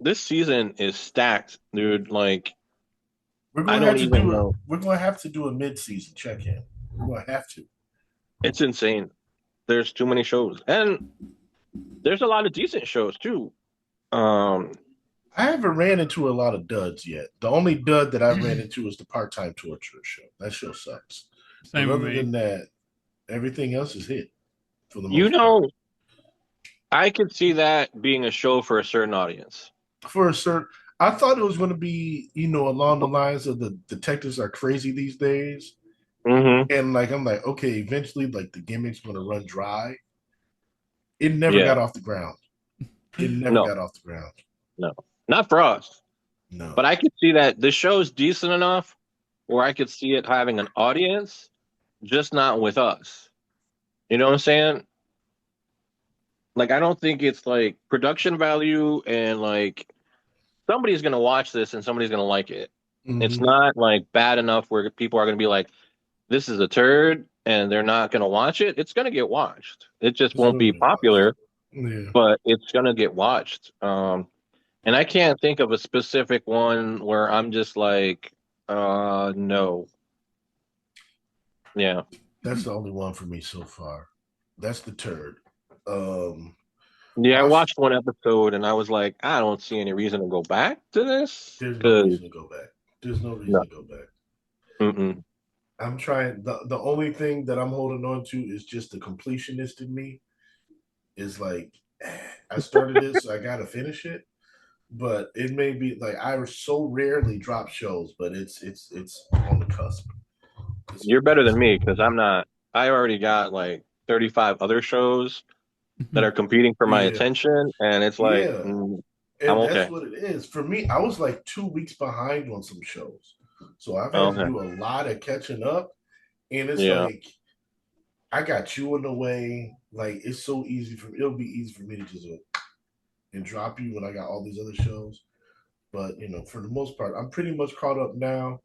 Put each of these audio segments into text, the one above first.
this season is stacked, dude. Like We're I going to don't have to even do a know. we're going to have to do a mid-season check-in. We're going to have to. It's insane. There's too many shows, and there's a lot of decent shows too. Um, I haven't ran into a lot of duds yet. The only dud that I've ran into is the part-time torturer show. That show sucks. But Same with other me. than that, everything else is hit for the you most part. know, I could see that being a show for a certain audience. For a certain, I thought it was going to be, along the lines of the detectives are crazy these days, Hmm. and like I'm like, okay, eventually, like the gimmick's going to run dry. It never Yeah, got off the ground. It never no, got off the ground. no, not for us. No. But I could see that the show's decent enough where I could see it having an audience, just not with us. You know what I'm saying? Like, I don't think it's like production value and like somebody's gonna watch this and somebody's gonna like it. It's Mm-hmm. not like bad enough where people are gonna be like, "This is a turd," and they're not gonna watch it. It's gonna get watched. It just It's won't going to be be watched. popular, Yeah. but it's gonna get watched. And I can't think of a specific one where I'm just like, no, yeah. That's the only one for me so far. That's the turd. Um, Yeah, I Osh, watched one episode and I was like, I don't see any reason to go back to this there's no because reason to go back. There's no no. reason to go back. Mm-mm. I'm trying. The only thing that I'm holding on to is just the completionist in me. Is like, I started this, so I got to finish it. But it may be like I so rarely drop shows, but it's on the cusp. It's on You're the better than cusp. me because I'm not. I already got like 35 other shows that are competing for my Yeah, attention, and it's like, yeah, I'm and that's okay. what it is for me. I was like 2 weeks behind on some shows, so I've had to Okay. do a lot of catching up. And it's Yeah. like I got you in the way. Like it's so easy for it'll be easy for me to just and drop you when I got all these other shows. But for the most part, I'm pretty much caught up now.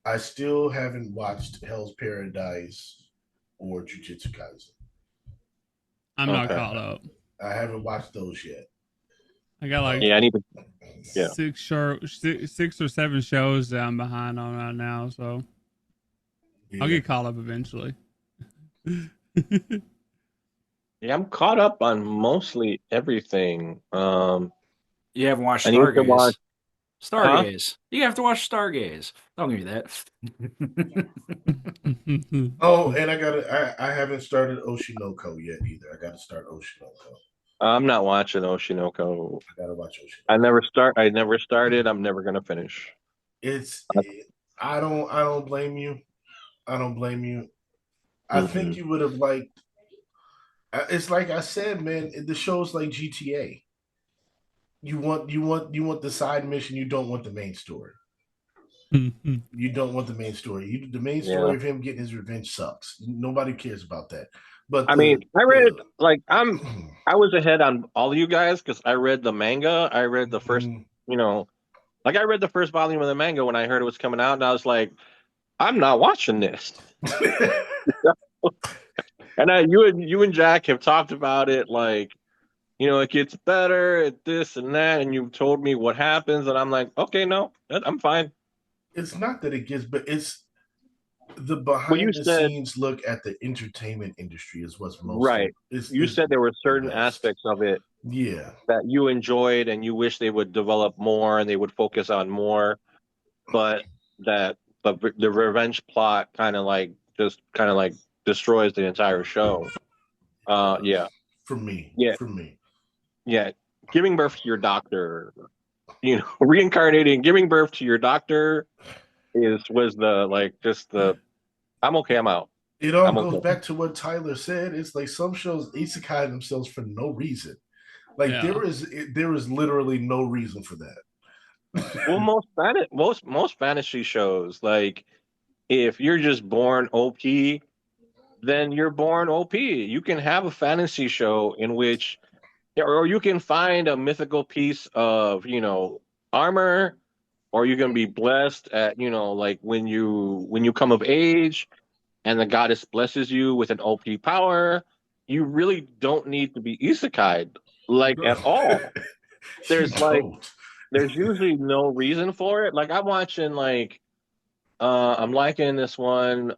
I still haven't watched Hell's Paradise or Jujutsu Kaisen. I'm not Okay. caught up. I haven't watched those yet. I got like Yeah, I need to. Yeah. six or seven shows that I'm behind on right now, so I'll Yeah. get caught up eventually. Yeah, I'm caught up on mostly everything. You haven't watched I need to watch. Stargaze. Huh? Stargaze. You have to watch Stargaze. Don't give me that. Oh, and I haven't started Oshinoko yet either. I gotta start Oshinoko. I'm not watching Oshinoko. I gotta watch Oshinoko. I never started. I'm never gonna finish. It's I don't blame you. I don't blame you. I think Mm-mm. you would have liked. It's like I said, man. The show's like GTA. You want the side mission. You don't want the main story. You don't want the main story. The main Yeah. story of him getting his revenge sucks. Nobody cares about that. But I mean, I read the like I was ahead on all of you guys because I read the manga. I read the first, you know, like I read the first volume of the manga when I heard it was coming out, and I was like, I'm not watching this. And you and Jack have talked about it, like it gets better at this and that, and you've told me what happens, and I'm like, okay, no, I'm fine. it's not that it gets, but it's the Well, you behind the said scenes look at the entertainment industry is what's most right. You is said there were the certain best. aspects of it Yeah, that you enjoyed, and you wish they would develop more, and they would focus on more, but that but the revenge plot kind of like destroys the entire show. it Yeah, does for me. yeah, For me, yeah. Giving birth to your doctor, reincarnating, giving birth to your doctor is was the like just the I'm okay, I'm out. it all I'm goes okay. back to what Tyler said. It's like some shows isekai themselves for no reason. Like Yeah. there is literally no reason for Well, that. most fantasy shows, like if you're just born OP, then you're born OP. You can have a fantasy show in which, or you can find a mythical piece of, armor, or you can be blessed at, like when you come of age and the goddess blesses you with an OP power. You really don't need to be isekai like at all. You There's like don't. there's usually no reason for it. Like I'm watching like I'm liking this one.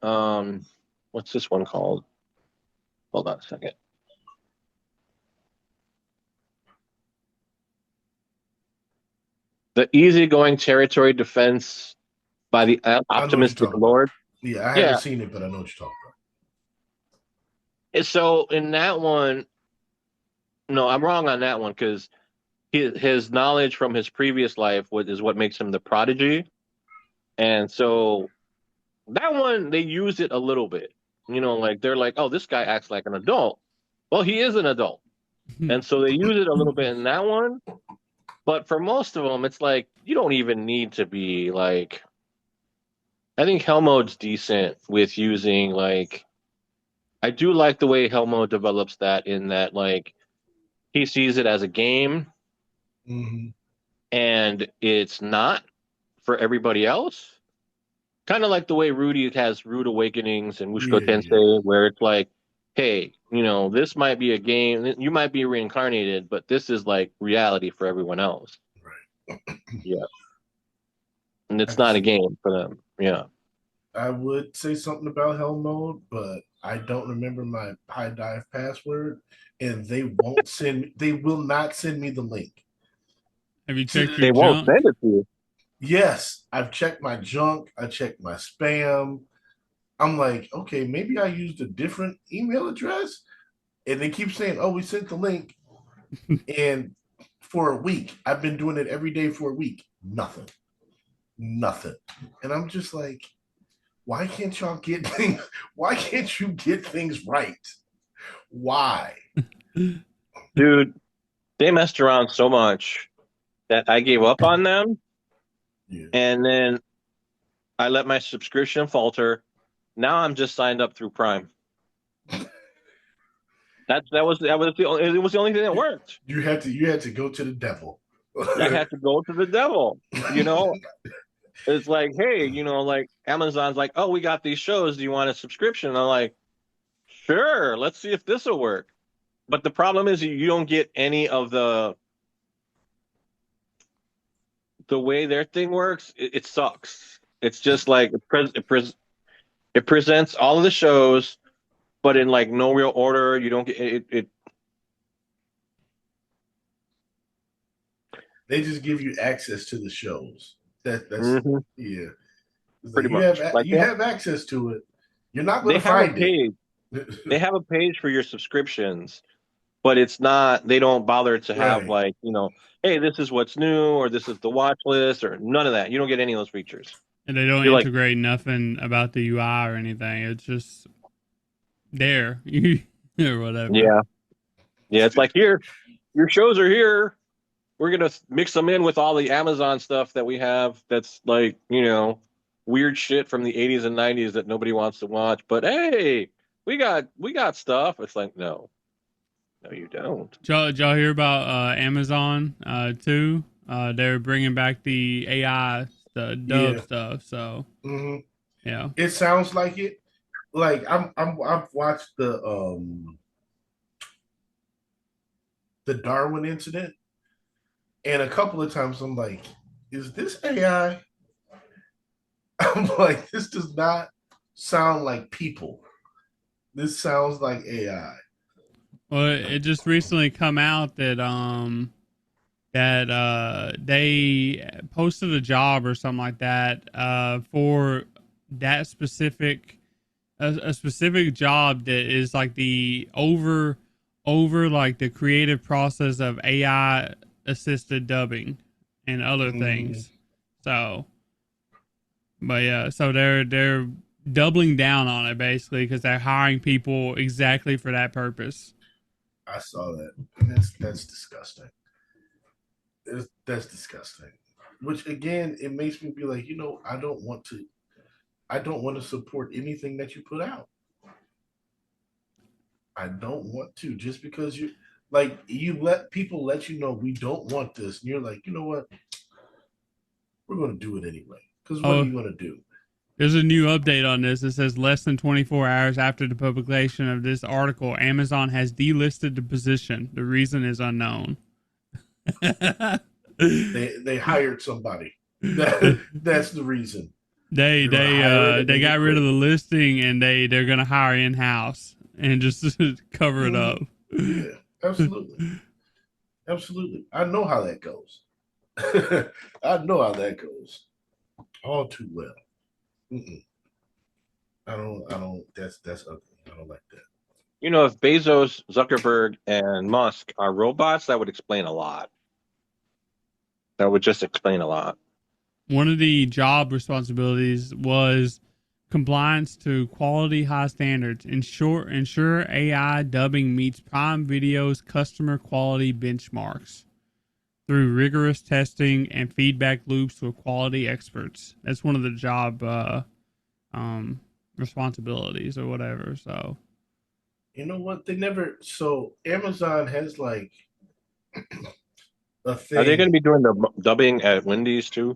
What's this one called? Hold on a second. The easygoing territory defense by the I know what you're optimistic talking about. Lord. Yeah, I haven't Yeah. seen it, but I know what you're talking about. So in that one, no, I'm wrong on that one because his knowledge from his previous life is what makes him the prodigy. And so that one, they use it a little bit. Like they're like, oh, this guy acts like an adult. Well, he is an adult. And so they use it a little bit in that one. But for most of them, it's like, you don't even need to be like, I think Helmode's decent with using like, I do like the way Helmode develops that in that like, he sees it as a game Mm-hmm. and it's not for everybody else. Kind of like the way Rudy has Rude Awakenings and Mushoku Yeah. Tensei, where it's like, hey, this might be a game. You might be reincarnated, but this is like reality for everyone else. Right. Yeah. And I it's can not a see that. game for them. Yeah. I would say something about Hell Mode, but I don't remember my high dive password, and they won't send. They will not send me the link. Have you To checked your They won't junk? send it to you. Yes, I've checked my junk. I checked my spam. I'm like, okay, maybe I used a different email address, and they keep saying, "Oh, we sent the link," and for a week, I've been doing it every day for a week. Nothing, and I'm just like, why can't y'all get things? Why can't you get things right? Why? Dude, they messed around so much that I gave up on them. Yeah. And then I let my subscription falter. Now I'm just signed up through Prime. That was the only, it was the only thing that worked. You had to go to the devil. I had to go to the devil. You know, it's like, hey, like Amazon's like, oh, we got these shows. Do you want a subscription? And I'm like, sure, let's see if this will work. But the problem is you don't get any of the way their thing works. It sucks. It's just like it presents all of the shows, but in like no real order. You don't get it. They just give you access to the shows. That's Mhm, yeah. It's like pretty much. Like you have access to it. You're not going they to have a find it. page. They have a page for your subscriptions, but it's not. They don't bother to have Right. like hey, this is what's new, or this is the watch list, or none of that. You don't get any of those features. And they don't You're like, integrate nothing about the UI or anything. It's just there or whatever. yeah, yeah. It's like here, your shows are here. We're gonna mix them in with all the Amazon stuff that we have. That's like weird shit from the 80s and 90s that nobody wants to watch. But hey, we got stuff. It's like no, you don't. Did y'all hear about Amazon too? They're bringing back the AI, the dub Yeah. stuff. So Hmm. yeah, It sounds like it. Like I've watched the Darwin incident, and a couple of times I'm like, is this AI? I'm like, this does not sound like people. This sounds like AI. well, it just recently come out that they posted a job or something like that for that specific a specific job that is like the over like the creative process of AI assisted dubbing and other Mm, things. So, but yeah, so they're doubling down on it basically because they're hiring people exactly for that purpose. I saw that. That's disgusting. That's disgusting. Which again, it makes me be like, I don't want to. I don't want to support anything that you put out. I don't want to just because you let people let you know we don't want this, and you're like, you know what, we're going to do it anyway. Because what are Oh, you going to do? there's a new update on this. It says less than 24 hours after the publication of this article, Amazon has delisted the position. The reason is unknown. They hired somebody. That's the reason. They got rid of the listing and they're gonna hire in house and just cover it up. Yeah, absolutely, absolutely. I know how that goes. I know how that goes all too well. Mm-mm. I don't. That's ugly. I don't like that. You know, if Bezos, Zuckerberg, and Musk are robots, that would explain a lot. That would just explain a lot. One of the job responsibilities was compliance to quality high standards. Ensure AI dubbing meets Prime Video's customer quality benchmarks through rigorous testing and feedback loops with quality experts. That's one of the job responsibilities or whatever. So You know what? They never. So Amazon has like a Are they going to thing. be doing the dubbing at Wendy's too?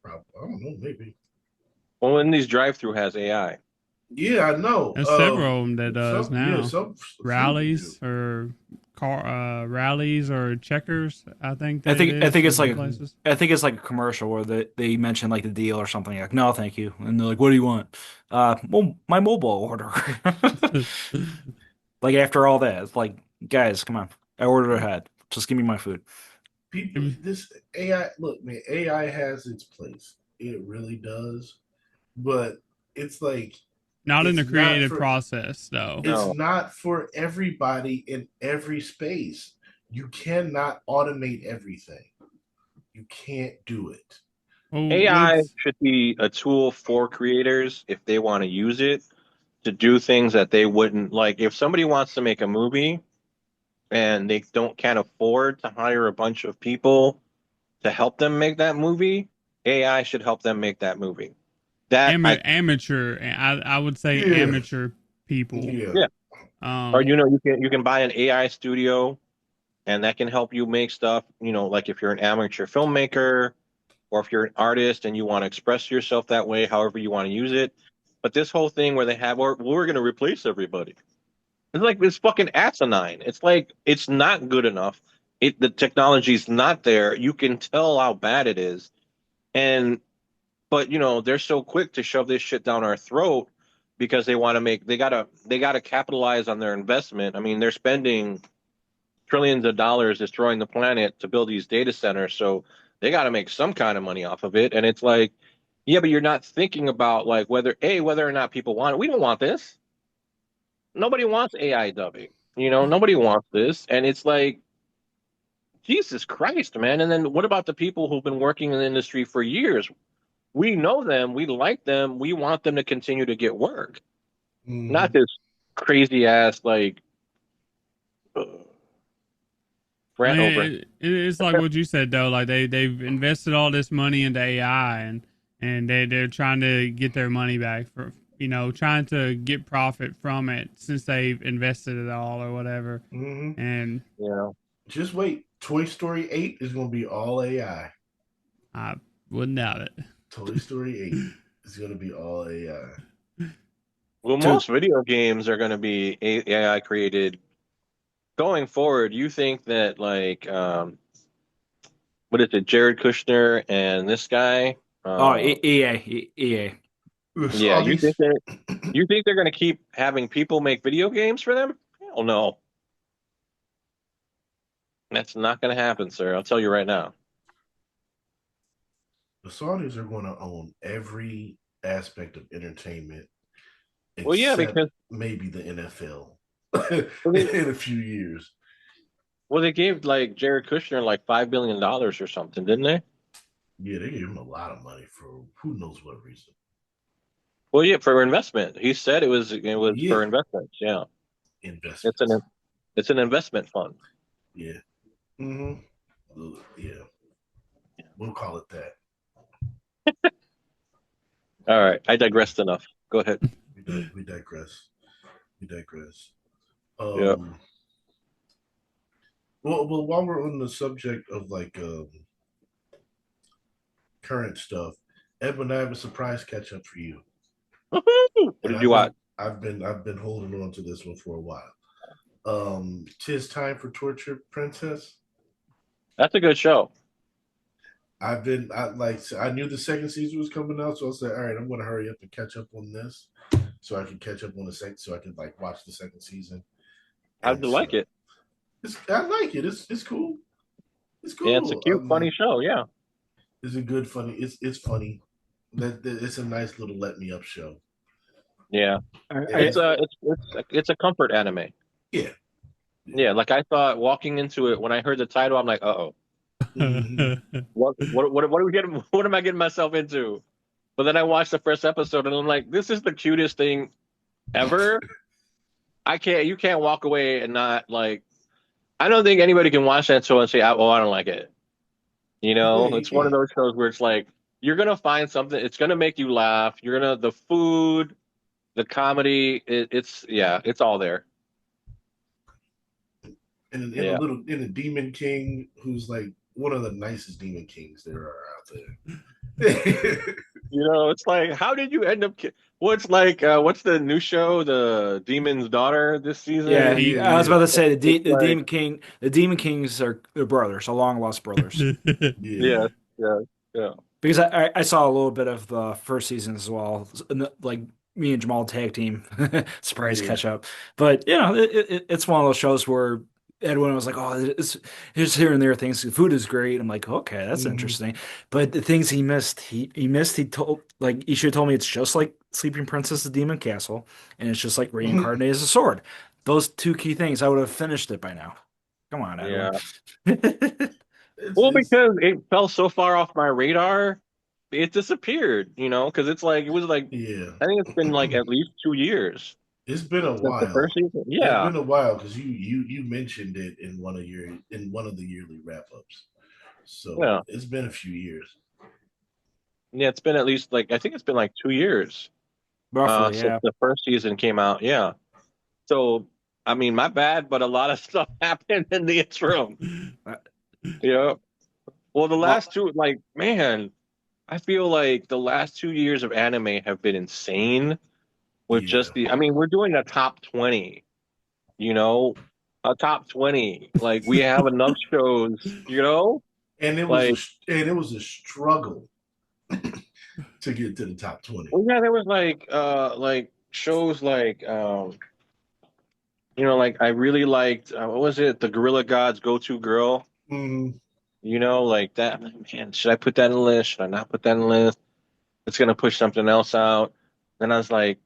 I don't know. Maybe. Well, Wendy's drive-through has AI. Yeah, I know. there's several of them that does now. Some Rallies or rallies or checkers. I think I think it's like places. I think it's like a commercial where they mention like the deal or something like no thank you and they're like what do you want well my mobile order like after all that it's like guys come on I ordered ahead just give me my food. people. This AI. Look, man. AI has its place. It really does. But it's like Not in it's the creative for, process though. it's No. not for everybody in every space. You cannot automate everything. You can't do it. Well, AI what's should be a tool for creators if they want to use it to do things that they wouldn't like. If somebody wants to make a movie and they can't afford to hire a bunch of people to help them make that movie, AI should help them make that movie. That amateur? I would say Yeah. amateur people. Yeah. Yeah. Or Um, you can buy an AI studio and that can help you make stuff, like if you're an amateur filmmaker or if you're an artist and you want to express yourself that way, however you want to use it. But this whole thing where they have, we're going to replace everybody. It's fucking asinine. It's like it's not good enough. The technology's not there. You can tell how bad it is. And but they're so quick to shove this shit down our throat because they gotta capitalize on their investment. I mean, they're spending trillions of dollars destroying the planet to build these data centers, so they gotta make some kind of money off of it. And it's like, yeah, but you're not thinking about like whether or not people want it. We don't want this. Nobody wants AI dubbing. Nobody wants this. And it's like, Jesus Christ, man. And then what about the people who've been working in the industry for years? We know them, we like them, we want them to continue to get work, not Mhm. this crazy ass like I rant over. mean, it's like what you said though. Like they've invested all this money into AI and they're trying to get their money back for trying to get profit from it since they've invested it all or whatever. Mhm. And Just wait. Toy Story 8 is going to be all AI. I wouldn't doubt it. Toy Story 8 is going to be all AI. Well, most video games are going to be AI created going forward. You think that like what is it, Jared Kushner and this guy? Oh, EA. Yeah, All these. you think they're going to keep having people make video games for them? Hell no. That's not going to happen, sir. I'll tell you right now. The Saudis are going to own every aspect of entertainment Well, yeah, except because maybe the NFL well, in a few years. they gave like Jared Kushner like $5 billion or something, didn't they? Yeah, they gave him a lot of money for who knows what reason. Well, yeah, for investment. He said it was Yeah, for investments. Yeah, it's investments. an it's an investment fund. Yeah. Mm-hmm. Yeah. We'll call it that. All right, I digressed enough. Go ahead. We digress. We digress. Yeah. Well, while we're on the subject of like current stuff, Edwin, I have a surprise catch up for you, Woohoo! What and did you watch? I've been holding on to this one for a while. 'Tis Time for Torture Princess. That's a good show. I knew the second season was coming out, so I said, all right, I'm gonna hurry up and catch up on this, so I can catch up on the second, so I can like watch the second season. How'd And you like so it? I like it. It's cool. It's Yeah, it's a cool. I cute, funny mean, show. Yeah, it's a good funny. It's funny. That it's a nice little let me up show. yeah. And I, It's a comfort anime. yeah, yeah. Yeah, like I thought walking into it when I heard the title, I'm like, uh-oh, Mm-hmm. what are we getting? What am I getting myself into? But then I watched the first episode and I'm like, this is the cutest thing ever. You can't walk away and not like. I don't think anybody can watch that show and say, oh, I don't like it. You Yeah, know, you it's one of can't. those shows where it's like you're gonna find something. It's gonna make you laugh. The food, the comedy. It's all there. And Yeah. in a Demon King who's like one of the nicest Demon Kings there are out there. You know, it's like, how did you end up? What's like, what's the new show, The Demon's Daughter this yeah, season? Yeah, I was yeah, about to say It's the like, Demon King, the Demon Kings are their brothers, are long lost brothers. yeah. yeah, yeah, yeah, Because I saw a little bit of the first season as well, like me and Jamal tag team, surprise Yeah. catch up. But you know, it's one of those shows where Edwin was like, "Oh, it's here and there things. The food is great." I'm like, "Okay, that's Mhm. interesting." But the things he missed, he missed. He told like he should have told me it's just like Sleeping Princess, the Demon Castle, and it's just like reincarnated as a sword. Those two key things, I would have finished it by now. Come on, Edwin. yeah. Well, It's because it fell so far off my radar, it disappeared. You know, because it's like it was like yeah. I think it's been like at least 2 years It's been a since the first while. season. It's Yeah, been a while because you mentioned it in one of the yearly wrap ups. So yeah, it's been a few years. yeah. It's been at least like I think it's been like 2 years Roughly, since yeah. the first season came out. Yeah. So I mean, my bad, but a lot of stuff happened in the interim. Uh, Yeah. Well, the Well, last two, like, man, I feel like the last 2 years of anime have been insane with Yeah. just I mean, we're doing a top 20, you know, a top 20. Like, we have enough shows, And like, it was a struggle to get to the top 20. well, yeah, there was like shows like I really liked, what was it? The Gorilla God's Go-To Girl, Mm, like that. I'm like, man, should I put that in the list? Should I not put that in the list? It's going to push something else out. Then I was like,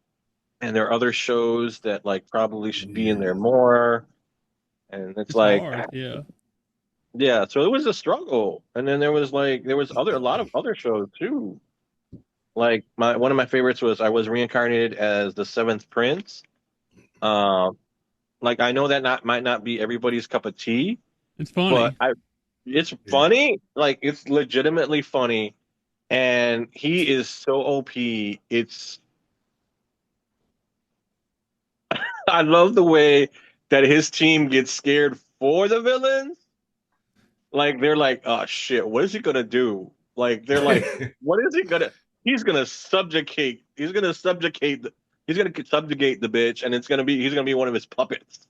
and there are other shows that like probably should be in there yeah. more. And it's It's like, hard, yeah. yeah, so it was a struggle. And then there was a lot of other shows too. Like one of my favorites was I was reincarnated as the Seventh Prince. Um, like I know that not might not be everybody's cup of tea, It's but funny. it's Yeah. funny. Like it's legitimately funny, and he is so OP. I love the way that his team gets scared for the villains. Like they're like, oh shit, what is he gonna do? Like they're like, what is he gonna? He's gonna subjugate. He's gonna subjugate the bitch, and he's gonna be one of his puppets.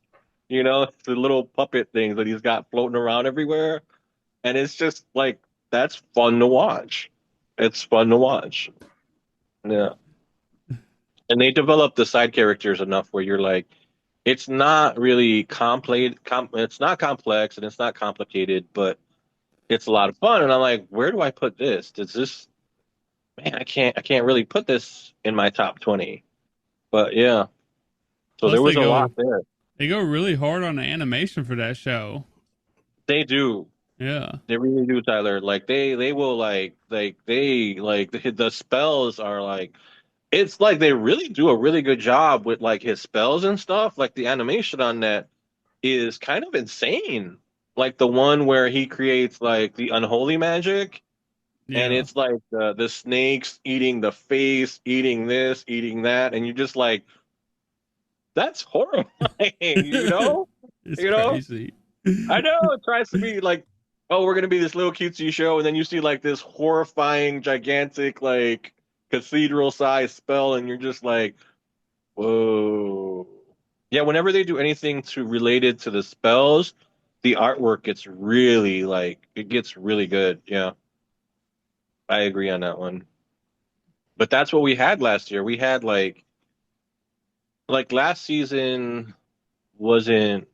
The little puppet things that he's got floating around everywhere, and it's just like that's fun to watch. It's fun to watch. Yeah, and they develop the side characters enough where you're like, it's not really it's not complex and it's not complicated, but it's a lot of fun. And I'm like, where do I put this? Does this, man, I can't really put this in my top 20. But yeah, so Plus there was a lot there. they go really hard on the animation for that show. They do. Yeah. They really do, Tyler. Like they will the spells are like, it's like they really do a really good job with like his spells and stuff. Like the animation on that is kind of insane. Like the one where he creates like the unholy magic, and Yeah. it's like the snakes eating the face, eating this, eating that, and you're just like, that's horrifying, you know? It's You know? crazy. I know it tries to be like, oh, we're gonna be this little cutesy show, and then you see like this horrifying, gigantic, like cathedral-sized spell, and you're just like, whoa. Yeah, whenever they do anything to related to the spells, the artwork gets really like it gets really good. Yeah, I agree on that one. But that's what we had last year. We had like last season wasn't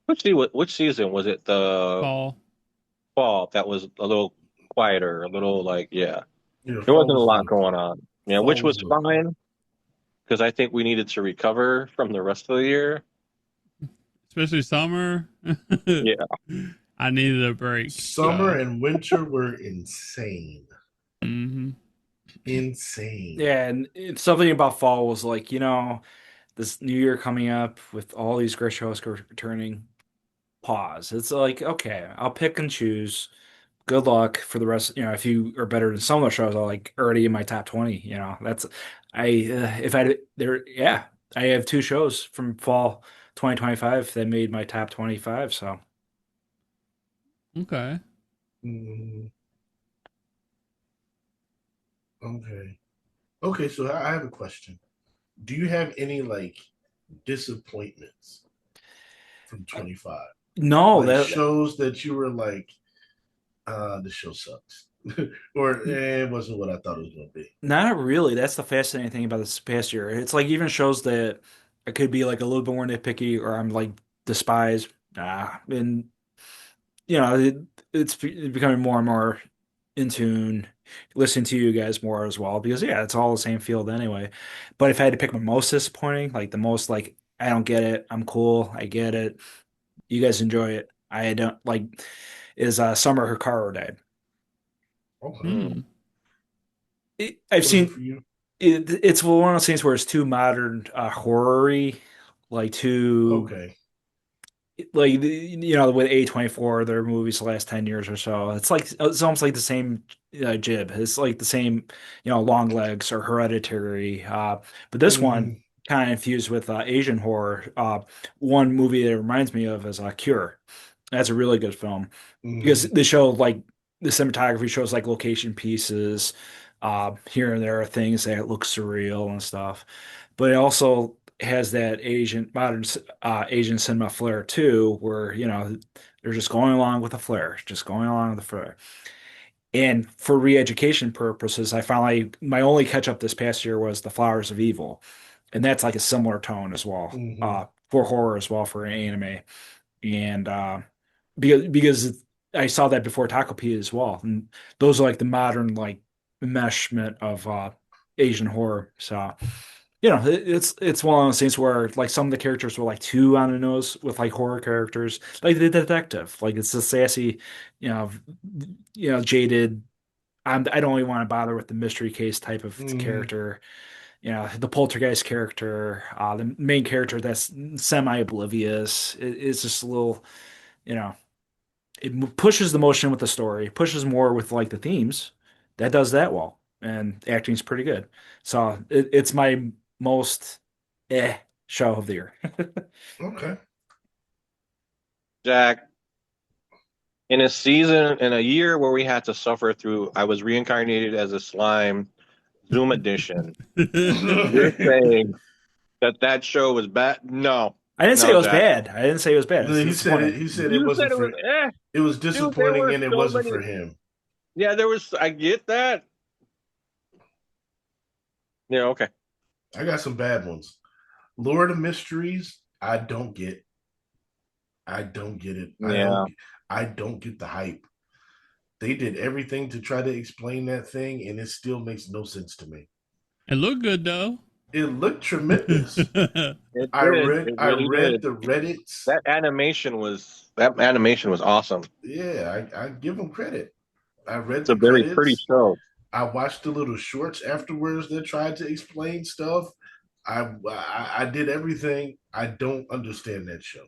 which season was it? The Fall. fall that was a little quieter, a little like yeah. Yeah, There fall wasn't a was lot real going quiet. on. Yeah, Fall which was was real quiet. fine because I think we needed to recover from the rest of the year. Especially summer. Yeah. I needed a break. Summer So, and winter were insane. hmm Insane. Yeah, and it's something about fall was like, this new year coming up with all these great shows returning. Pause. It's like, okay, I'll pick and choose. Good luck for the rest. If you are better than some of the shows, I'll like already in my top 20. That's if I there, yeah, I have two shows from fall 2025 that made my top 25. So okay. Mm, okay. Okay, so I have a question. Do you have any like disappointments from 25? no, Like that shows that you were like, the show sucks. Or it wasn't what I thought it was gonna be. not really. That's the fascinating thing about this past year. It's like even shows that I could be like a little bit more nitpicky or I'm like despise. And it's becoming more and more in tune, listening to you guys more as well because yeah, it's all the same field anyway. But if I had to pick my most disappointing, like the most like I don't get it, I'm cool, I get it, you guys enjoy it, I don't like is Summer Hikaru died. Okay. Hmm. I've Wasn't for seen you. it's one of those things where it's too modern horror-y, like too Okay. like with A24 their movies the last 10 years or so it's almost like the same jib, it's like the same long legs or hereditary, but this one Mm, kind of infused with Asian horror. One movie that it reminds me of is Cure. That's a really good film because mm, they show like the cinematography shows like location pieces, here and there are things that look surreal and stuff, but it also has that Asian modern Asian cinema flair too, where they're just going along with the flair, just going along with the flair. And for re-education purposes, I finally my only catch up this past year was The Flowers of Evil, and that's like a similar tone as well, mm, for horror as well for anime, and because I saw that before Taco P as well, and those are like the modern like enmeshment of Asian horror. So it's one of those things where like some of the characters were like too on the nose with like horror characters, like the detective, like it's a sassy, you know, jaded. I don't even want to bother with the mystery case type of mm. character. The poltergeist character, the main character that's semi-oblivious. It's just a little, you know, it pushes the motion with the story, pushes more with like the themes. That does that well, and acting's pretty good. So it's my most show of the year. Okay. Jack, in a season in a year where we had to suffer through I was reincarnated as a slime Zoom edition. You're saying that that show was bad? No. I didn't say it No, was Jack. bad. I didn't say it was bad. No, It's he said it. disappointing. He said it You said wasn't it for. was It was dude, there disappointing, were and it so wasn't many. for him. Yeah, there was I get that. Yeah, okay. I got some bad ones. Lord of Mysteries. I don't get. I don't get it. I Yeah. don't. I don't get the hype. They did everything to try to explain that thing, and it still makes no sense to me. It looked good though. It looked tremendous. It I did. read. It I really read did. the Reddits. That animation was awesome. Yeah, I give them credit. I read It's a the very pretty credits. show. I watched the little shorts afterwards that tried to explain stuff. I did everything. I don't understand that show.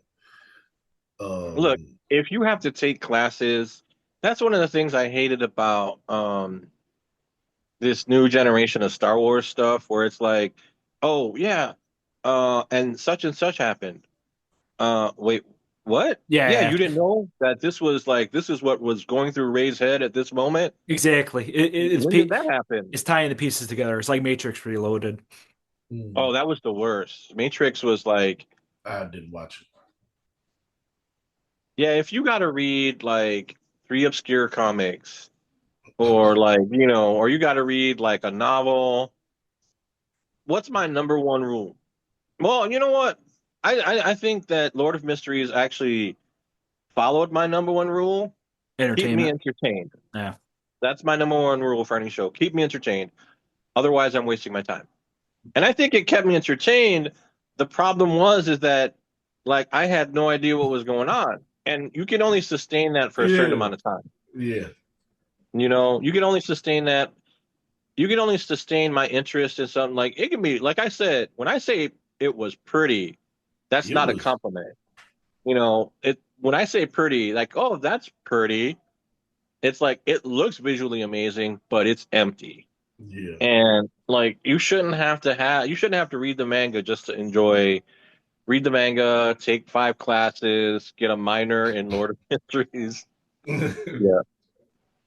Look, Um. if you have to take classes, that's one of the things I hated about this new generation of Star Wars stuff where it's like, oh yeah, and such happened. Wait, what? Yeah, Yeah, you didn't know that this is what was going through Ray's head at this moment? exactly. When did that happen? It's tying the pieces together. It's like Matrix Reloaded. Oh, that was the worst. Matrix was like, I didn't watch it. Yeah, if you got to read like three obscure comics, or like or you got to read like a novel, what's my number one rule? Well, you know what? I think that Lord of Mysteries actually followed my number one rule. Keep me Entertainment. entertained. Yeah. That's my number one rule for any show. Keep me entertained. Otherwise, I'm wasting my time. And I think it kept me entertained. The problem was is that like I had no idea what was going on. And you can only sustain that for a certain Yeah, amount of time. yeah. You can only sustain that. You can only sustain my interest in something like it can be like I said, when I say it was pretty, that's It not a was, compliment. It when I say pretty, like, oh, that's pretty, it's like it looks visually amazing, but it's empty. yeah. And like you shouldn't have to read the manga just to enjoy read the manga, take 5 classes, get a minor in Lord of Mysteries. Yeah.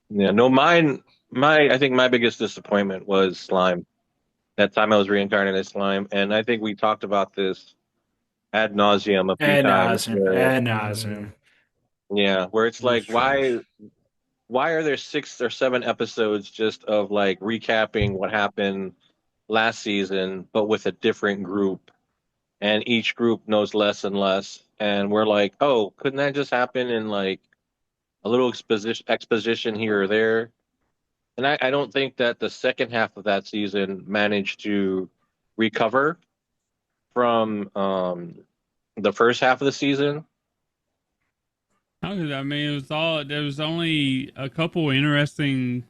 Yeah. No, I think my biggest disappointment was slime. That time I was reincarnated as slime. And I think we talked about this ad nauseum a few And times Nazim. where And Mm, Nazim. yeah, where it's it was like trash. why are there 6 or 7 episodes just of like recapping what happened last season, but with a different group, and each group knows less and less, and we're like, oh, couldn't that just happen in like a little exposition here or there? And I don't think that the second half of that season managed to recover from the first half of the season. I mean, it was all there was only a couple interesting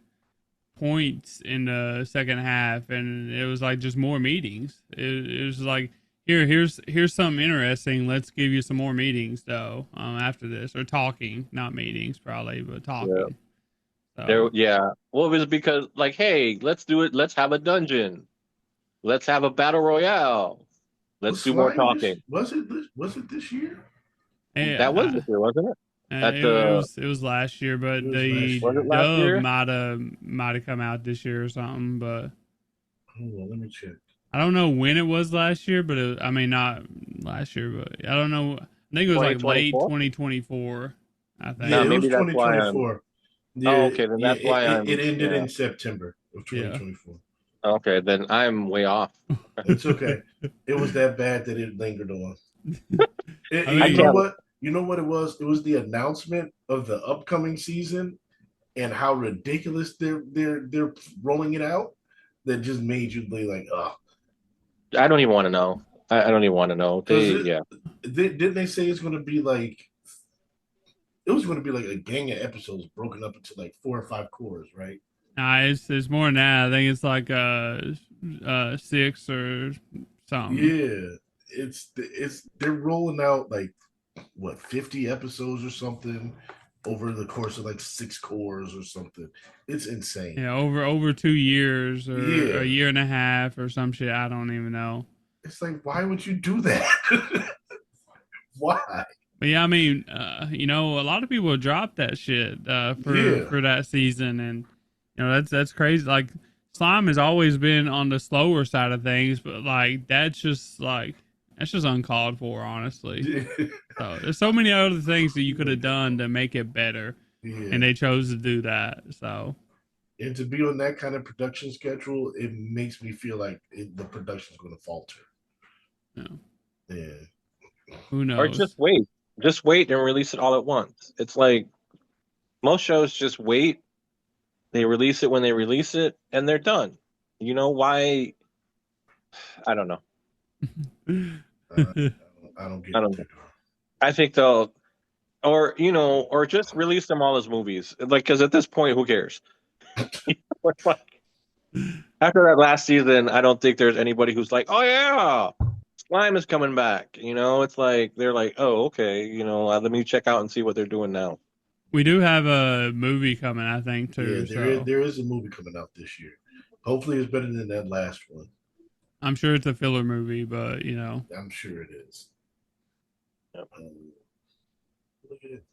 points in the second half, and it was like just more meetings. It was like here's something interesting. Let's give you some more meetings though. After this, or talking, not meetings probably, but Yeah. talking. So Yeah. Well, it was because like, hey, let's do it. Let's have a dungeon. Let's have a battle royale. Let's Was do more slime this? talking. Was it this year? That was this year, wasn't it? At it the was last year, It but was the last Was it year. last dub year? might have come out this year or something. But Hold on, let me check. I don't know when it was last year. But I mean, not last year, but I don't know. I think it was like late 2024? 2024. I Yeah, No, think. it was maybe that's why I'm 2024. Oh, Yeah, okay, then yeah. that's why It I'm ended yeah. in September of Yeah. 2024. Okay, then I'm way off. It's okay. It was that bad that it lingered on. I I You know mean, can't what? You know what it was? It was the announcement of the upcoming season and how ridiculous they're rolling it out that just made you be like, oh, I don't even want to know. I don't even want to know. because Yeah. didn't they say it's going to be like it was going to be like a gang of episodes broken up into like 4 or 5 cores, right? nah, it's more than that. I think it's like 6 or something. Yeah, it's they're rolling out like what 50 episodes or something over the course of like 6 cores or something. It's insane. Yeah, over 2 years or a Yeah, year and a half or some shit. I don't even know. it's like why would you do that? Why? But yeah, I mean, a lot of people dropped that shit Yeah, for that season, and that's crazy. Like slime has always been on the slower side of things, but like that's just uncalled for, honestly. yeah, So there's so many other things that you could have done to make it better, yeah. and they chose to do that. So And to be on that kind of production schedule, it makes me feel like the production's going to falter. you know, Yeah, who Or knows? just wait and release it all at once. It's like most shows just wait. They release it when they release it, and they're done. You know why? I don't know. I don't get I what don't they're know. doing. I think they'll, or just release them all as movies. Like, because at this point, who cares? After that last season, I don't think there's anybody who's like, oh yeah, Slime is coming back. It's like they're like, oh okay, let me check out and see what they're doing now. We do have a movie coming, I think, Yeah, too. So there is a movie coming out this year. Hopefully, it's better than that last one. I'm sure it's a filler movie, but I'm sure it is. Yep. Look at it.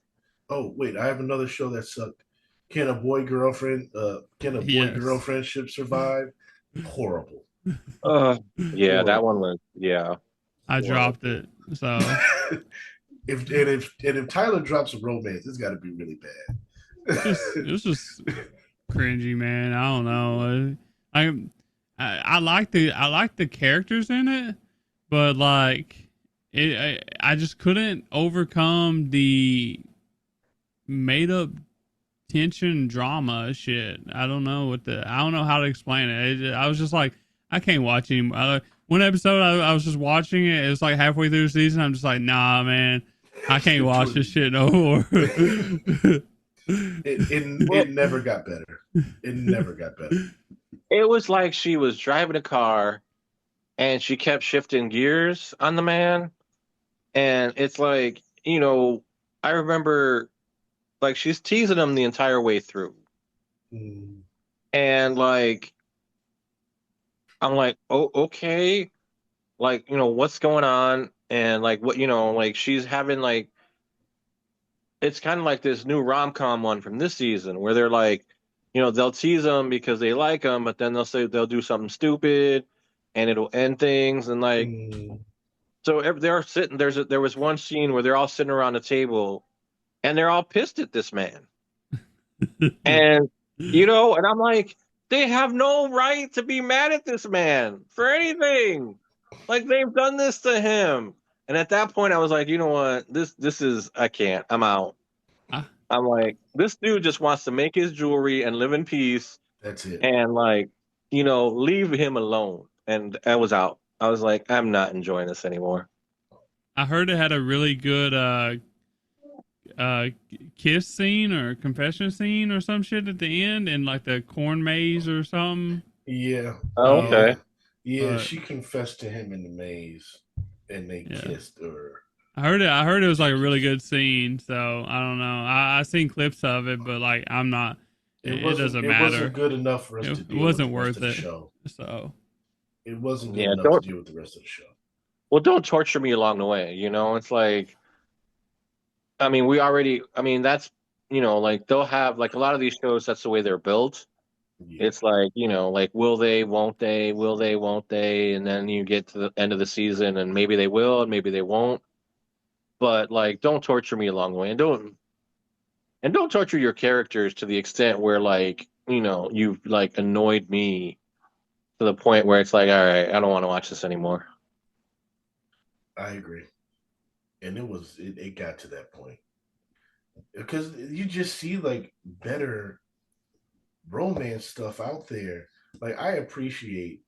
Oh wait, I have another show that sucked. Can a boy yes. girlfriendship survive? Horrible. Uh, yeah, that one Horrible. was yeah. I dropped Horrible. it. So if Tyler drops a romance, it's got to be really It bad. was just cringy, man. I don't know. I like the characters in it, but like I just couldn't overcome the made up tension drama shit. I don't know how to explain it. I was just like, I can't watch anymore. One episode I was just watching it. It was like halfway through the season. I'm just like, nah, man, I can't watch this shit no more. Well, It never got better. It never got better. it was like she was driving a car and she kept shifting gears on the man. And it's like, I remember like she's teasing him the entire way through. Mm. And like, I'm like, oh, okay. Like, what's going on? And like, what, like she's having like, it's kind of like this new rom-com one from this season where they're like, they'll tease them because they like them, but then they'll say they'll do something stupid and it'll end things. And like, Mm. so they're sitting, there was one scene where they're all sitting around a table and they're all pissed at this man. And, and I'm like, they have no right to be mad at this man for anything. Like they've done this to him. And at that point I was like, you know what? This is I can't. I'm out. Ah, I'm like, this dude just wants to make his jewelry and live in peace That's it. and like, leave him alone. And I was out. I was like, I'm not enjoying this anymore. I heard it had a really good uh kiss scene or confession scene or some shit at the end in like the corn maze or something. Yeah, Oh, So, yeah, okay. yeah. but She confessed to him in the maze, and they yeah. kissed her. I heard it was like a really good scene, so I don't know. I seen clips of it, but like I'm not it doesn't It wasn't matter. good enough for us to It deal with wasn't the rest worth of the it. show. So It wasn't good Yeah, enough to don't deal with the rest of the show. well, don't torture me along the way, It's like I mean, that's like they'll have like a lot of these shows, that's the way they're built. Yeah, It's like, like will they, won't they, will they, won't they, and then you get to the end of the season and maybe they will and maybe they won't. But like don't torture me along the way and don't torture your characters to the extent where like, you've like annoyed me to the point where it's like, all right, I don't want to watch this anymore. I agree. And it got to that point because you just see like better romance stuff out there. Like I appreciate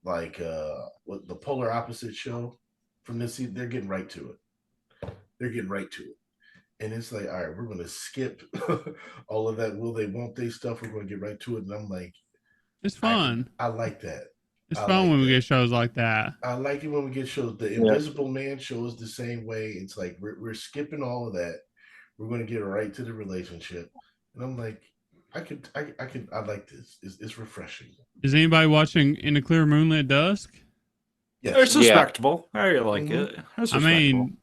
like what the polar opposite show from this season. They're getting right to it. They're getting right to it. And it's like, all right, we're gonna skip all of that will they won't they stuff. We're gonna get right to it. And I'm like, it's fun. I like that. It's I fun like when we that. get shows like that. I like it when we get shows. The Yeah. Invisible Man show is the same way. It's like we're skipping all of that. We're gonna get right to the relationship. And I'm like, I like this. It's refreshing. Is anybody watching In the Clear Moonlit Dusk? Yes. It's Yeah. respectable. I like it. It's I respectable. mean,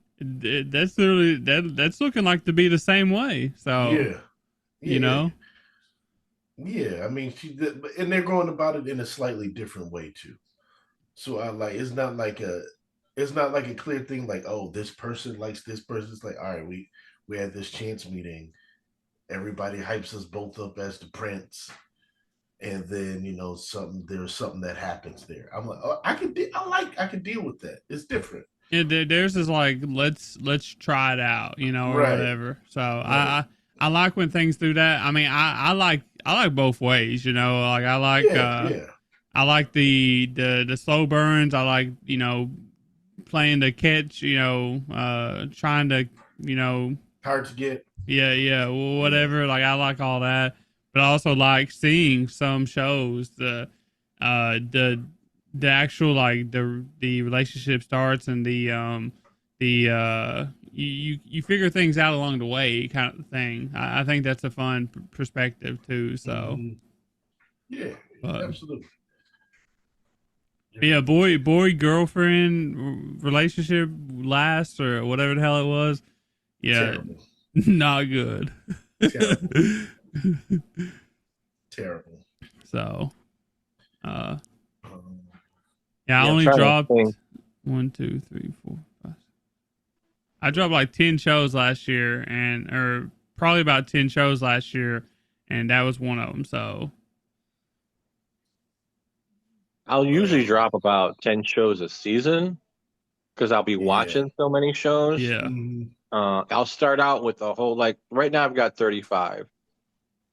that's literally that's looking like to be the same way. So Yeah. you know, Yeah. I mean, and they're going about it in a slightly different way too. So I like it's not like a clear thing like, oh, this person likes this person. It's like, all right, we had this chance meeting. Everybody hypes us both up as the prince. And then there's something that happens there. I'm like, oh, I could deal with that. It's different. yeah, theirs is like let's try it out, or Right. whatever. So Right. I like when things do that. I mean, I like both ways, like I like Yeah. I like the slow burns. I like playing the catch, trying to Hard to get. yeah, whatever. Like I like all that, but I also like seeing some shows the actual like the relationship starts and you figure things out along the way kind of thing. I think that's a fun perspective too. So Yeah, but, absolutely. yeah, boy girlfriend relationship lasts or whatever the hell it was. Yeah, Terrible. not good. Terrible. Terrible. So, Um, yeah, I Yeah, I'm only trying to dropped think. 1, 2, 3, 4, 5. I dropped like 10 shows last year, and or probably about 10 shows last year, and that was one of them. So I'll usually Um, drop about 10 shows a season because I'll be yeah. watching so many shows. yeah, Mhm. I'll start out with a whole, like, right now I've got 35.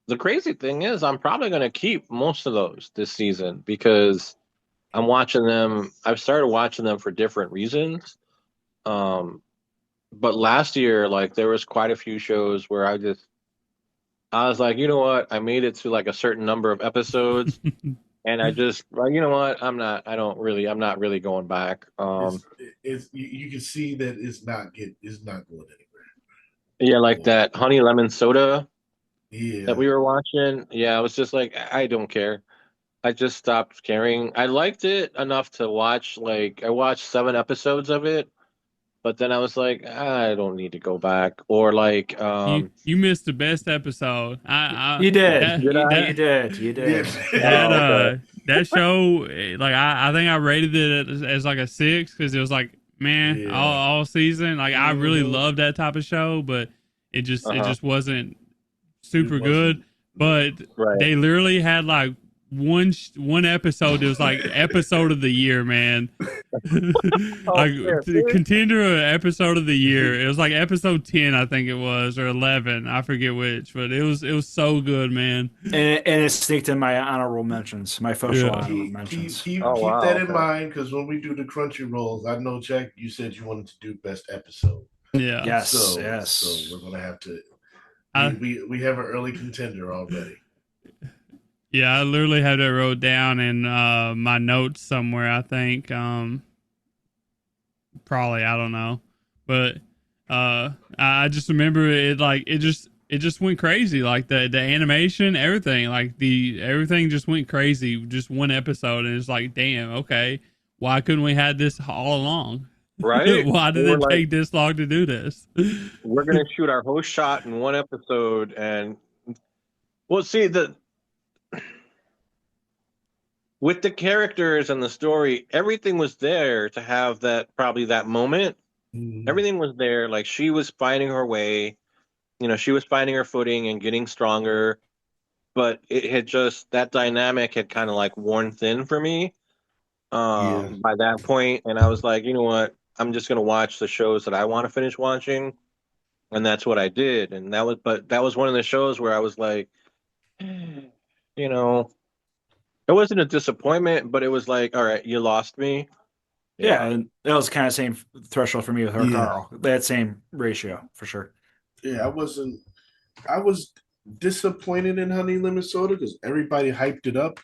The crazy thing is, I'm probably going to keep most of those this season because I'm watching them. I've started watching them for different reasons. Um, but last year, like, there was quite a few shows where I was like, you know what? I made it to like a certain number of episodes, and I just, like, you know what? I'm not really going back. It's you can see that it's not going Yeah, like anywhere. that honey lemon soda that Yeah. we were watching. Yeah, I was just like, I don't care. I just stopped caring. I liked it enough to watch, like, I watched 7 episodes of it, but then I was like, I don't need to go back. Or like, you missed the best episode. I You did. that did I? You did. You Yeah. did. that Oh, okay. that show, like I think I rated it as like a 6 because it was like, man, Yeah. all season. Like I really Hmm. love that type of show, but it Uh-huh. just wasn't It super good. wasn't. No. But Right. they literally had like one episode that was like episode of the year, man. Oh, Like fair, fair. contender of episode of the year. It was like episode 10, I think it was, or 11. I forget which, but it was so good, man. And it sneaked in my honorable mentions, my social Yeah. honorable Keep keep mentions. keep Oh, keep wow. that in Okay. mind because when we do the crunchy rolls, I know Jack, you said you wanted to do best episode. Yeah. Yes, So we're yes. gonna have to I we have an early contender already. yeah, I literally had that wrote down in my notes somewhere, I think. Probably, I don't know. But I just remember it, like it just went crazy, like the animation, everything, like the everything just went crazy, just one episode, and it's like, damn, okay, why couldn't we had this all along? Right? Why did We're it like, take this long to do this? we're gonna shoot our whole shot in one episode, and well, see, the with the characters and the story, everything was there to have that, probably that moment. Mhm. Everything was there. Like, she was finding her way. She was finding her footing and getting stronger. But it had just, that dynamic had kind of like worn thin for me Yeah. by that point. And I was like, you know what? I'm just gonna watch the shows that I want to finish watching, and that's what I did. And that was one of the shows where I was like, you know, it wasn't a disappointment, but it was like, all right, you lost me. Yeah, Yeah. and that was kind of same threshold for me with her Yeah. Carl. That same ratio for sure. Yeah. I was disappointed in Honey Lemon Soda because everybody hyped it up,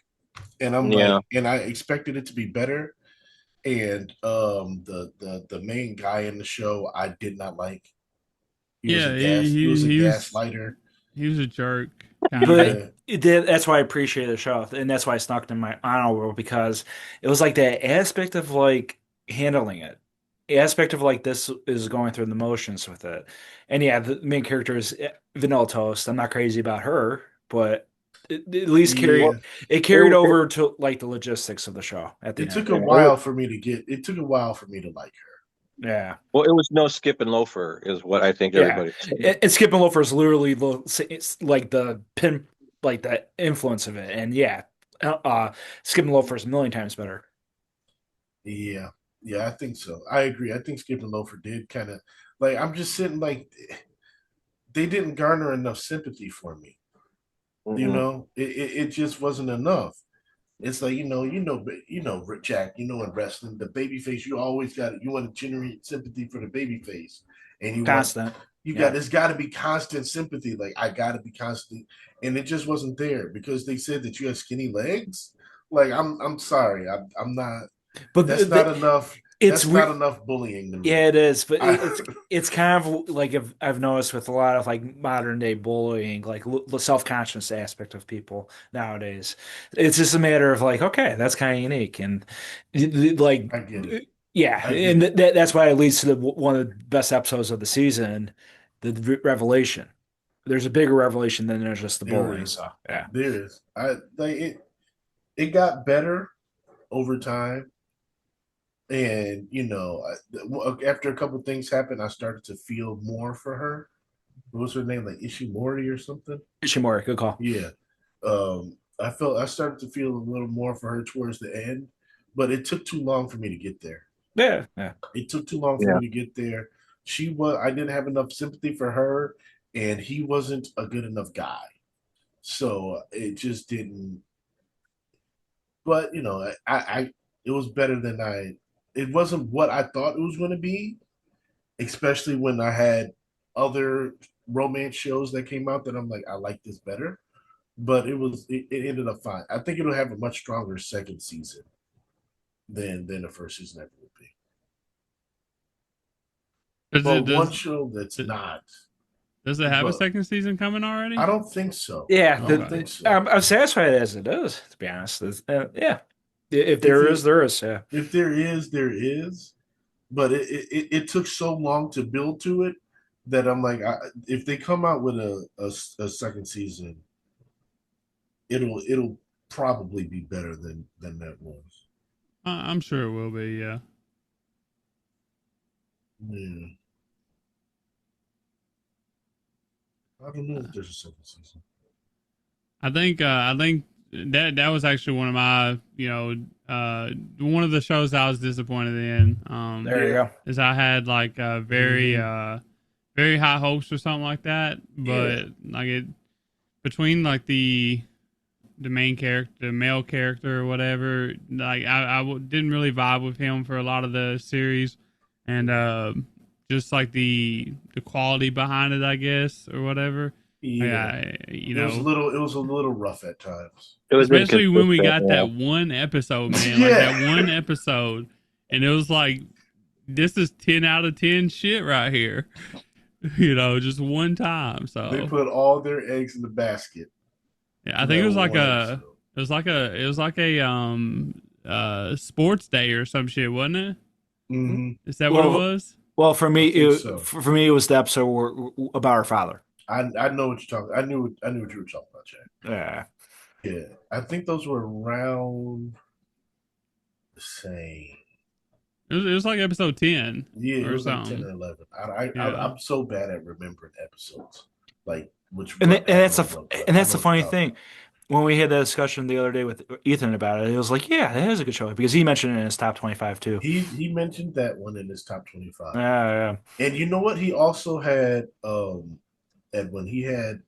and I'm Yeah. like, and I expected it to be better. And the main guy in the show I did not like. Yeah, He was a he was gaslighter. he was a jerk, kind But of. Yeah. that's why I appreciate the show, and that's why I snuck it in my honorable because it was like that aspect of like handling it, the aspect of like this is going through the motions with it, and yeah, the main character is Vanilla Toast. I'm not crazy about her, but it at least Well, Yeah. carried over to like the logistics of the show at the It took end. a it was while for me to get it took a while for me to like Yeah. it was no Skip and Loafer, is what I think Yeah, everybody said. and Skip and Loafer is literally it's like the pin, like the influence of it, and yeah, Skip and Loafer is a million times better. her. Yeah. Yeah, I think so. I agree. I think Skip and Loafer did kind of like I'm just sitting like they didn't garner enough sympathy for me. Hmm. It just wasn't enough. It's like Jack. In wrestling, the baby face. You always got you want to generate sympathy for the baby face, and Constant. you got Yeah. there's got to be constant sympathy. Like I got to be constant, and it just wasn't there because they said that you have skinny legs. Like I'm sorry, I'm not. But That's not enough. it's That's not weird. enough bullying to me. Yeah, it is, but I, it's kind of like I've noticed with a lot of like modern day bullying, like the self-conscious aspect of people nowadays. It's just a matter of like, okay, that's kind of unique, and like, I get it. yeah, I get and it. that's why it leads to one of the best episodes of the season, the revelation. There's a bigger revelation than there's just the There bullying. is. So yeah, There is. I like it. It got better over time. And after a couple things happened, I started to feel more for her. What was her name? Like Ishimori or something? Ishimori, good call. Yeah. I started to feel a little more for her towards the end, but it took too long for me to get there. Yeah, yeah. It took too long for me to get there. I didn't have enough sympathy for her, and he wasn't a good enough guy. So it just didn't. But it was better than I. It wasn't what I thought it was going to be, especially when I had other romance shows that came out that I'm like, I like this better. But it ended up fine. I think it'll have a much stronger second season than the first season ever would be. One show that's not. Does it have a second season coming already? I don't think so. Yeah, I don't think so. I'm satisfied as it is, to be honest. Yeah. If there is, there is. Yeah. If there is, there is. But it took so long to build to it that I'm like, if they come out with a second season, it'll probably be better than that was. I'm sure it will be. Yeah. Yeah. I don't know if there's a second season. I think that was actually one of my one of the shows I was disappointed in. There you go. Is I had like very very high hopes or something like that, but like it between like the main character, the male character or whatever, like I didn't really vibe with him for a lot of the series, and just like the quality behind it, I guess, or whatever. Yeah, it was a little rough at times. Especially when we got that one episode, man. Like that one episode, and it was like, this is 10 out of 10 shit right here. Just one time. So they put all their eggs in the basket. Yeah, I think it was like a sports day or some shit, wasn't it? Mm-hmm. Is that what it was? Well, for me, it was the episode about our father. I know what you're talking. I knew what you were talking about, Chad. Yeah. I think those were around the same. It was like episode 10. Yeah, it was like 10 or 11. I'm so bad at remembering episodes, like that's the funny thing. When we had that discussion the other day with Ethan about it, it was like, yeah, that is a good show because he mentioned it in his top 25 too. He mentioned that one in his top 25. Yeah. And you know what? He also had Edwin. He had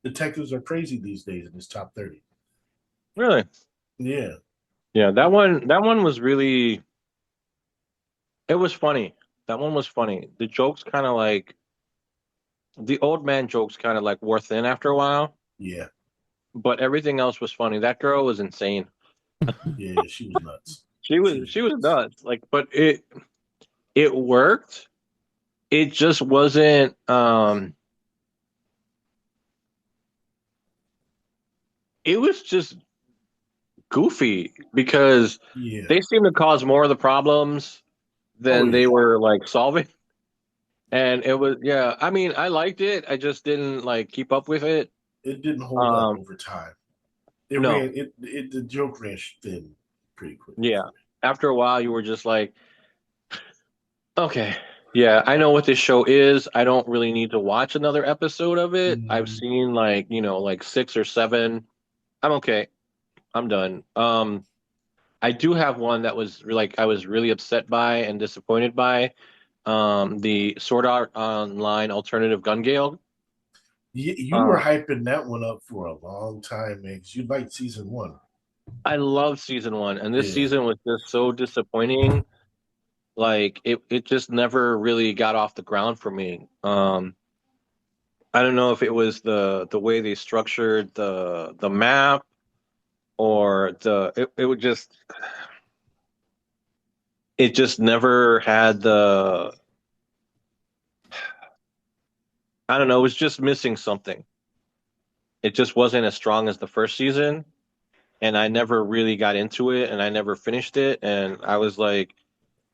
Detectives Are Crazy These Days in his top 30. Really? Yeah. Yeah, that one was really. It was funny. That one was funny. The jokes kind of like the old man jokes kind of like wore thin after a while. Yeah. But everything else was funny. That girl was insane. Yeah, she was nuts. She was nuts. Like, but it worked. It just wasn't it was just goofy because they seemed to cause more of the problems than they were like solving. And it was I mean, I liked it. I just didn't like keep up with it. It didn't hold up over time. The joke ran thin pretty quickly. Yeah. After a while you were just like, okay, yeah, I know what this show is. I don't really need to watch another episode of it. Mm-hmm. I've seen like 6 or 7. I'm okay. I'm done. I do have one that was like I was really upset by and disappointed by. The Sword Art Online Alternative Gun Gale. You were hyping that one up for a long time, man, because you liked season 1. I love season 1, and this season was just so disappointing. Like it just never really got off the ground for me. I don't know if it was the way they structured the map or it would just never had the. I don't know. It was just missing something. It just wasn't as strong as the first season, and I never really got into it, and I never finished it, and I was like,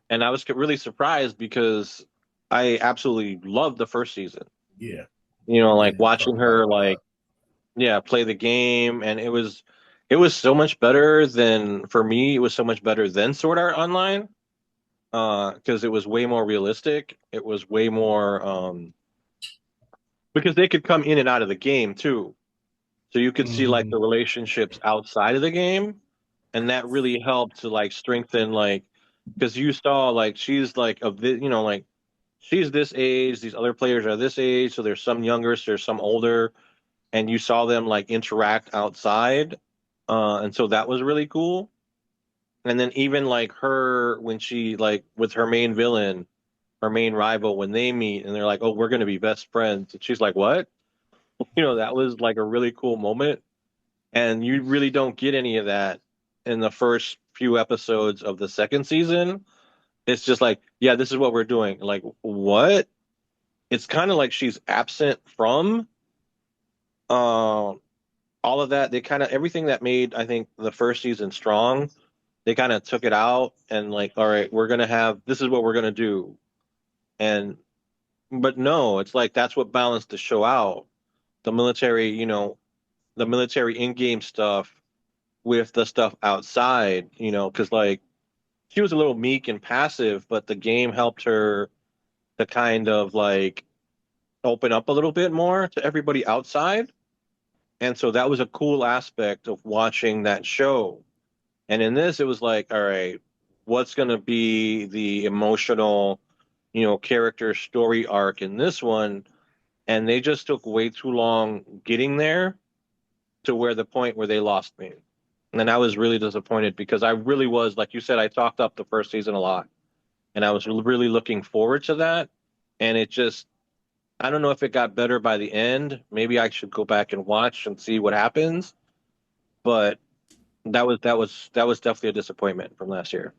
and I was really surprised because I absolutely loved the first season. Yeah. Like watching her play the game, and it was It was so much better than for me. It was so much better than Sword Art Online, because it was way more realistic. It was way more because they could come in and out of the game too, so you could see like the Mm, relationships outside of the game, and that really helped to like strengthen like because you saw like she's like of the like she's this age, these other players are this age, so there's some younger, so there's some older, and you saw them like interact outside, and so that was really cool. And then even like her when she like with her main villain, her main rival, when they meet and they're like, "Oh, we're going to be best friends," and she's like, "What?" That was like a really cool moment, and you really don't get any of that in the first few episodes of the second season. It's just like, yeah, this is what we're doing. Like, what? It's kind of like she's absent from all of that. They kind of everything that made I think the first season strong. They kind of took it out and like, all right, we're gonna have this is what we're gonna do, and but no, it's like that's what balanced the show out. The military, the military in-game stuff with the stuff outside, because like she was a little meek and passive, but the game helped her to kind of like open up a little bit more to everybody outside. And so that was a cool aspect of watching that show. And in this, it was like, all right, what's going to be the emotional, character story arc in this one? And they just took way too long getting there to where the point where they lost me. And I was really disappointed because I really was, like you said, I talked up the first season a lot. And I was really looking forward to that. And it just, I don't know if it got better by the end. Maybe I should go back and watch and see what happens. But that was definitely a disappointment from last year.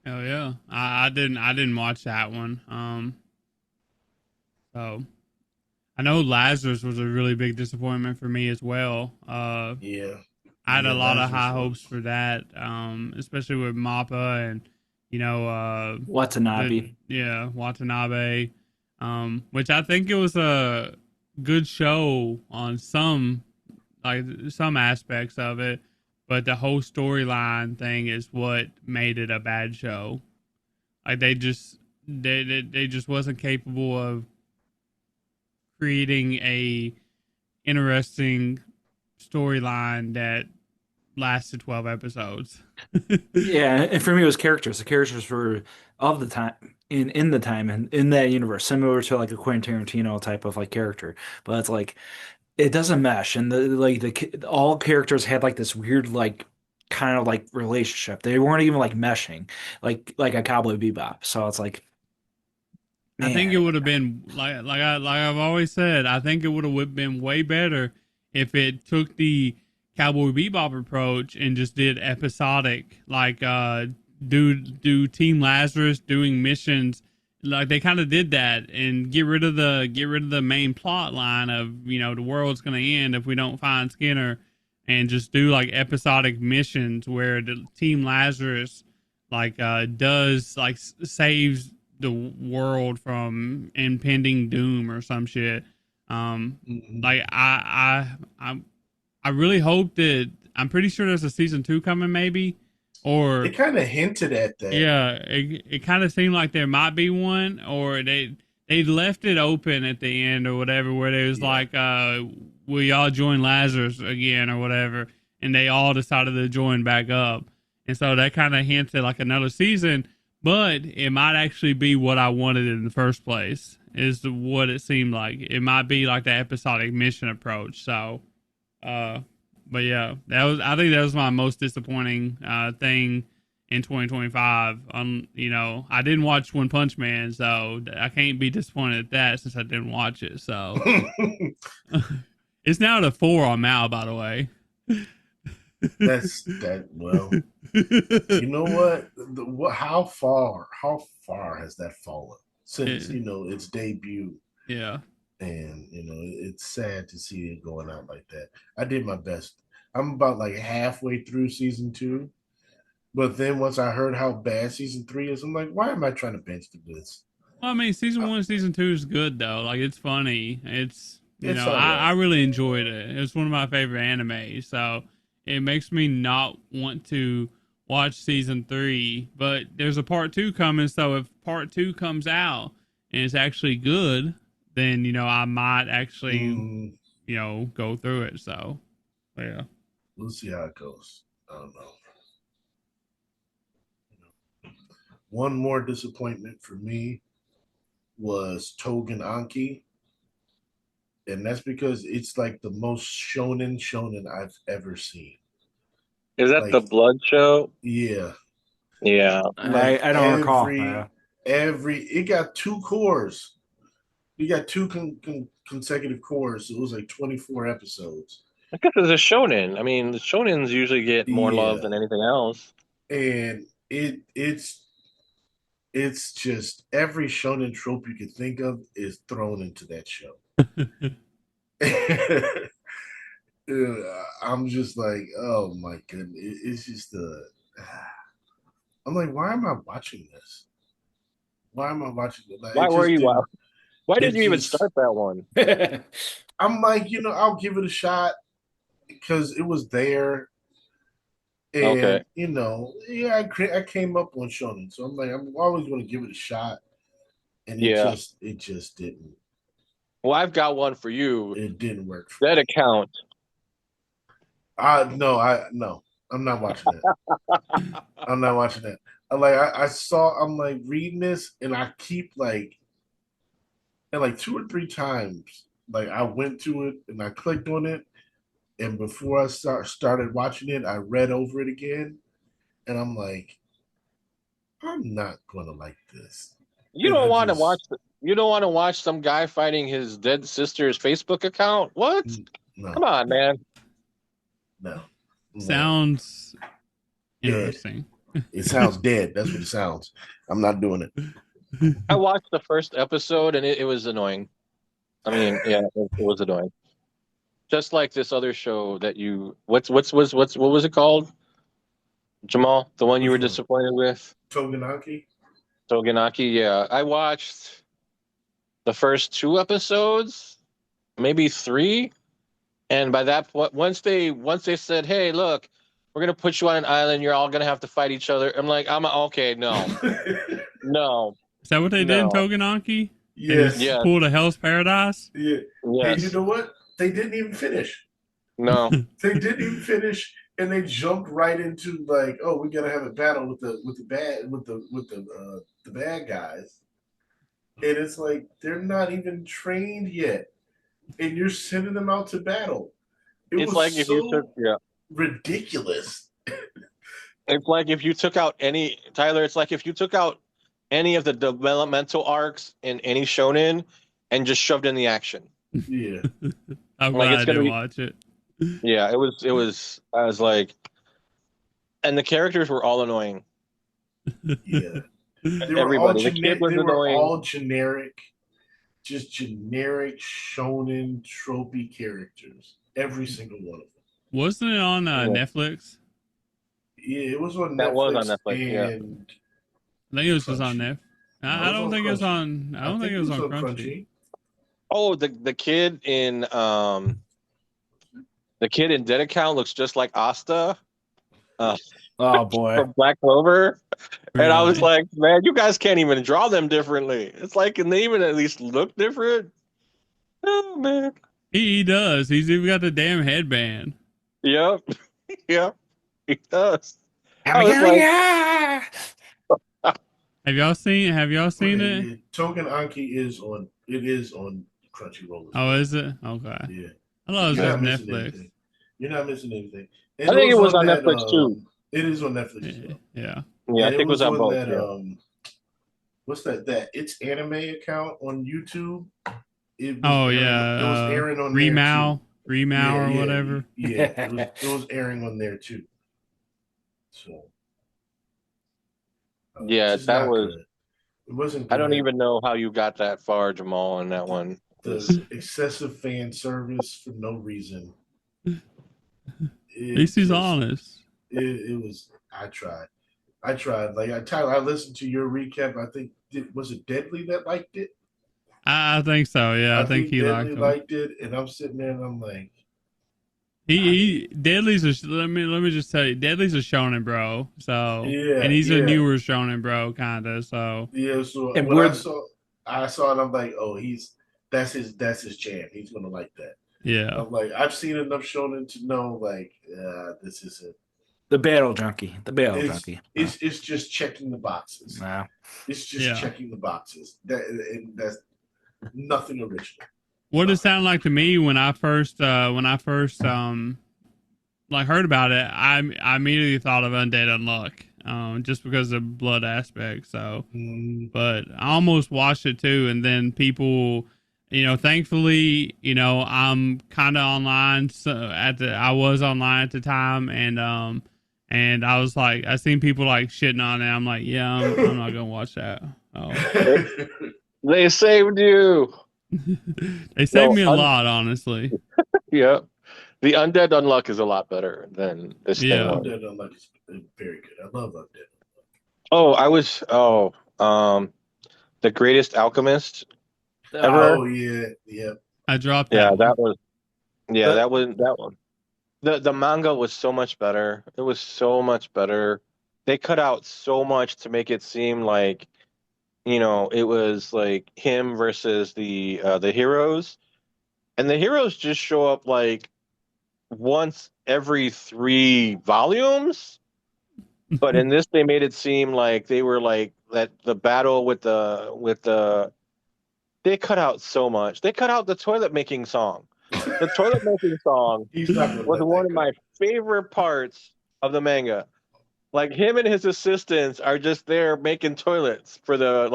Oh yeah, I didn't watch that one. So I know Lazarus was a really big disappointment for me as well. yeah, I had a yeah. lot of Lazarus high hopes was. for that, especially with Mappa and Watanabe. the Watanabe, which I think it was a good show on some aspects of it, but the whole storyline thing is what made it a bad show. Like they just wasn't capable of creating a interesting storyline that lasted 12 episodes. Yeah, and for me, it was characters. The characters were of the time in the time and in that universe, similar to like a Quentin Tarantino type of like character. But it's like it doesn't mesh, and all characters had like this weird like kind of like relationship. They weren't even like meshing, like a Cowboy Bebop. So it's like, I think it man, would have been like I've always said. I think it would have been way better if it took the Cowboy Bebop approach and just did episodic, like do Team Lazarus doing missions. Like they kind of did that and get rid of the main plot line of the world's gonna end if we don't find Skinner, and just do like episodic missions where the Team Lazarus like does like saves the world from impending doom or some shit. Mhm. Like I really hope that I'm pretty sure there's a season 2 coming, maybe, They or kind of hinted at that. yeah, it kind of seemed like there might be one, or they left it open at the end or whatever, where they was Yeah. like, will y'all join Lazarus again or whatever, and they all decided to join back up, and so that kind of hinted like another season, but it might actually be what I wanted in the first place. Is what it seemed like. It might be like the episodic mission approach. So, uh, but yeah, I think that was my most disappointing thing in 2025. I didn't watch One Punch Man, so I can't be disappointed at that since I didn't watch it. So it's now at a 4 on Mal, by the way. That's that. Well, you know what? What? How far has that fallen since It- its debut? yeah. And it's sad to see it going out like that. I did my best. I'm about like halfway through season 2, but then once I heard how bad season 3 is, I'm like, why am I trying to binge through this? Well, I mean, season 1, season 2 is good though. Like it's funny. It's You It's know, all I right. really enjoyed it. It's one of my favorite animes, so it makes me not want to watch season 3. But there's a part 2 coming, so if part 2 comes out and it's actually good, then I might actually Mm, go through it. So yeah. we'll see how it goes. I don't know. One more disappointment for me was Togen Anki, and that's because it's like the most shonen I've ever seen. Is that the Like, blood show? yeah, Yeah. like I don't recall. Yeah. every it got two cores. You got two consecutive cores. So it was like 24 episodes. I guess it's a shonen. I mean, the shonens usually get more love Yeah, than anything else. and it's just every shonen trope you could think of is thrown into that show. I'm just like, oh my goodness, it's just I'm like, why am I watching this? Why am I watching it? Like, Why it were just you? didn't. Why It did you even just. start that one? I'm like, I'll give it a shot because it was there, Okay. and yeah, I came up on shonen, so I'm like, I'm always going to give it a shot, and Yeah. it just didn't. Well, I've got one for you. It didn't work for That me. account. No, I'm not watching that. I'm not watching that. I'm like reading this, and I keep like, and like two or three times, like I went to it and I clicked on it, and before I started watching it, I read over it again, and I'm like, I'm not gonna like this, You and don't I want to watch. just You don't want to watch some guy fighting his dead sister's Facebook account. What? no, Come on, man. no, no, Sounds dead. interesting. It sounds dead. That's what it sounds. I'm not doing I watched the first episode and it was annoying. I mean, yeah, it was annoying. Just like this other show that you what was it called? Jamal, the one you Which were one? disappointed with? Togenaki? Togenaki, yeah. I watched the first 2 episodes, maybe 3, and by that point once they said, "Hey, look, we're gonna put you on an island. You're all gonna have to fight each other." I'm like, I'm okay. No, no, Is that what they did in no. Togenaki? They Yes. just Yes, pulled a Hell's Paradise? Yeah. And you yes, know what? They didn't even finish. no. They didn't even finish, and they jumped right into like, oh, we gotta have a battle with the bad guys, and it's like they're not even trained yet, and you're sending them out to battle. It It's was like if you took so yeah. ridiculous. It's like if you took out any Tyler. It's like if you took out any of the developmental arcs in any shonen and just shoved in the action. Yeah. I'm Like glad I it's gonna didn't be watch it. yeah. It was. I was like, and the characters were all annoying. Yeah. Everybody. The kid was They were annoying. all generic, just generic shonen tropey characters. Every single one of them. Wasn't it on Yeah, Netflix? Yeah, it was on that was on Netflix Netflix. Yeah. and I think it was just on Crunchy. Netflix. No, it I was don't on think it was Crunchy. on. I I don't think think it it was was on on Crunchy. Crunchy. Oh, the kid in Dead Account looks just like Asta uh, Oh boy. from Black Clover, and I was Really? like, man, you guys can't even draw them differently. It's like, can they even at least look different? Oh man. He does. He's even got the damn headband. Yep. Yep. He does. I'm I was yelling, like, yeah! Have y'all seen Okay, it? yeah. Token Anki is on. It is on Crunchyroll as Oh, well. is it? Okay. Yeah, I thought it was you're just not missing Netflix. anything. You're not missing anything. I And it think it was was on on that. Netflix too. It is on Netflix as well. Yeah. Yeah, I And think it it was was on on both. that. Yeah. What's that? That it's anime account on YouTube. Oh It was yeah. airing on there too. Remao or whatever. Yeah. It was airing on there too. So it's Yeah, just that not was. good. It wasn't I don't good. even know how you got that far, Jamal, on that one. The excessive fan service for no reason. At It least he's just honest. it was. I tried. Like Tyler, I listened to your recap. I think was it Deadly that liked it? I think so. Yeah, I think he liked Deadly him. liked it, and I'm sitting there and I'm like, He Deadly's let me just tell you, Deadly's a shonen bro. So, and yeah, he's a yeah, newer shonen bro, kinda. So, yeah. So And when we're I saw it, I'm like, oh, that's his jam. He's gonna like that. yeah, I'm like, I've seen enough shonen to know, like, this isn't. the battle junkie. The battle It's junkie. it's just checking the boxes. Nah. It's just yeah. checking the boxes. That's nothing original. What it Nothing. sounded like to me when I first like heard about it, I immediately thought of Undead Unluck, just because of blood aspect. So, Mm, but I almost watched it too, and then people, thankfully, I'm kind of online. So I was online at the time, and I was like, I seen people like shitting on it. I'm like, yeah, I'm not gonna watch that. Oh, They saved you. they saved No, me a lot, honestly. yeah. The Undead Unluck is a lot better than this thing Yeah. was. Undead Unluck is very good. I love Undead. Oh, um, the Greatest Alchemist ever. Oh yeah, yeah. I dropped Yeah, that one. that was. Yeah, Uh, that was that one. The manga was so much better. It was so much better. They cut out so much to make it seem like, it was like him versus the heroes. And the heroes just show up like once every 3 volumes. But in this they made it seem like they were like that the battle with the they cut out so much. They cut out the toilet making song. The toilet making song He's not gonna was let one that of go. my favorite parts of the manga. Like him and his assistants are just there making toilets for the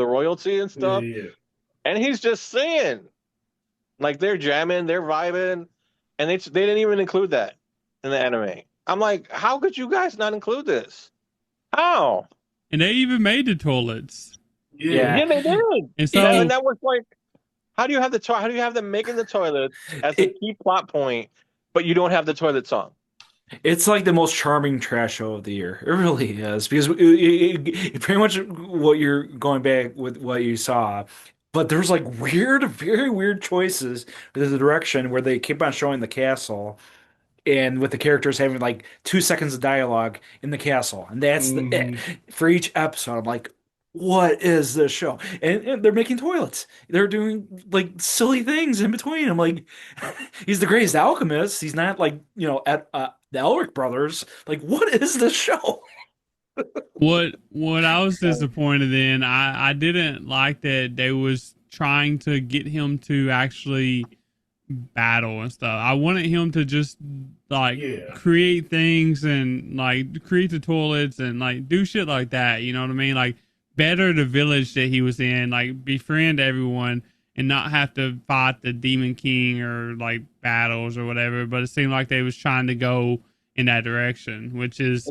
royalty and Yeah, stuff, yeah. and he's just singing. Like they're jamming, they're vibing, and they didn't even include that in the anime. I'm like, how could you guys not include this? How? And they even made the toilets. Yeah. yeah. Yeah, they did. And It, And so, that was like, how do you have them making the toilets as a it, key plot point, but you don't have the toilet song? it's like the most charming trash show of the year. It really is because pretty much what you're going back with what you saw, but there's like weird, very weird choices with the direction where they keep on showing the castle and with the characters having like 2 seconds of dialogue in the castle, and that's it Hmm. for each episode. I'm like, what is this show? And they're making toilets. They're doing like silly things in between. I'm like, he's the greatest alchemist. He's not like at the Elric brothers. Like, what is this show? what I was disappointed in, I didn't like that they was trying to get him to actually battle and stuff. I wanted him to just like Yeah. create things and like create the toilets and like do shit like that. You know what I mean? Like better the village that he was in, like befriend everyone and not have to fight the Demon King or like battles or whatever. But it seemed like they was trying to go in that direction, which is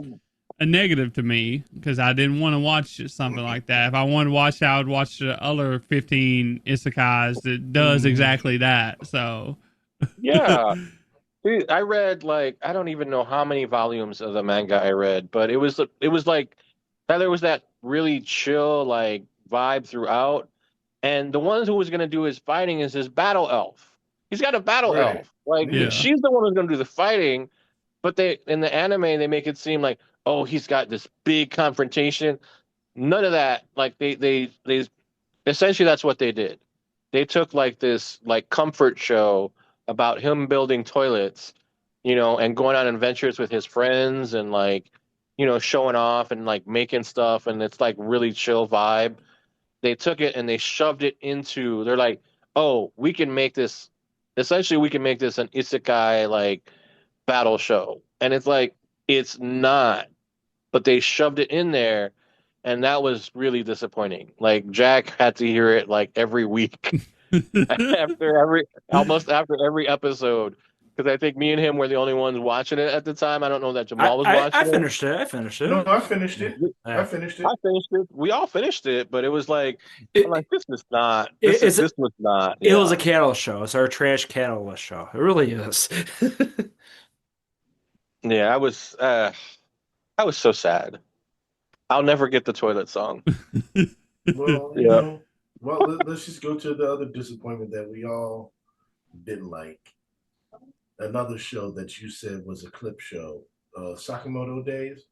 a negative to me because I didn't want to watch something like that. If I wanted to watch, I would watch the other 15 isekais that does Hmm. exactly that. So, Yeah. Dude, I read like I don't even know how many volumes of the manga I read, but it was like there was that really chill like vibe throughout. And the one who was gonna do his fighting is his battle elf. He's got a battle Right. elf. Like Yeah. yeah. she's the one who's gonna do the fighting, but they in the anime they make it seem like, oh, he's got this big confrontation. None of that. Like they essentially that's what they did. They took like this like comfort show about him building toilets, and going on adventures with his friends and like, showing off and like making stuff, and it's like really chill vibe. They took it and they shoved it into, they're like, oh, we can make this an isekai like battle show. And it's like it's not, but they shoved it in there, and that was really disappointing. Like Jack had to hear it like every week almost after every episode, because I think me and him were the only ones watching it at the time. I don't know that I, Jamal was I I watching it. finished it. I finished No, it. I finished it. I Yeah. finished I it. finished it. We all finished it, but it was like I'm It, like, this is not it it's this was not, it was yeah. a catalyst show. It's our trash catalyst show. It really is. Yeah, I was so sad. I'll never get the toilet song. Well, Yeah. Well, let's just go to the other disappointment that we all didn't like. Another show that you said was a clip show, Sakamoto Days.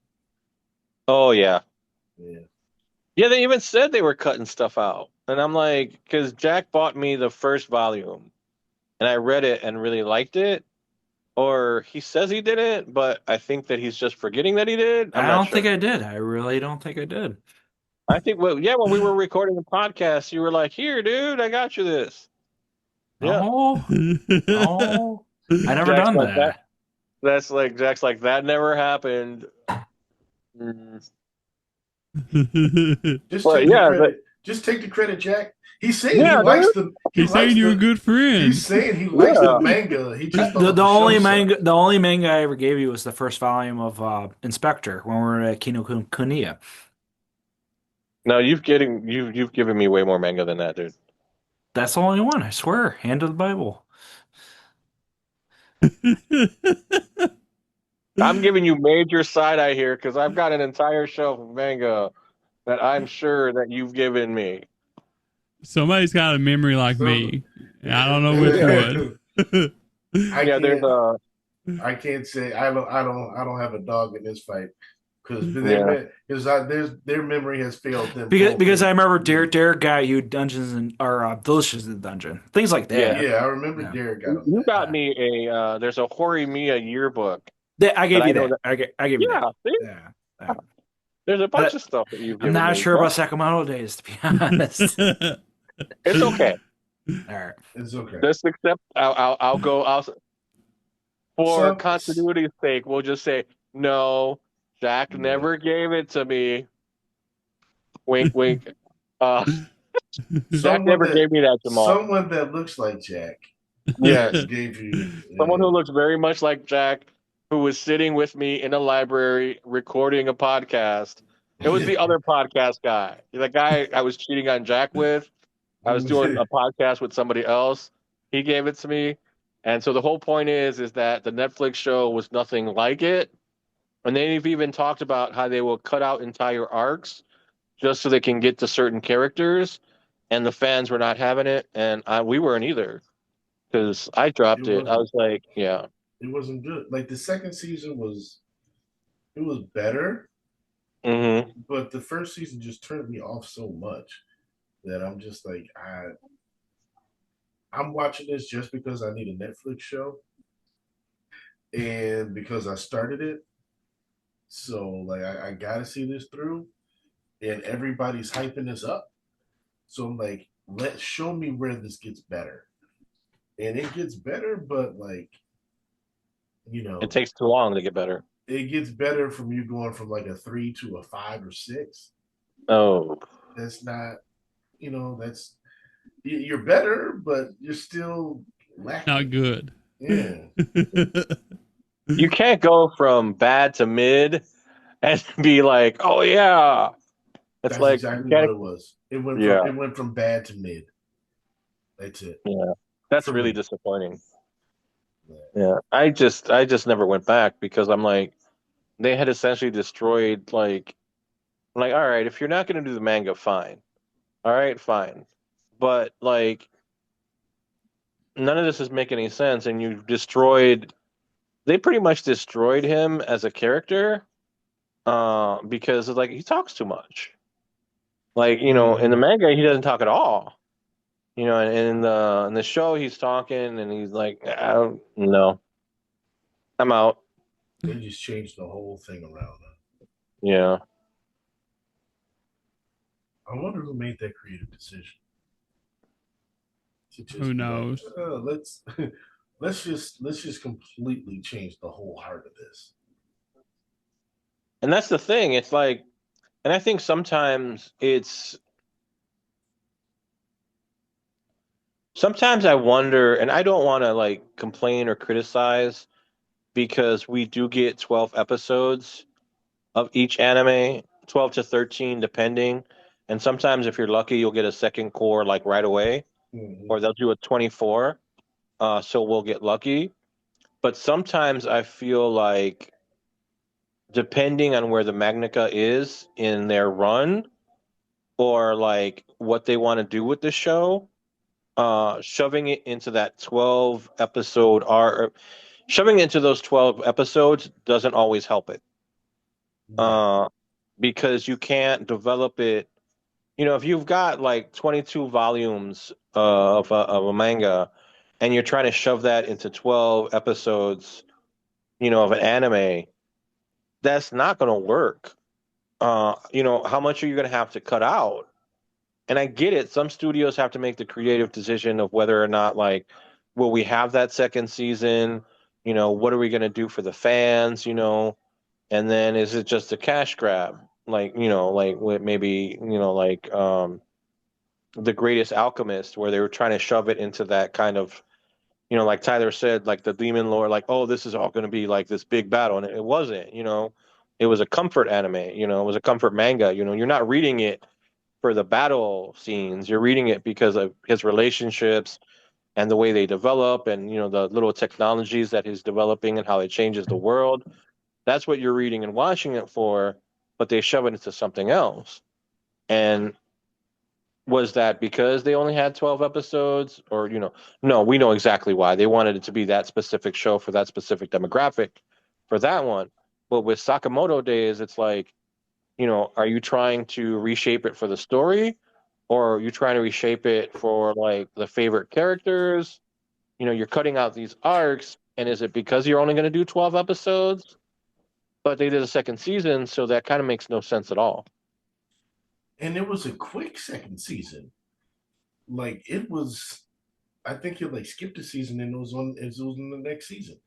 Oh yeah. Yeah. Yeah, they even said they were cutting stuff out. And I'm like, because Jack bought me the first volume and I read it and really liked it. Or he says he didn't, but I think that he's just forgetting that he did. I'm I not don't think sure. I did. I really don't think I did. I think, well, yeah, when we were recording the podcast, you were like, here, dude, I got you this. Yeah. No, no, I never Jack's done like that. that. Jack's like, that never happened. Mm. Just But take the yeah, but, credit. Just take the credit, Jack. He's saying he yeah, likes dude. the. He He's saying likes you're a the. good friend. He's saying he likes Yeah. the manga. He just The, thought the the show only sucked. manga, the only manga I ever gave you was the first volume of Inspector when we were at Kinokuniya. No, you've given me way more manga than that, dude. That's the only one, I swear. Hand of the Bible. I'm giving you major side eye here because I've got an entire shelf of manga that I'm sure that you've given me. Somebody's got a memory like So me. I don't know which one. I Yeah, there's can't. a I can't say I don't have a dog in this fight because yeah. their memory has failed them Because both. I remember Derek got you Dungeons and or Delicious in the Dungeon. Things like Yeah. that. Yeah, I remember Yeah. Derek got on You that. got me a there's a Horimiya yearbook I that gave I you know that. that I gave you that. yeah, see? Yeah. Yeah. There's a bunch But of stuff that you've I'm given not me. sure But about Sakamoto Days, to be honest. it's okay. All right. It's okay. Just accept I'll go I'll for Some continuity's sake, we'll just say no, Jack yeah. never gave it to me. Wink wink. Uh Jack someone never that gave me that, Jamal. someone that looks like Jack Yes. gave you. Someone who looks very much like Jack, who was sitting with me in a library recording a podcast. It was the other podcast guy. The guy I was cheating on Jack with. I was doing a podcast with somebody else. He gave it to me. And so the whole point is that the Netflix show was nothing like it. And they've even talked about how they will cut out entire arcs just so they can get to certain characters. And the fans were not having it, and we weren't either because I it dropped it. I wasn't was like, yeah. it wasn't good. Like the second season was better, Hmm. but the first season just turned me off so much that I'm just like I'm watching this just because I need a Netflix show and because I started it. So like I gotta see this through, and everybody's hyping this up. So I'm like, let's show me where this gets better, and it gets better, but like you It know, takes too long to get better. it gets better from you going from like a 3 to a 5 or 6. Oh, That's not, that's you're better, but you're still Not lacking. good. Yeah, you can't go from bad to mid and be like, oh yeah. It's that's like you exactly what can't. it was. It went from Yeah, it went from bad to mid. That's it yeah. That's for really me. disappointing. Yeah. Yeah, I just never went back because I'm like, they had essentially destroyed like, I'm like, all right, if you're not gonna do the manga, fine. All right, fine. But like, none of this is making any sense, and you destroyed. They pretty much destroyed him as a character, because it's like he talks too much. Like, in the Mm-hmm. manga, he doesn't talk at all. And in the show, he's talking, and he's like, I don't know, I'm out. They just changed the whole thing around. Yeah, I wonder who made that creative decision to Who just be like, knows? let's let's just completely change the whole heart of this. and that's the thing. It's like, and I think sometimes I wonder, and I don't want to like complain or criticize because we do get 12 episodes of each anime, 12 to 13 depending. And sometimes if you're lucky, you'll get a second core like right away, Mm-hmm. or they'll do a 24. So we'll get lucky. But sometimes I feel like depending on where the Magnica is in their run, or like what they want to do with the show, shoving it into that 12 episode or shoving into those 12 episodes doesn't always help it. Right. Uh, because you can't develop it. You know, if you've got like 22 volumes of a manga and you're trying to shove that into 12 episodes, of an anime, that's not going to work. How much are you going to have to cut out? And I get it. Some studios have to make the creative decision of whether or not, like, will we have that second season? What are we going to do for the fans? And then is it just a cash grab? Like, like maybe, The Greatest Alchemist, where they were trying to shove it into that kind of, like Tyler said, like the demon lore, like, oh, this is all going to be like this big battle. And it wasn't, it was a comfort anime, it was a comfort manga. You're not reading it for the battle scenes. You're reading it because of his relationships and the way they develop and, the little technologies that he's developing and how it changes the world. That's what you're reading and watching it for, but they shove it into something else. And was that because they only had 12 episodes or, no, we know exactly why. They wanted it to be that specific show for that specific demographic for that one. But with Sakamoto Days, it's like, are you trying to reshape it for the story or are you trying to reshape it for like the favorite characters? You're cutting out these arcs. And is it because you're only going to do 12 episodes? But they did a second season, so that kind of makes no sense at all. And it was a quick second season. Like it was, I think you like skipped a season and it was in the next season.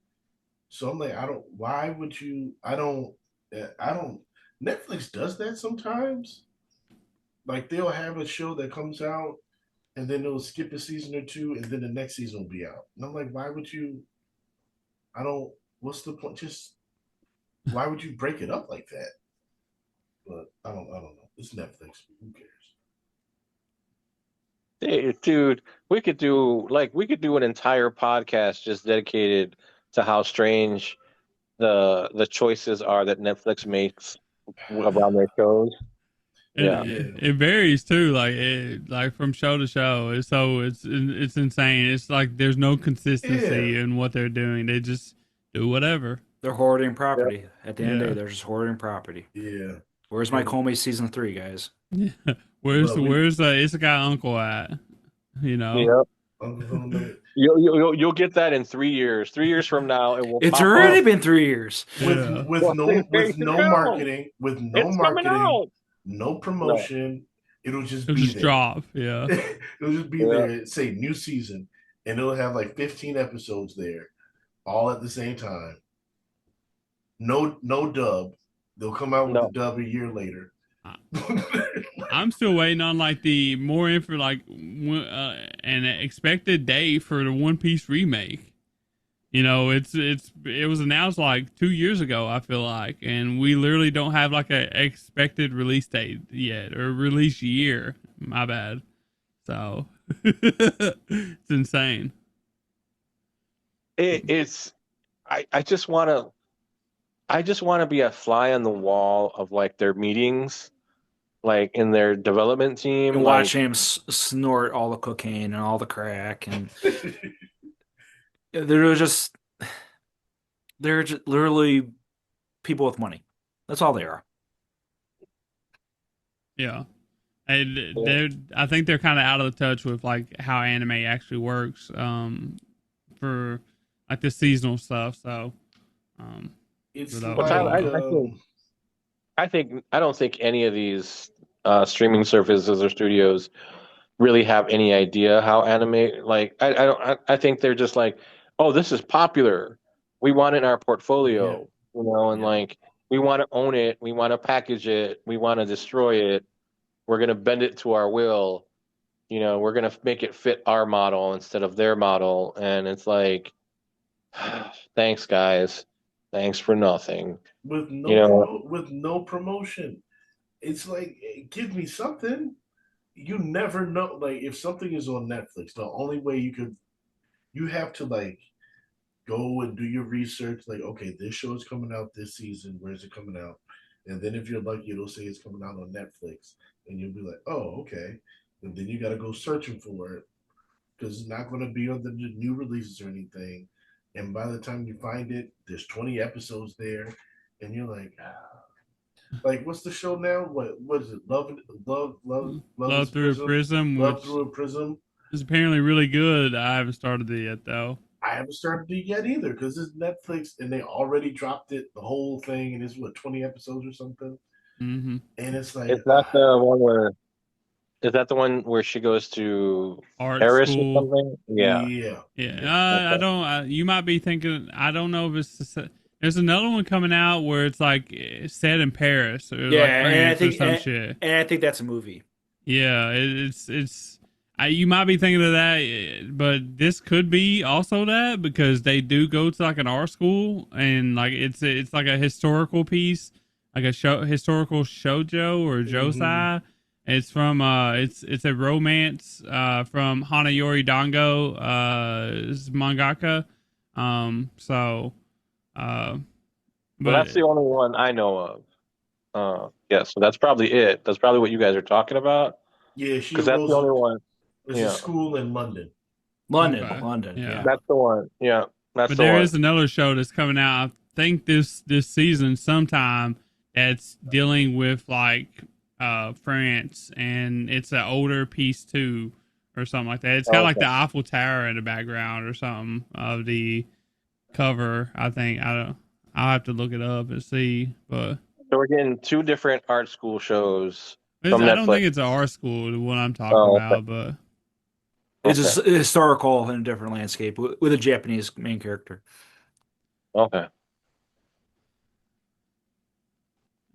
So I'm like, I don't. Why would you? I don't. I don't. Netflix does that sometimes. Like they'll have a show that comes out and then they'll skip a season or two and then the next season will be out. And I'm like, why would you? I don't. What's the point? Just why would you break it up like that? But I don't. I don't know. It's Netflix. Who cares? Hey, dude, we could do an entire podcast just dedicated to how strange the choices are that Netflix makes around their shows. Yeah. It, it varies too, like from show to show. It's insane. It's like there's no Yeah. consistency in what they're doing. They just do whatever. They're hoarding Yeah. property. At the end of the day, Yeah. they're just hoarding property. Yeah. Where's my And Comey season 3, guys? Yeah. Where's but the we where's the it's a guy uncle at? You know? Yeah. Uncle Phil know it. You'll get that in 3 years. 3 years from now, it will It's pop up. already been 3 years. with Yeah. with Well, no there with you no go. marketing, with no It's coming marketing, out. no No. promotion. It'll just It'll be just there. drop. Yeah. It'll just be Yeah. there. Say new season, and it'll have like 15 episodes there, all at the same time. No dub. They'll come out with the No. dub a year later. I'm still waiting on like the more info, like an expected date for the One Piece remake. It was announced like 2 years ago. I feel like, and we literally don't have like a expected release date yet or release year. My bad. So it's insane. It's I just want to be a fly on the wall of like their meetings, like in their development team, And like watch him snort all the cocaine and all the crack, and they're just literally people with money. That's all they are. Yeah. And I think they're kind of out of touch with like how anime actually works. For like the seasonal stuff. So, It's without Well, like Tyler, I don't think any of these streaming services or studios really have any idea how anime like I don't I think they're just like, oh, this is popular. We want it in our yeah, portfolio, and yeah. like we want to own it, we want to package it, we want to destroy it. We're gonna bend it to our will. We're gonna make it fit our model instead of their model. And it's like, thanks, guys. Thanks for nothing. You know, With no promotion. It's like give me something. You never know. Like if something is on Netflix, the only way you have to like go and do your research. Like okay, this show is coming out this season. Where's it coming out? And then if you're lucky, it'll say it's coming out on Netflix, and you'll be like, oh, okay. And then you got to go searching for it because it's not going to be on the new releases or anything. And by the time you find it, there's 20 episodes there, and you're like, ah. Like, what's the show now? What is it? Love Love is Through a Prism. Prism, Love which through a prism. is apparently really good. I haven't started it yet though. I haven't started it yet either because it's Netflix and they already dropped it, the whole thing, and it's what 20 episodes or something. Hmm. And it's like, Is that the one where? Is that the one where she goes to Art Paris or school. something? Yeah. yeah, Yeah, yeah. I Okay. don't. You might be thinking. I don't know if it's. There's another one coming out where it's like set in Paris or Yeah, like France or some shit. and I think that's a movie. Yeah, it's. You might be thinking of that, but this could be also that because they do go to like an art school and like it's like a historical piece, like a historical shoujo or Mm-hmm. josei. It's from it's a romance from Hanayori Dango is mangaka. So uh Well, but that's the only one I know of. Yeah, so that's probably it. That's probably what you guys are talking about, Yeah, she because that's the goes only to one. it's a Yeah, school in London. okay. London, Yeah. yeah. that's the one. Yeah, that's But the there one. is another show that's coming out. I think this season sometime that's dealing with like France and it's an older piece too or something like that. It's got like Okay. the Eiffel Tower in the background or something of the cover. I think I don't. I'll have to look it up and see. But So we're getting two different art school shows from I don't Netflix. think it's an art school the one I'm talking Oh, okay. about. But It's Okay. a historical in a different landscape with a Japanese main character. Okay.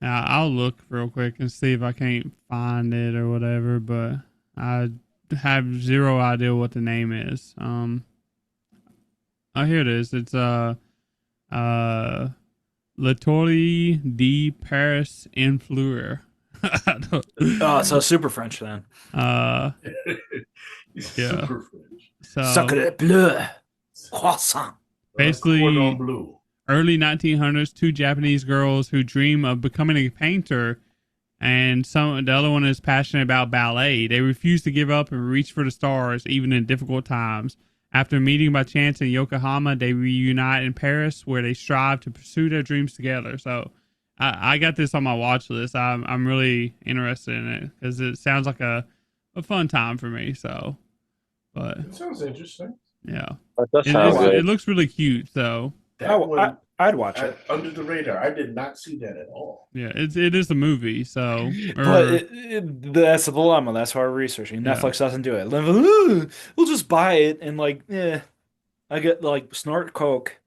I'll look real quick and see if I can't find it or whatever. But I have zero idea what the name is. Oh, here it is. It's uh L'Atorie de Paris Influer. Oh, so super French then. uh yeah. Super French. So Sacre bleu, croissant. basically Cordon Bleu. early 1900s, two Japanese girls who dream of becoming a painter, and the other one is passionate about ballet. They refuse to give up and reach for the stars, even in difficult times. After meeting by chance in Yokohama, they reunite in Paris, where they strive to pursue their dreams together. So, I got this on my watch list. I'm really interested in it because it sounds like a fun time for me. So, but It sounds interesting. yeah, That does sound it good. looks really cute. So, That one I'd watch it. under the radar. I did not see that at all. yeah, it is a movie. So, But or that's the dilemma. That's why we're researching. yeah. Netflix doesn't do it. We'll just buy it and I get like snort coke,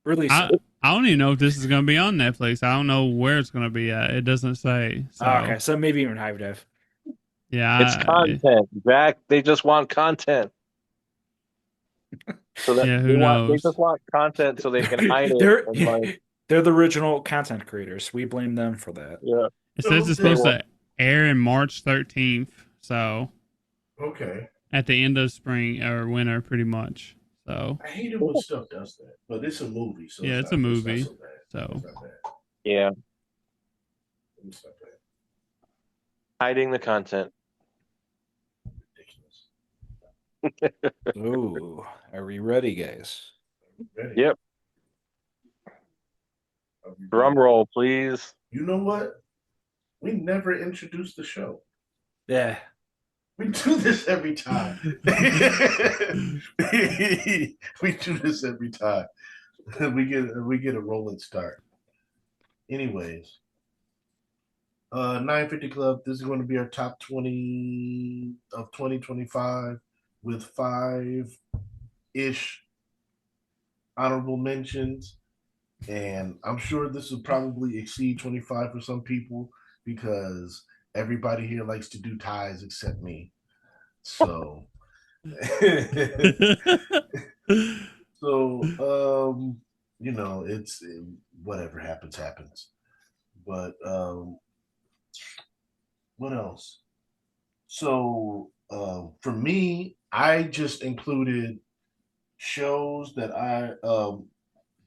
release I it. I don't even know if this is going to be on Netflix. I don't know where it's going to be at. It doesn't say. So Okay, so maybe even Hive Dive. It's yeah, content, Jack. They just want content. So that yeah. Who they knows? just want content so they can hide it They're and like they're the original content creators. We blame them for that. yeah. It says it's They supposed want to air in March 13th. So Okay. at the end of spring or winter, pretty much. So I hate it when stuff does that, but it's a movie, so yeah, it's a it's not movie. so bad. So It's not bad. yeah, It's not bad. hiding the content. Ridiculous. Ooh, are we ready, guys? Ready? Yep. Are we Drum ready? roll, please. You know what? We never introduced the show. Yeah. We do this every time. We do this every time. We get a rolling start. Anyways, 950 Club. This is going to be our top 20 of 2025 with 5-ish honorable mentions. And I'm sure this will probably exceed 25 for some people because everybody here likes to do ties except me. So, it's whatever happens, happens. But what else? So, for me, I just included shows that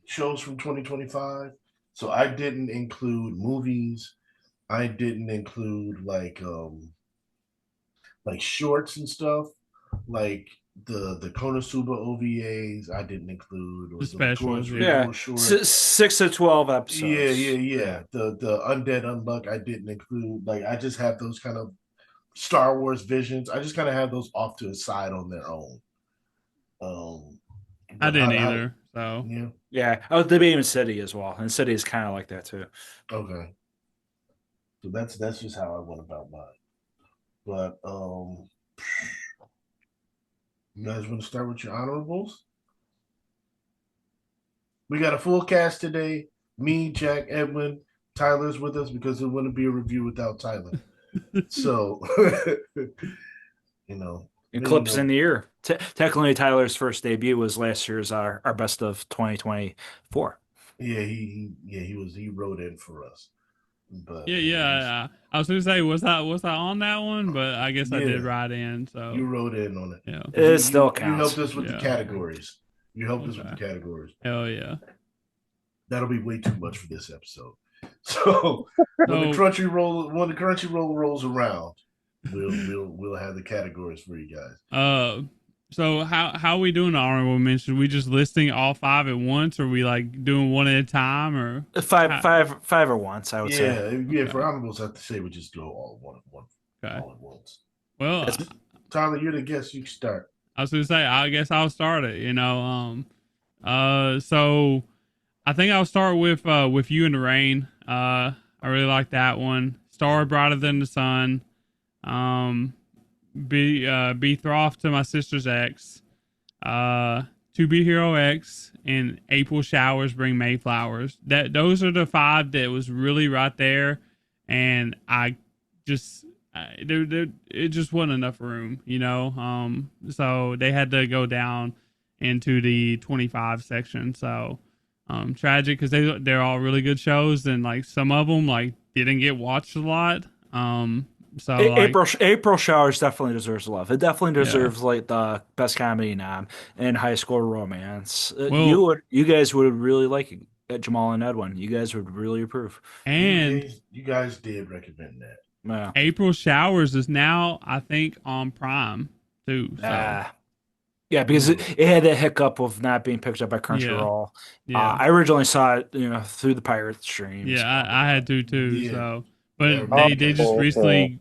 shows from 2025 So I didn't include movies. I didn't include like shorts and stuff, like the Konosuba OVAs. I didn't include, The or the specials, yeah. Yeah, Crunchyroll shorts. 6 to 12 Yeah, yeah, episodes. yeah. The Undead Unluck I didn't include. Like I just have those kind of Star Wars visions. I just kind of have those off to a side on their own. Um, I but didn't how either. So yeah, Yeah, I was debating City as well, and City is kind of like that too. okay. So that's just how I went about mine. But you guys want to start with your honorables? We got a full cast today. Me, Jack, Edwin, Tyler's with us because it wouldn't be a review without Tyler. So, you know, Eclipse in the year. Technically, Tyler's first debut was last year's our best of 2024. yeah, he wrote in for us, but yeah, you know, yeah. I was gonna say, was I on that one? But I guess I did yeah, write in. you So wrote in on it yeah, because It still you helped counts. us with the yeah. categories. You helped us with the Okay. categories. Hell yeah. That'll be way too much for this episode. So So when the Crunchyroll rolls around, we'll have the categories for you guys. uh, so how are we doing the honorable mention? We just listing all five at once, or we like doing one at a time, or Five, how? five, five or once, I would say. Yeah. For Okay. honorables, I have to say we just go Okay. all at once. Well, That's Tyler, you're the guest. You can start. I was gonna say, I guess I'll start it. So I think I'll start with You in the Rain. I really like that one. Star Brighter Than the Sun. Um, Be Betrothed to My Sister's Ex. To Be Hero X and April Showers Bring May Flowers. Those are the five that was really right there, and I just it just wasn't enough room, you know. So they had to go down into the 25 section. So tragic because they're all really good shows, and like some of them like didn't get watched a lot. So like April Showers definitely deserves love. It definitely yeah. deserves like the best comedy nom in high school romance. Well, You guys would really like it. Jamal and Edwin. You guys would really approve. and You guys did recommend that. Yeah. April Showers is now, I think, on Prime too. So Uh, yeah, because Hmm. it had that hiccup of not being picked up by yeah, Crunchyroll. yeah, I originally saw it, through the pirate yeah. streams. I had to too. Yeah, So, yeah. I but Oh, remember they that. just okay. recently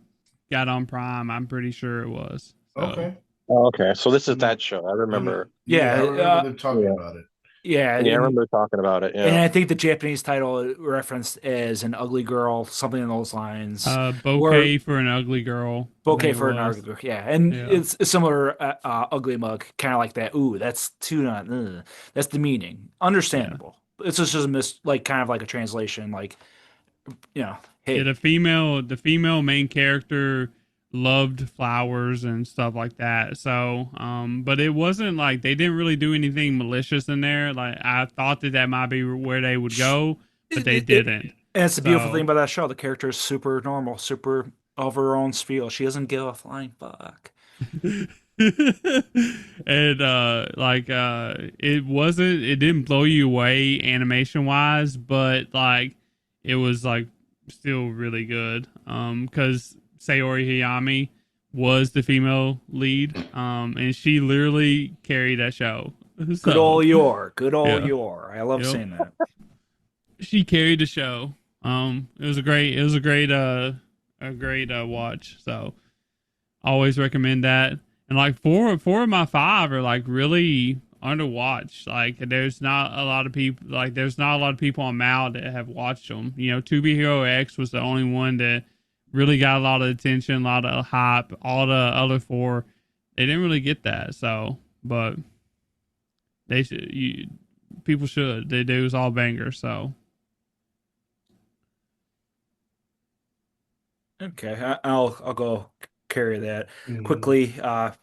got on Prime. I'm pretty sure it was. So Okay. Oh, okay. So this is Mm, that show. I remember. Yeah, I Yeah, remember them talking Yeah. about it. yeah, Yeah, I remember talking about it. and Yeah. I think the Japanese title referenced as an ugly girl, something in those lines, or Bouquet for an Ugly Girl. I bouquet think it for an was. ugly girl. Yeah, and Yeah, it's a similar ugly mug, kind of like that. Ooh, that's too not. That's the meaning. yeah, Understandable. It's just a like kind of like a translation. Like yeah. hey, The female main character loved flowers and stuff like that. So, but it wasn't like they didn't really do anything malicious in there. Like I thought that might be where they would go, but they didn't. and it's the beautiful thing So, about that show. The character is super normal, super of her own spiel. She doesn't give a flying fuck. and it didn't blow you away animation wise, but like it was like still really good. Because Sayori Hayami was the female lead, and she literally carried that show. Good So old Yor, good old yeah, Yor. I love yep, saying that. she carried the show. It was a great watch. So always recommend that. And like four of my five are like really underwatched. Like there's not a lot of people on Mal that have watched them. To Be Hero X was the only one that really got a lot of attention, a lot of hype. All the other four, they didn't really get that. So, but they should. People should. They do. It's all bangers. So Okay, I'll go carry that Mhm. quickly.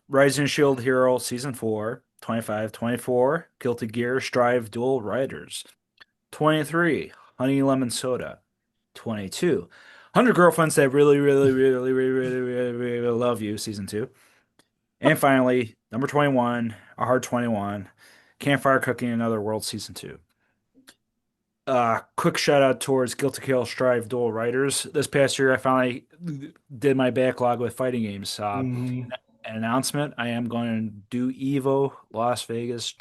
Rising Shield Hero Season 4, 25, 24. Guilty Gear Strive Dual Riders, 23. Honey Lemon Soda, 22. 100 Girlfriends That Really, Really, Really, Really, Really, Really, Really, really Love You, Season 2. And finally, number 21, A Hard 21, Campfire Cooking Another World, Season 2. Quick shout out towards Guilty Kill Strive Dual Writers. This past year, I finally did my backlog with fighting games. Hmm. An announcement: I am going to do Evo Las Vegas,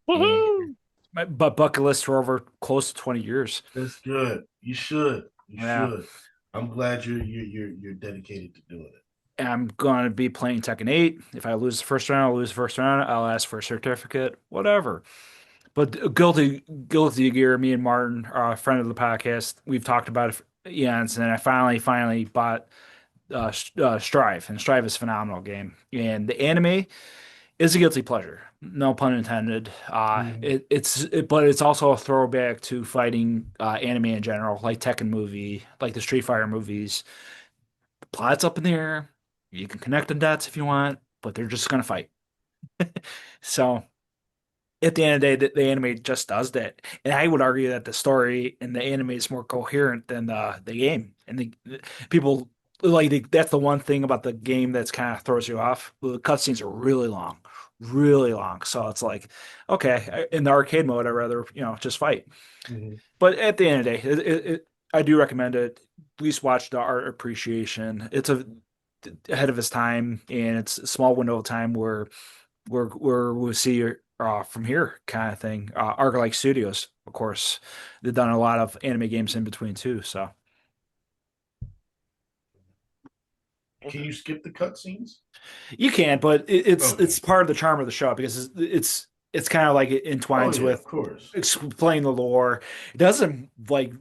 and Woohoo! but bucket list for over close to 20 years. That's good. You should. You Yeah, should. I'm glad you're dedicated to doing it. and I'm going to be playing Tekken 8. If I lose the first round, I'll lose the first round. I'll ask for a certificate, whatever. But Guilty Gear, me and Martin, a friend of the podcast, we've talked about it. Yeah, and then I finally bought Strive, and Strive is a phenomenal game. And the anime is a guilty pleasure, no pun intended. Mhm. But it's also a throwback to fighting anime in general, like Tekken movie, like the Street Fighter movies. Plot's up in the air. You can connect the dots if you want, but they're just gonna fight. So at the end of the day, the anime just does that. And I would argue that the story in the anime is more coherent than the game. And the people that's the one thing about the game that's kind of throws you off. The cutscenes are really long, really long. So it's like, okay, in the arcade mode, I'd rather just fight. Mhm. But at the end of the day, I do recommend it. At least watch the art appreciation. It's ahead of its time, and it's a small window of time where we'll see from here kind of thing. Arc Studios, of course, they've done a lot of anime games in between too. So Can you skip the cutscenes? you can, but Okay. it's part of the charm of the show because it's kind of like it Oh entwines yeah, of with course. explaining the lore. It doesn't like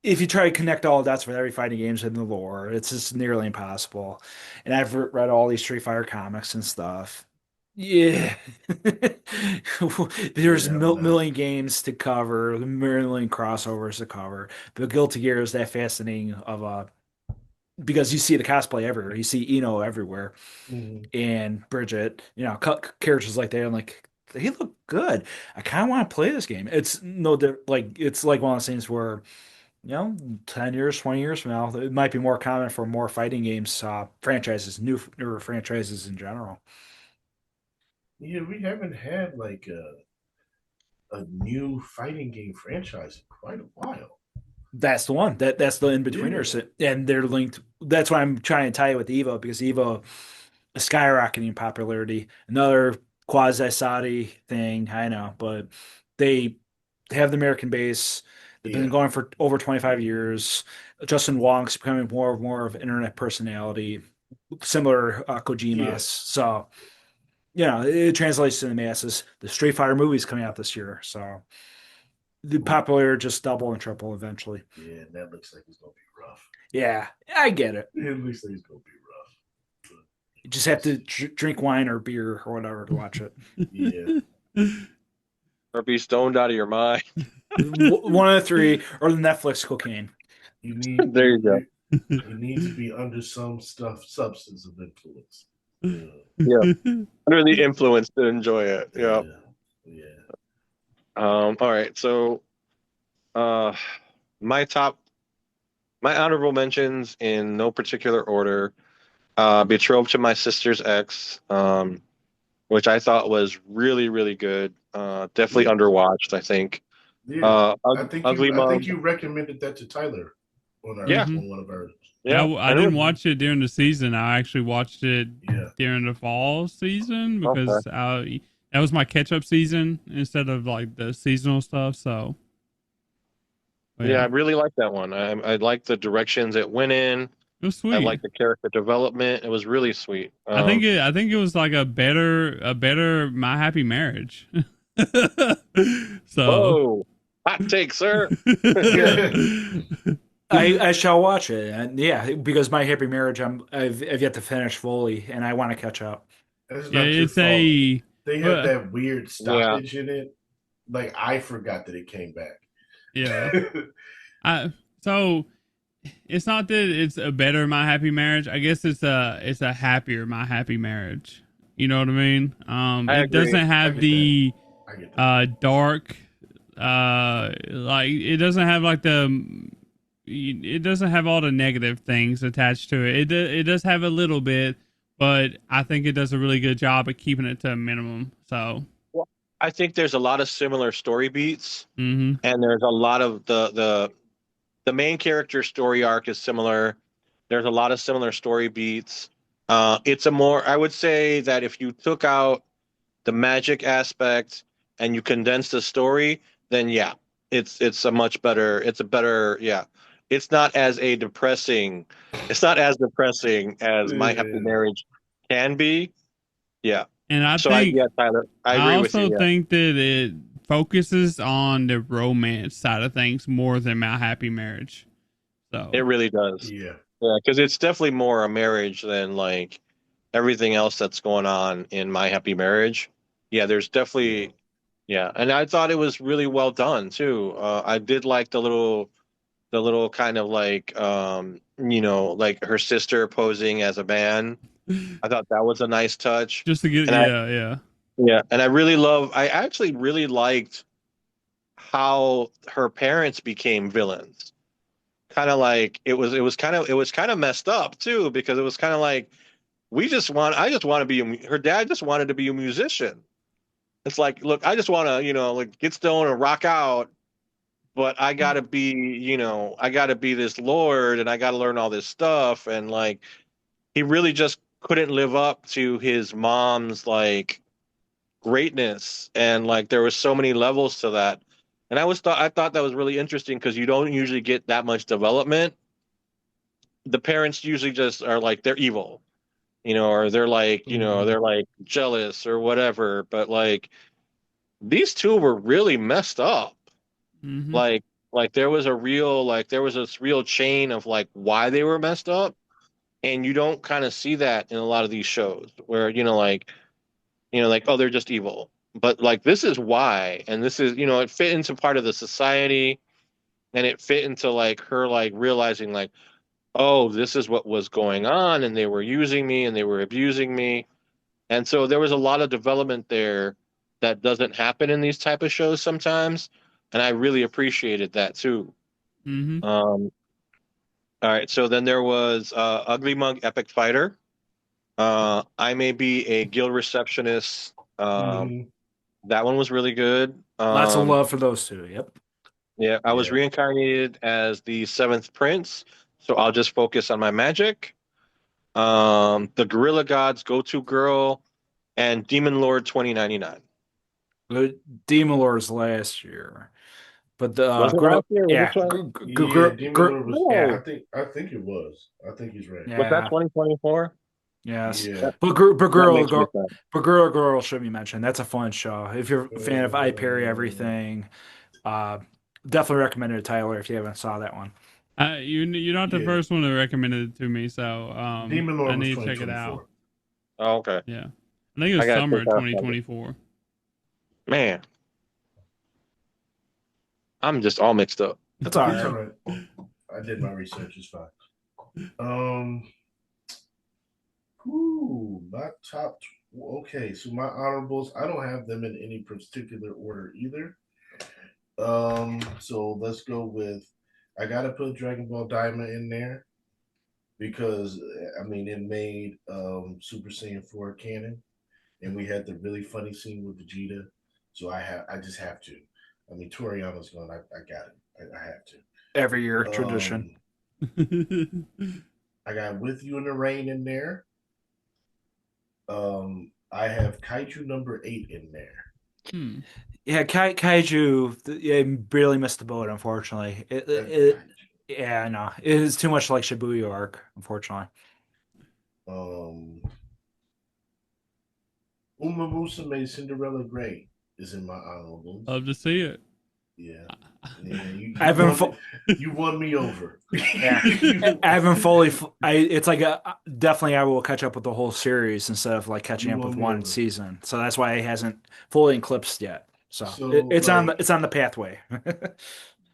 if you try to connect all the dots with every fighting games in the lore, it's just nearly impossible. And I've read all these Street Fighter comics and stuff. Yeah. There's Yeah, I'm not. million games to cover, a million crossovers to cover. But Guilty Gear is that fascinating of a because you see the cosplay everywhere. You see Eno everywhere Mhm. and Bridget, characters like that. I'm like, they look good. I kind of want to play this game. It's like it's like one of those things where 10 years, 20 years from now, it might be more common for more fighting games, franchises, newer franchises in general. Yeah, we haven't had like a new fighting game franchise in quite a while. That's the one. That's the Yeah. in-betweeners. And they're linked. That's why I'm trying to tie it with Evo because Evo is skyrocketing in popularity. Another quasi Saudi thing, I know, but they have the American base. They've been Yeah. going for over 25 years. Justin Wong's becoming more and more of an internet personality, similar Yeah. Kojima's. So it translates to the masses. The Street Fighter movie's coming out this year, so the popularity just double and triple eventually. Yeah, that looks like it's gonna be rough. Yeah, I get it. It looks like it's gonna be rough. But You just have to drink wine or beer or whatever to watch it. yeah. Or be stoned out of your mind. One of the three, or the Netflix cocaine. You need There you go. you need to be under some substance of influence. Yeah. Yeah. Under the influence to enjoy it. Yeah. Yeah. Yeah. All right. So, uh, my top, my honorable mentions in no particular order. Betrothed to My Sister's Ex, which I thought was really, really good. Definitely Yeah. underwatched, I think. Yeah. Ugly I think Mom. you recommended that to Tyler on our Yeah. hmm on one of ours. Yeah, Yeah. I didn't watch it during the season. I actually watched it Yeah. during the fall season Okay. because that was my catch-up season instead of like the seasonal stuff. So, but Yeah, I yeah, really like that one. I like the directions it went in. it was I sweet. like the character development. It was really sweet. I think it was like a better My Happy Marriage. So, Whoa, hot take, sir. I shall watch it, and yeah, because My Happy Marriage, I've yet to finish fully, and I want to catch up. That's yeah, not your it's fault. a They had well, that weird Yeah. stoppage in it. Like I forgot that it came back. yeah. So it's not that it's a better My Happy Marriage. I guess it's a happier My Happy Marriage. You know what I mean? I It agree. doesn't I have get the I get that. dark like it doesn't have like it doesn't have all the negative things attached to it. It does have a little bit, but I think it does a really good job at keeping it to a minimum. So I think there's a lot of similar story beats, Mm-hmm. and there's a lot of the main character story arc is similar. There's a lot of similar story beats. It's a more, I would say that if you took out the magic aspect and you condense the story, then yeah, it's a much better. It's a better, yeah. It's not as a depressing. It's not as depressing as My Happy Yeah. Marriage can be. Yeah. And I So I think yeah, Tyler, I I agree with you. also Yeah. think that it focuses on the romance side of things more than My Happy Marriage. It So really does. Yeah. Yeah, because it's definitely more a marriage than like everything else that's going on in My Happy Marriage. Yeah, there's Yeah. definitely yeah, and I thought it was really well done too. I did like the little kind of like like her sister posing as a man. I thought that was a nice touch. just to get And I yeah. yeah, and I actually really liked how her parents became villains. Kind of like it was kind of messed up too because it was kind of like I just want to be her dad just wanted to be a musician. It's like, look, I just want to, like get stoned and rock out, but I got to be, I got to be this lord and I got to learn all this stuff and like he really just couldn't live up to his mom's like greatness and like there was so many levels to that. And I thought that was really interesting because you don't usually get that much development. The parents usually just are like they're evil, or they're like, Mhm. they're like jealous or whatever. But like these two were really messed up. Mm-hmm. Like there was this real chain of like why they were messed up, and you don't kind of see that in a lot of these shows where like oh they're just evil. But like this is why, and this is it fit into part of the society, and it fit into like her like realizing like oh this is what was going on, and they were using me and they were abusing me. And so there was a lot of development there that doesn't happen in these type of shows sometimes, and I really appreciated that too. Mm-hmm. All right, so then there was Ugly Mug Epic Fighter. I May Be a Guild Receptionist. Mhm. That one was really good. Lots of love for those two. Yep. Yeah, I was Yeah. reincarnated as the Seventh Prince, so I'll just focus on my magic. The Gorilla Gods Go To Girl and Demon Lord 2099. The Demon Lords last year, but the Was it girl, last year? Was it yeah, 20? Yeah. Demon Lord was. yeah, No. I think it was. I think he's right. Was that yeah, 2024? yes. Yeah. That makes me sad. But girl should be mentioned. That's a fun show. If you're a fan of I Parry Uh, Everything, uh, definitely recommend it to Tyler if you haven't saw that one. You're not the yeah. first one that recommended it to me, so Demon I Lord was need to check it out. 2024. Oh, okay. Yeah, I think it I was gotta summer take of that from it. 2024. Man, I'm just all mixed up. That's all It's all right. right. I did my research. It's fine. Um. Ooh, my top. Okay, so my honorables. I don't have them in any particular order either. So let's go with. I gotta put Dragon Ball Diamond in there because I mean it made Super Saiyan 4 canon, and we had the really funny scene with Vegeta. So I just have to. I mean Toriyama's going. I got it. I have Every year to. tradition. I got With You in the Rain in there. I have Kaiju number 8 in there. Hmm. Yeah, Kaiju. Yeah, barely missed the boat. Unfortunately, yeah, no, it is too much like Shibuya arc. Unfortunately, Um, Uma Musume Cinderella Gray is in my honorables. Love to see it. Yeah, yeah. Evan, You won me over. yeah, Evan Foley. It's like definitely I will catch up with the whole series instead of like catching You up with won me one over. season. So that's why it hasn't fully eclipsed yet. So So it's like on the pathway.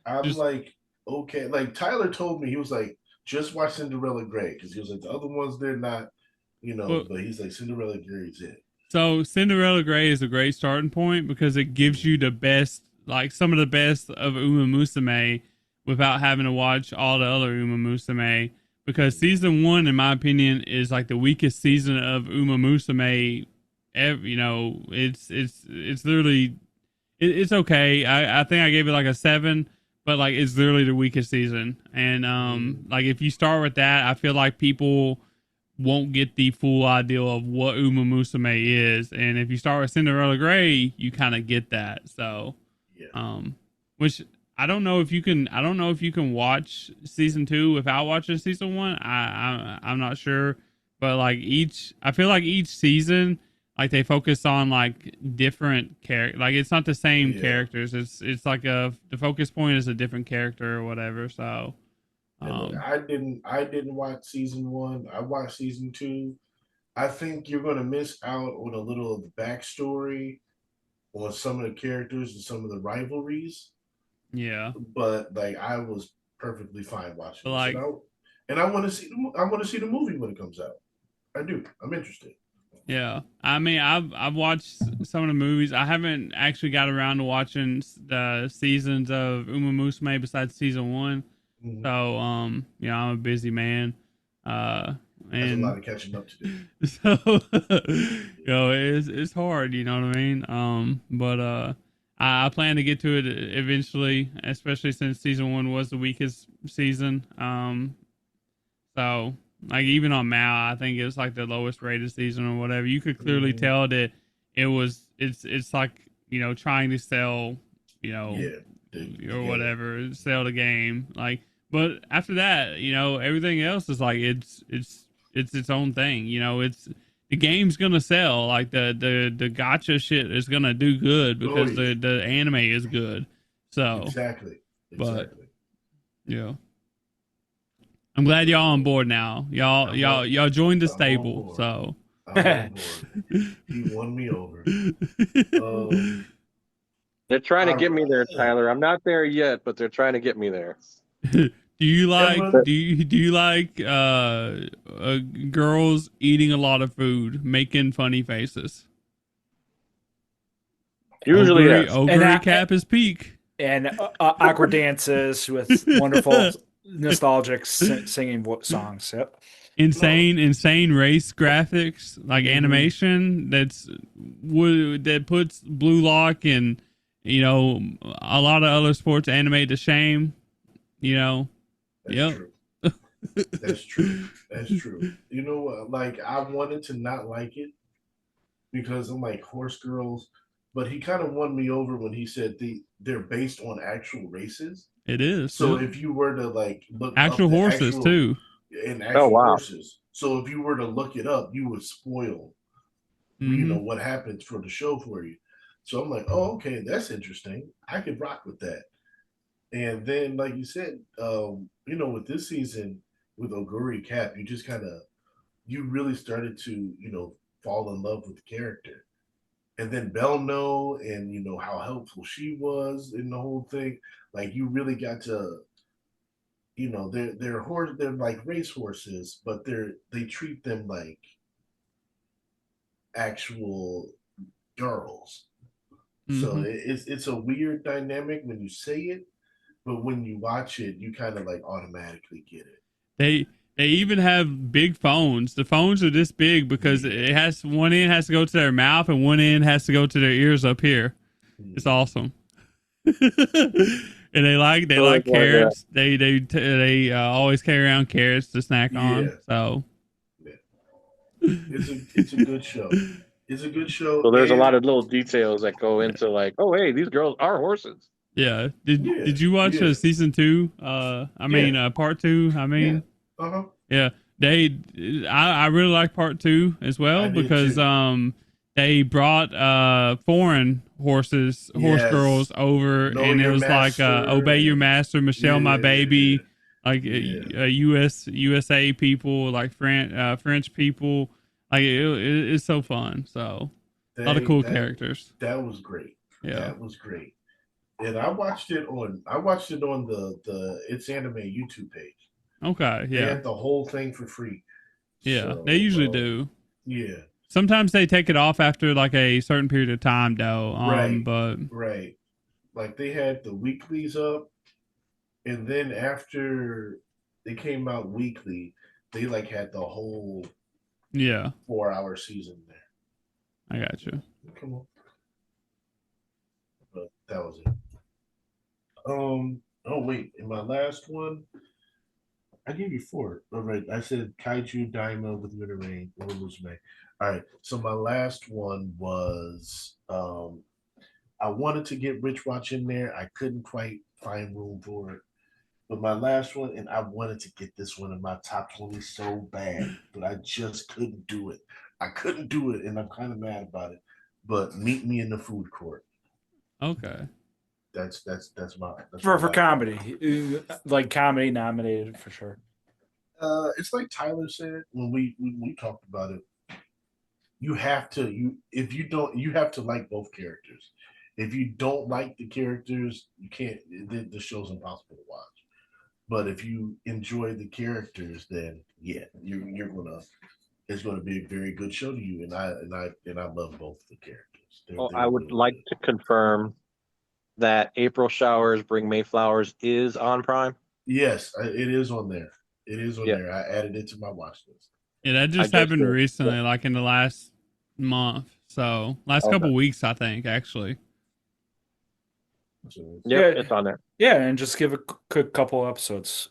I'm Just like okay. Like Tyler told me he was like just watch Cinderella Gray because he was like the other ones they're not, well, But he's like Cinderella Gray's it. so Cinderella Gray is a great starting point because it gives you the best, like some of the best of Uma Musume, without having to watch all the other Uma Musume. Because season one, in my opinion, is like the weakest season of Uma Musume it's literally it's okay. I think I gave it like a 7, but like it's literally the weakest season. And like if you start with that, I feel like people won't get the full idea of what Uma Musume is. And if you start with Cinderella Gray, you kind of get that. So, which I don't know if you can. I don't know if you can watch season 2 without watching season 1. I'm not sure, but like I feel like each season, like they focus on like different characters. Like it's not the same characters. It's like the focus point is a different character or whatever. So. Look, I didn't watch season 1. I watched season 2. I think you're going to miss out on a little of the backstory on some of the characters and some of the rivalries. Yeah, but like I was perfectly fine watching like, this, and I want to see the movie when it comes out. I do. I'm interested. Yeah, I mean, I've watched some of the movies. I haven't actually got around to watching the seasons of Uma Musume besides season 1. Mm-hmm. So, I'm a busy man. There's a And lot of catching up to do. so, it's hard. You know what I mean? But I plan to get to it eventually, especially since season 1 was the weakest season. So like even on Mal, I think it was like the lowest rated season or whatever. You could clearly tell that it's like, trying to sell, or whatever, sell the game. Like, but after that, everything else is like it's its own thing. It's the game's gonna sell. Like the gotcha shit is gonna do good because the anime is good. So exactly. But yeah. I'm glad y'all on board now. Y'all joined the stable. So I'm on board. He won me over. They're trying to get me there, Tyler. I'm not there yet, but they're trying to get me there. do you like girls eating a lot of food, making funny faces? Usually, yes. Ogre cap is peak. And awkward dances with wonderful nostalgic singing songs. Yep. Insane race graphics, like animation that puts Blue Lock and a lot of other sports anime to shame. That's true. That's true. That's true. You know what? Like I wanted to not like it because I'm like horse girls, but he kind of won me over when he said they're based on actual races. It is. So if you were to like look actual up horses too, and actual horses, so if you were to look it up, you would spoil, what happens for the show for you. So I'm like, oh, okay, that's interesting. I could rock with that. And then, like you said, with this season with Oguri Cap, you just you really started to, fall in love with the character. And then Belno and how helpful she was in the whole thing. Like you really got to, they're like race horses, but they treat them like actual girls. So it's a weird dynamic when you say it, but when you watch it, you kind of like automatically get it. They even have big phones. The phones are this big because one end has to go to their mouth and one end has to go to their ears up here. It's awesome. And they like carrots. Yeah. They always carry around carrots to snack on. So it's a good show. It's a good show. So there's a lot of little details that go into like, oh hey, these girls are horses. Yeah. Did you watch season 2? Part 2. Yeah. I really like part 2 as well because they brought foreign horse girls over and it was like Obey Your Master, Michelle My Baby, like USA people, like French people. Like it's so fun. So a lot of cool characters. That was great. Yeah. That was great. And I watched it on the It's Anime YouTube page. Okay, yeah. They had the whole thing for free. Yeah, they usually do. Yeah. Sometimes they take it off after like a certain period of time, though. Right. Like they had the weeklies up, and then after they came out weekly, they like had the whole 4-hour season there. I got you. Come on. But that was it. Oh wait, in my last one, I gave you four. All right, I said Kaiju Daima with Winter Rain, or Lose May. All right, so my last one was I wanted to get Rich Watch in there. I couldn't quite find room for it. But my last one, and I wanted to get this one in my top 20 so bad, but I just couldn't do it. I couldn't do it, and I'm kind of mad about it. But Meet Me in the Food Court. Okay. That's my For comedy, like comedy nominated for sure. It's like Tyler said when we talked about it. You have to if you don't you have to like both characters. If you don't like the characters, you can't. The show's impossible to watch. But if you enjoy the characters, then yeah, you're gonna. It's gonna be a very good show to you, and I love both the characters. Well, They're I would really like good. to confirm that April Showers Bring Mayflowers is on Prime. Yes, it is on there. It is on Yeah. there. I added it to my watch list. Yeah, that just happened recently, like in the last month. So last couple weeks, I think, actually. So, Yeah, it's on there. Yeah, and just give a quick couple episodes.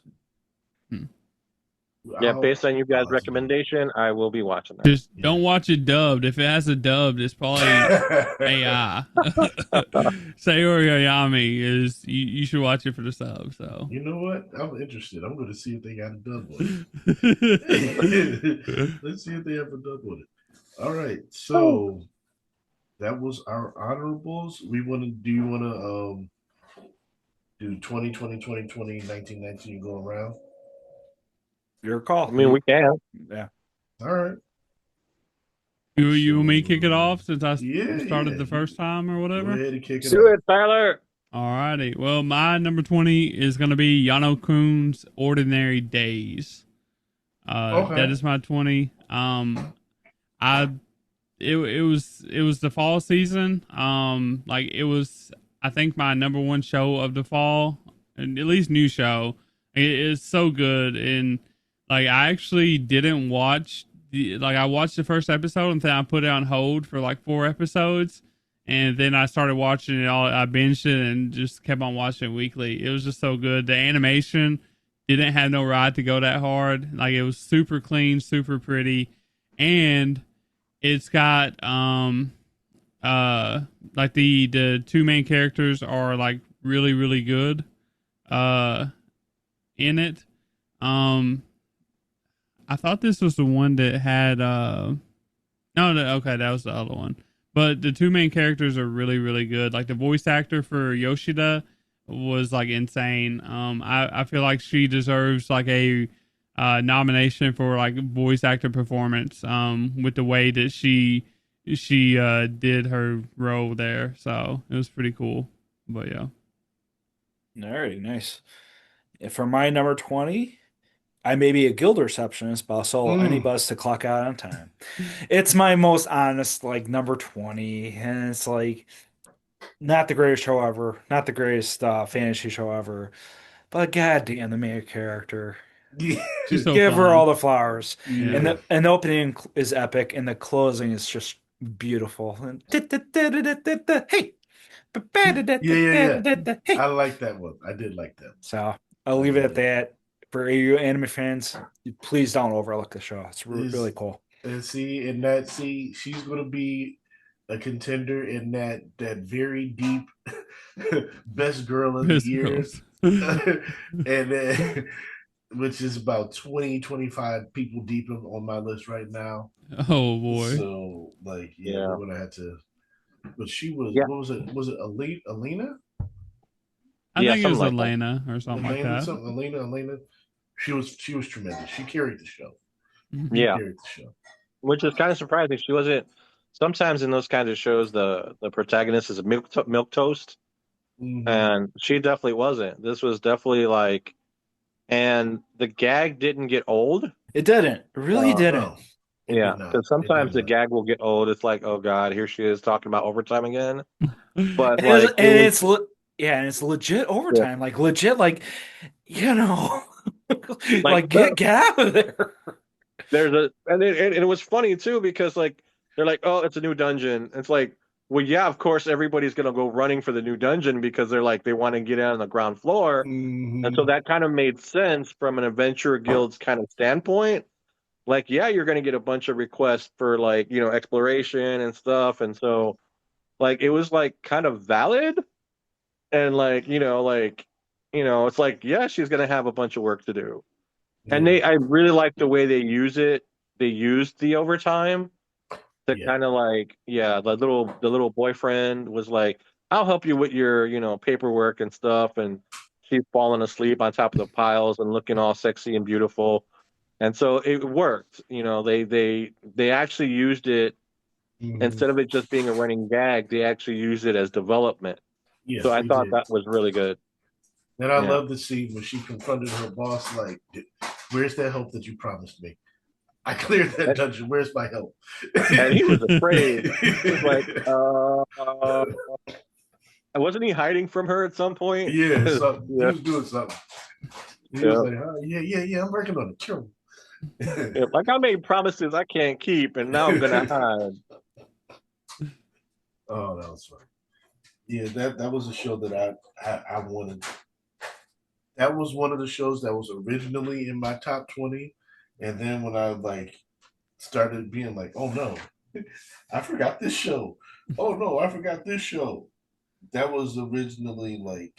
Yeah, based on you guys' recommendation, I will be watching that. Just don't watch it dubbed. If it has a dubbed, it's probably AI. Sayori Oyami is. You should watch it for the sub. So you know what? I'm interested. I'm going to see if they got a dub on it. Let's see if they have a dub on it. All right, so that was our honorables. We want to. Do you want to do 2020, 2020, 1919 go around? Your call. I mean, we can. Yeah. All right. You and me kick it off since I started the first time or whatever? Go ahead and kick it Do off. it, Tyler. Alrighty. Well, my number 20 is going to be Yano Kun's Ordinary Days. That is my 20. It was the fall season. Like it was, I think, my number one show of the fall, and at least new show. It is so good, and like I actually didn't watch I watched the first episode and then I put it on hold for like 4 episodes, and then I started watching it all. I binged it and just kept on watching it weekly. It was just so good. The animation didn't have no ride to go that hard. Like it was super clean, super pretty, and it's got like the two main characters are like really, really good in it. I thought this was the one that had okay, that was the other one. But the two main characters are really, really good. Like the voice actor for Yoshida was like insane. I feel like she deserves like a nomination for like voice actor performance with the way that she did her role there. So it was pretty cool. But yeah. Very nice. For my number 20, I may be a guild receptionist, but I'll solo any bus to clock out on time. It's my most honest, like, number 20. And it's like not the greatest show ever, not the greatest fantasy show ever. But goddamn, the main character. She's so Give fun. her all the flowers. Yeah. And the opening is epic, and the closing is just beautiful. Hey. Yeah. I like that one. I did like that. So I'll leave it at that. For you anime fans, please don't overlook the show. It's really cool. And she's gonna be a contender in that very deep best girl of the year. And then, which is about 20-25 people deep on my list right now. Oh boy. So like we're gonna have to. But she was what was it? Was it Alina? I think it was Elena or something like that. Elena. She was tremendous. She carried the show. Yeah. Which is kind of surprising. She wasn't. Sometimes in those kinds of shows, the protagonist is a milk toast, and she definitely wasn't. This was definitely like, and the gag didn't get old. It didn't. It really didn't. No. Yeah, because sometimes the gag will get old. It's like, oh god, here she is talking about overtime again. But it's legit overtime. Yeah. Like legit, like like get out of there. And it was funny too because like They're like, oh, it's a new dungeon. It's like, well, yeah, of course, everybody's gonna go running for the new dungeon because they're like they want to get out on the ground floor, and so Mhm. that kind of made sense from an adventure guild's kind of standpoint. Like, yeah, you're gonna get a bunch of requests for like exploration and stuff, and so like it was like kind of valid, and like it's like yeah, she's gonna have a bunch of work to do, and Yeah, I really like the way they use it. They used the overtime to yeah. kind of like, yeah, the little boyfriend was like, I'll help you with your, paperwork and stuff, and she's falling asleep on top of the piles and looking all sexy and beautiful. And so it worked. They actually used it Mhm. instead of it just being a running gag, they actually used it as development. So Yes, I they thought did. that was really good. And I Yeah. love the scene when she confronted her boss, like, "Where's that help that you promised me? I cleared that And, dungeon. Where's my help?" and he was afraid. He was like, wasn't he hiding from her at some point? Yeah, so he Yeah. was doing something. He was Yeah. like, "Huh? Yeah, yeah, yeah. I'm working on it. Kill him." Yeah, like I made promises I can't keep, and now I'm gonna hide. Oh, that was funny. Yeah, that was a show that I wanted. That was one of the shows that was originally in my top 20, and then when I like started being like, oh no, I forgot this show. Oh no, I forgot this show. That was originally like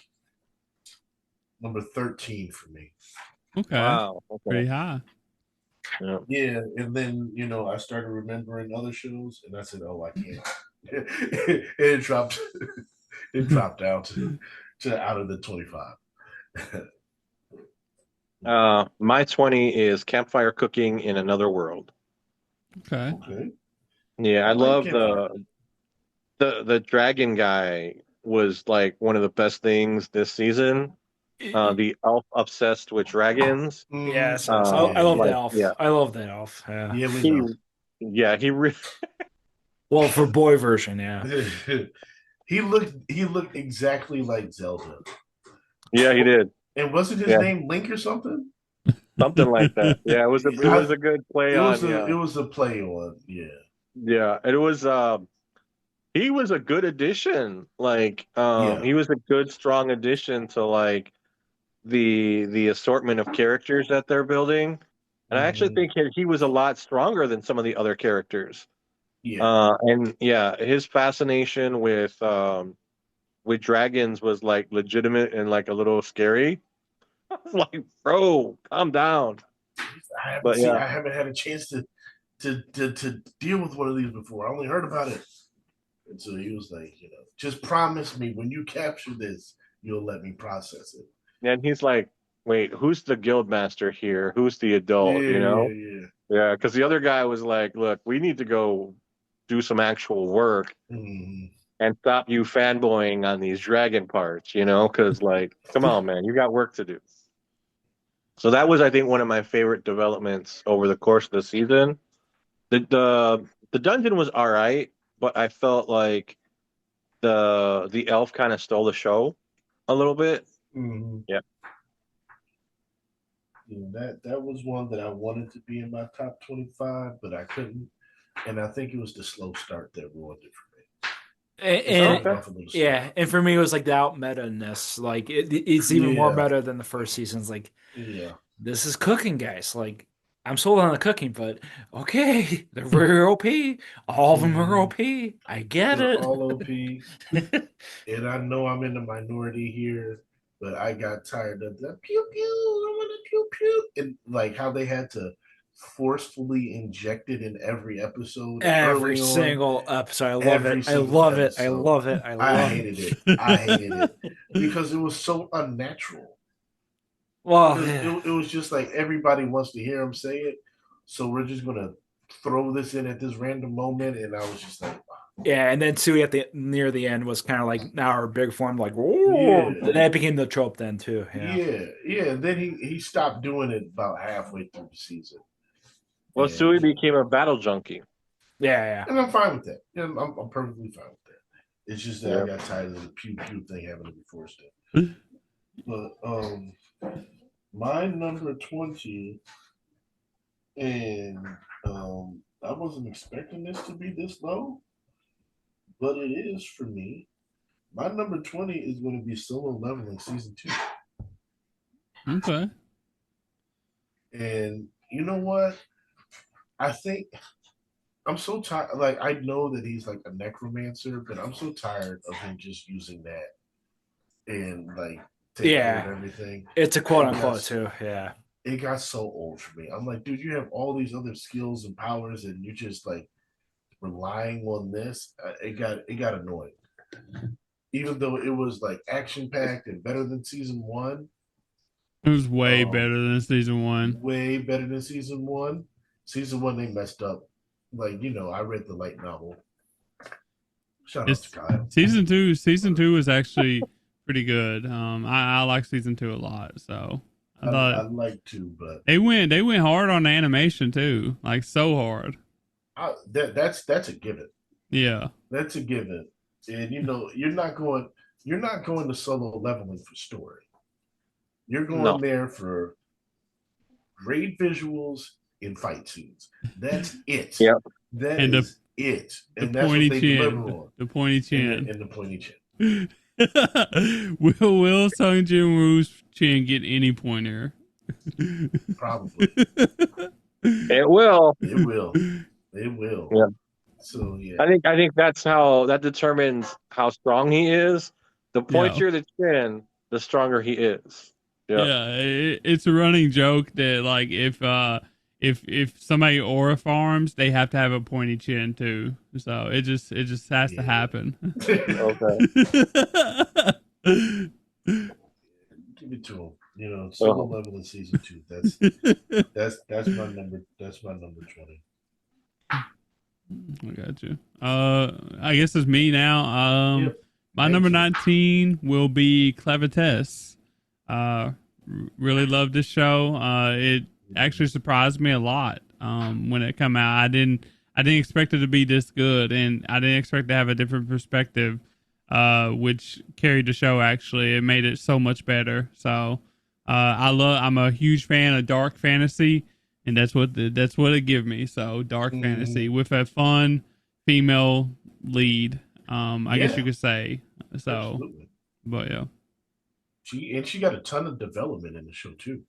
number 13 for me. Okay. Wow. Okay. Pretty high. Yeah. Yeah, and then I started remembering other shows, and I said, "Oh, I can't." it dropped. It dropped down to out of the 25. My 20 is campfire cooking in another world. Okay. Okay, Yeah, I I like love campfire. the dragon guy was like one of the best things this season. The elf obsessed with dragons. Mm, Yes, yes. I yeah, love the Like, yeah, elf. yeah, I love the elf. Yeah. yeah. We he, know. yeah, Well, for boy version, yeah. He looked exactly like Zelda. yeah, he did. And wasn't his Yeah, name Link or something? something like that. Yeah, it was I a good play it was on. a Yeah, it was a play on, yeah. yeah, and it was. He was a good addition. Like, Yeah. he was a good, strong addition to like the assortment of characters that they're building. And I actually Hmm. think he was a lot stronger than some of the other characters. Yeah. And yeah, his fascination with dragons was like legitimate and like a little scary. I was like, bro, calm down. But yeah, I haven't had a chance to deal with one of these before. I only heard about it. And so he was like, just promise me when you capture this, you'll let me process it. and he's like, wait, who's the guild master here? Who's the adult? Yeah, yeah, yeah. Yeah, because the other guy was like, look, we need to go do some actual work Hmm. and stop you fanboying on these dragon parts, because like, come on, man, you got work to do. So that was, I think, one of my favorite developments over the course of the season. The dungeon was all right, but I felt like the elf kind of stole the show a little bit. Hmm. Yeah. Yeah, that was one that I wanted to be in my top 25, but I couldn't. And I think it was the slow start that ruined it for me. It Oh, And started okay. off a little slow. yeah, and for me, it was like the out meta ness. Like it's even more Yeah, meta than the first season's. Like yeah. this is cooking, guys. Like I'm sold on the cooking, but okay, they're very OP. All of them are Hmm. OP. I get They're it. all OP. And I know I'm in the minority here, but I got tired of the pew pew. I want to pew pew, and like how they had to forcefully inject it in every episode Every early on. single episode, I love it. Every I single love it. I episode, love it. I I love hated it. I hated it because it was so unnatural. Well, Because yeah. it was just like everybody wants to hear him say it, so we're just gonna throw this in at this random moment, and I was just like, Yeah, and then too at the near the end was kind of like now our big form, like whoa, yeah. that became the trope then too. Yeah. Yeah, yeah. And then he stopped doing it about halfway through the season, Well, and Sui became a battle junkie. Yeah, I'm fine with that. Yeah, I'm perfectly fine with that. It's just that I Yeah. got tired of the pew pew thing having to be forced in. Yeah. But my number 20, and I wasn't expecting this to be this low, but it is for me. My number 20 is going to be Solo Leveling season 2. Okay. And you know what? I think I'm so tired. Like, I know that he's like a necromancer, but I'm so tired of him just using that and like taking over everything. It's a quote unquote too. Yeah. It got so old for me. I'm like, dude, you have all these other skills and powers, and you're just like relying on this. It got annoying. Even though it was like action packed and better than season 1. It was way better than season 1. Way better than season 1. Season 1 they messed up. Like, I read the light novel. Shout out to Kyle. Season two is actually pretty good. I like season 2 a lot. So I'd like to, but they went hard on the animation too, like so hard. That's a given. Yeah, that's a given. And you're not going to Solo Leveling for story. You're going there for great visuals in fight scenes. That's it. Yep. That is it. And that's what they deliver on. The pointy chin. And the pointy chin. Will Sung Jin Woo's chin get any pointier? Probably. It will. It will. It will. Yeah. So yeah. I think that determines how strong he is. The pointier the chin, the stronger he is. Yeah, it's a running joke that like if somebody aura farms, they have to have a pointy chin too. So it just has to happen. Okay. Give it to him. Solo level in season 2. That's my number 20. I got you. I guess it's me now. My number 19 will be Clevites. Really loved this show. It actually surprised me a lot when it came out. I didn't expect it to be this good, and I didn't expect to have a different perspective, which carried the show. Actually, it made it so much better. So I'm a huge fan of dark fantasy, and that's what it give me. So dark fantasy with a fun female lead. I guess you could say so. Absolutely. But yeah. She got a ton of development in the show too.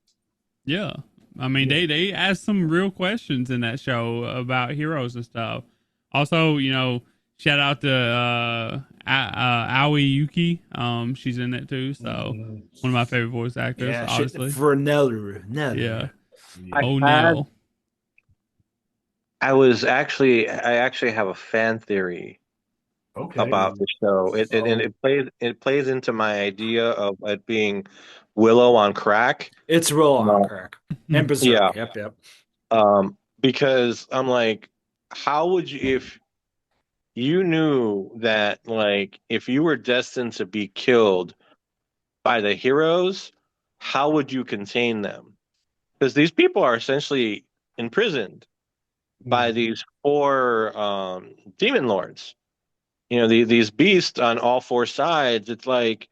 Yeah. I mean, they asked some real questions in that show about heroes and stuff. Also, shout out to Aoi Yuki. She's in it too. So one of my favorite voice actors, obviously. For Nelly. Yeah. I actually have a fan theory about the show. It plays into my idea of it being Willow on crack. It's Willow on crack. And Berserk. Yeah. Yep. Because I'm like, how would you, if you knew that, like, if you were destined to be killed by the heroes, how would you contain them? Because these people are essentially imprisoned by these 4 demon lords. These beasts on all 4 sides. It's like,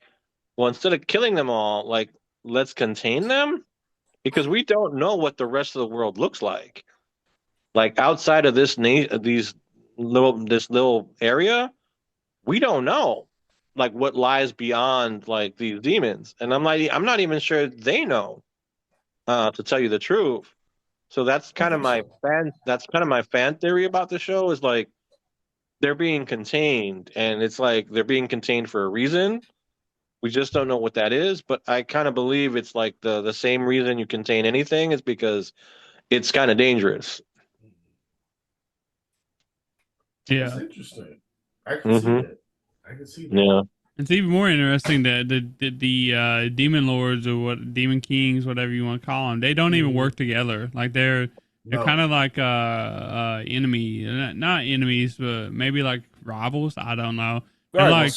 well, instead of killing them all, like, let's contain them, because we don't know what the rest of the world looks like. Like, outside of this little area, we don't know, like, what lies beyond, like, these demons. And I'm not even sure they know, to tell you the truth. So that's kind of my fan theory about the show, is like, they're being contained, and it's like they're being contained for a reason. We just don't know what that is, but I kind of believe it's like the same reason you contain anything is because it's kind of dangerous. Yeah. That's interesting. I can see that. I can see that. Yeah. It's even more interesting that the demon lords or demon kings, whatever you want to call them, they don't even work together. Like they're kind of like enemy, not enemies, but maybe like rivals. I don't know. They're like,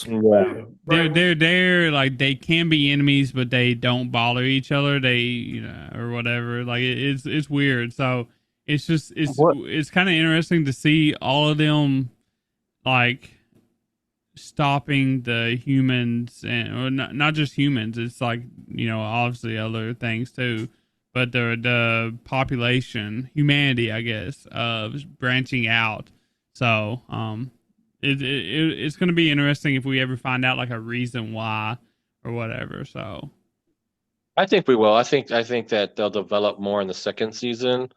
they can be enemies, but they don't bother each other. They or whatever. Like it's weird. So it's kind of interesting to see all of them like stopping the humans, and or not just humans. It's like obviously other things too. but the population, humanity, I guess, branching out. So it's going to be interesting if we ever find out like a reason why or whatever. So I think we will. I think that they'll develop more in the second season.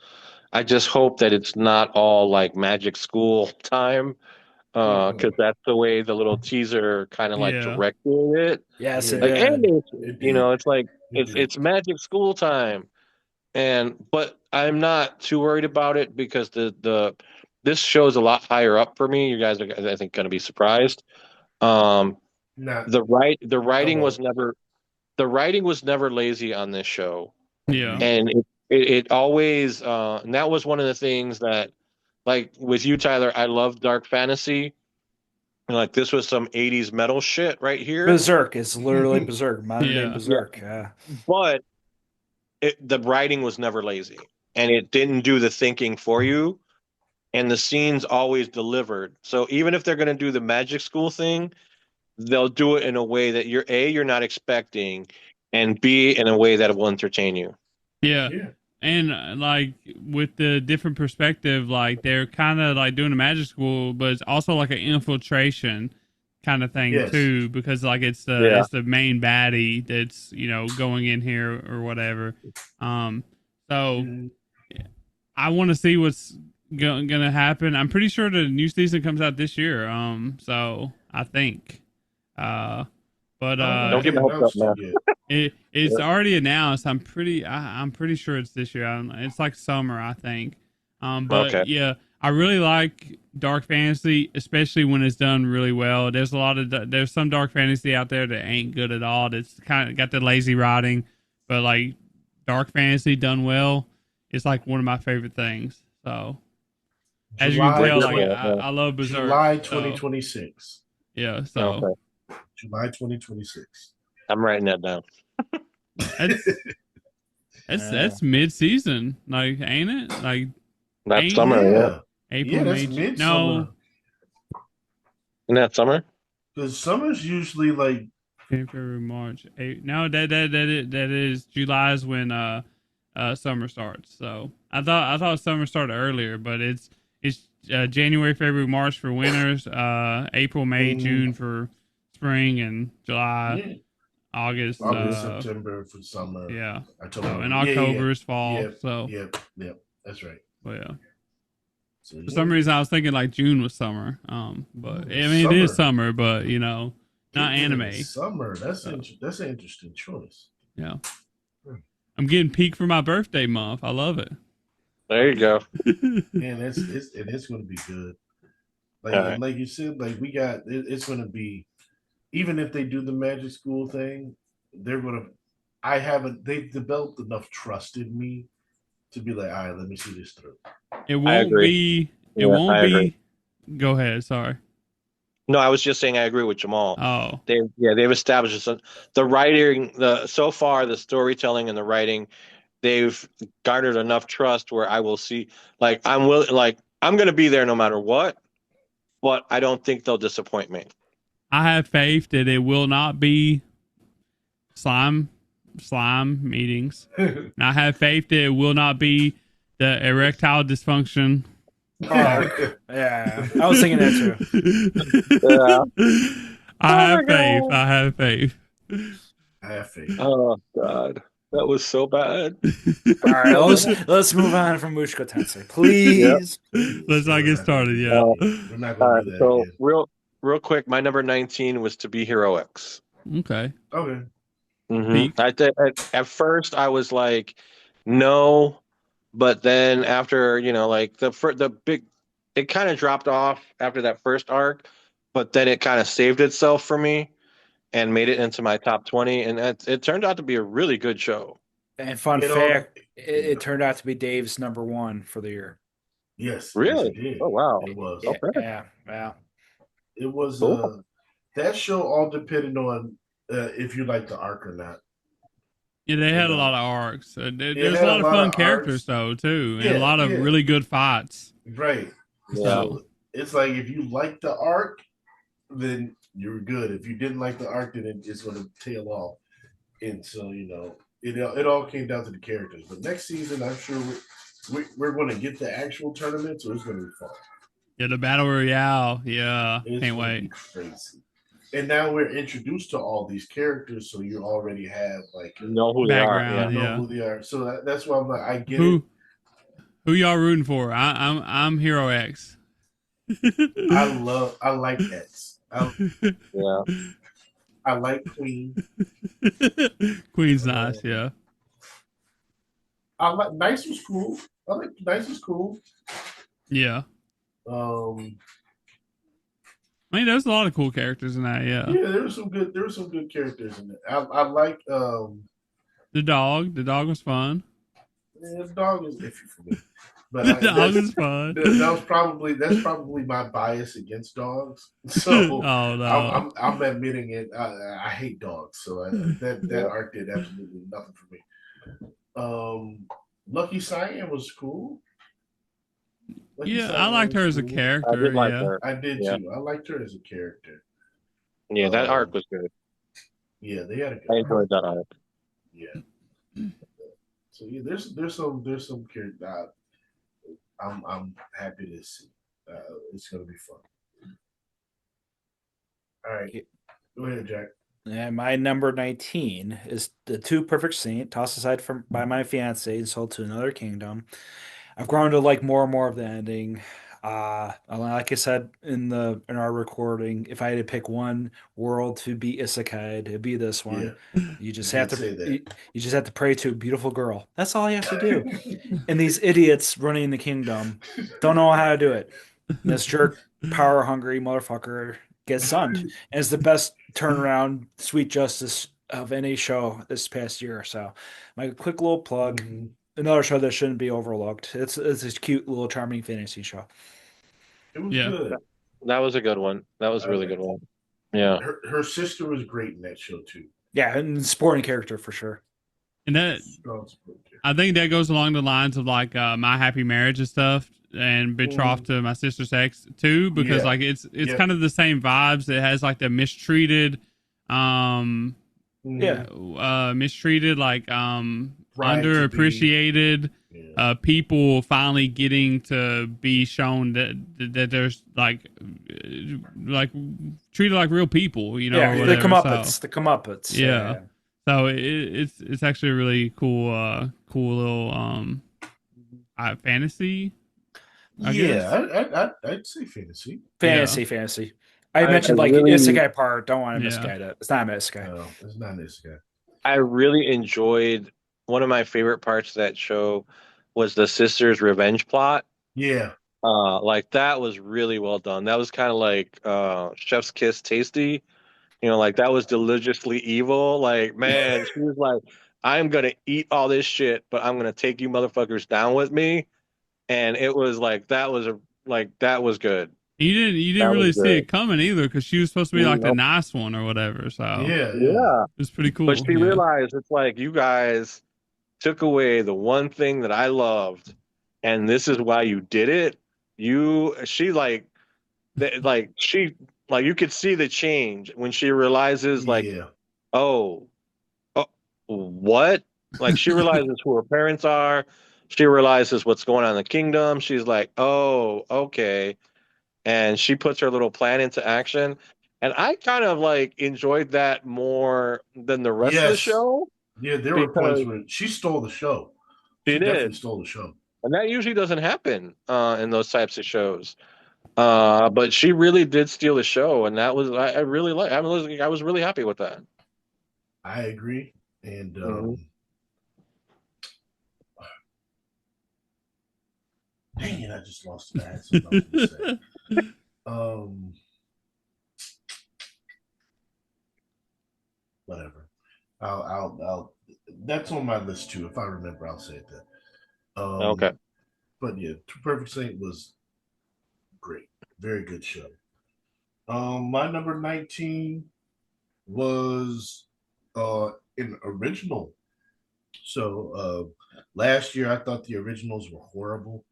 I just hope that it's not all like magic school time, because that's the way the little teaser kind of like yeah, directed it. Yes, it Like, Yeah, did. and it you did. know, it's like It did. it's magic school time, but I'm not too worried about it because the this show's a lot higher up for me. You guys are, I think, going to be surprised. Um, Not the I writing was won't. never the writing was never lazy on this show, yeah, Agreed. and it always and that was one of the things that, like with you, Tyler, I love dark fantasy. And like this was some 80s metal shit right here. Berserk is literally Berserk, modern day yeah, Yeah. Berserk. Yeah. But the writing was never lazy, and it didn't do the thinking for you, and the scenes always delivered. So even if they're going to do the magic school thing, they'll do it in a way that you're not expecting, and B, in a way that will entertain you. yeah. Yeah. And like with the different perspective, like they're kind of like doing a magic school, but it's also like an infiltration kind of thing Yes. too, because like Yeah. it's the main baddie that's going in here or whatever. So Mhm. I want to see what's gonna happen. I'm pretty sure the new season comes out this year. So I think, uh, but Don't They get my hopes up, announced it man. yet. it's Yeah. already announced. I'm pretty sure it's this year. It's like summer, I think. But Okay. yeah, I really like dark fantasy, especially when it's done really well. There's some dark fantasy out there that ain't good at all. That's kind of got the lazy writing, but like dark fantasy done well, it's like one of my favorite things. So as you can July tell, We're like good, man. I love Berserk. July So 2026. yeah, so Okay. July 2026. I'm writing that down. that's that's mid season, like ain't it? Like That ain't summer, yeah. Yeah. April, Yeah, that's May, no, midsummer. In that summer? Because summer's usually like February, March, April. No, that is July is when summer starts. So I thought summer started earlier, but it's January, February, March for winters, April, May, mm, June for spring, and July, yeah, August. August, September for summer. Yeah. So October. in Yeah, yeah, October is fall. yeah. So Yep. That's right. but yeah. So For some reason, I was thinking like June was summer. But I mean it is summer. summer, but not Getting in the anime. summer. That's So that's an interesting choice. yeah. Hmm. I'm getting peak for my birthday month. I love it. There you go. Man, it's going to be good. Like All and right. like you said, like it's going to be, even if they do the magic school thing, they're going to. They've developed enough trust in me to be like, all right, let me see this through. It I won't agree. be. It Yeah, won't I agree. be. Go ahead. Sorry. No, I was just saying I agree with Jamal. Oh, They've established the writing, so far the storytelling and the writing, they've garnered enough trust where I will see, like I'm going to be there no matter what, but I don't think they'll disappoint me. I have faith that it will not be slime meetings. And I have faith that it will not be the erectile dysfunction. Arc. Yeah, I was thinking that too. Yeah. I Oh my have faith. God. I have faith. I have faith. Oh God, that was so bad. All right, let's move on from Mushko Tensei, Yeah. please. Let's not get started yet. Uh, We're not all going right. to do that So again. real quick, my number 19 was To Be Heroics. Okay. Okay. Peak. At first I was like, no, but then after like the big, it kind of dropped off after that first arc, but then it kind of saved itself for me and made it into my top 20, and it turned out to be a really good show. And fun You know, fact, it turned out to be Dave's number one for the year. yes, it Really? did. Oh wow. It was. Yeah, Okay. yeah. It was Cool. that show all depended on if you like the arc or not. Yeah, they had a And, lot of arcs. it There's a had lot a of lot fun of characters arcs. though too, and a Yeah, lot of yeah. really good fights. Right. Yeah. So It's like if you like the arc, then you're good. If you didn't like the arc, then it's going to tail off. And so it all came down to the characters. But next season, I'm sure we're going to get the actual tournament, so it's going to be fun. Yeah, the battle royale. Yeah, It's can't going to be wait. crazy. And now we're introduced to all these characters, so you already have like Know who they are. Background. Yeah. know Yeah. who they are. So that's why I'm like, I get it. Who y'all rooting for? I'm Hero X. I like X. Yeah. I like Queen. Queen's nice. Yeah. I like Nice was cool. I like Nice was cool. Yeah. Um, I mean, there's a lot of cool characters in that. Yeah. yeah, there were some good characters in it. I like The dog. The dog was fun. the dog is iffy for me. But The dog was fun. that's probably my bias against dogs. So Oh no. I'm admitting it. I hate dogs, so that arc did absolutely nothing for me. Lucky Cyan was cool. Lucky Yeah, I Cyan liked was her as a cool. I character. did like Yeah. her. I did Yeah. too. I liked her as a character. Yeah, that arc was good. Yeah, they had a good I arc. enjoyed that arc. Yeah. So yeah, there's some character. I'm happy to see. It's gonna be fun. All right, go ahead, Jack. And my number 19 is The Two Perfect Saint, tossed aside from by my fiance and sold to another kingdom. I've grown to like more and more of the ending. Like I said in our recording, if I had to pick one world to be isekai, it'd be this Yeah, one. You just you have did to say that. you just have to pray to a beautiful girl. That's all you have to do. And these idiots running the kingdom don't know how to do it. And this jerk, power hungry motherfucker gets sunned. And it's the best turnaround, sweet justice of any show this past year. So, my quick little plug. Mhm. Another show that shouldn't be overlooked. It's this cute little charming fantasy show. It was Yeah. good. That was a good one. That was a I really good liked it. one. Yeah. Her sister was great in that show too. Yeah, and sporting character for sure. And that Strong support character. I think that goes along the lines of like My Happy Marriage and stuff, and Betrothed to My Sister's Ex too, because Yeah. like it's Yeah. kind of the same vibes. It has like the mistreated, Yeah. mistreated like Bride to be. underappreciated Yeah. people finally getting to be shown that there's like treated like real people, you know, Yeah, or the whatever. comeuppance. The comeuppance. Yeah. So it's actually a really cool little fantasy. I guess. I'd say fantasy. Fantasy. I I mentioned like really- isekai part. Don't want to Yeah. misguide it. It's not an isekai. No, it's not this guy. I really enjoyed one of my favorite parts of that show was the sisters' revenge plot. Yeah, Like that was really well done. That was kind of like Chef's Kiss tasty. You know, like that was deliciously evil. Like, man, she was like, I'm gonna eat all this shit, but I'm gonna take you motherfuckers down with me. And it was like that was good. You That didn't really was see good. it coming either because she was supposed to be like the Nope. nice one or whatever. So yeah. Yeah. it was pretty cool. But she yeah. realized it's like you guys took away the one thing that I loved, and this is why you did it. She like you could see the change when she realizes like, Yeah. oh, oh, what? Like she realizes who her parents are. She realizes what's going on in the kingdom. She's like, oh, okay. And she puts her little plan into action. And I kind of like enjoyed that more than the rest of the Yes. show Yeah, there were points because where she stole the show. she She definitely did. stole the show. And that usually doesn't happen in those types of shows. But she really did steal the show, and that was I really like. I was really happy with that. I agree. And Mhm. dang it, I just lost it. I had something else to say. Whatever. I'll that's on my list too. If I remember, I'll say it then. Okay. But yeah, Two Perfect Saint was great. Very good show. My number 19 was an original. So last year I thought the originals were horrible.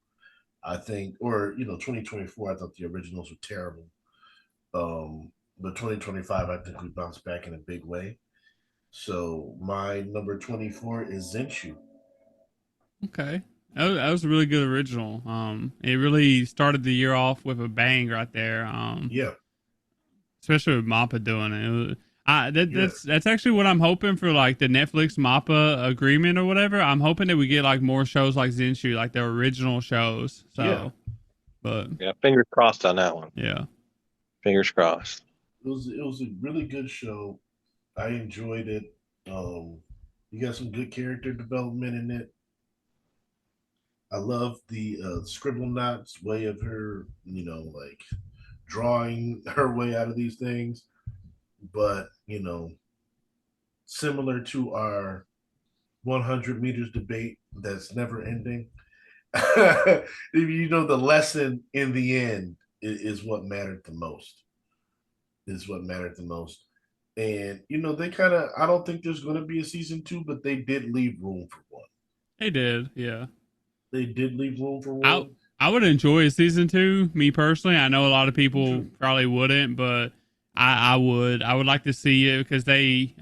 I think, or 2024, I thought the originals were terrible. But 2025, I think we bounced back in a big way. So my number 24 is Zenshu. Okay. That was a really good original. It really started the year off with a bang right there. Yeah, Especially with Mappa doing it. yeah, That's actually what I'm hoping for, like the Netflix Mappa agreement or whatever. I'm hoping that we get like more shows like Zenshu, like the original shows. yeah. So, but Yeah, fingers crossed on that one. yeah, Fingers crossed. It was a really good show. I enjoyed it. Um, you got some good character development in it. I love the Scribble Knots way of her, like drawing her way out of these things. But, similar to our 100 meters debate that's never ending, the lesson in the end is what mattered the most. Is what mattered the most. And, they kind of, I don't think there's going to be a season two, but they did leave room for one. they did. Yeah. They did leave room for I one. I would enjoy a season two. Me personally, I know a lot of people True. probably wouldn't, but I would. I would like to see it because they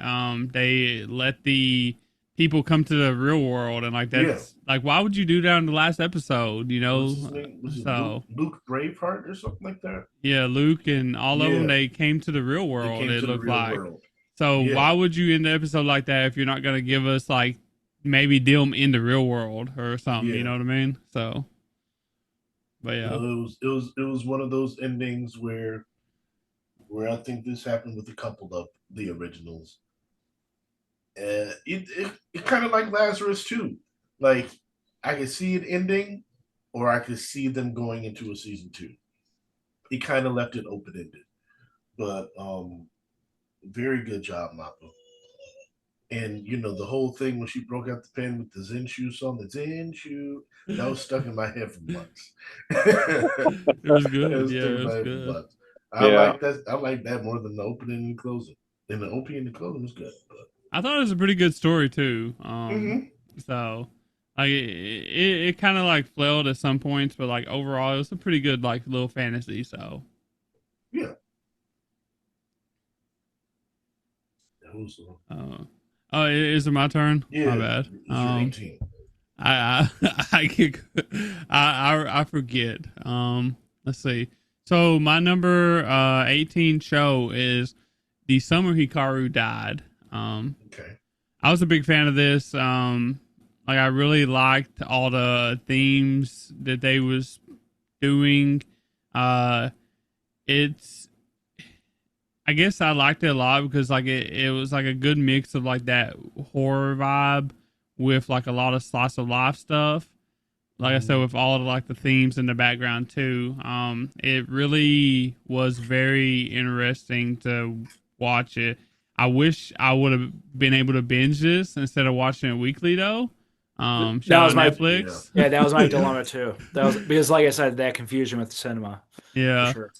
let the people come to the real world, and like that's like, why would you do that in the last episode? You know, What's his name? Was it so Luke Braveheart or something like that? yeah, Luke and all of them, Yeah. they came to the real They world. came It to the looked real like. world. So Yeah. why would you end the episode like that if you're not gonna give us like maybe them in the real world or something? Yeah. You know what I mean? So, but yeah. It was one of those endings where I think this happened with a couple of the originals. It kind of like Lazarus too. Like I could see it ending, or I could see them going into a season two. He kind of left it open ended, but very good job, Mappa. And the whole thing when she broke out the pen with the Zenshu song, the Zenshu, that was stuck in my head for months. It was It good. was Yeah, stuck it in my was head for good. months. I Yeah. like that. I like that more than the opening and closing. And the opening and closing was good. But I thought it was a pretty good story too. Mhm. So like it kind of like flailed at some points, but like overall, it was a pretty good like little fantasy. So yeah, that was oh, is it my turn? yeah. My bad. It's your 18. I get, I forget. Let's see. So my number 18 show is The Summer Hikaru Died. Okay. I was a big fan of this. Like I really liked all the themes that they was doing. It's I guess I liked it a lot because like it was like a good mix of like that horror vibe with like a lot of slice of life stuff. Like I said, with all of like the themes in the background too. It really was very interesting to watch it. I wish I would have been able to binge this instead of watching it weekly though. Shout That was out my Netflix. Yeah, that was my dilemma too. That was because, like I said, that confusion with the cinema. Yeah. For sure.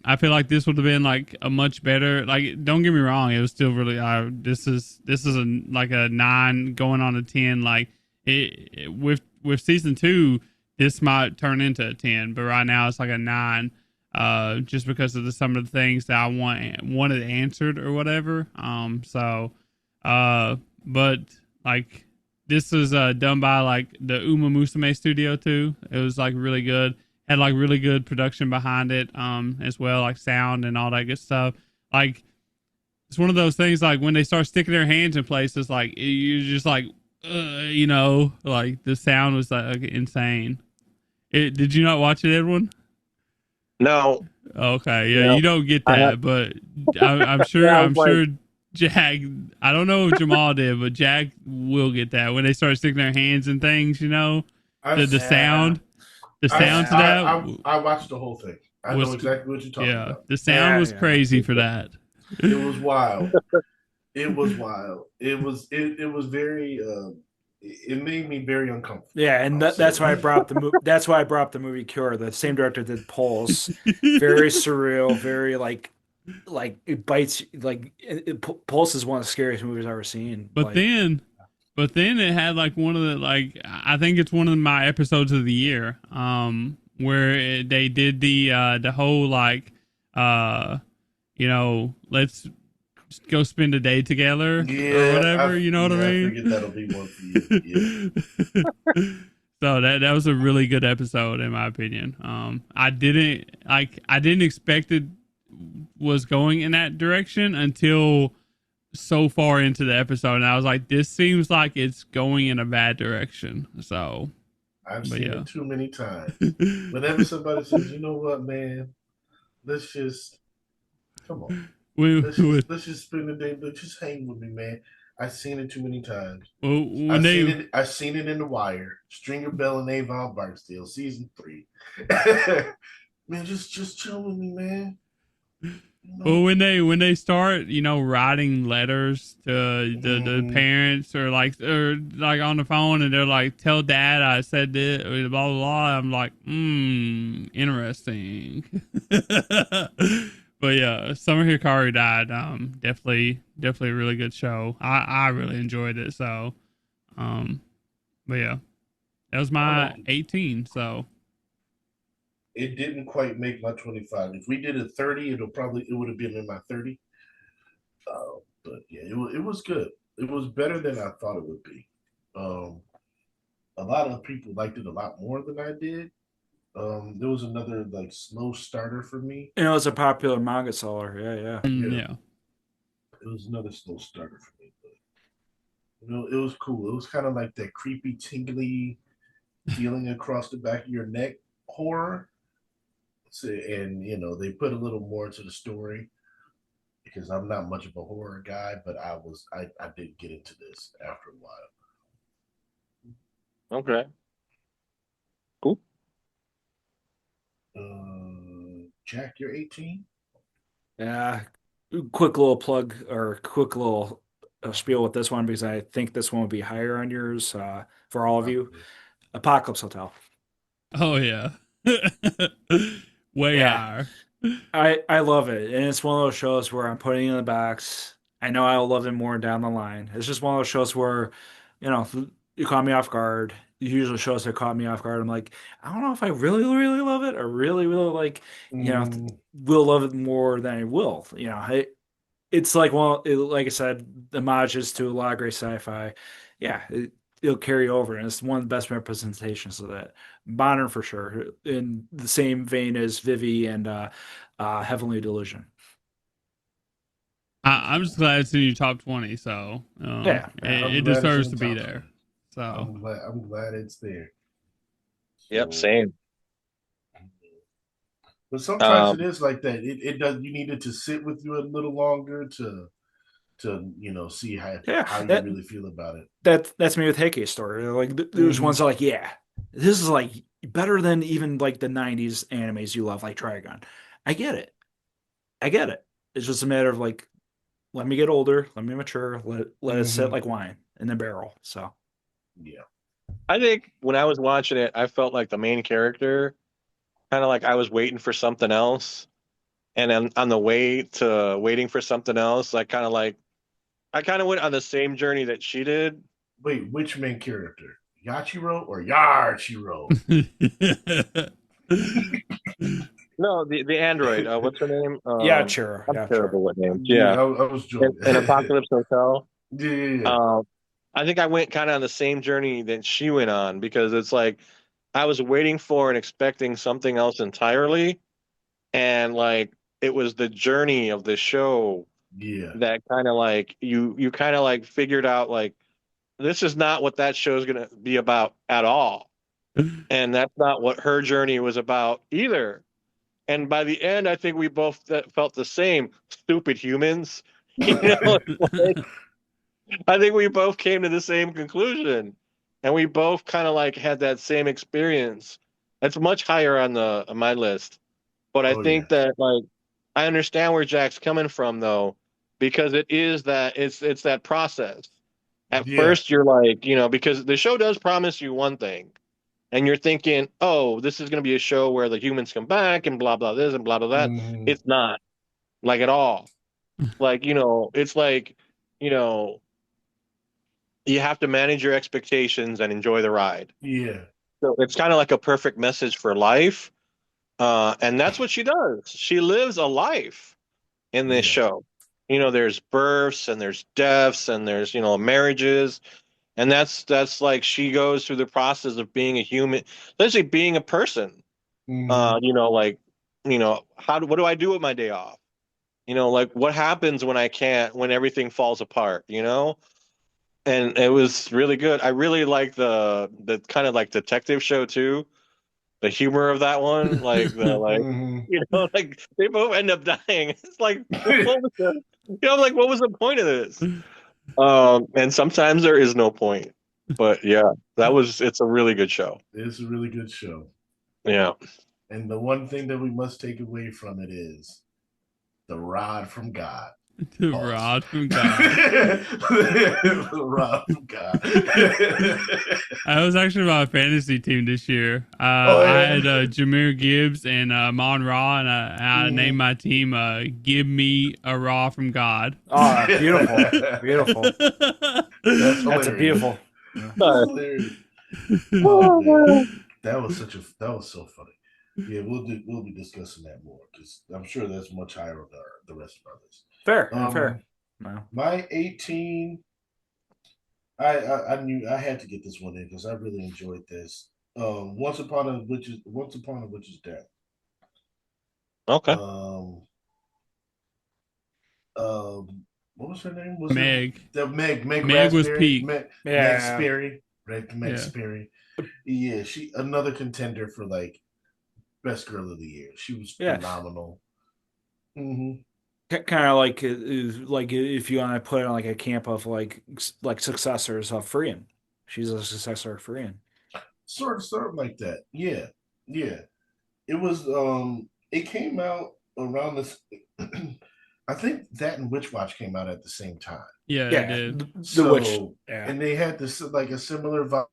I feel like this would have been like a much better. Like, don't get me wrong, it was still really. This is like a 9 going on a 10. Like with season 2, this might turn into a 10, but right now it's like a 9. Just because of some of the things that I wanted answered or whatever. But like this is done by like the Uma Musume studio too. It was like really good. Had like really good production behind it, as well, like sound and all that good stuff. Like it's one of those things like when they start sticking their hands in places, like you're just like, like the sound was like insane. Did you not watch it, Edwin? No. Okay, yeah, No. you don't get that, but I'm sure. Yeah, I I'm was like- sure Jack. I don't know if Jamaal did, but Jack will get that when they start sticking their hands in things. You know, the sound. The sound to that. I watched the whole thing. I know exactly what you're talking about. The sound was crazy for that. It was wild. It was wild. It was very. It made me very uncomfortable. Yeah, and that's why I brought up the movie. That's why I brought up the movie Cure. The same director did Pulse. Very surreal. Very like it bites. Like Pulse is one of the scariest movies I've ever seen. But then it had like one of the like I think it's one of my episodes of the year, where they did the whole like let's go spend a day together or Yeah, whatever. You know what I I mean? figured that'll be one for you. Yeah. So that was a really good episode in my opinion. I didn't expect it was going in that direction until so far into the episode, and I was like, this seems like it's going in a bad direction. So, I've but seen yeah. it too many times. Whenever somebody says, "You know what, man? Let's just come on. when, when, Let's just spend the day. Let's just hang with me, man." I've seen it too many times. when they I've seen it in The Wire, Stringer Bell and Avon Barksdale, season 3. Man, just chill with me, man. You Well, know? when they start, writing letters to the parents or like on the phone, and they're like, "Tell dad I said this," or blah blah blah. I'm like, interesting. But yeah, Summer Hikari died. Definitely a really good show. I really enjoyed it. So, but yeah, that was my 18. So It didn't quite make my 25. If we did a 30, it would have been in my 30. But yeah, it was good. It was better than I thought it would be. Um, a lot of people liked it a lot more than I did. There was another like slow starter for me. You know, it's a popular manga seller. Yeah, yeah. Yeah, yeah. it was another slow starter for me. But it was cool. It was kind of like that creepy, tingly feeling across the back of your neck horror. So, and they put a little more to the story because I'm not much of a horror guy, but I did get into this after a while. Okay. Cool. Jack, you're 18. Yeah. Quick little plug or quick little spiel with this one because I think this one would be higher on yours for all of you. Probably. Apocalypse Hotel. Oh yeah. Way Yeah. higher. I love it. And it's one of those shows where I'm putting it in the box. I know I'll love it more down the line. It's just one of those shows where, you know, you caught me off guard. Usually shows that caught me off guard. I'm like, I don't know if I really, really love it or really, really like, will love it more than I will. It's like, well, like I said, homages to a lot of great sci-fi. Yeah, it'll carry over, and it's one of the best representations of that. Modern for sure, in the same vein as Vivi and Heavenly Delusion. I'm just glad it's in your top 20. So Yeah, yeah. it glad it's deserves in to the be top there. 20. So I'm glad it's there. Yep, So, same. but sometimes it Um, is like that. It does. You needed to sit with you a little longer to see Yeah, how you that really feel about it. that's me with Heiki's story. Like there's ones that are like, yeah, this is like better than even like the '90s animes you love, like Trigon. I get it. I get it. It's just a matter of like, let me get older, let me mature, let it sit like wine in the barrel. So Yeah. I think when I was watching it, I felt like the main character, kind of like I was waiting for something else, and then on the way to waiting for something else, I kind of went on the same journey that she did. Wait, which main character? Yachiro or Yarchiro? No, the android. What's her name? yeah, sure, I'm yeah, sure. terrible with names. Yeah, Yeah, I was joking. in Apocalypse Hotel. Yeah. Um, I think I went kind of on the same journey that she went on because it's like I was waiting for and expecting something else entirely, and like it was the journey of the show Yeah. that kind of like you kind of like figured out like this is not what that show is going to be about at all, and that's not what her journey was about either. And by the end, I think we both felt the same. Stupid humans, you know. I think we both came to the same conclusion, and we both kind of like had that same experience. It's much higher on my list, but I Oh think yes. that like I understand where Jack's coming from though, because it is that it's that process. At Yeah. first, you're like, because the show does promise you one thing, and you're thinking, oh, this is going to be a show where the humans come back and blah blah this and blah blah that. hmm It's not like at all. Like it's like you know you have to manage your expectations and enjoy the ride. Yeah. So it's kind of like a perfect message for life. And that's what she does. She lives a life in this Yeah. show. there's births and there's deaths and there's, marriages. And that's like she goes through the process of being a human, essentially being a person. Mhm. Like, what do I do with my day off? Like what happens when everything falls apart, And it was really good. I really like the kind of like detective show too. The humor of that one, like the like Mhm. like they both end up dying. It's like what was like what was the point of this? And sometimes there is no point. But yeah, it's a really good show. It's a really good show. Yeah. And the one thing that we must take away from it is the rod from God. The Pause. rod from God. The rod from God. I was actually my fantasy team this year. Oh, I yeah. had Jameer Gibbs and Mon Ra, and I named my team "Give Me a Raw from God." Oh, beautiful, beautiful. That's That's a hilarious. beautiful. That's hilarious. Oh man, that was so funny. Yeah, we'll be discussing that more because I'm sure that's much higher on the rest of our list. Fair, fair. No. My 18. I knew I had to get this one in because I really enjoyed this. Once upon a witch's death. Okay. What was her name? Was Meg. it the Meg Meg was Raspberry? peak. Meg Yeah. Sperry. Meg Yeah. Sperry. Yeah, she another contender for like best girl of the year. She was phenomenal. Mm-hmm. Kind of like if you want to put it on like a camp of like successors of Freehan. She's a successor of Freehan. Sort of like that. Yeah. Yeah. It was it came out around this I think that and Witch Watch came out at the same time. Yeah, it did. So Witch, and they had this like a similar vibe.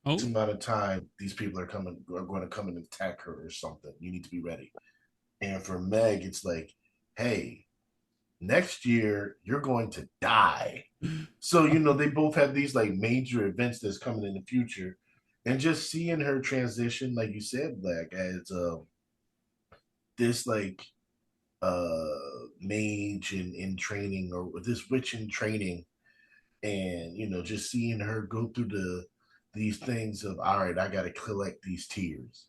Amount of time these people are going to come and attack her or something. You need to be ready. And for Meg, it's like, hey, next year you're going to die. So they both have these like major events that's coming in the future, and just seeing her transition, like you said, Black, as this like mage in training, or this witch in training, and just seeing her go through these things of, all right, I got to collect these tears.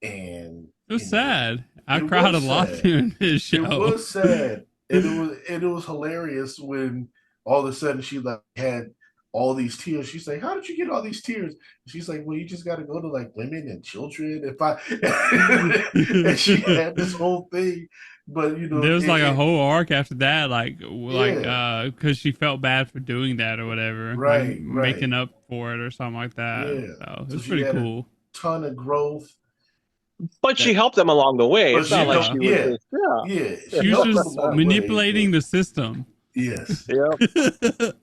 And it was sad. I cried a lot during this show. It was sad. And it was hilarious when all of a sudden she like had all these tears. She's like, how did you get all these tears? She's like, well, you just got to go to like women and children. And she had this whole thing. But there was like a whole arc after that, because she felt bad for doing that or whatever, right, making up for it or something like that. Yeah, so it was pretty cool. Ton of growth. But she helped them along the way. It's not like she was she was just manipulating the system. Yes. Yep.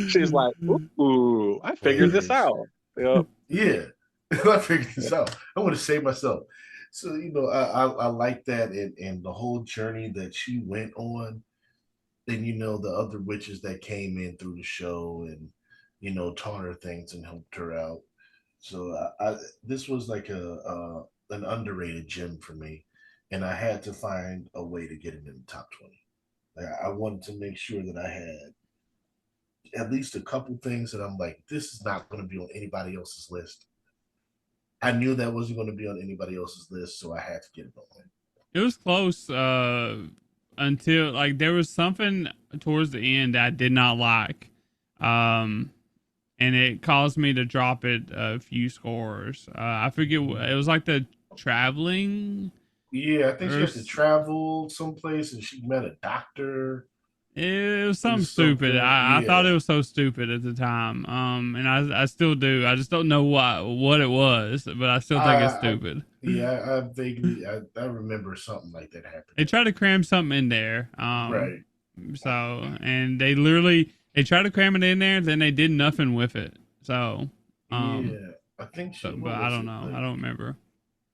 She's like, ooh, I figured this out. Yep. Yeah. I figured this out. I want to save myself. So, I like that, and the whole journey that she went on. And, the other witches that came in through the show and, taught her things and helped her out. So this was like an underrated gem for me, and I had to find a way to get it in the top 20. I wanted to make sure that I had at least a couple things that I'm like, this is not going to be on anybody else's list. I knew that wasn't going to be on anybody else's list, so I had to get it on. It was close until like there was something towards the end that I did not like, and it caused me to drop it a few scores. I forget it was like the traveling. Yeah, I think she had to travel someplace, and she met a doctor. It was something stupid. I thought it was so stupid at the time. And I still do. I just don't know what it was, but I still think it's stupid. I vaguely I remember something like that happened. They tried to cram something in there. Right. So, and they tried to cram it in there, then they did nothing with it. So, I think but I don't know. I don't remember.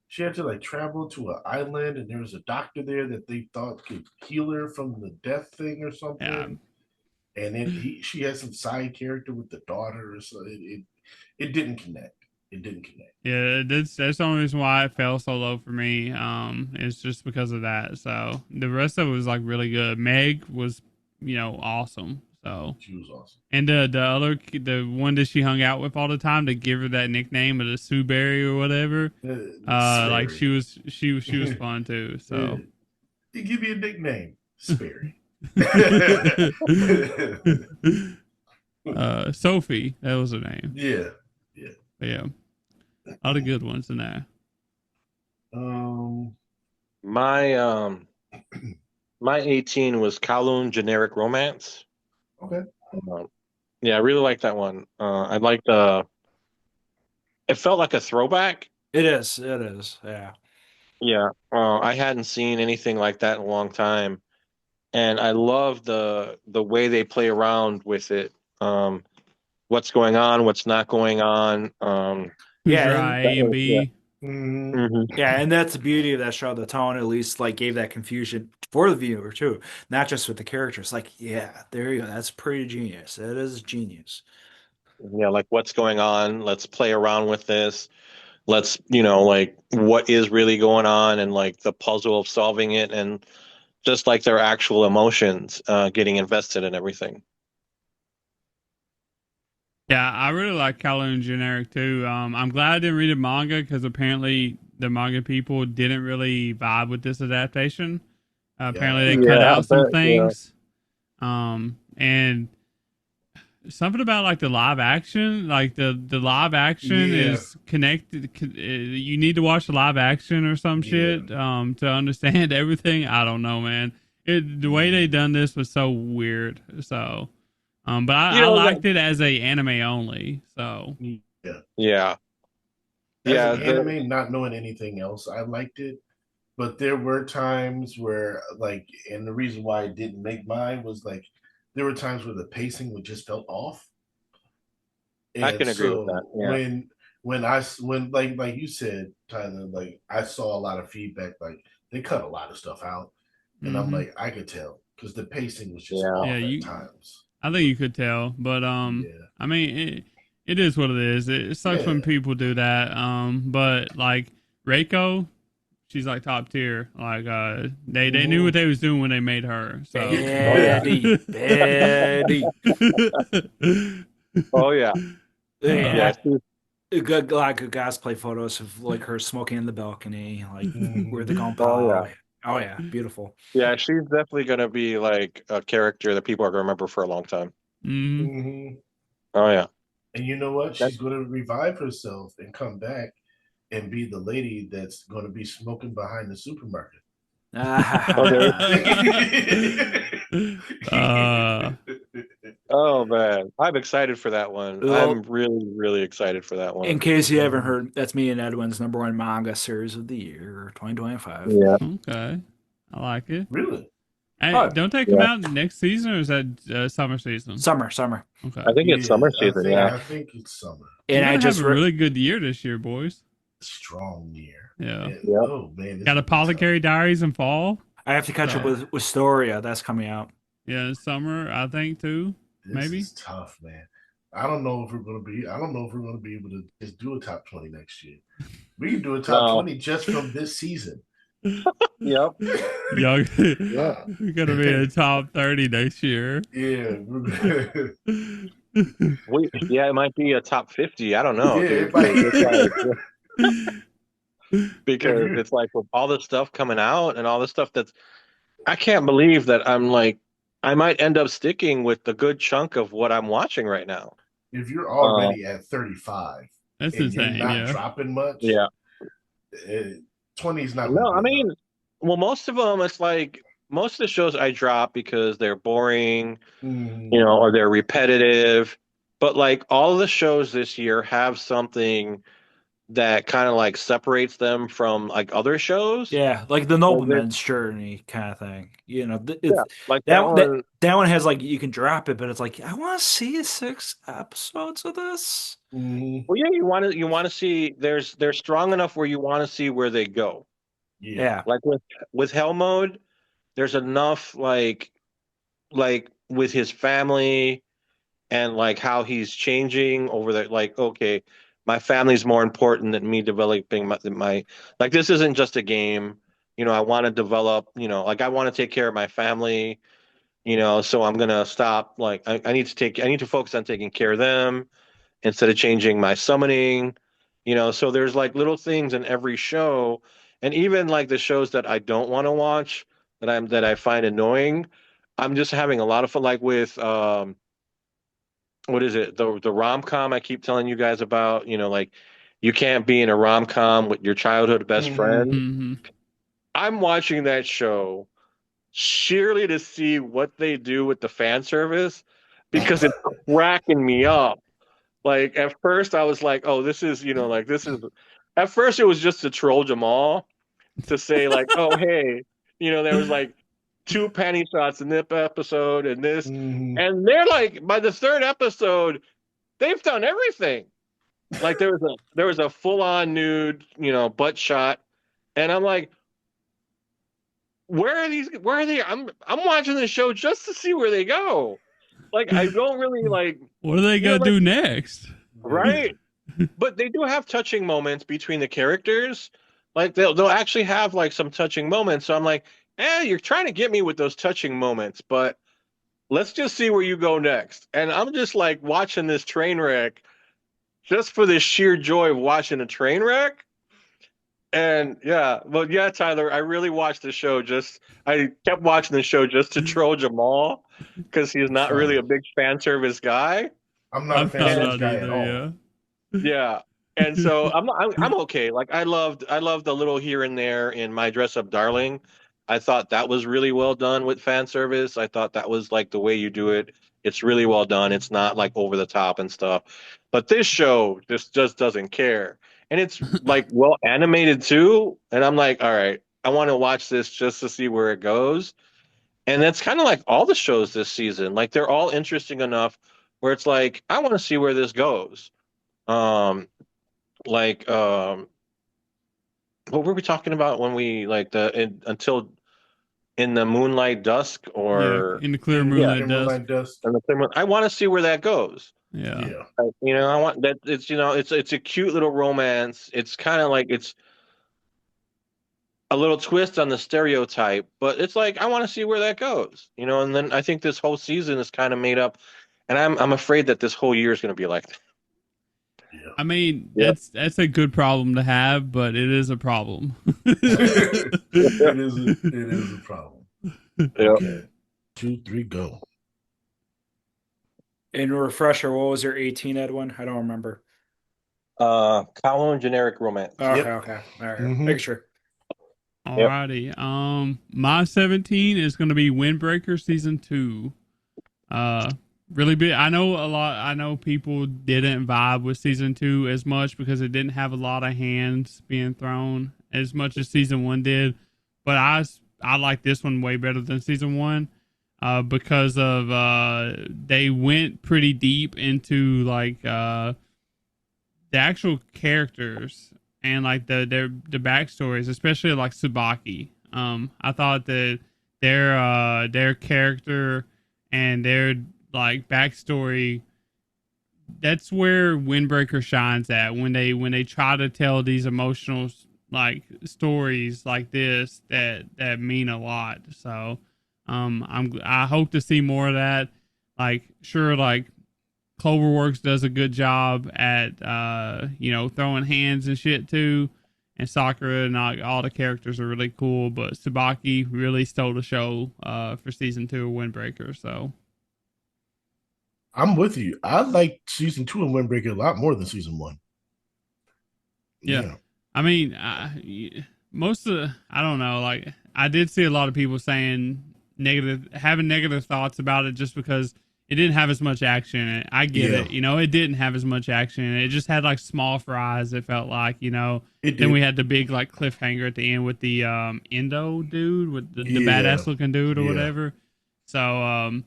She had to like travel to an island, and there was a doctor there that they thought could heal her from the death thing or something. Yeah. And then she had some side character with the daughter, so it didn't connect. It didn't connect. Yeah, that's the only reason why it fell so low for me. It's just because of that. So the rest of it was like really good. Meg was, awesome. So She was awesome. and the one that she hung out with all the time to give her that nickname of the Sue Berry or whatever. Like she was fun too. So He give you a nickname, Sperry. Sophie, that was her name. Yeah. But yeah, a lot of good ones in there. My my 18 was Kowloon Generic Romance. Okay. Yeah, I really like that one. I like the. It felt like a throwback. It is. It is. Yeah. Yeah, I hadn't seen anything like that in a long time, and I love the way they play around with it. What's going on, what's not going on. Who's Yeah, your and A and Yeah. B? Mhm. yeah, and that's the beauty of that show. The tone at least like gave that confusion for the viewer too, not just with the characters. Like, yeah, there you go. That's pretty genius. That is genius. Yeah, like what's going on? Let's play around with this. Let's, like what is really going on and like the puzzle of solving it and just like their actual emotions, getting invested in everything. Yeah, I really like Kowloon Generic too. I'm glad I didn't read the manga because apparently the manga people didn't really vibe with this adaptation. Apparently they cut Yeah, out some but yeah. things. And something about like the live action, like the live action Yeah. is connected. You need to watch the live action or some shit to understand everything. I don't know, man. The way they done this was so weird. So, but I liked it as a anime only. So Yeah. Yeah. As Yeah, an anime, not knowing anything else, I liked it. But there were times where, like, and the reason why I didn't make mine was like, there were times where the pacing would just felt off. I And can agree with that. so Yeah. when like you said, Tyler, like I saw a lot of feedback, like they cut a lot of stuff out, and I'm like, I could tell because the pacing was just Yeah. yeah, off at times. I think you could tell, but Yeah, I mean, it is what it is. It sucks yeah. when people do that. But like Reiko, she's like top tier. Like they knew what they was doing when they made her. So Betty, Betty. Oh yeah. Yeah, Yeah. She's, good like good guys play photos of like her smoking in the balcony, like where the going oh pow. yeah. Oh yeah, beautiful. Yeah, she's definitely gonna be like a character that people are gonna remember for a long time. mm-hmm. Mm-hmm. Oh yeah. And you know what? That, She's going to revive herself and come back and be the lady that's going to be smoking behind the supermarket. oh, there, uh, oh man. I'm excited for that one. I'm Well, really, really excited for that in one. case you haven't heard, that's me and Edwin's number one manga series of the year, 2025. Yeah. okay, I like it. Really? Hey, Oh, don't they come Yeah. out next season or is that summer season? summer. Okay, I think it's summer season, yeah. I think it's summer. you're And I gonna have just a really good year this year, boys. Strong year. Yeah. Yep. Oh man, this Got will be tough. Apothecary Diaries in fall. I have to catch up So, with Wisteria. That's coming out. yeah, in summer I think too. This Maybe. is tough, man. I don't know if we're going to be. I don't know if we're going to be able to just do a top 20 next year. We can do a top No. 20 just from this season. Yep. Young, Yeah. we're gonna be in the top 30 next year. Yeah. Yeah, it might be a top 50. I don't know, Yeah, dude. it might- Because it's like with all this stuff coming out and all this stuff I can't believe that I might end up sticking with the good chunk of what I'm watching right now. If you're already at 35 That's and insane. you're not Yeah. dropping much, Yeah. 20 is not. No, gonna I be mean, enough. well, most of them, it's like most of the shows I drop because they're boring, or they're repetitive. But like all of the shows this year have something that kind of like separates them from like other shows. Yeah, like the Like there's- nobleman's journey kind of thing. You know, it's yeah, like that that one. that one has like you can drop it, but it's like I want to see 6 episodes of this. Mhm. Well, yeah, you want to see they're strong enough where you want to see where they go. Yeah. Yeah, Like with Hell Mode, there's enough like with his family and like how he's changing over there. Like, okay, my family's more important than me developing my like this isn't just a game. I want to develop, like I want to take care of my family, so I'm gonna stop like I need to focus on taking care of them instead of changing my summoning. So there's like little things in every show, and even like the shows that I don't want to watch that I find annoying, I'm just having a lot of fun. Like with what is it? The rom-com I keep telling you guys about, like you can't be in a rom-com with your childhood best Mhm. friend. Hmm. I'm watching that show sheerly to see what they do with the fan service because it's cracking me up. Like at first I was like, oh, this is, like this is at first it was just to troll Jamal to say like, oh hey, there was like two panty shots in this episode and this. Mhm. And they're like by the third episode, they've done everything. Like there was a full-on nude, butt shot. And I'm like, where are they? I'm watching the show just to see where they go. Like I don't really like, What are they gonna like do next? right. But they do have touching moments between the characters. Like they'll actually have like some touching moments. So I'm like, you're trying to get me with those touching moments, but let's just see where you go next. And I'm just like watching this train wreck just for the sheer joy of watching a train wreck. And yeah, well, yeah, Tyler, I really watched the show I kept watching the show just to troll Jamal because he's not really a Fine. big fan service guy. I'm not a I'm fan not service not guy at either. all. Yeah. And so I'm okay. Like I loved the little here and there in My Dress Up Darling. I thought that was really well done with fan service. I thought that was like the way you do it. It's really well done. It's not like over the top and stuff. But this show just doesn't care. And it's like well animated too. And I'm like, all right, I want to watch this just to see where it goes. And that's kind of like all the shows this season. Like they're all interesting enough where it's like, I want to see where this goes. Um, like what were we talking about when we like until in the moonlight dusk Yeah, or in the clear yeah moonlit dusk. Timberline Dust. in the I want to see where that goes. Yeah. Yeah. Like, I want that it's it's a cute little romance. It's kind of like it's a little twist on the stereotype, but it's like I want to see where that goes. And then I think this whole season is kind of made up, and I'm afraid that this whole year is going to be like that. Yeah. I mean, Yeah. that's a good problem to have, but it is a problem. It is a problem. Yeah. Okay. 2, 3, go. In a refresher, what was your 18, Edwin? I don't remember. Kowloon generic romance. Okay, Yep. okay. All right. Mhm. Make sure. Alrighty. My 17 is going to be Windbreaker season 2. Really big. I know people didn't vibe with season 2 as much because it didn't have a lot of hands being thrown as much as season 1 did. But I like this one way better than season 1. Because of they went pretty deep into like the actual characters and like the backstories, especially like Tsubaki. I thought that their character and their like backstory, that's where Windbreaker shines at when they try to tell these emotional like stories like this that mean a lot. So I hope to see more of that. Like sure, like Cloverworks does a good job at throwing hands and shit too, and Sakura and all the characters are really cool. But Tsubaki really stole the show for season 2 of Windbreaker. So I'm with you. I like season 2 of Windbreaker a lot more than season 1. yeah. I mean, I don't know. Like I did see a lot of people saying having negative thoughts about it just because it didn't have as much action in it. I get it. It didn't have as much action in it. It just had like small fries, it felt like, It Then did. we had the big like cliffhanger at the end with the Indo dude, with the badass looking dude or Yeah. whatever. So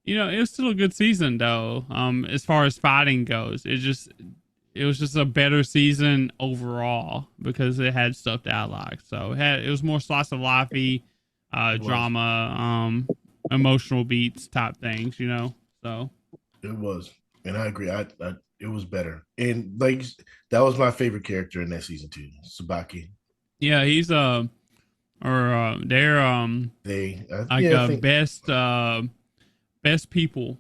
it was still a good season though. As far as fighting goes. It was just a better season overall because it had stuff that I liked. So it was more slice of lifey, drama, emotional beats type things, So It was, and I agree. I It was better, and like that was my favorite character in that season too, Sabaki. Yeah, he's they're like I think best people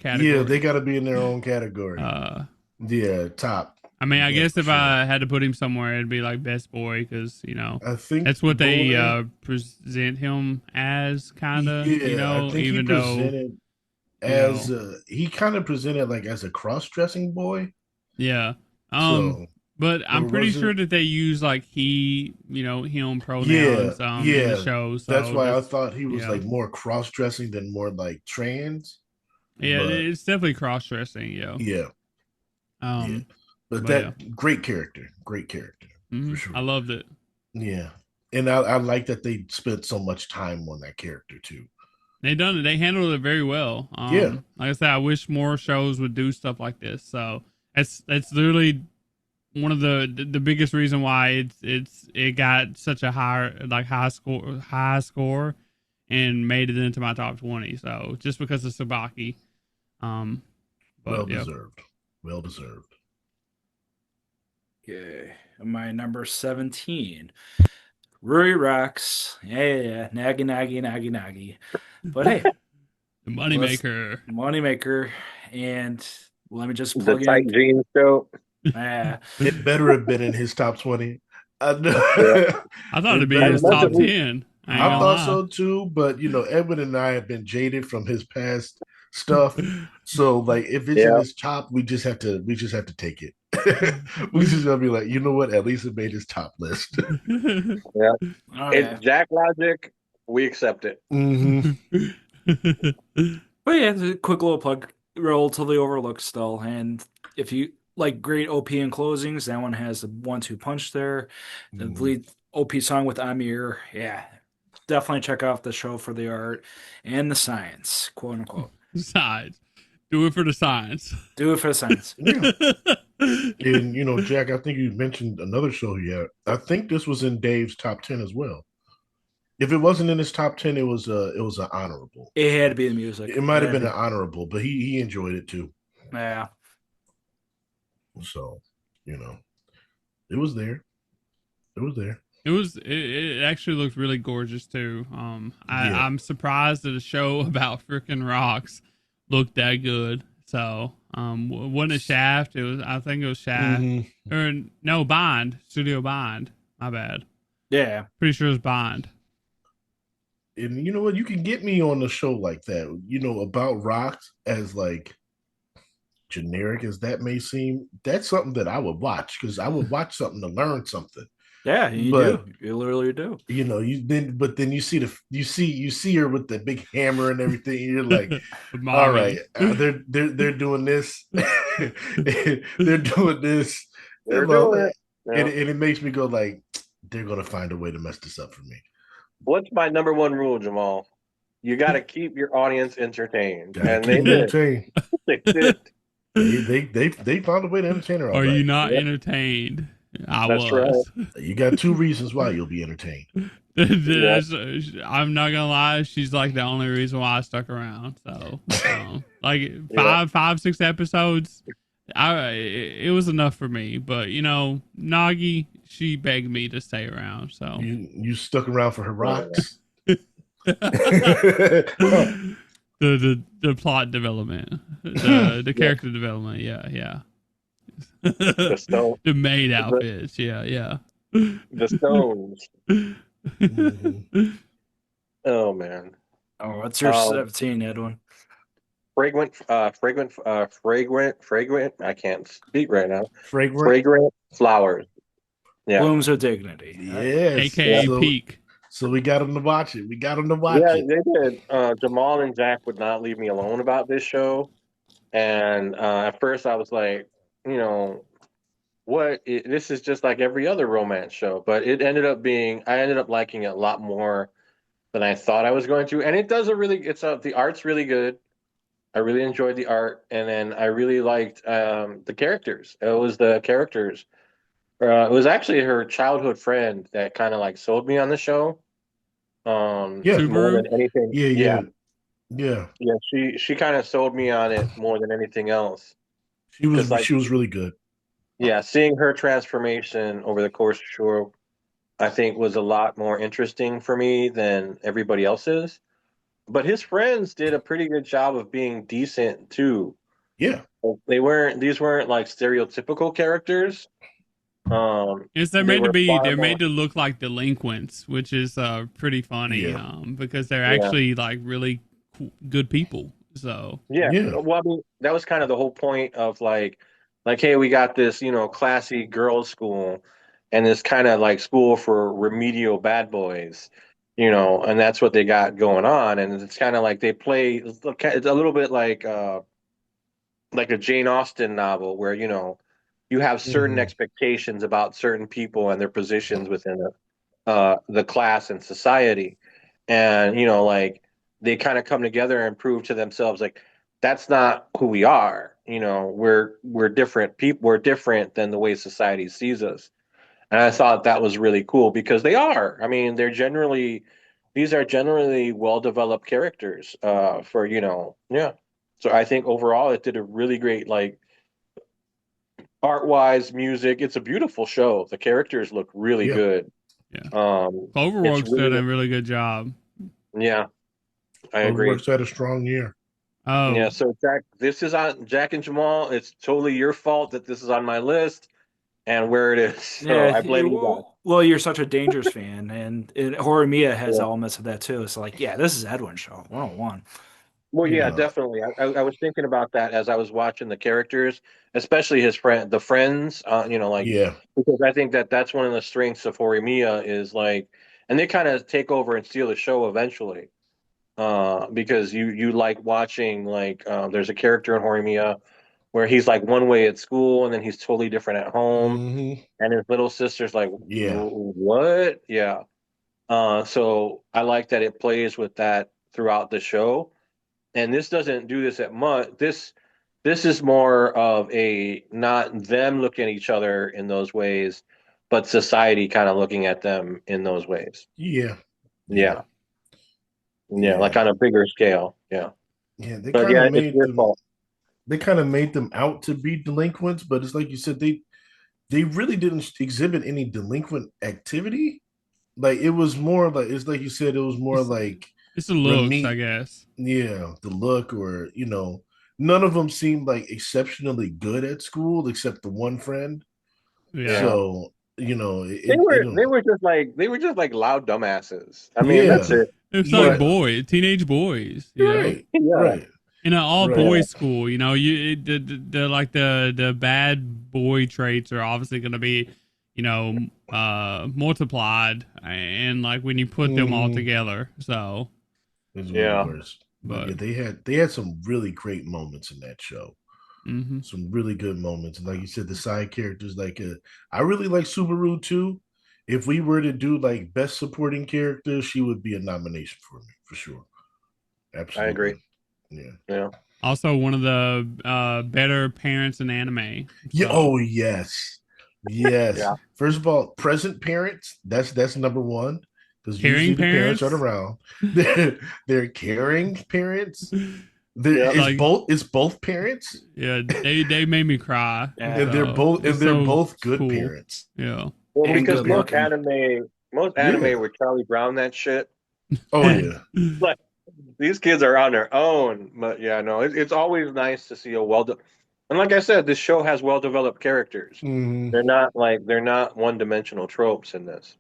yeah, they category. got to be in their own category. Uh, Yeah, top. I mean, I Yeah, guess for if sure. I had to put him somewhere, it'd be like best boy because I think that's what they boy. present him as, kind of. Yeah, I think he Even though presented you as know, he kind of presented like as a cross-dressing boy. yeah. So, But I'm or pretty was sure it? that they use like him Yeah, pronouns in the yeah. show. That's So why I that's thought he was yeah, like more cross-dressing than more like trans. yeah. But It's definitely cross dressing. Yeah. yeah, yeah. Um. But But yeah. that great character for I sure. loved it. Yeah, and I like that they spent so much time on that character too. They done it. They handled it very well. Yeah, Like I said, I wish more shows would do stuff like this. So that's literally one of the biggest reason why it got such a high score and made it into my top 20. So just because of Sabaki. Um, well but yeah, deserved. Well deserved. Okay. My number 17. Rui rocks. Yeah. Naggy, naggy, naggy, naggy. But hey, the let's moneymaker. moneymaker. And let me just The plug tight in. jeans show. Uh, It better have been in his top 20. I Yeah. know. I thought it'd It be As in better his much as top we been. 10. I ain't I gonna thought lie. so too, but Edwin and I have been jaded from his past stuff. So like if it's in yeah. his top, we just have to take it. We just gotta be like, you know what? At least it made his top list. Yeah. It's okay. Jack Logic. We accept it. Hmm. But yeah, it's a quick little plug. Relatively overlooked still. And if you like great OP and closings, that one has the 1-2 punch there. The lead OP song with Amir. Yeah. Definitely check out the show for the art and the science, quote unquote. Science. Do it for the science. Do it for the science. Yeah. And Jack, I think you mentioned another show here. I think this was in Dave's top 10 as well. If it wasn't in his top 10, it was an honorable. It had to be the music. It It might have had been to an honorable, but he enjoyed it too. Yeah. So, you know, it was there. It was there. It actually looked really gorgeous too. Yeah. I'm surprised that a show about freaking rocks looked that good. So, wasn't it Shaft? I think it was Shaft. Hmm. Or no, Bond. Studio Bond. My bad. Yeah. Pretty sure it's Bond. And you know what? You can get me on a show like that, about rocks as like generic as that may seem. That's something that I would watch because I would watch something to learn something. Yeah, you But do. You literally do. then you see her with the big hammer and everything. And you're like, all right, Mommy. they're doing this, they're doing this, They're doing it. and Yeah. it makes me go like, they're gonna find a way to mess this up for me. What's my number one rule, Jamal? You got to keep your audience entertained, Gotta and keep they them did. entertained. They did. They found a way to entertain her. All Are you right, not Yep. entertained? I That's right. was. you got two reasons why you'll be entertained. Yeah. I'm not gonna lie, she's like the only reason why I stuck around. So, like Yeah. 6 episodes, it was enough for me. But Nagi, she begged me to stay around. So You stuck around for her rocks. the plot development, the character development, yeah. The stone, The maid the, outfits, yeah. the stones. Mhm. Oh man. Oh, what's your Um, 17, Edwin? fragrant. I can't speak right now. Fragrant. Fragrant flowers. Yeah. Blooms of Dignity. Yes. AKA So, Peak. so we got them to watch it. We got them to watch Yeah, it. they did. Jamal and Jack would not leave me alone about this show. And at first I was like, you know, this is just like every other romance show. But I ended up liking it a lot more than I thought I was going to. And the art's really good. I really enjoyed the art. And then I really liked the characters. It was the characters. It was actually her childhood friend that kind of like sold me on the show. Yeah. More Subaru. than anything. Yeah. Yeah. Yeah. Yeah, she kind of sold me on it more than anything else. because like she was really good. yeah, seeing her transformation over the course of the show, I think was a lot more interesting for me than everybody else's. But his friends did a pretty good job of being decent too. Yeah. These weren't like stereotypical characters. Yes, they're They made to were be. far They're more. made to look like delinquents, which is pretty funny. Yeah. Because they're Yeah. actually like really good people. So Yeah. Yeah. Well, I mean, that was kind of the whole point of like, hey, we got this, classy girls' school, and this kind of like school for remedial bad boys, and that's what they got going on, and it's kind of like they play. It's a little bit like a Jane Austen novel where you have certain Mhm. expectations about certain people and their positions within the class and society, and like they kind of come together and prove to themselves like that's not who we are. We're different people. We're different than the way society sees us, and I thought that was really cool because they are. I mean, these are generally well developed characters. For yeah. So I think overall it did a really great like art wise, music. It's a beautiful show. The characters look really Yeah. good. yeah, It's Cloverworks did really, a really good job. yeah, I agree. Overworks had a strong year. Oh, Yeah, so Jack, this is on Jack and Jamal. It's totally your fault that this is on my list and where it is. So Yeah, I blame you guys. well, you're such a Dangerous fan, and Horimiya has Yeah. elements of that too. It's like, yeah, this is Edwin show 101. Well, yeah, yeah, No. definitely. I was thinking about that as I was watching the characters, especially his friend, the friends. Like Yeah. because I think that that's one of the strengths of Horimiya is like, and they kind of take over and steal the show eventually. Because you like watching like there's a character in Horimiya where he's like one way at school and then he's totally different at home, Hmm. and his little sister's like, Yeah. What?" Yeah. So I like that it plays with that throughout the show, and this doesn't do this at much. This is more of a not them looking at each other in those ways, but society kind of looking at them in those ways. Yeah. Yeah. Yeah, yeah, like Yeah. on a bigger scale. Yeah, Yeah. but yeah, it's your fault. They kind of made them out to be delinquents, but it's like you said, they really didn't exhibit any delinquent activity. Like it was more like it's like you said, it was more it's like it's the looks, I Remy, guess. yeah, the look, or none of them seemed like exceptionally good at school except the one friend. Yeah, Yeah. So They it were don't. they were just like loud dumbasses. I mean, that's Yeah, it. it's like But yeah, teenage boys. right, yeah, right, In an all right. boys school, the like the bad boy traits are obviously going to be, multiplied, and like when you put them all Hmm. together. So, It's gonna be yeah, worse. But but yeah, they had some really great moments in that show. hmm Some really good moments, and like you said, the side characters. Like, I really like Subaru too. If we were to do like best supporting character, she would be a nomination for me for sure. I agree. Absolutely. Yeah. Yeah, also one of the better parents in anime. Yeah. So Oh yes. Yes. yeah, First of all, present parents, that's number one. Because caring usually the parents aren't parents, around. They're caring parents. yeah. like It's both parents. yeah, they made me cry. And Yeah, they're So both and it's they're so both good cool. parents. Yeah. Well, and because good looking. most Yeah. anime were Charlie Brown that shit. Oh yeah. Like these kids are on their own. But yeah, no, it's always nice to see a and like I said, this show has well developed characters. Mhm. They're not one dimensional tropes in this,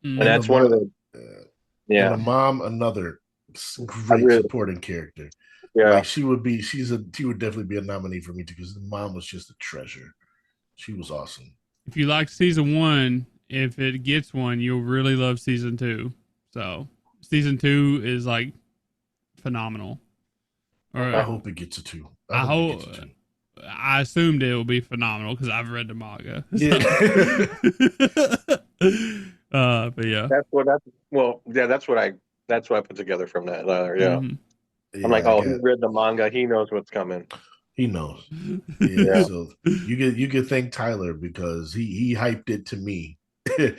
and And Mhm. the that's one of mom, the and the yeah. mom, another I great really supporting character. yeah. Like she would definitely be a nominee for me too because the mom was just a treasure. She was awesome. If you like season one, if it gets one, you'll really love season two. So season two is like phenomenal. Or I Okay. hope it gets a two. I I hope it hope. gets a two. I assumed it will be phenomenal because I've read the manga. Yeah. But yeah. That's what I put together from that letter. Yeah. Mhm. I'm like, Yeah, I oh, he got read the manga. He knows what's coming. he knows. Yeah, Yeah. so you could thank Tyler because he hyped it to me. Okay.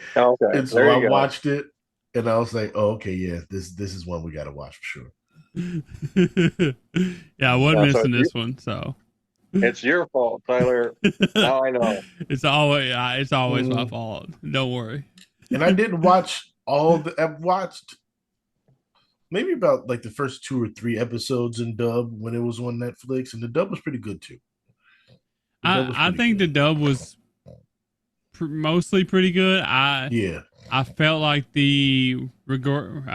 And so There I you go. watched it and I was like, oh, okay, yeah, this is one we gotta watch for sure. Yeah, I wasn't Yeah. So missing this one. So It's your fault, Tyler. Now I know. It's always my Mm. fault. Don't worry. And I didn't watch all the. I've watched maybe about like the first 2 or 3 episodes in dub when it was on Netflix, and the dub was pretty good too. The dub was I pretty think the good. dub was mostly pretty good. Yeah. I felt like the Waguri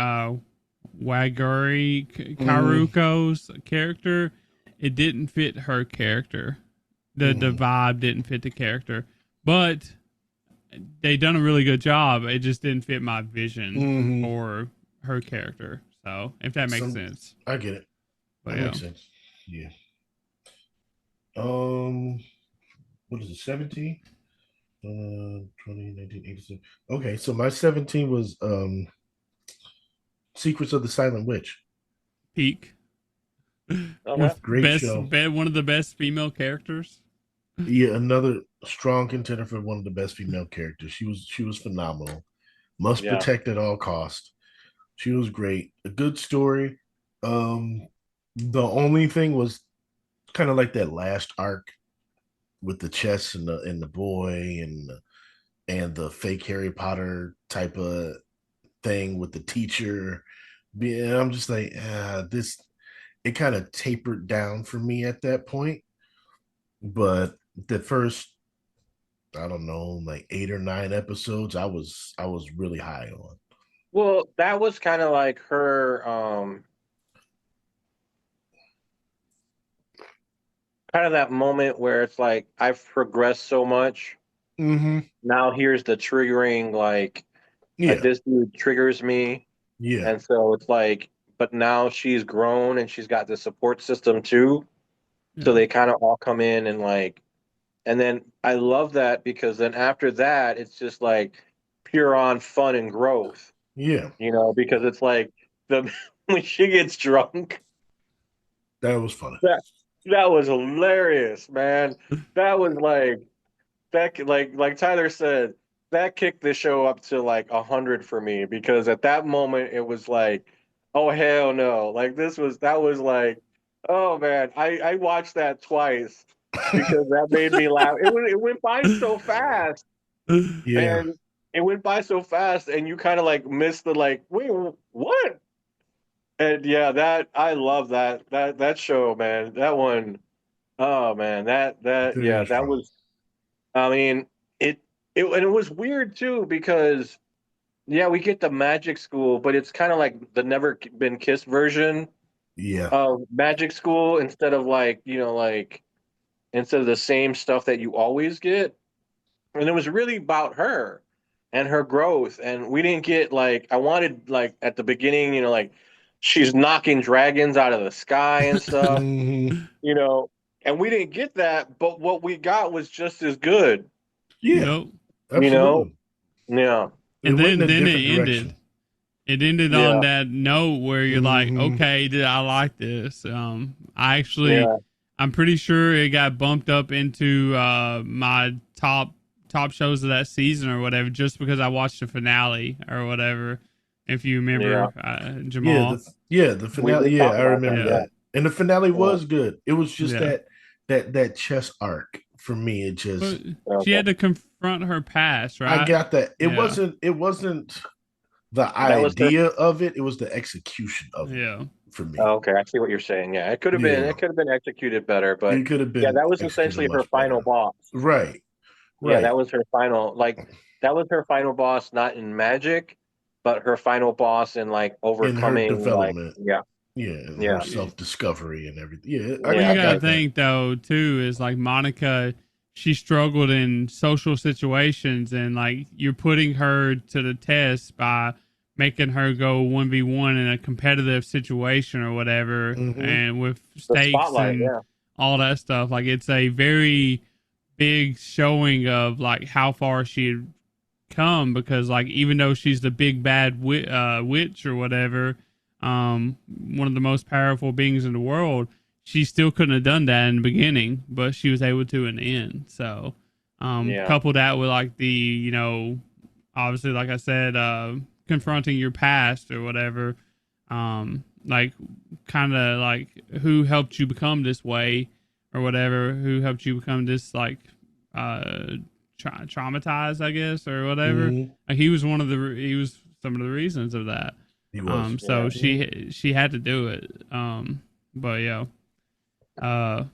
Mm, Karuko's character, it didn't fit her character. The mm, vibe didn't fit the character, but they done a really good job. It just didn't fit my vision mm. for her character. So if that makes Some sense, I get it. but That yeah, makes sense. Yeah. Um, what is it? 17? 20, 1987. Okay, so my 17 was Secrets of the Silent Witch. peak Okay. with Great show. one of the best female characters. Yeah, another strong contender for one of the best female characters. She was phenomenal. Must Yeah. protect at all cost. She was great. A good story. Um, the only thing was kind of like that last arc with the chess and the boy and the fake Harry Potter type of thing with the teacher. Yeah, I'm just like, this. It kind of tapered down for me at that point, but the first, I don't know, like 8 or 9 episodes, I was really high on. Well, that was kind of like her, kind of that moment where it's like I've progressed so much. Mm-hmm. Now here's the triggering, like Yeah, this dude triggers me, yeah, and so it's like, but now she's grown and she's got the support system too. So Yeah, they kind of all come in and like, and then I love that because then after that, it's just like pure on fun and growth, yeah. because it's like the when she gets drunk, That was funny. that that was hilarious, man. That was like Tyler said, that kicked the show up to like 100 for me because at that moment it was like, oh hell no, like that was like, oh man, I watched that twice because that made me laugh. It went by so fast, Yeah, and it went by so fast, and you kind of like missed the like, wait, what? And yeah, that I love that show, man. That one, oh man, that yeah, very that strong. was. I mean, it and it was weird too because yeah, we get the Magic School, but it's kind of like the Never Been Kissed version Yeah, of Magic School instead of like like instead of the same stuff that you always get. And it was really about her and her growth. And we didn't get like I wanted like at the beginning, like she's knocking dragons out of the sky and stuff, hmm you know, and we didn't get that, but what we got was just as good, yeah, yep. you know? absolutely. Yeah. It And went in then a then different it ended. direction. It ended on Yeah. that note where you're like, Hmm okay, I like this. Yeah. I'm pretty sure it got bumped up into my top shows of that season or whatever, just because I watched the finale or whatever. If you Yeah. remember, Yeah, Jamal. the We finale. did Yeah, talk I about that. remember Yeah, Yeah. that. And the finale Yeah. was good. It was just yeah. that chess arc for me. It But just she Okay. had to confront her past, I right? got that. It Yeah, wasn't it wasn't the That was her. idea of it. It was the execution of it yeah. for me. Oh, okay, I see what you're saying. Yeah, it could have been Yeah. it could have been executed better, but It could have yeah, been that was executed essentially her much final better. boss. Right. Yeah, that Right. was her final that was her final boss, not in Magic, but her final boss in like In her overcoming development. yeah, Yeah, and her yeah, self discovery and everything. Yeah, Well, yeah, you I got to got that. think though too is like Monica, she struggled in social situations, and like you're putting her to the test by making her go 1v1 in a competitive situation or whatever, Hmm and with the stakes spotlight. and Yeah, all that stuff. Like it's a very big showing of like how far she had come, because like even though she's the big bad witch or whatever, one of the most powerful beings in the world, she still couldn't have done that in the beginning, but she was able to in the end. So yeah, couple that with like the obviously, like I said, confronting your past or whatever, like kind of like who helped you become this way, or whatever, who helped you become this like traumatized, I guess, or whatever. Mhm. Like he was some of the reasons of that. He was. So Mhm. she had to do it. But yeah, uh,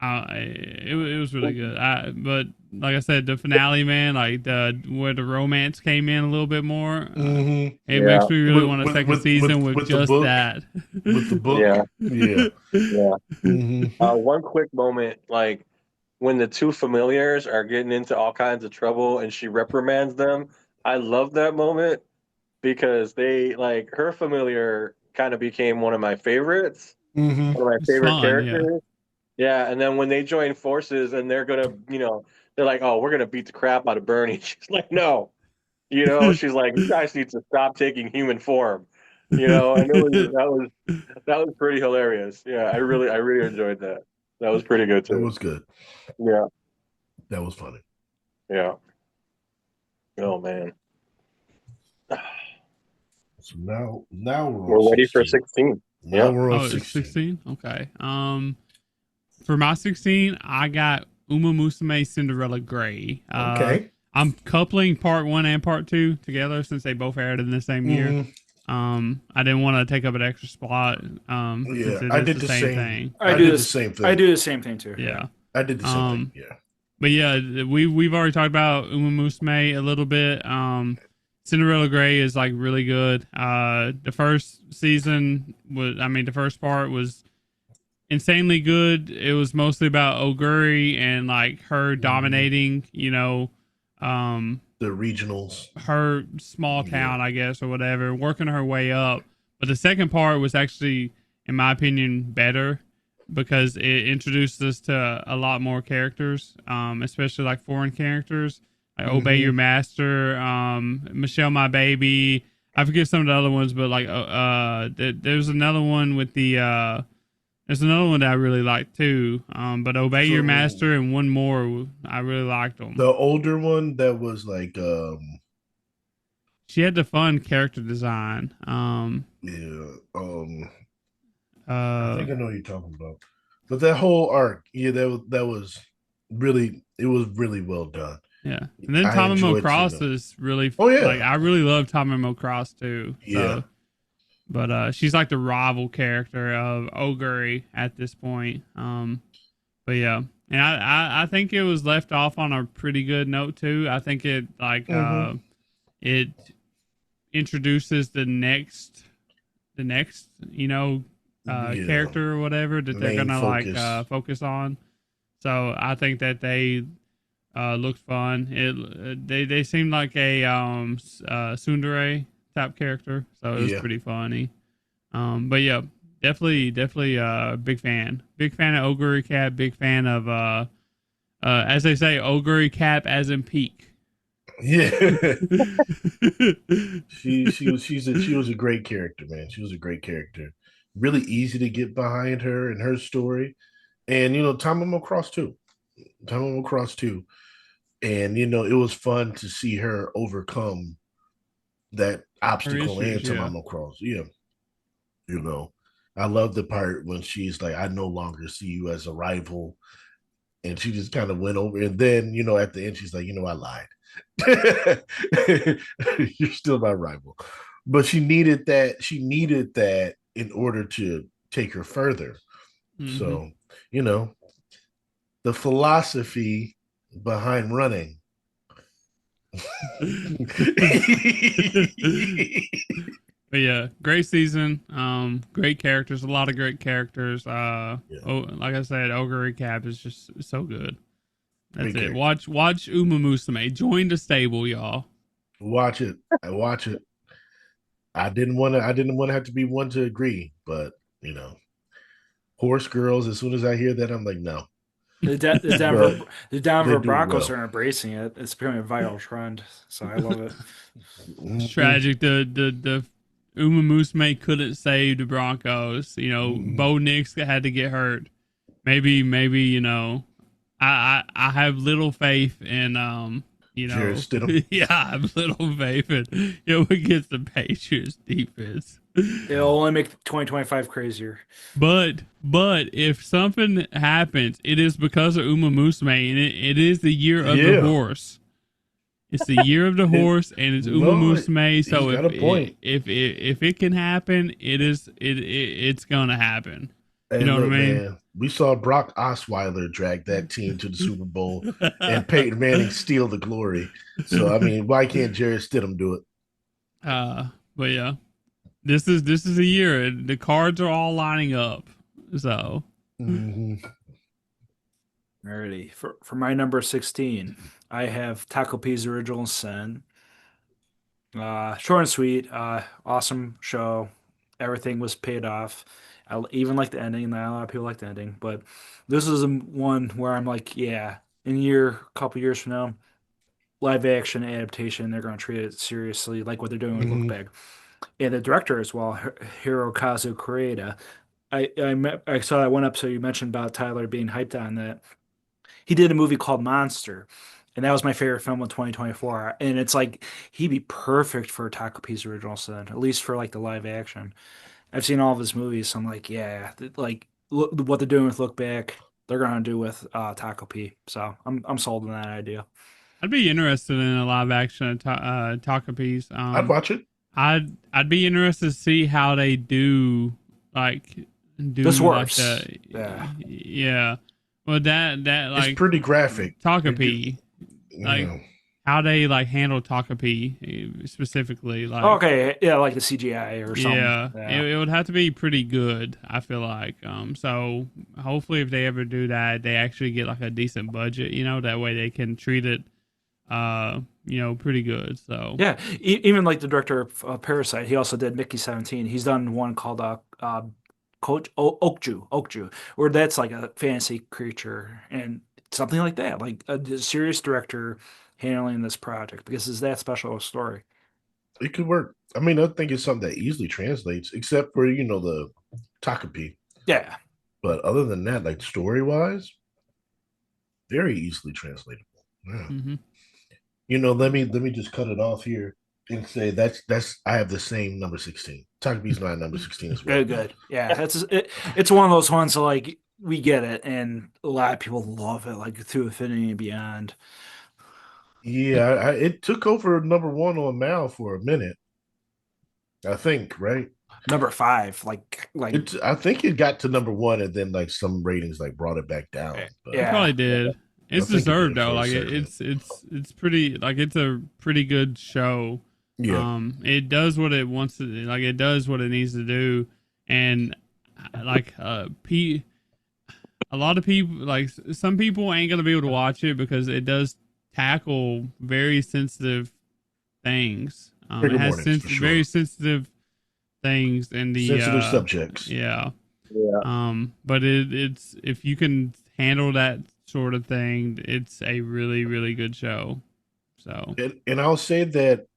it was really good. But like I said, the finale, man, like where the romance came in a little bit more, Mhm. it Yeah. makes me really want a second season with With the just book, that. with the book. Yeah. Yeah. Yeah. Mhm. One quick moment, like when the two familiars are getting into all kinds of trouble and she reprimands them. I love that moment because they like her familiar kind of became one of my favorites, Mhm. one of my It's favorite fun, yeah. characters. Yeah, and then when they join forces and they're gonna, they're like, "Oh, we're gonna beat the crap out of Bernie." She's like, "No," she's like, "You guys need to stop taking human form," and that was pretty hilarious. Yeah, I really enjoyed that. That was pretty good That too. was good. Yeah, That was funny. yeah. Oh man, So now we're on we're ready for 16. 16. Now Yep. we're on Oh, it's 16. 16? Okay. For my 16, I got Uma Musume Cinderella Gray. Okay. I'm coupling part 1 and part 2 together since they both aired in the same year. Mhm. I didn't want to take up an extra spot since Yeah, it I is did the the same same. thing. I did the same I thing. do the same thing too. Yeah. I did the same thing. Yeah. But yeah, we've already talked about Uma Musume a little bit. Cinderella Gray is like really good. The first season the first part was insanely good. It was mostly about Oguri and like her dominating, The regionals. her small Yeah. town, I guess, or whatever, working her way up. But the second part was actually, in my opinion, better because it introduced us to a lot more characters, especially like foreign characters, like Obey Your Mhm. Master, Michelle My Baby. I forget some of the other ones, but like there's another one with there's another one that I really like too. But Obey Your So Master and one more I really liked them. the older one that was like She had the fun character design. yeah, I Uh, think I know what you're talking about. But that whole arc, yeah, that was really, it was really well done. yeah. And then I Tamamo enjoyed seeing Cross them. is really Oh like yeah. I really love Tamamo Cross too. Yeah. So, but she's like the rival character of Oguri at this point. But yeah, and I think it was left off on a pretty good note too. I think it like Mm-hmm. it introduces the next Yeah. character or whatever that they're Main gonna like focus. focus on. So I think that they looked fun. They seemed like a tsundere type character, so it was Yeah. pretty funny. But yeah, definitely big fan of Oguri Cap, big fan of as they say, Oguri Cap as in peak. Yeah. She was a great character, man. She was a great character. Really easy to get behind her and her story. And Tamamo Cross too. Tamamo Cross too. And it was fun to see her overcome that Her obstacle and issues, yeah. Tamamo Cross. Yeah. You know. I love the part when she's like, I no longer see you as a rival. And she just kind of went over. And then, at the end, she's like, I lied. You're still my rival. But she needed that. She needed that in order to take her further. Mm-hmm. So, you know, the philosophy behind running. But yeah, great season. Great characters, a lot of great characters. Yeah, Like I said, Ogre Cap is just so good. That's great it. character. Watch Uma Musume. Join the stable, y'all. Watch it. I watch it. I didn't want to have to be one to agree, but you know, horse girls, as soon as I hear that, I'm like, no. The But they Denver do it Broncos well. are embracing it. It's becoming a viral trend, so I love it. It's Mhm, tragic. The Uma Musume couldn't save the Broncos. mhm. Bo Nix had to get hurt. Maybe I have little faith in Jared Stidham. yeah, I have little faith in against the Patriots defense. It'll only make 2025 crazier. But if something happens, it is because of Uma Musume, and it is the year of the Yeah. horse. It's the year of the horse, and it's Uma Musume. So he's got a point. if it can happen, it's gonna happen. And You know look, what I mean? man, we saw Brock Osweiler drag that team to the Super Bowl and Peyton Manning steal the glory. So I mean, why can't Jarrett Stidham do it? But yeah, this is a year. The cards are all lining up. So Mm-hmm. Alrighty. For my number 16, I have Taco P's Original Sin. Short and sweet. Awesome show. Everything was paid off. I even like the ending. Not a lot of people like the ending, but this is one where I'm like, yeah, in a year, couple years from now, live action adaptation, they're going to treat it seriously, like what they're doing with Look Mm-hmm. Back. And the director as well, Hirokazu Koreeda. I saw that one episode you mentioned about Tyler being hyped on that. He did a movie called Monster, and that was my favorite film of 2024. And it's like he'd be perfect for Taco P's Original Sin, at least for like the live action. I've seen all of his movies, so I'm like, yeah, like look, what they're doing with Look Back, they're gonna do with Taco P. So I'm sold on that idea. I'd be interested in a live action Taco Piece. I'd watch it. I'd be interested to see how they do like This like works. the Yeah. yeah. Well, that like It's pretty graphic. Takapi, like Yeah. how they like handle Takapi specifically, like Okay, yeah, like the CGI or something. yeah, it would have to be pretty good. I feel like so hopefully if they ever do that, they actually get like a decent budget. That way they can treat it pretty good. So Yeah, even like the director of Parasite, he also did Mickey 17. He's done one called Coach Okju, where that's like a fantasy creature and something like that, like a serious director handling this project because it's that special a story. It could work. I mean, I think it's something that easily translates, except for the Takapi. Yeah, But other than that, like story wise, very easily translatable. Yeah. hmm Let me just cut it off here and say that's I have the same number 16. Takapi's my number 16 as well. good. Yeah, it's one of those ones that, like we get it, and a lot of people love it, like through Infinity and Beyond. Yeah, it took over number one on Mal for a minute. I think, right? Number 5, like I think it got to number one, and then like some ratings like brought it back down. But it probably did. It's I think it deserved did though. for a Like second. it's pretty like it's a pretty good show. Yeah. It does what it wants to, like it does what it needs to do, and like a lot of people, like some people ain't gonna be able to watch it because it does tackle very sensitive things. Trigger It has warnings, for sure. very sensitive things in the Sensitive subjects. yeah. Yeah. But it's if you can handle that sort of thing, it's a really really good show. So And I'll say that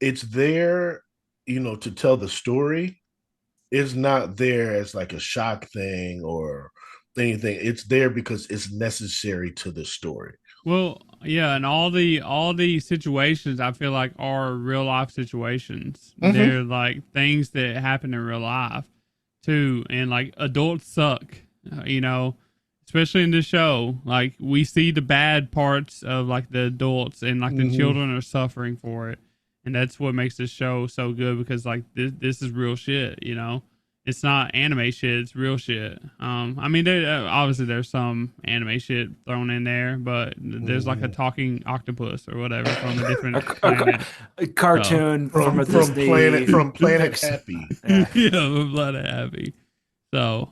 it's there, to tell the story. It's not there as like a shock thing or anything. It's there because it's necessary to the story. well, yeah, and all the situations I feel like are real life situations. Mhm. They're like things that happen in real life too, and like adults suck, especially in this show. Like we see the bad parts of like the adults, and like the Mhm. children are suffering for it, and that's what makes this show so good because like this is real shit. It's not anime shit; it's real shit. I mean, obviously there's some anime shit thrown in there, but there's like a talking octopus or whatever from a different planet. a cartoon from a Disney Planet Pixar. Happy. Yeah. Yeah, I'm glad I'm happy. So,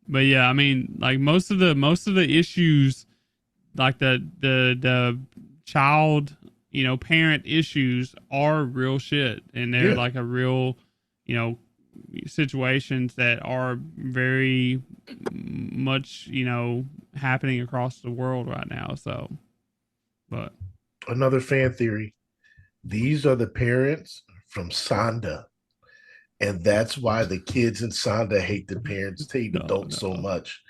but yeah, I mean, like most of the issues, like the child, parent issues are real shit, and they're Yeah. like a real, situations that are very much, happening across the world right now. So, but Another fan theory. These are the parents from Sonda. And that's why the kids in Sonda hate the parents, hate No, adults so no. much.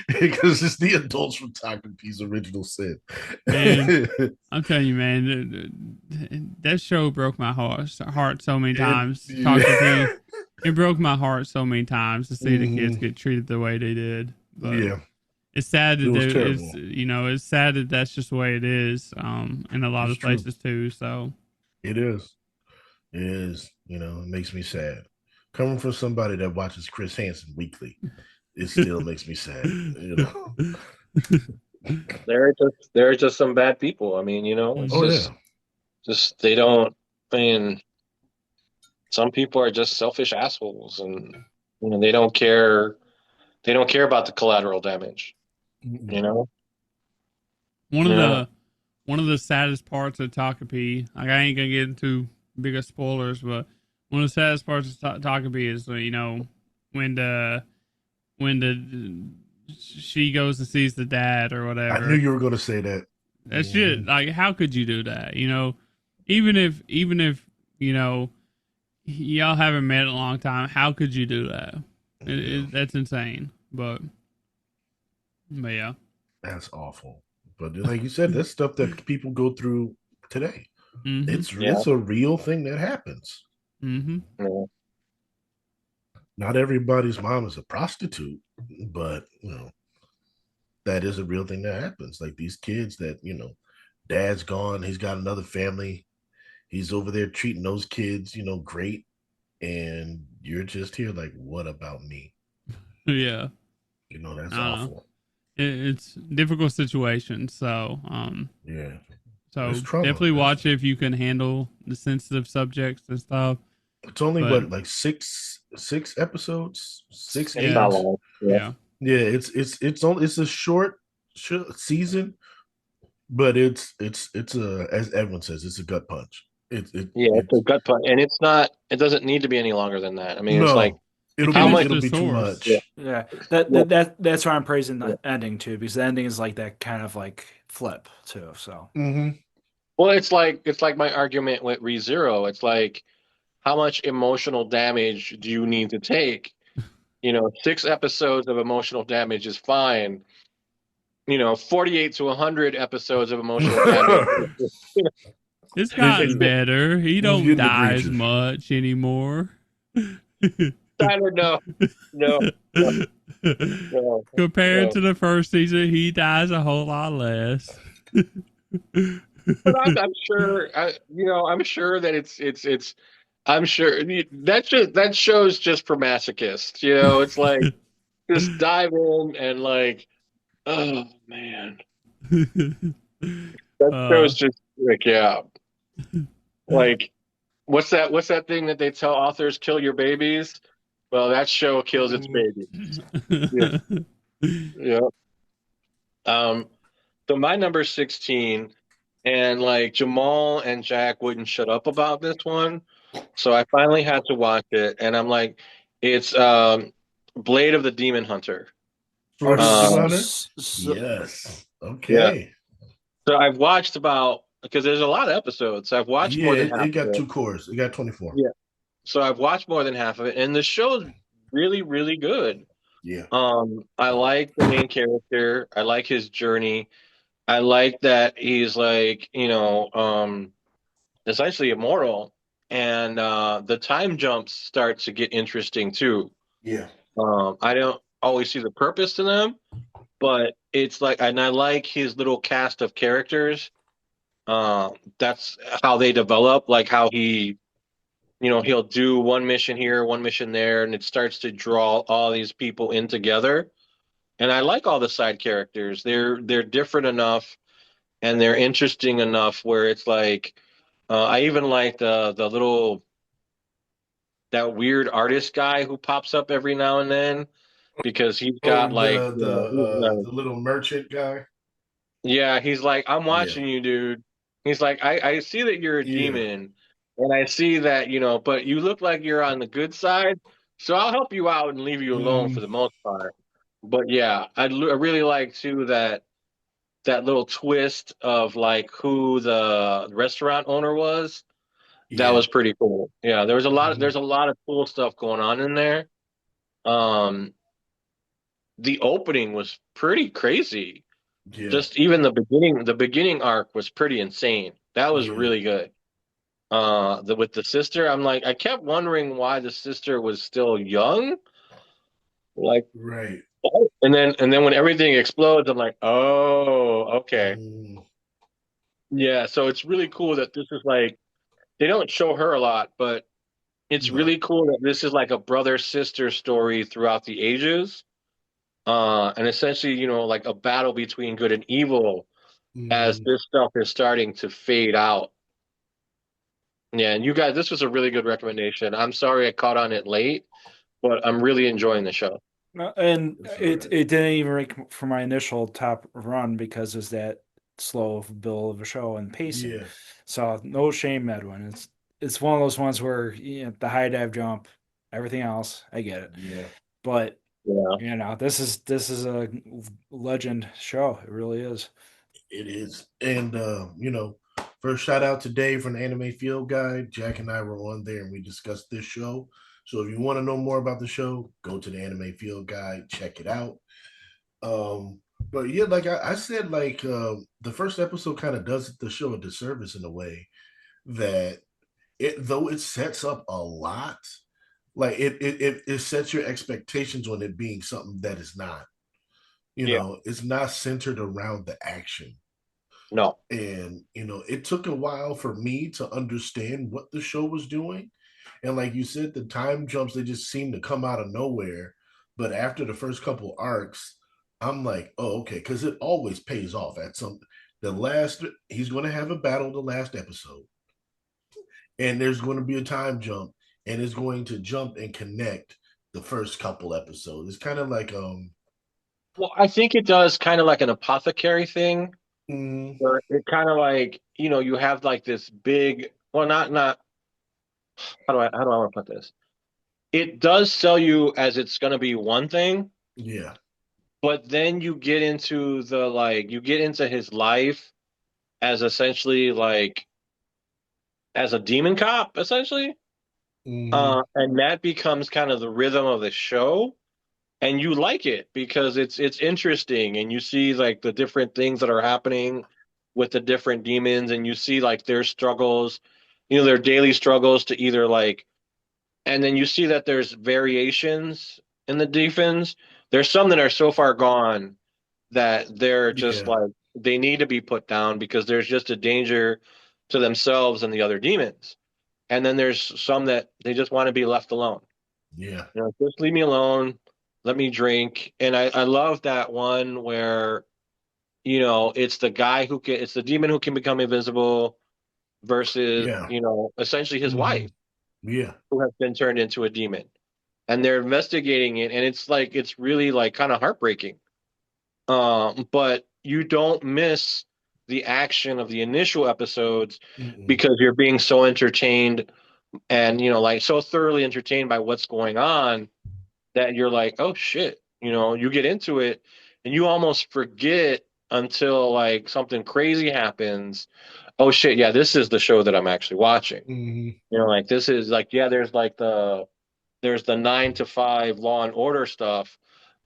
Because it's the adults from Takaphi's original sin. Man, I'm telling you, man, that show broke my heart so many times. Talk to P. It broke my heart so many times to see the kids get treated the way they did. But Yeah, it's sad it that was it's terrible. it's sad that that's just the way it is. In a lot It's of true. places too. So It is. It is. It makes me sad. Coming from somebody that watches Chris Hansen weekly, it still makes me sad. There are just some bad people. I mean, it's Oh Mhm. yeah, just they don't. I mean, some people are just selfish assholes, and they don't care. They don't care about the collateral damage. You Mm-mm. know. one of Yeah. the one of the saddest parts of Takapee, like I ain't gonna get into bigger spoilers, but one of the saddest parts of Takapee is when the she goes and sees the dad or I knew whatever. you were going to say that. That shit, like, how could you do that? Even if y'all haven't met in a long time, how could you do that? Yeah, That's insane. But yeah. that's awful. But like you said, that's stuff that people go through today. Mm-hmm. Yeah. It's a real thing that happens. Mm-hmm. Yeah. Not everybody's mom is a prostitute, but that is a real thing that happens. Like these kids that dad's gone, he's got another family, he's over there treating those kids, great, and you're just here like, what about me? Yeah. That's I don't know. awful. It's difficult situation. Yeah, it's So trauma. definitely watch it if you can handle the sensitive subjects and stuff. It's only But what, like six episodes, six, It's not yeah, eight. long. Yeah. yeah, Yeah, it's a short season, but it's a, as Edwin says, it's a gut punch. Yeah, it's a It's gut punch, and it's not. It doesn't need to be any longer than that. I mean, it's like no, it how much. finished it'll the be too source. Yeah, much. Yeah, yeah, that's why I'm praising yeah. the ending too, because the ending is like that kind of like flip too. So Mm-hmm. Well, it's like my argument with ReZero. It's like how much emotional damage do you need to take? 6 episodes of emotional damage is fine. 48 to 100 episodes of emotional damage. It's It gotten better. He was don't getting die as egregious. much anymore. Tyler, no, no, no, no, Compared no. to the first season, he dies a whole lot less. But I'm sure. I'm sure that it's. I'm sure that show's just for masochists. It's like just dive in and like, oh man, that uh, show's just like, yeah, like what's that thing that they tell authors kill your babies? Well, that show kills its babies. Yeah, yeah. Um, so my number 16, and like Jamal and Jack wouldn't shut up about this one, so I finally had to watch it, and I'm like, it's Blade of the Demon Hunter. Sword of the Demon Um, Hunter. so Yes. yeah. Okay. So I've watched about because there's a lot of episodes. So I've watched Yeah, more than it half of got it. two cores. It got 24. Yeah. So I've watched more than half of it, and the show's really, really good. Yeah. I like the main character. I like his journey. I like that he's like, essentially immortal, and the time jumps start to get interesting too. Yeah. I don't always see the purpose to them, but it's like, and I like his little cast of characters. That's how they develop, like how he'll do one mission here, one mission there, and it starts to draw all these people in together. And I like all the side characters. They're different enough and they're interesting enough where it's like, I even like the little that weird artist guy who pops up every now and then because he's Oh, got like, the little merchant guy. yeah, he's like, I'm Yeah. watching you, dude. He's like, I see that you're a Yeah. demon, and I see that, but you look like you're on the good side, so I'll help you out and leave you alone for Mm, the most part. But yeah, I really like too that little twist of like who the restaurant owner was. That yeah. was pretty cool. Yeah, Mhm. there's a lot of cool stuff going on in there. Um, the opening was pretty crazy. Yeah, Just even the beginning arc was pretty insane. That was yeah, really good. With the sister, I'm like, I kept wondering why the sister was still young. Like, right. oh. And then when everything explodes, I'm like, oh, okay. Mm, Yeah, so it's really cool that this is like they don't show her a lot, but it's no. really cool that this is like a brother sister story throughout the ages. And essentially, like a battle between good and evil as Mm, this stuff is starting to fade out. Yeah, and you guys, this was a really good recommendation. I'm sorry I caught on it late, but I'm really enjoying the show. And that's all it right. it didn't even rank for my initial top run because it's that slow of a build of a show and pacing. Yeah, So no shame, Edwin. It's one of those ones where the high dive jump, everything else, I get it. yeah, But Yeah. this is a legend show. It really is. it is. And first shout out to Dave from the Anime Field Guide. Jack and I were on there and we discussed this show. So if you want to know more about the show, go to the Anime Field Guide, check it out. Um, but yeah, like I said, like the first episode kind of does the show a disservice in a way that though it sets up a lot, like it sets your expectations on it being something that is not. Yeah. It's not centered around the action. No. And it took a while for me to understand what the show was doing. And like you said, the time jumps, they just seem to come out of nowhere. But after the first couple arcs, I'm like, oh, okay, because it always pays off at some the last he's gonna have a battle the last episode. And there's going to be a time jump, and it's going to jump and connect the first couple episodes. It's kind of like Well, I think it does kind of like an apothecary thing, mm, where it kind of like, you have like this big, well, not, how do I want to put this? It does sell you as it's going to be one thing, yeah, but then you get into his life as essentially like as a demon cop, essentially. mm, And that becomes kind of the rhythm of the show. And you like it because it's interesting and you see like the different things that are happening with the different demons and you see like their struggles, their daily struggles to either like and then you see that there's variations in the defense. There's some that are so far gone that they're just yeah, like they need to be put down because there's just a danger to themselves and the other demons. And then there's some that they just want to be left alone. yeah, Just leave me alone, let me drink. And I love that one where, it's it's the demon who can become invisible versus, yeah, essentially his mm, wife yeah, who has been turned into a demon. And they're investigating it, and it's really like kind of heartbreaking. But you don't miss the action of the initial episodes mm, because you're being so entertained and like so thoroughly entertained by what's going on that you're like, oh shit, you get into it and you almost forget until like something crazy happens. Oh shit, yeah, this is the show that I'm actually watching. mm, Like this is like, yeah, there's the 9 to 5 Law and Order stuff,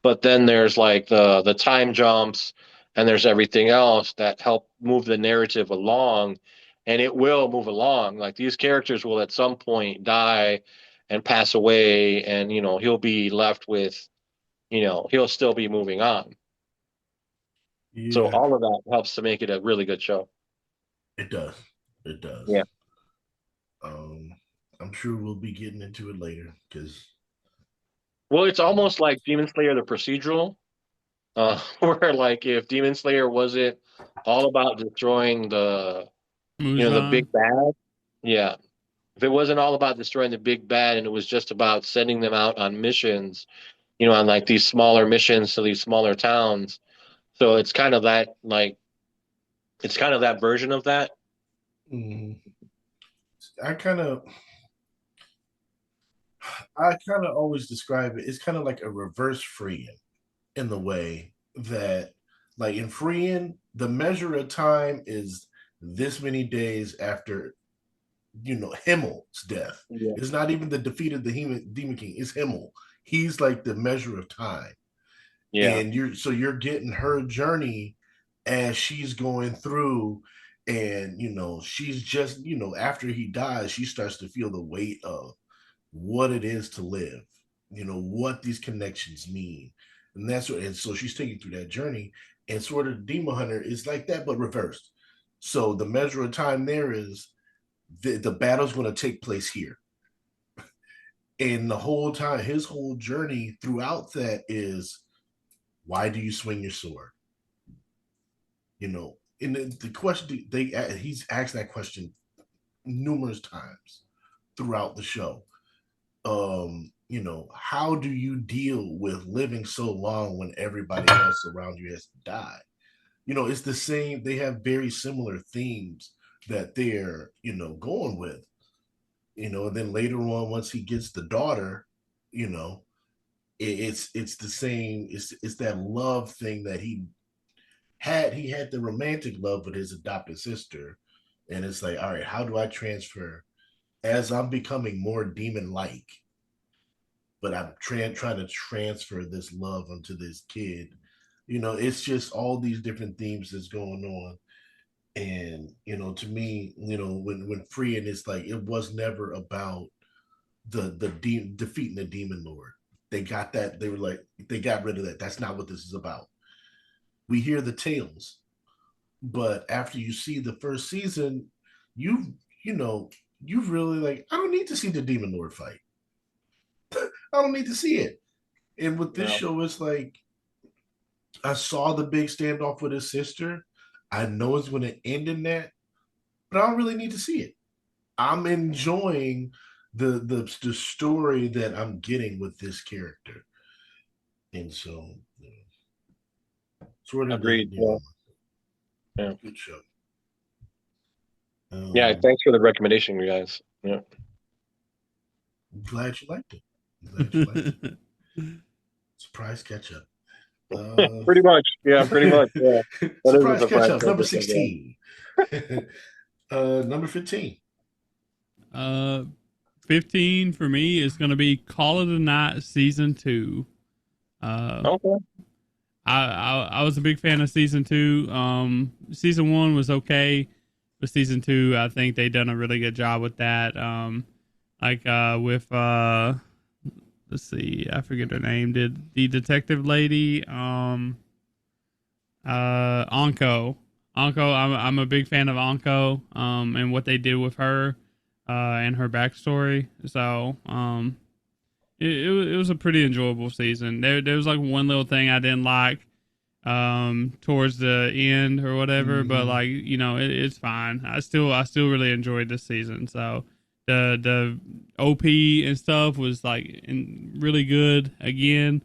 but then there's like the time jumps and there's everything else that help move the narrative along, and it will move along. Like these characters will at some point die and pass away, and he'll be left with he'll still be moving on. So yeah. all of that helps to make it a really good show. It does, it does. Yeah. Um, I'm sure we'll be getting into it later because Well, it's almost like Demon Slayer the procedural, where like if Demon Slayer wasn't all about destroying the Muzan. big bad, yeah. If it wasn't all about destroying the big bad and it was just about sending them out on missions, on like these smaller missions to these smaller towns. So it's kind of that version of that. mm, I kind of I kind of always describe it. It's kind of like a reverse freeing in the way that, like in freeing, the measure of time is this many days after Himmel's death. Yeah. It's not even the defeat of the Demon King. It's Himmel. He's like the measure of time. Yeah. and you're getting her journey as she's going through, and she's just, after he dies, she starts to feel the weight of what it is to live, what these connections mean. And that's what, and so she's taking through that journey, and sort of Demon Hunter is like that, but reversed. So the measure of time there is the battle's going to take place here. And the whole time, his whole journey throughout that is, why do you swing your sword? And the question he's asked that question numerous times throughout the show. How do you deal with living so long when everybody else around you has to die? It's the same. They have very similar themes that they're, going with. And then later on, once he gets the daughter, it's the same. It's that love thing that he had the romantic love with his adopted sister, and it's like, all right, how do I transfer as I'm becoming more demon like, but I'm trying to transfer this love onto this kid. It's just all these different themes that's going on. And to me, when freeing, it's like it was never about defeating the demon lord. They got that. They were like, they got rid of that. That's not what this is about. We hear the tales, but after you see the first season, you really like, I don't need to see the demon lord fight. I don't need to see it. And with this show, it's like, I saw the big standoff with his sister. I know it's going to end in that, but I don't really need to see it. I'm enjoying the story that I'm getting with this character, and so sort of Agreed. Yeah. Good show. Yeah. Thanks for the recommendation, you guys. Yeah. I'm glad you liked it. Surprise catch up. Pretty much. Yeah, pretty much. Yeah. Surprise catch up. Number 16. Number 15. 15 for me is going to be Call of the Night season 2. Okay. I was a big fan of season 2. Season 1 was okay, but season 2, I think they done a really good job with that. With let's see, I forget her name. Did the detective lady, Anko? Anko, I'm a big fan of Anko, and what they did with her, and her backstory. So, it was a pretty enjoyable season. There was like one little thing I didn't like, towards the end or whatever, but like, it's fine. I still really enjoyed this season. So the OP and stuff was like really good again.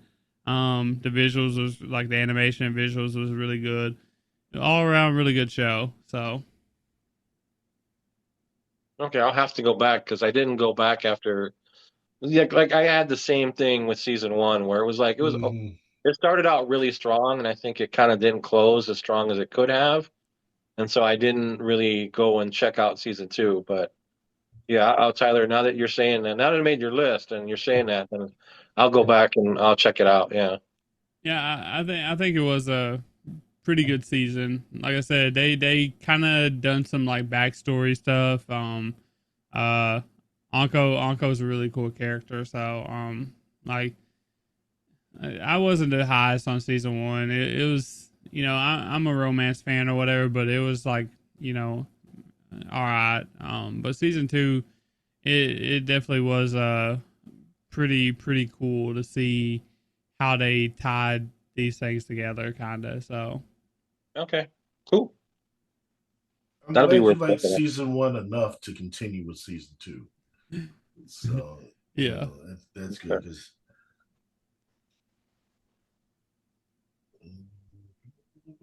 The visuals was like, the animation and visuals was really good. All around really good show. So Okay, I'll have to go back because I didn't go back after. Yeah, like I had the same thing with season 1 where it was like it started out really strong, and I think it kind of didn't close as strong as it could have, and so I didn't really go and check out season 2. But yeah, Tyler, now that you're saying that, now that I made your list and you're saying that, then I'll go back and I'll check it out. Yeah. yeah, I think it was a pretty good season. Like I said, they kind of done some like backstory stuff. Anko's a really cool character. So like I wasn't the highest on season 1. It was, I'm a romance fan or whatever, but it was like, all right. But season 2, it definitely was pretty cool to see how they tied these things together, kind of. So Okay. Cool. I'm That'll be glad you worth liked checking out. season 1 enough to continue with season 2. So yeah. that's good because.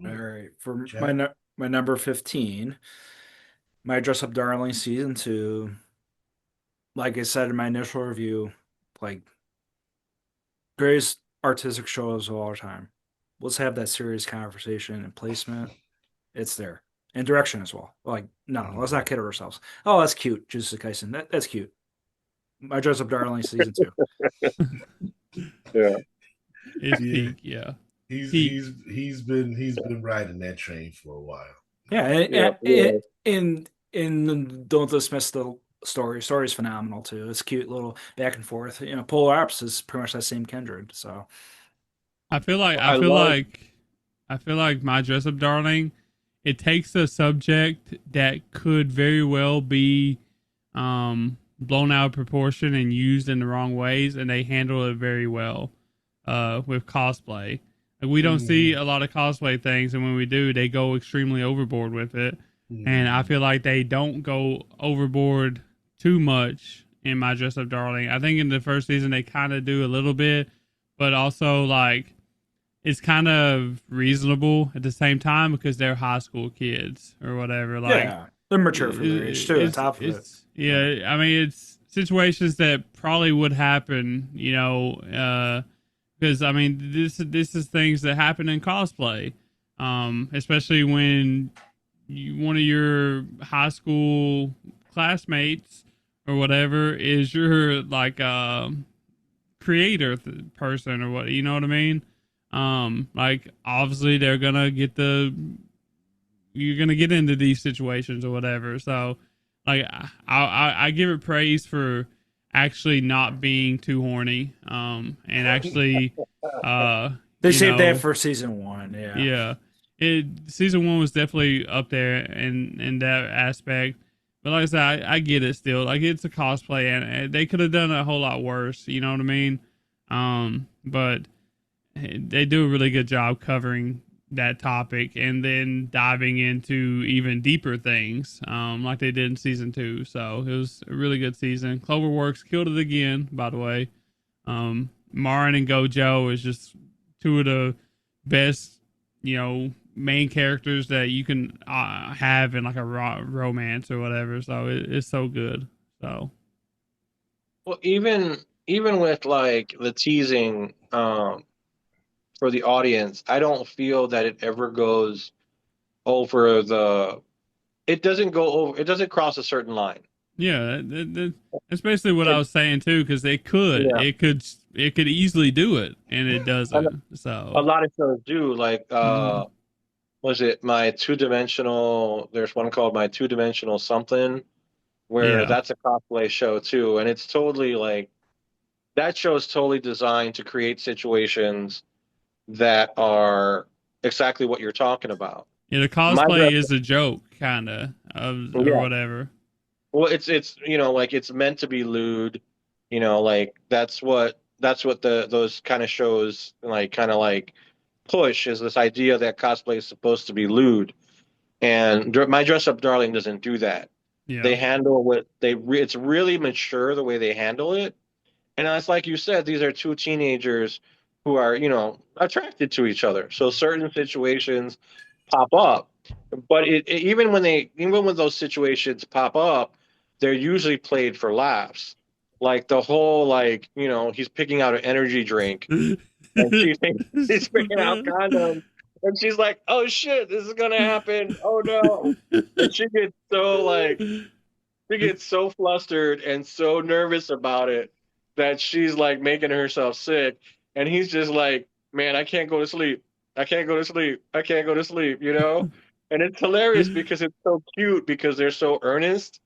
All right, for my number 15, my Dress Up Darling season 2. Like I said in my initial review, like, greatest artistic shows of all time. Let's have that serious conversation and placement. It's there. And direction as well. Like, no, let's not kid ourselves. Oh, that's cute, Jujutsu Kaisen. That's cute. My Dress Up Darling season 2. Yeah. It's peak, yeah. He he's been riding that train for a while. Yeah, Yeah, and don't dismiss the story. Story's phenomenal too. It's cute little back and forth. Polar Ops is pretty much that same kindred. So I feel like I love. My Dress Up Darling, it takes a subject that could very well be blown out of proportion and used in the wrong ways, and they handle it very well with cosplay. Like, we don't see a lot of cosplay things, and when we do, they go extremely overboard with it. And I feel like they don't go overboard too much in My Dress Up Darling. I think in the first season they kind of do a little bit, but also like it's kind of reasonable at the same time because they're high school kids or whatever. Like, yeah, they're mature for their age too. On top of it, yeah. I mean, it's situations that probably would happen, because I mean, this is things that happen in cosplay, especially when one of your high school classmates or whatever is your like creator person or what, you know what I mean? Like, obviously you're gonna get into these situations or whatever. So like I give it praise for actually not being too horny, and actually they saved that for season 1. Yeah, yeah, season 1 was definitely up there in that aspect. But like I said, I get it still. Like, it's a cosplay, and they could have done a whole lot worse. You know what I mean? But they do a really good job covering that topic and then diving into even deeper things, like they did in season 2. So it was a really good season. Cloverworks killed it again, by the way. Marin and Gojo is just two of the best, main characters that you can have in like a romance or whatever. So it's so good. So Well, even with like the teasing for the audience, I don't feel that it ever goes over the. It doesn't go over. It doesn't cross a certain line. yeah, that's basically what I was saying too. Because Yeah, it could easily do it, and it doesn't. a So lot of shows do. Like, mhm. was it my two dimensional? There's one called My Two Dimensional Something, where Yeah, that's a cosplay show too, and it's totally like that show is totally designed to create situations that are exactly what you're talking about. yeah, the My cosplay dress, is a joke, kind of or yeah. whatever. Well, it's like it's meant to be lewd, like that's what the those kind of shows like kind of like push is this idea that cosplay is supposed to be lewd, and My Dress Up Darling doesn't do that. They Yeah, handle it's really mature the way they handle it, and it's like you said, these are two teenagers who are attracted to each other, so certain situations pop up. But even when those situations pop up, they're usually played for laughs. Like the whole he's picking out an energy drink and she thinks he's picking out condoms and she's like, "Oh shit, this is gonna happen. Oh no." And she gets so flustered and so nervous about it that she's like making herself sick. And he's just like, man, I can't go to sleep. I can't go to sleep. I can't go to sleep. And it's hilarious because it's so cute because they're so earnest,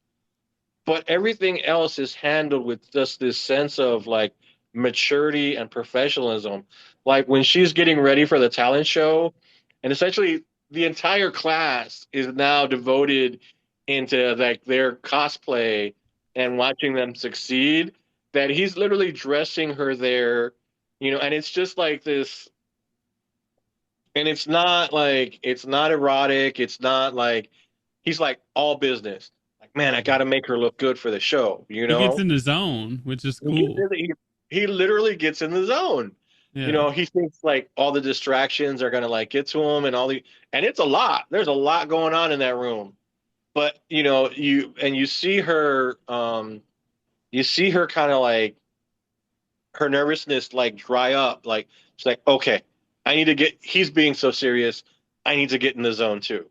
but everything else is handled with just this sense of like maturity and professionalism. Like when she's getting ready for the talent show, and essentially the entire class is now devoted into like their cosplay and watching them succeed, that he's literally dressing her there, and it's just like this, and it's not erotic, it's not like he's like all business. Like, man, I got to make her look good for the show, you he gets know? in the zone, which is He gets cool. in he literally gets in the zone. Yeah, He thinks like all the distractions are going to like get to him and it's a lot. There's a lot going on in that room. But, you see her kind of like her nervousness like dry up. Like she's like, okay, he's being so serious. I need to get in the zone too.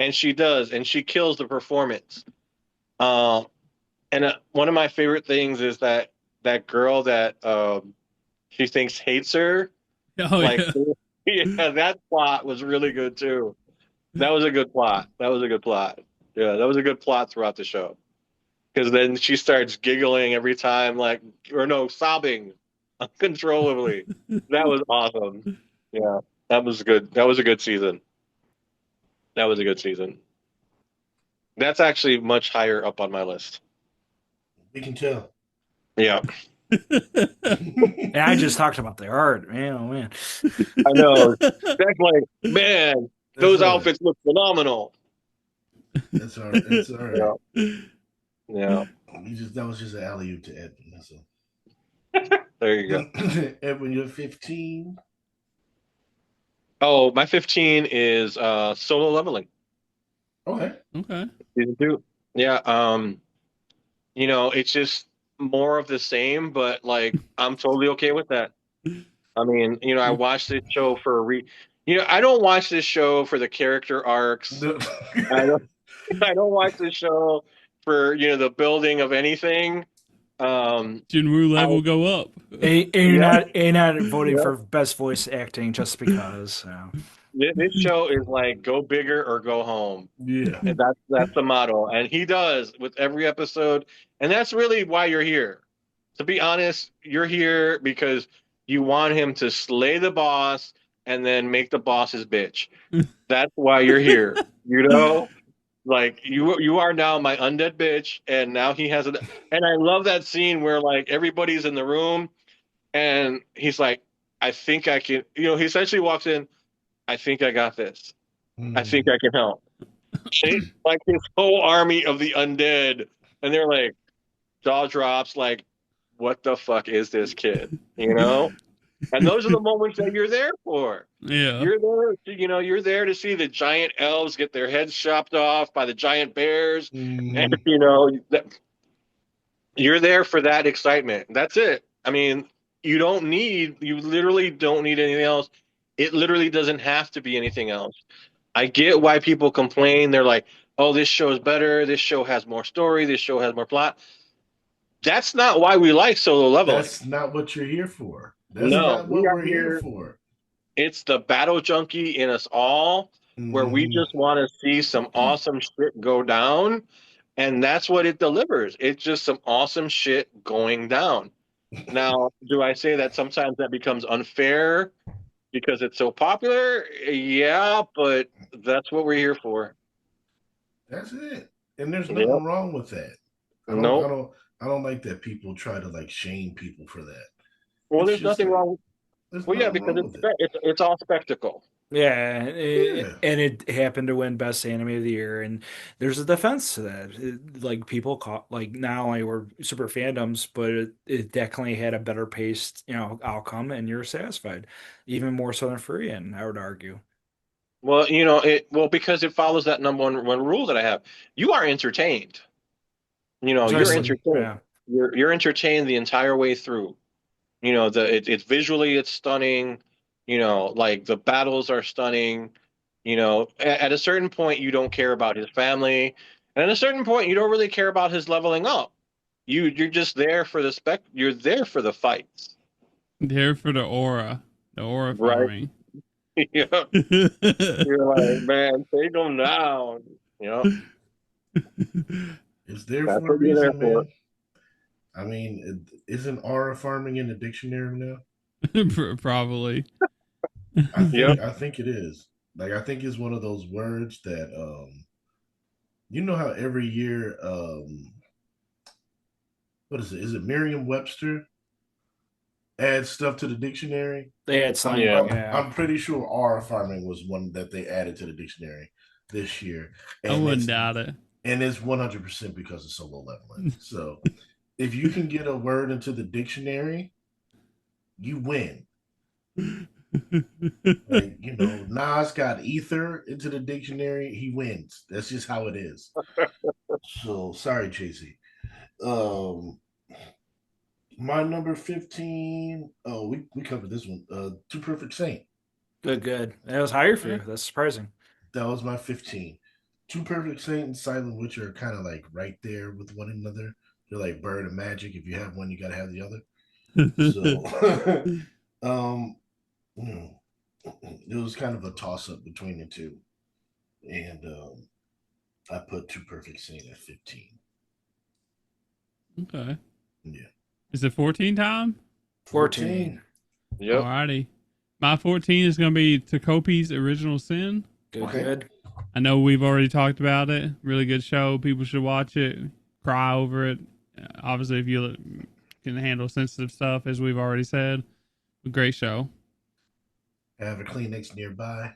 And she does, and she kills the performance. Um, and one of my favorite things is that girl that she thinks hates her, oh like yeah, Yeah, that plot was really good too. That was a good plot. That was a good plot. Yeah, that was a good plot throughout the show. Because then she starts giggling every time, like, or no, sobbing uncontrollably. That was awesome. Yeah, that was good. That was a good season. That was a good season. That's actually much higher up on my list. We can tell. Yeah, And I just talked about the art, man. Oh man. I know. That's like, man, That's those all right. outfits look phenomenal. That's all right. That's all right. Yeah, yeah. That was just an alley oop to Edwin. That's There you go. all. Edwin, you're 15. Oh, my 15 is Solo Leveling Okay. Okay. season 2. Yeah, it's just more of the same, but like I'm totally okay with that. I mean, I watched this show for I don't watch this show for the character arcs. I don't I don't watch this show for, the building of anything. Jinwoo I level go up. And Yep, you're not voting yep. for best voice acting just because. So. This show is like go bigger or go home. Yeah. And that's the motto. And he does with every episode. And that's really why you're here. To be honest, you're here because you want him to slay the boss and then make the boss his bitch. That's why you're here. You know? Like you are now my undead bitch, and now he has it. And I love that scene where like everybody's in the room and he's like, I think I can, he essentially walks in, I think I got this. I think I can help. Like his whole army of the undead, and they're like jaw drops, like, what the fuck is this kid? And those are the moments that you're there for. Yeah. You're there, you're there to see the giant elves get their heads chopped off by the giant bears, and you're there for that excitement. That's it. I mean, you literally don't need anything else. It literally doesn't have to be anything else. I get why people complain. They're like, "Oh, this show is better. This show has more story. This show has more plot." That's not why we like Solo Leveling. That's not what you're here for. That's No, not we what are we're here here. for. It's the battle junkie in us all, where we Mhm. just want to see some awesome shit go down, and that's what it delivers. It's just some awesome shit going down. Now, do I say that sometimes that becomes unfair because it's so popular? Yeah, but that's what we're here for. That's it. And there's Yep. nothing wrong with that. I don't I Nope. don't I don't like that people try to like shame people for that. Well, It's there's just nothing like wrong. there's Well, yeah, nothing because wrong with it. it's all spectacle. Yeah, Yeah. and it happened to win Best Anime of the Year, and there's a defense to that. Like people call, like not only were super fandoms, but it definitely had a better paced, outcome, and you're satisfied, even more so than Korean, I would argue. Well, because it follows that number one rule that I have. You are entertained. You're Precisely, entertained. yeah. You're entertained the entire way through. It's visually it's stunning. Like the battles are stunning. At a certain point you don't care about his family, and at a certain point you don't really care about his leveling up. You're just there for the You're there for the fights, There for the aura right? farming. Yeah. You're like, man, take them down. It's there That's for a what you're there reason, for. man. I mean, isn't aura farming in the dictionary now? Probably. I Yep. think I think it is. Like I think it's one of those words that you know how every year what is it? Is it Merriam-Webster adds stuff to the dictionary? They had I'm slang, Yeah. I'm yeah. I'm pretty sure aura farming was one that they added to the dictionary this year, I and wouldn't it's doubt it. 100% because of solo leveling. So if you can get a word into the dictionary, you win. Like, Nas got ether into the dictionary, he wins. That's just how it is. So sorry, JC. Um my number 15. Oh, we covered this one. Two Perfect Saint. Good, good. That was higher for you. Okay. That's surprising. That was my 15. Two Perfect Saint and Silent Witch are kind of like right there with one another. They're like bird and magic. If you have one, you gotta have the other. So um hmm. It was kind of a toss up between the two, and I put Too Perfect Scene at 15. Okay. Yeah, Is it 14 time? 14. Yep. Alrighty. My 14 is going to be Takopi's Original Sin. Good, Okay. good. I know we've already talked about it. Really good show. People should watch it, cry over it. Obviously, if you can handle sensitive stuff, as we've already said, a great show. Have a Kleenex nearby.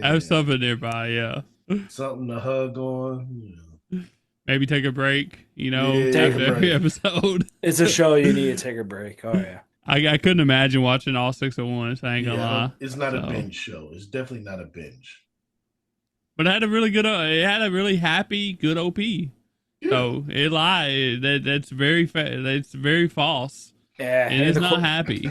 Have something nearby, yeah. Something to hug on. Maybe take a break, Yeah, take after a every break. episode. It's a show you need to take a break. Oh, yeah. I couldn't imagine watching all six at once. I ain't gonna lie. It's not a So, binge show. It's definitely not a binge. but it had a really good. It had a really happy, good OP. Yeah. So it lied. That's very. That's very false. Yeah, It is not happy.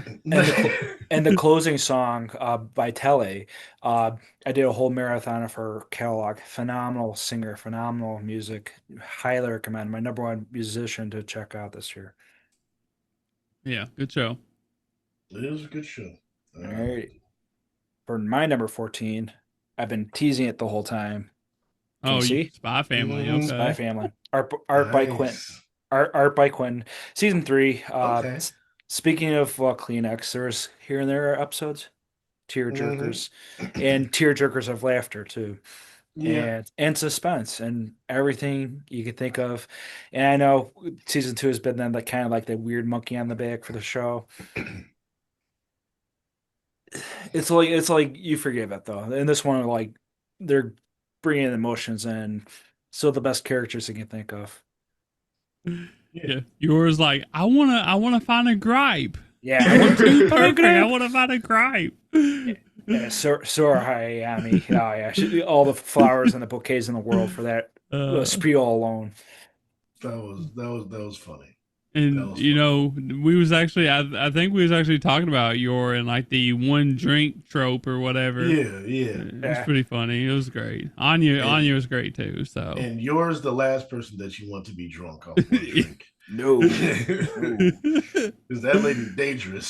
And the closing song by Tele, I did a whole marathon of her catalog. Phenomenal singer, phenomenal music. Highly recommend. My number one musician to check out this year. Yeah, good show. It is a good show. All right. For my number 14, I've been teasing it the whole time. Can Oh, you see? Spy Family. Mhm. Okay. Spy Family. Art by Quinn. Nice. Art by Quinn. Season 3. Okay. Speaking of Kleenex, there's here and there episodes, tear jerkers, and tear jerkers of laughter too, Yeah. and suspense and everything you could think of. And I know season 2 has been then like kind of like the weird monkey on the back for the show. It's like you forgive it though. And this one, like they're bringing in emotions and still the best characters you can think of. Yeah, yours like I wanna find a gripe. Yeah, I'm too perfect. I wanna find a gripe. yeah, Sora Hayami. Oh yeah, all the flowers and the bouquets in the world for that spiel alone. That was funny. And we was actually I think we was actually talking about your and like the one drink trope or whatever. Yeah. It was pretty funny. It was great. Anya was great too. So And you're the last person that you want to be drunk off one drink. No. Because that lady dangerous.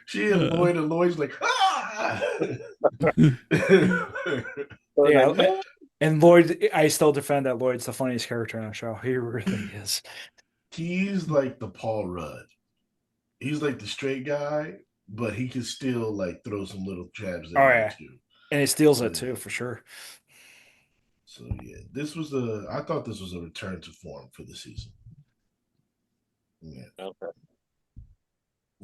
She and Lloyd's like, ah! Yeah, and Lloyd, I still defend that Lloyd's the funniest character on the show. He really is. He's like the Paul Rudd. He's like the straight guy, but he can still like throw some little jabs at you too. And he steals it too, for sure. So yeah, I thought this was a return to form for the season. Yeah. Okay.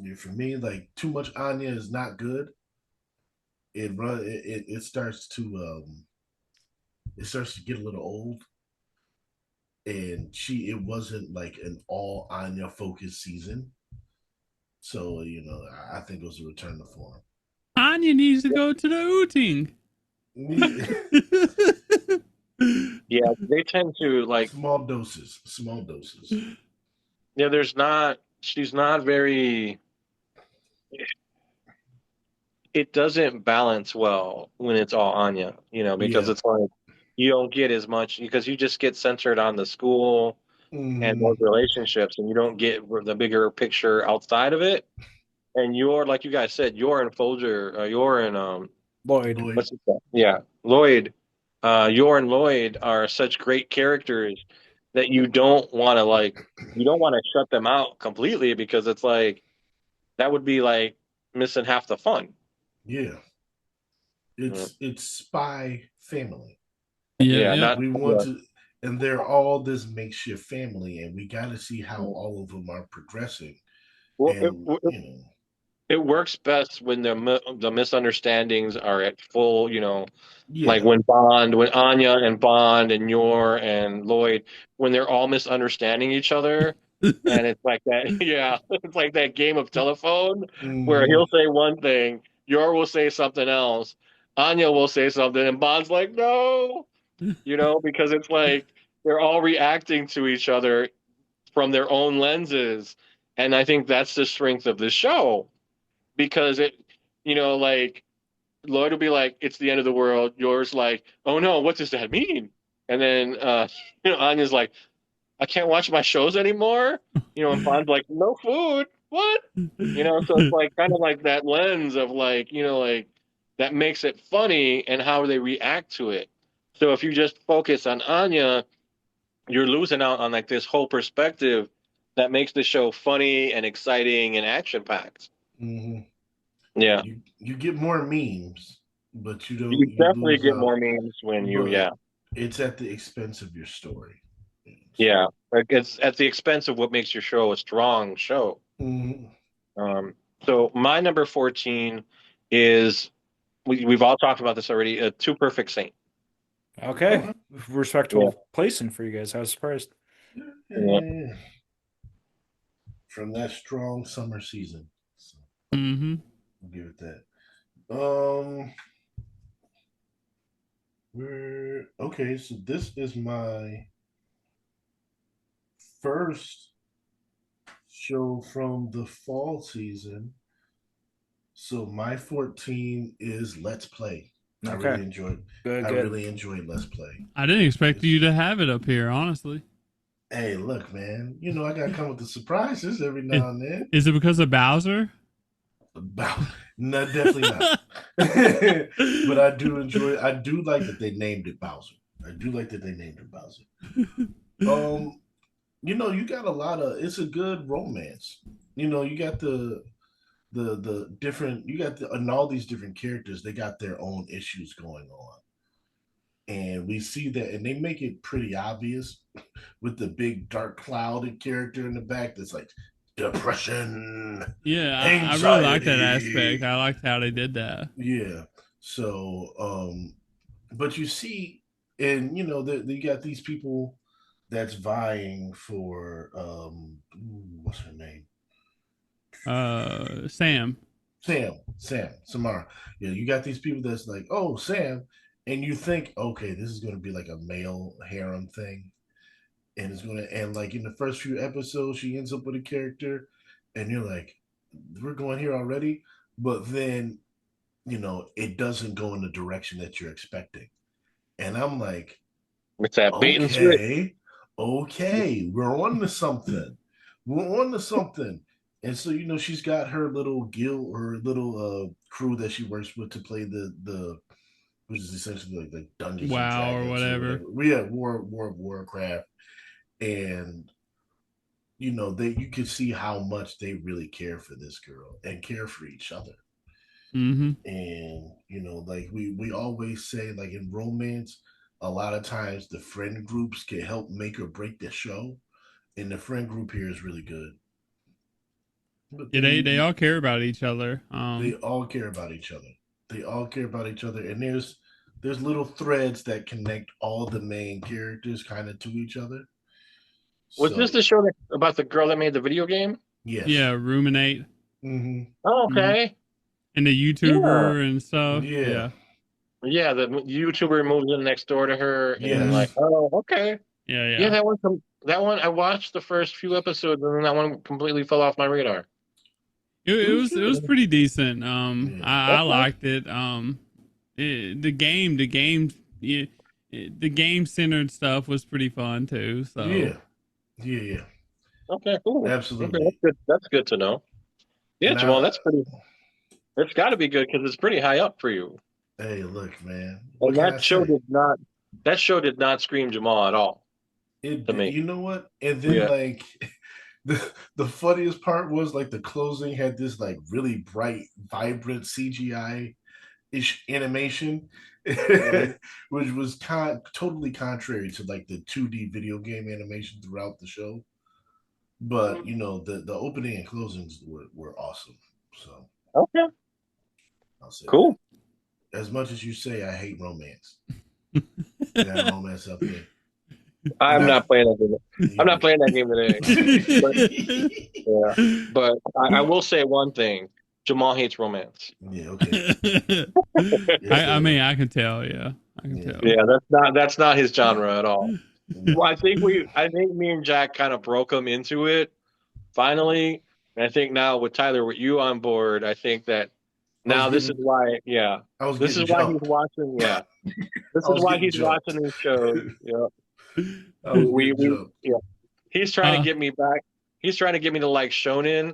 Yeah, for me, like too much Anya is not good. It starts to get a little old. And it wasn't like an all Anya focused season. So, I think it was a return to form. Anya needs to go to the outing. Yeah, they tend to like small doses. Yeah, she's not very. It doesn't balance well when it's all Anya, because it's like you don't get as much because you just get centered on the school and those relationships, and you don't get the bigger picture outside of it. And you're like you guys said, you're in Folger, you're in Lloyd. What's it called? Yeah, Lloyd. Yor and Lloyd are such great characters that you don't want to shut them out completely because it's like that would be like missing half the fun. Yeah, it's Spy Family. Yeah. We want to, and they're all this makeshift family, and we got to see how all of them are progressing. Well, it works best when the misunderstandings are at full, like when Anya and Bond and Yor and Lloyd, when they're all misunderstanding each other. And it's like that, yeah, it's like that game of telephone where he'll say one thing, Yor will say something else, Anya will say something, and Bond's like, no, because it's like they're all reacting to each other from their own lenses. And I think that's the strength of the show. Because like Lloyd will be like, it's the end of the world. Yours like, oh no, what does that mean? And then Anya's like, I can't watch my shows anymore. And Bond's like, no food. what? So it's like kind of like that lens of like, like that makes it funny and how they react to it. So if you just focus on Anya, you're losing out on like this whole perspective that makes the show funny and exciting and action packed. Hmm. Yeah. You get more memes, but You you definitely lose get out. more memes when But it's at the expense of your story. yeah. Like it's at the expense of what makes your show a strong show. Hmm. Um, so my number 14 is we've all talked about this already. Two Perfect Saint. Okay, Yeah, respectable placing for you guys. I was surprised. yeah. From that strong summer season. So Mm-hmm. I'll give it that. Um, we're okay. So this is my first show from the fall season. So my 14 is Let's Play. I Okay, really enjoyed. good, I good. really enjoyed Let's Play. I didn't expect It's, you to have it up here, honestly. hey, look, man. I gotta come with the surprises every Is, now and then. is it because of Bowser? About no, definitely not. But I do enjoy. I do like that they named it Bowser. I do like that they named it Bowser. Um, you got a lot of. It's a good romance. You got the different. You got and all these different characters. They got their own issues going on, and we see that, and they make it pretty obvious with the big dark clouded character in the back. That's like depression, Yeah, I really like that aspect. anxiety. I liked how they did that. Yeah. So, but you see, and you got these people that's vying for what's her name? Sam. Sam, Samara. Yeah, you got these people that's like, oh, Sam, and you think, okay, this is going to be like a male harem thing, and it's going to, and like in the first few episodes, she ends up with a character, and you're like, we're going here already, but then it doesn't go in the direction that you're expecting. And I'm like, It's that bait and switch. okay, we're on to something. We're on to something. And so, she's got her little guild, her little crew that she works with to play the which is essentially like Dungeons and WoW or Dragons or whatever. whatever. We have War of Warcraft. And you can see how much they really care for this girl and care for each other. Mm-hmm. And like we always say, like in romance, a lot of times the friend groups can help make or break the show, and the friend group here is really good. But Yeah, then they all care about each other. they all care about each other. They all care about each other, and there's little threads that connect all the main characters kind of to each other. Was this So the show about the girl that made the video game? yes. Yeah, ruminate. Mm-hmm. Oh, Mm-hmm. okay. And the Yeah. YouTuber and stuff. Yeah. Yeah. Yeah, the YouTuber moves in next door to her, and then like, Yes. oh, okay. Yeah, Yeah, yeah. that one I watched the first few episodes, and then that one completely fell off my radar. It was pretty decent. Yeah. I Okay. liked it. The game, yeah, the game centered stuff was pretty fun too. So Yeah. Yeah. Okay, cool. Okay, that's Absolutely. good. That's good to know. Yeah, And Jamal, that's pretty. It's got to be good because it's pretty high up for you. hey, look, man. What And can I that show say? did not. That show did not scream Jamal at all It, to me. you know what? And then Yeah. like the funniest part was like the closing had this like really bright, vibrant CGI ish animation, which was totally contrary to like the 2D video game animation throughout the show. But the opening and closings were awesome. So Okay. I'll say Cool. that. As much as you say I hate romance, that romance up there. And I'm not playing that game. I'm not playing that game today. But, yeah. But I will say one thing: Jamal hates romance. Yeah, okay. I mean, I can tell. Yeah, I can tell. Yeah, that's not his genre at all. Well, I think me and Jack kind of broke him into it finally. And I think now with Tyler, with you on board, I think that now this is why. Yeah, I was this is getting why he's jumped. watching. Yeah, this I is was why getting he's jumped. watching these shows. Yeah, I was we getting jumped. yeah. He's trying to get me back. He's trying to get me to like shonen,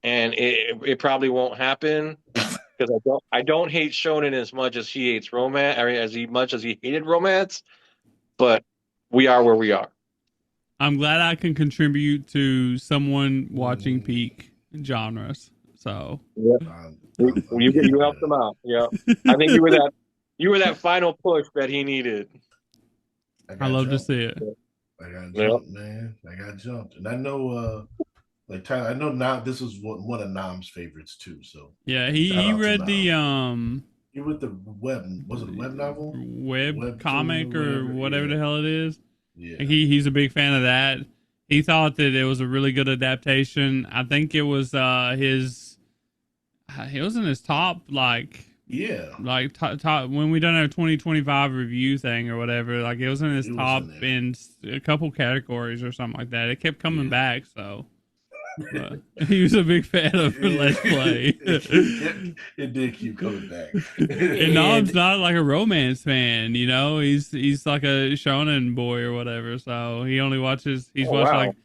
and it probably won't happen because I don't hate shonen as much as he hates romance, or much as he hated romance. But we are where we are. I'm glad I can contribute to someone watching peak genres. So yeah, you helped him out. Yeah, I think you were that final push that he needed. I love to see it. I got jumped, man. I got jumped, and I know, like Tyler, I know now this was one of Nam's favorites too. So yeah, he read the You read the was it a web novel, web comic, or whatever yeah. the hell it is. Yeah, He's a big fan of that. He thought that it was a really good adaptation. I think it was his. It was in his top top when we done our 2025 review thing or whatever. Like it was in his top in a couple categories or something like that. It kept coming back, so. He was a big fan of Let's Play. It did keep coming back. And Nom's not like a romance fan, you know. He's like a shonen boy or whatever. So he only watches. He's watched like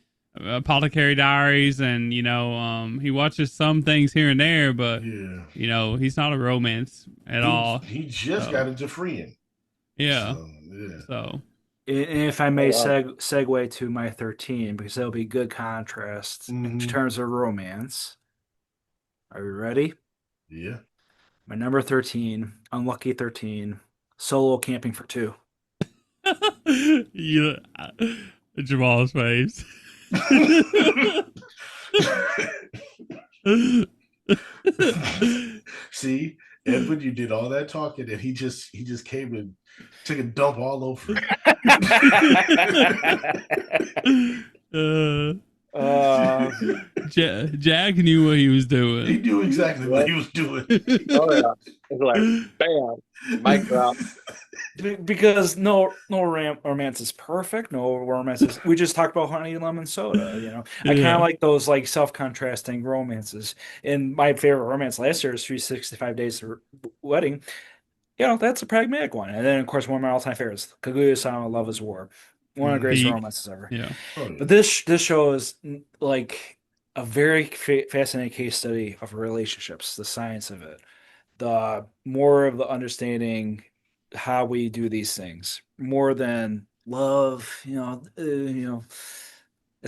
Apothecary Diaries, and he watches some things here and there, but he's not a romance at all. He just got into freeing. Yeah. So. If I may segue to my 13, because there'll be good contrast in terms of romance. Are you ready? Yeah. My number 13, Unlucky 13, Solo Camping for Two. Yeah, Jamal's face. See, Edwin, you did all that talking, and he just came and took a dump all over it. Jack knew what he was doing. He knew exactly what he was doing. Oh yeah, it's like bam, mic drop. Because no romance is perfect. No romance is. We just talked about Honey and Lemon Soda. I kind of like those like self-contrasting romances. And my favorite romance last year is 365 Days of Wedding. That's a pragmatic one. And then of course one of my all-time favorites, Kaguya-sama Love is War. One of the greatest romances ever. Yeah. But this show is like a very fascinating case study of relationships, the science of it, the more of the understanding how we do these things more than love. It's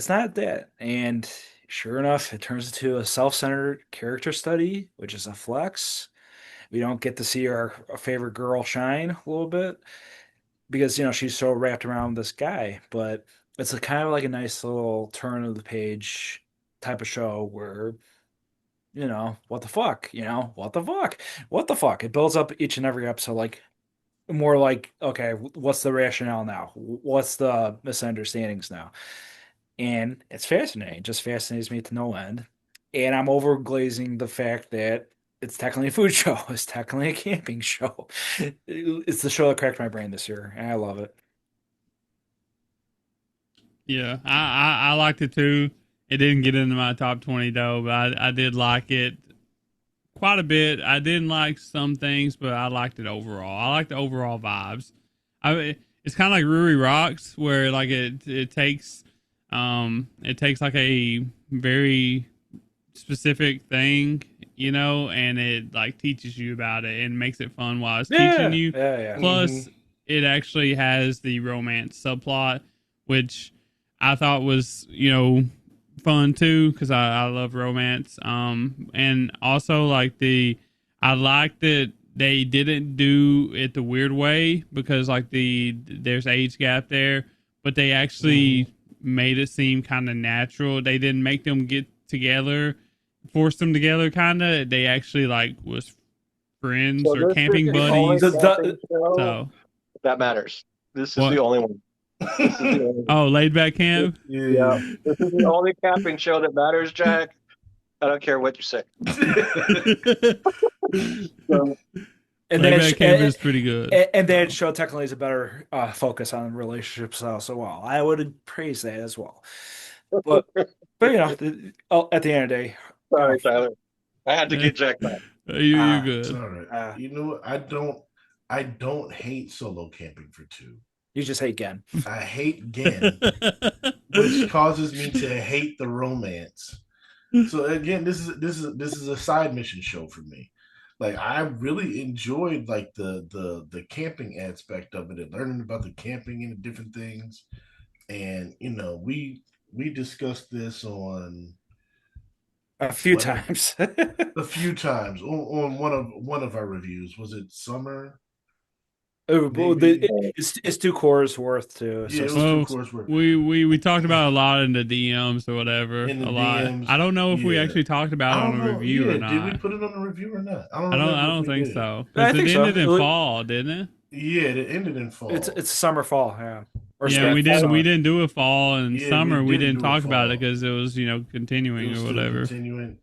not that. And sure enough, it turns into a self-centered character study, which is a flex. We don't get to see our favorite girl shine a little bit because she's so wrapped around this guy, but it's kind of like a nice little turn of the page type of show where what the fuck, what the fuck. It builds up each and every episode like more like, okay, what's the rationale now? What's the misunderstandings now? And it's fascinating. It just fascinates me to no end. And I'm overglazing the fact that it's technically a food show. It's technically a camping show. It's the show that cracked my brain this year, and I love it. Yeah, I liked it too. It didn't get into my top 20 though, but I did like it quite a bit. I didn't like some things, but I liked it overall. I like the overall vibes. It's kind of like Ruri Rocks, where like it takes like a very specific thing, and it like teaches you about it and makes it fun while it's teaching you. Plus, it actually has the romance subplot, which I thought was fun too, because I love romance. And also like I liked that they didn't do it the weird way, because like there's age gap there, but they actually made it seem kind of natural. They didn't make them get together, force them together, kind of. They actually like was friends or camping buddies. So that matters. This is the only one. Oh, Laid Back Camp? Yeah. This is the only camping show that matters, Jack. I don't care what you say. And Laid Back Camp is pretty good. And that show technically is a better focus on relationships also. Well, I would praise that as well. But at the end of the day. Sorry, Tyler. I had to get Jack back. You're good. All right. You know what? I don't hate solo camping for two. You just hate Gen. I hate Gen, which causes me to hate the romance. So again, this is a side mission show for me. Like I really enjoyed like the camping aspect of it and learning about the camping and the different things. And we discussed this on A few whatever times. a few times on one of our reviews. Was it summer? Oh, well, Maybe. it's 2 cores worth too. Yeah, So it was two Well, coursework we talked about a lot in the DMs or whatever. in the A lot. DMs. I don't know if we Yeah, actually talked about I it on don't a know. review or Yeah, did we not. put it on the review or not? I don't I remember if don't we think did. so I because it think so. ended in fall, didn't it? Yeah, it ended in fall. It's summer fall, yeah, or Yeah, spring. we Sorry. didn't do a fall and Yeah, we summer. We didn't didn't do a talk about it fall. because it was It continuing was or still whatever. continuing.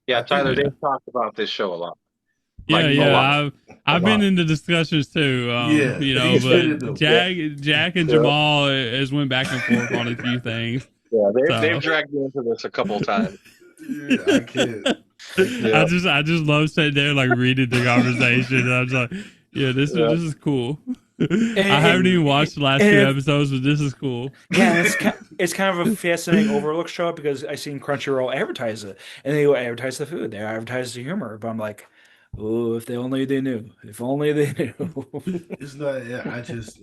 Yeah, I think Tyler, Yeah, they've talked about this show a lot, yeah, like a yeah. lot, I've a I've been lot. in the discussions too. yeah, he's been in But them. Yeah, Jack and yeah, Jamal has went back and forth on a few things. yeah. They've So dragged me into this a couple of times. Yeah, I can't. I Yeah, can't. I just love sitting there like reading the conversation. And I'm just like, yeah, yeah. this is cool. I haven't And, even Yeah. watched the last two and episodes, but this is cool. yeah, and it's kind of a fascinating overlook show because I seen Crunchyroll advertise it, and they advertise the food, they advertise the humor, but I'm like, oh, if they only they knew, if only they knew. It's not. Yeah, I just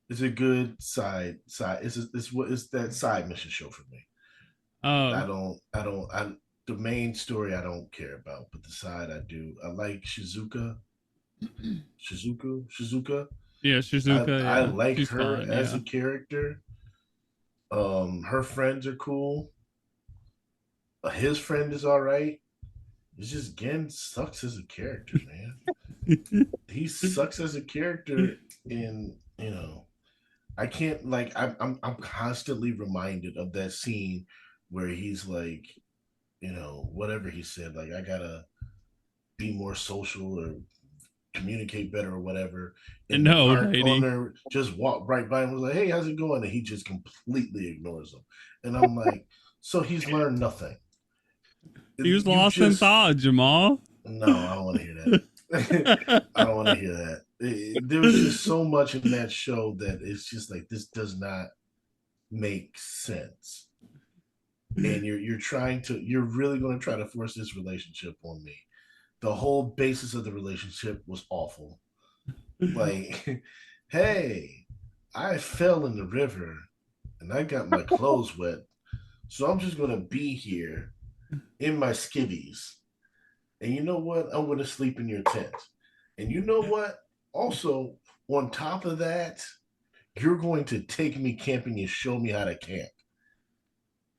it's a good side. It's that side mission show for me. Oh, I the main story I don't care about, but the side I do. I like Shizuka. yeah, Shizuka, I yeah, like she's her fun, as yeah. a character. Her friends are cool. His friend is all right. It's just Gen sucks as a character, man. He sucks as a character, and I can't like I'm constantly reminded of that scene where he's like, whatever he said, like I gotta be more social or communicate better or whatever. And the No, park lady. owner just walked right by and was like, "Hey, how's it going?" And he just completely ignores him. And I'm like, so he's learned nothing. He was You lost in just thought, Jamal. no, I don't want to hear that. I don't want to hear that. There was just so much in that show that it's just like this does not make sense. And you're really going to try to force this relationship on me. The whole basis of the relationship was awful. Like, hey, I fell in the river and I got my clothes wet, so I'm just going to be here in my skivvies. And you know what? I'm going to sleep in your tent. And you know what? Also, on top of that, you're going to take me camping and show me how to camp.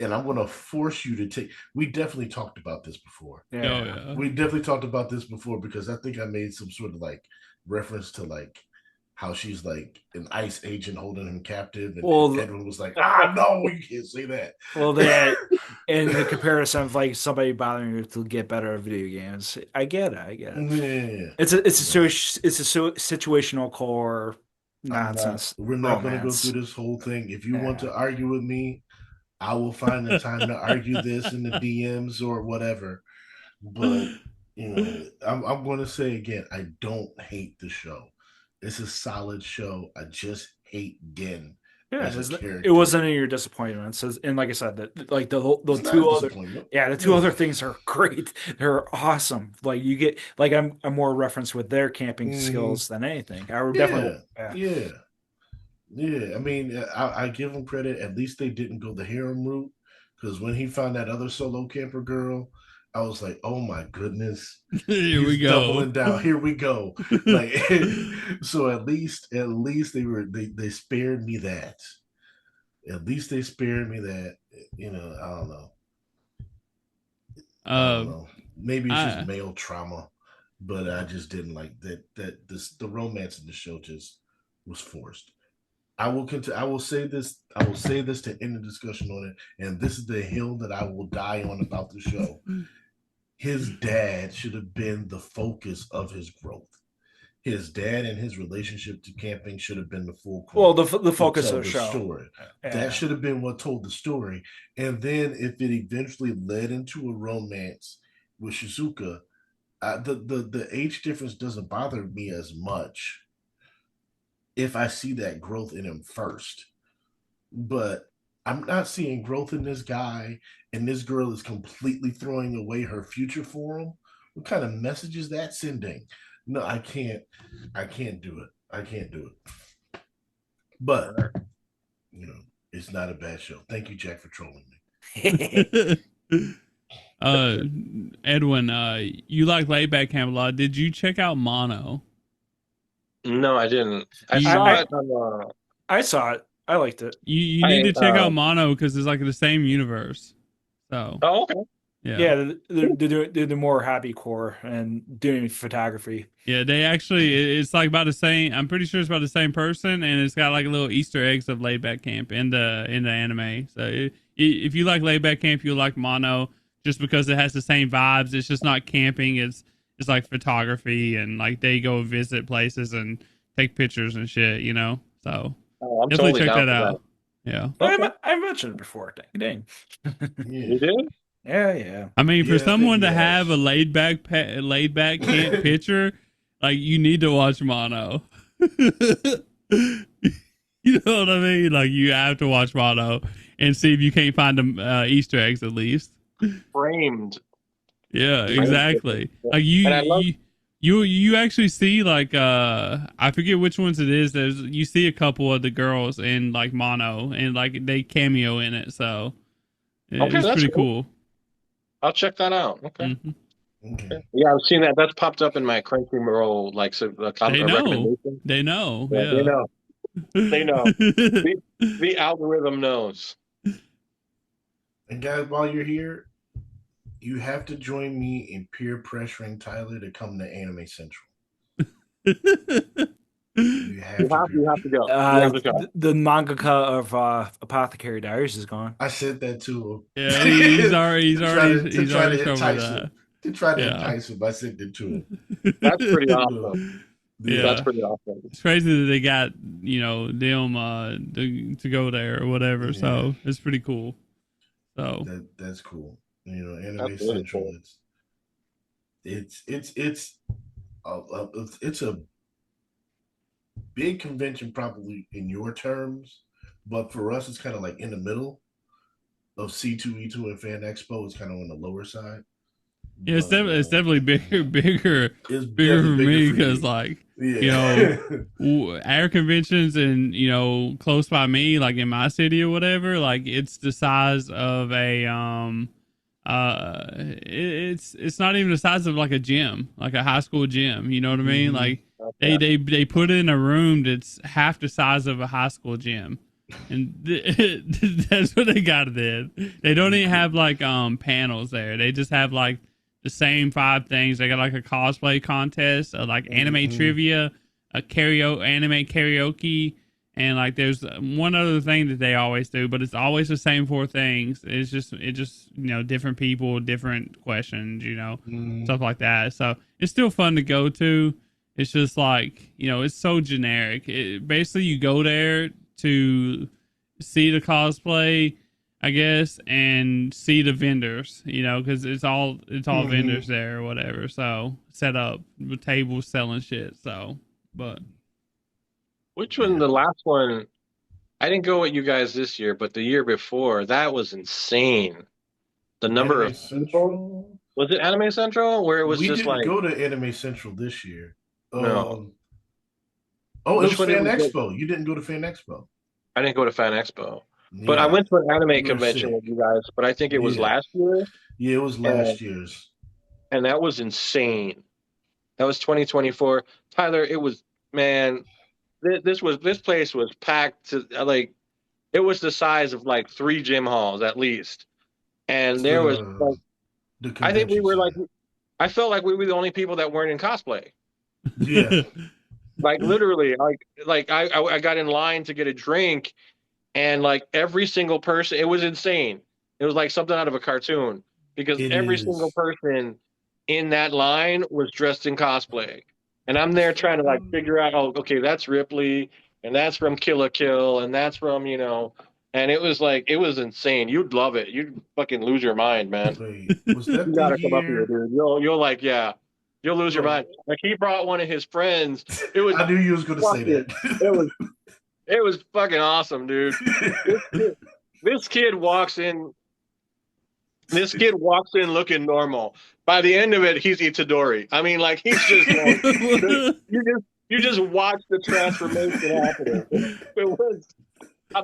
And I'm going to force you to take. We definitely talked about this before. Oh Yeah. yeah. We definitely talked about this before because I think I made some sort of like reference to like how she's like an ICE agent holding him captive, and Well, Edwin was like, "Ah, no, you can't say that." well, they in the comparison of like somebody bothering you to get better at video games, I get it, I get it. Yeah, but It's a situational core I'm not. nonsense We're not going to go through romance. this whole thing. If you want Yeah. to argue with me, I will find the time to argue this in the DMs or whatever. But I'm going to say again, I don't hate the show. It's a solid show. I just hate Gen Yeah, as a it character. wasn't any of your disappointments, and like I said, that like the It's not a two other, disappointment. yeah, the two Yeah. other things are great. They're awesome. Like you get, like I'm more reference with their camping Hmm. skills than anything. I would definitely, Yeah. yeah. Yeah. Yeah. I mean, I give them credit. At least they didn't go the harem route. Because when he found that other solo camper girl, I was like, oh my goodness. Here we He's go. doubling down. Here we go. Like so at least they spared me that. At least they spared me that. I don't know. I don't uh, know. Maybe it's just I male trauma, but I just didn't like that. The romance in the show just was forced. I will continue. I will say this. I will say this to end the discussion on it. And this is the hill that I will die on about the show. His dad should have been the focus of his growth. His dad and his relationship to camping should have been the Well, fulcrum the to focus of tell the the show. story. That Yeah. should have been what told the story. And then if it eventually led into a romance with Shizuka, the age difference doesn't bother me as much if I see that growth in him first. But I'm not seeing growth in this guy, and this girl is completely throwing away her future for him, what kind of message is that sending? No, I can't. I can't do it. I can't do it. But you know, it's not a bad show. Thank you, Jack, for trolling me. Edwin, you like Laid Back Camp a lot. Did you check out Mono? No, I didn't. I You- saw I- it on. I saw it. I liked it. You need to check I, out Mono because it's like the same universe. So Oh, okay. yeah, They're the more happy core and doing photography. yeah. They actually it's like about the same. I'm pretty sure it's about the same person, and it's got like little Easter eggs of Laid Back Camp in the anime. So if you like Laid Back Camp, you'll like Mono just because it has the same vibes. It's just not camping. It's like photography and like they go visit places and take pictures and shit. You know, so I'm definitely totally check down that for out. Yeah. Okay. I mentioned it before. Dang. You did? Yeah. I mean, for Yeah, someone to yes. have a laid back camp picture, like you need to watch Mono. You know what I mean? Like you have to watch Mono and see if you can't find them Easter eggs at least. Framed. Yeah, exactly. Like And I love- you actually see like I forget which ones it is. You see a couple of the girls in like Mono and like they cameo in it, so Okay, it's that's pretty cool. cool. I'll check that out. Okay. Mhm. Okay. Yeah, I've seen that. That's popped up in my Crunchyroll They know. recommendation. They know. Yeah, Yeah. they know. They know. The algorithm knows. And guys, while you're here, you have to join me in peer pressuring Tyler to come to Anime Central. You have to. You have to go. You have to go. The mangaka of Apothecary Diaries is gone. I said that to him. Yeah, he's already To try to covered entice that. him. To try to Yeah. entice him, I sent it to him. That's pretty awesome. Yeah. That's pretty awesome. It's crazy that they got them to go there or whatever. Yeah. So it's pretty cool. So That's cool. You know, Anime That's really Central. cool. It's a big convention, probably in your terms, but for us, it's kind of like in the middle of C2E2 and Fan Expo. It's kind of on the lower side. yeah, it's But, definitely bigger it's for definitely me for you. because like Yeah. our conventions and close by me, like in my city or whatever, like it's the size of a it's not even the size of like a gym, like a high school gym. You know what I mean? Mhm. Like Okay. they put in a room that's half the size of a high school gym, and that's what they got then. They don't even have like panels there. They just have like the same 5 things. They got like a cosplay contest, like anime Mhm. trivia, a anime karaoke, and like there's one other thing that they always do, but it's always the same 4 things. It just different people, different questions, Mhm. stuff like that. So it's still fun to go to. It's just like, it's so generic. Basically, you go there to see the cosplay, I guess, and see the vendors, because it's all Mhm. vendors there or whatever. So set up with tables selling shit. So, but Which one? The last one? I didn't go with you guys this year, but the year before, that was insane. The number Anime of people. Central. Was it Anime Central where it was We just didn't like go to Anime Central this year. No. Oh, Which it was one did Fan we go- Expo. You didn't go to Fan Expo. I didn't go to Fan Expo, but I Yeah. went to an anime You were convention sick. with you guys. But I think it was Yeah. last year, Yeah, it was last year's. and that was insane. That was 2024. Tyler, it was man. This place was packed to like it was the size of like 3 gym halls at least, and there was like The I think we convention were like center. I felt like we were the only people that weren't in cosplay. Yeah. Like literally, like I got in line to get a drink, and like every single person, it was insane. It was like something out of a cartoon because It every is. single person in that line was dressed in cosplay, and I'm there trying to like figure out, oh, okay, that's Ripley, and that's from Kill la Kill, and that's from and it was like it was insane. You'd love it. You'd fucking lose your mind, man. Wait, was that You gotta the come up here, year? dude. You'll like, yeah, you'll lose your Bro. mind. Like he brought one of his friends. It was I knew you was going to say that. it was fucking awesome, dude. This kid walks in. This kid walks in looking normal. By the end of it, he's Itadori. I mean, like he's just like you just watch the transformation happening. It was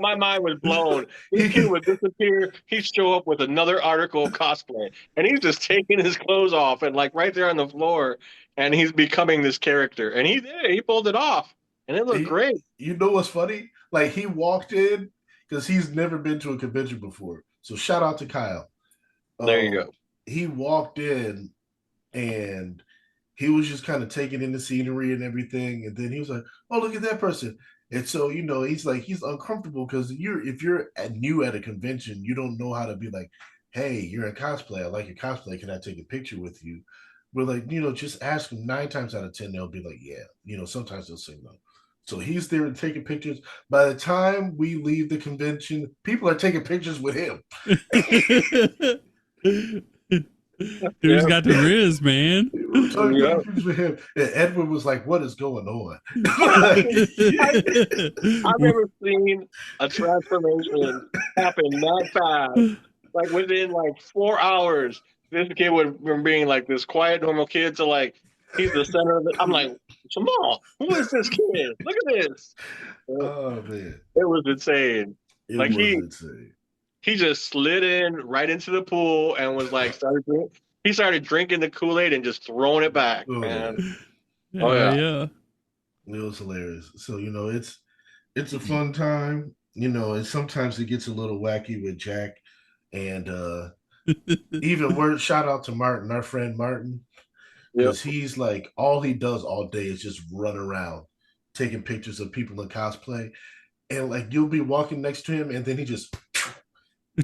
my mind was blown. This kid would disappear. He'd show up with another article of cosplay, and he's just taking his clothes off and like right there on the floor, and he's becoming this character. And he did. He pulled it off, and it looked great. You know what's funny? Like he walked in because he's never been to a convention before. So shout out to Kyle. There you go. He walked in and he was just kind of taking in the scenery and everything. And then he was like, "Oh, look at that person." And so, he's like, he's uncomfortable because if you're new at a convention, you don't know how to be like, "Hey, you're in cosplay. I like your cosplay. Can I take a picture with you?" We're like, just ask them. 9 times out of 10, they'll be like, "Yeah." Sometimes they'll say no. So he's there taking pictures. By the time we leave the convention, people are taking pictures with him. Dude's got the riz, man. Pictures with him. And Edwin was like, "What is going on?" I've never seen a transformation happen that fast. Like within like 4 hours, this kid went from being like this quiet, normal kid to like he's the center of it. I'm like, Jamaal, who is this kid? Look at this. Oh man, it was insane. Insane. He just slid in right into the pool and was like he started drinking the Kool-Aid and just throwing it back, man. Yeah. It was hilarious. So, it's a fun time, and sometimes it gets a little wacky with Jack. And even shout out to Martin, our friend Martin, because he's like, all he does all day is just run around taking pictures of people in cosplay. And like, you'll be walking next to him and then he just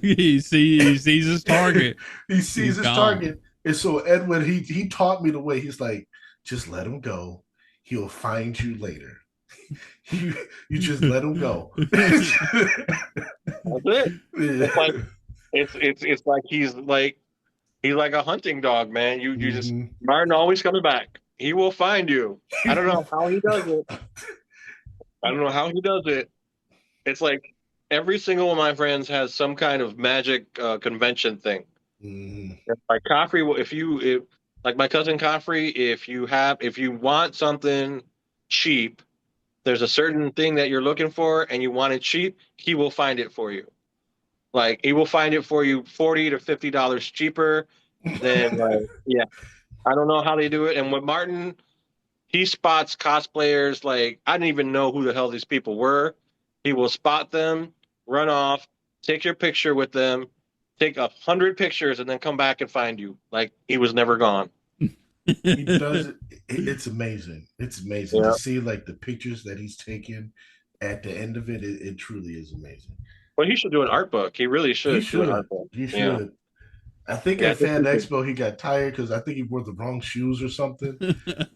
he sees his target. He sees his target. And so Edwin, he taught me the way. He's like, just let him go. He'll find you later. you just let him go. That's it. It's like he's like a hunting dog, man. You just Martin always coming back. He will find you. I don't know how he does it. It's like every single one of my friends has some kind of magic convention thing. Like Coffrey, like my cousin Coffrey, if you want something cheap, there's a certain thing that you're looking for and you want it cheap, he will find it for you. Like he will find it for you $40 to $50 cheaper than I don't know how they do it. And with Martin, he spots cosplayers like I didn't even know who the hell these people were. He will spot them, run off, take your picture with them, take 100 pictures, and then come back and find you. Like he was never gone. He does it. It's amazing. It's amazing to see like the pictures that he's taken at the end of it. It truly is amazing. Well, he should do an art book. He really should. He should. Yeah. I think at Fan Expo he got tired because I think he wore the wrong shoes or something,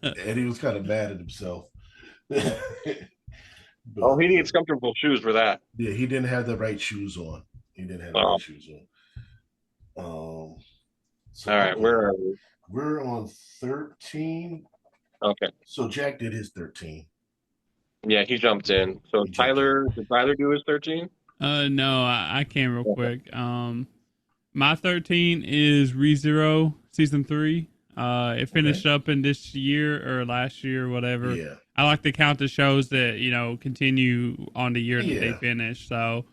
and he was kind of mad at himself. But, he needs comfortable shoes for that. Yeah, he didn't have the right shoes on. Right shoes on. All right, where are we? We're on 13. Okay. So Jack did his 13. Yeah, he jumped in. So did Tyler do his 13? No, I can real quick. My 13 is ReZero Season 3. It finished up in this year or last year or whatever. Yeah. I like to count the shows that, continue on the year that they finish. So,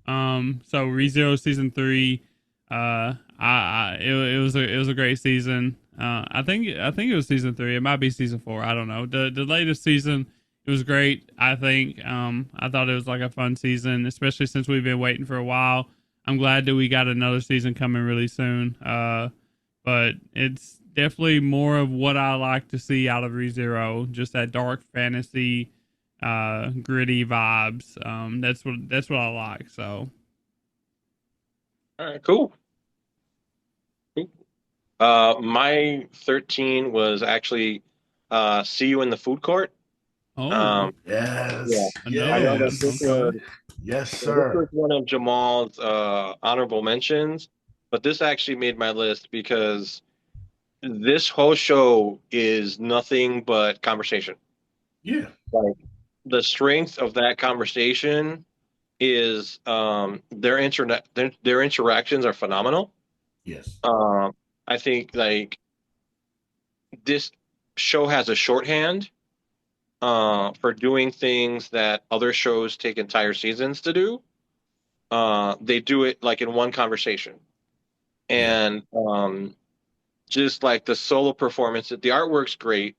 ReZero Season 3, it was a great season. I think it was Season 3. It might be Season 4. I don't know. The latest season, it was great. I think, I thought it was like a fun season, especially since we've been waiting for a while. I'm glad that we got another season coming really soon. But it's definitely more of what I like to see out of ReZero, just that dark fantasy, gritty vibes. That's what I like. So, all right, cool. My 13 was actually See You in the Food Court. Oh, yes, yes, sir. This was one of Jamaal's honorable mentions, but this actually made my list because this whole show is nothing but conversation. Yeah. Like the strength of that conversation is their interactions are phenomenal. Yes. Um, I think like this show has a shorthand for doing things that other shows take entire seasons to do. They do it like in one conversation, Yeah. and just like the solo performance, the artwork's great.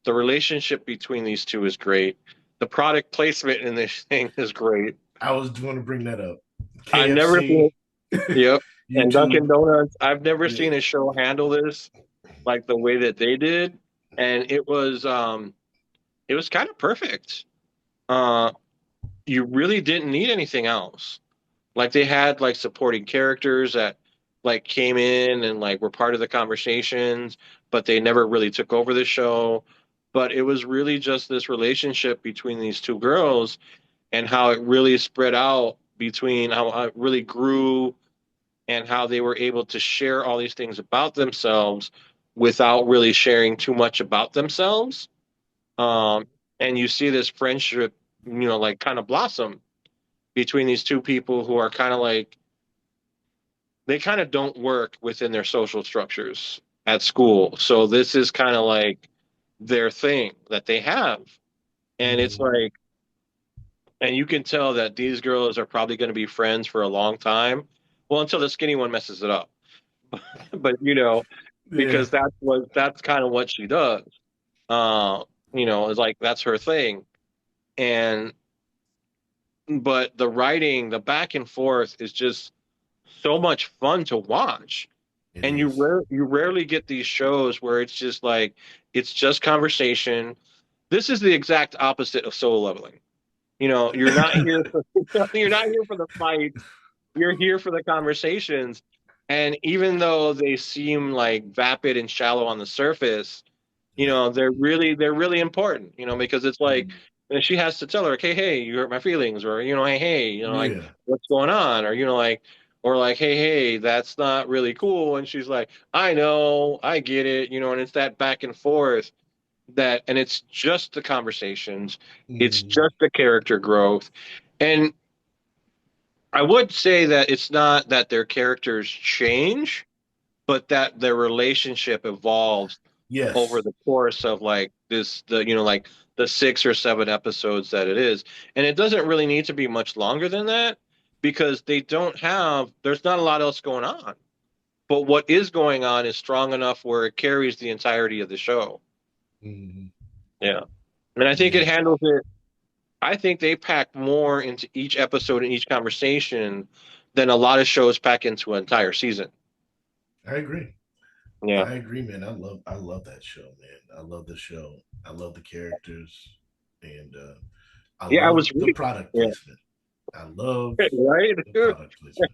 The relationship between these two is great. The product placement in this thing is great. I was going to bring that up. I never seen KFC, Yep. And Dunkin' YouTube. Donuts, I've never Yeah. seen a show handle this like the way that they did. And it was kind of perfect. Uh you really didn't need anything else. Like they had like supporting characters that like came in and like were part of the conversations, but they never really took over the show. But it was really just this relationship between these two girls and how it really spread out between how it really grew and how they were able to share all these things about themselves without really sharing too much about themselves. And you see this friendship, like kind of blossom between these two people who are kind of like, they kind of don't work within their social structures at school. So this is kind of like their thing that they have. And it's Mhm. like, and you can tell that these girls are probably going to be friends for a long time. Well, until the skinny one messes it up. But Yeah. because that's kind of what she does. Uh, it's like that's her thing. And but the writing, the back and forth is just so much fun to watch. It And is. you rarely get these shows where it's just like it's just conversation. This is the exact opposite of Solo Leveling. You're not here for you're not here for the fight. You're here for the conversations. And even though they seem like vapid and shallow on the surface, Yeah. they're really important, because it's like Mhm. and she has to tell her, okay, hey, you hurt my feelings, or hey, like Yeah. what's going on, or like hey, that's not really cool. And she's like, I know, I get it, and it's that back and forth and it's just the conversations, it's Mhm. just the character growth. And I would say that it's not that their characters change, but that their relationship evolves over Yes. the course of like like the 6 or 7 episodes that it is. And it doesn't really need to be much longer than that because there's not a lot else going on. But what is going on is strong enough where it carries the entirety of the show. Mhm. Yeah. And I think it Yeah. handles it. I think they pack more into each episode and each conversation than a lot of shows pack into an entire season. I agree. Yeah. I agree, man. I love that show, man. I love the show. I love the characters, and I Yeah, I love was the really, product yeah, placement. I love right? the product placement.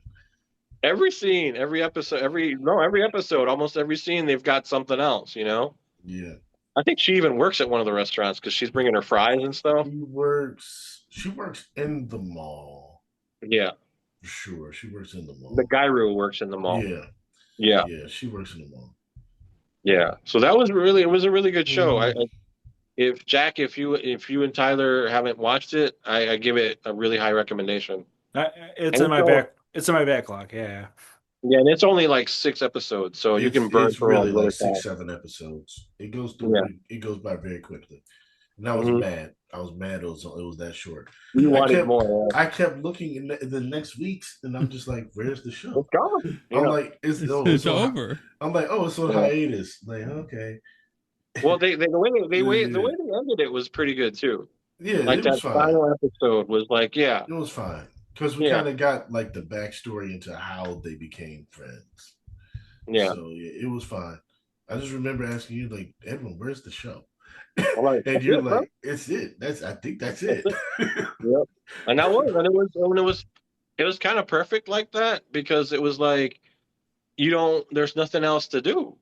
Every scene, every episode, every episode, almost every scene, they've got something else. Yeah. I think she even works at one of the restaurants because she's bringing her fries and stuff. She works in the mall. Yeah, For sure. She works in the the mall. Gyro works in the mall. Yeah. Yeah, Yeah. She works in the mall. yeah. So it was a really good show. Hmm. If Jack, if you and Tyler haven't watched it, I give it a really high recommendation. It's And in it's my all, back. It's in my backlog. Yeah. yeah, and it's only like 6 episodes, so you It's can burn it's through really them like really six, fast. 7 episodes. It goes through Yeah. it goes by very quickly. And I was Hmm. mad. I was mad it was that short. You I wanted kept more. I kept looking in the next weeks and I'm just like, where's the It's show? gone. I'm Yeah. like, It's over. I'm like, oh, it's on Yeah. hiatus. Like, okay. Well, the way Yeah, they ended it was pretty good too. yeah, Like it was that fine. final episode was like, yeah, It was fine. Because we yeah, kind of got like the backstory into how they became friends. yeah. So yeah, it was fine. I just remember asking you, like, Edwin, where's the show? I'm like, And that's you're it, bro. like, it's it. I think that's That's it. it. Yep. And that was, and it was kind of perfect like that because it was like there's nothing else to do.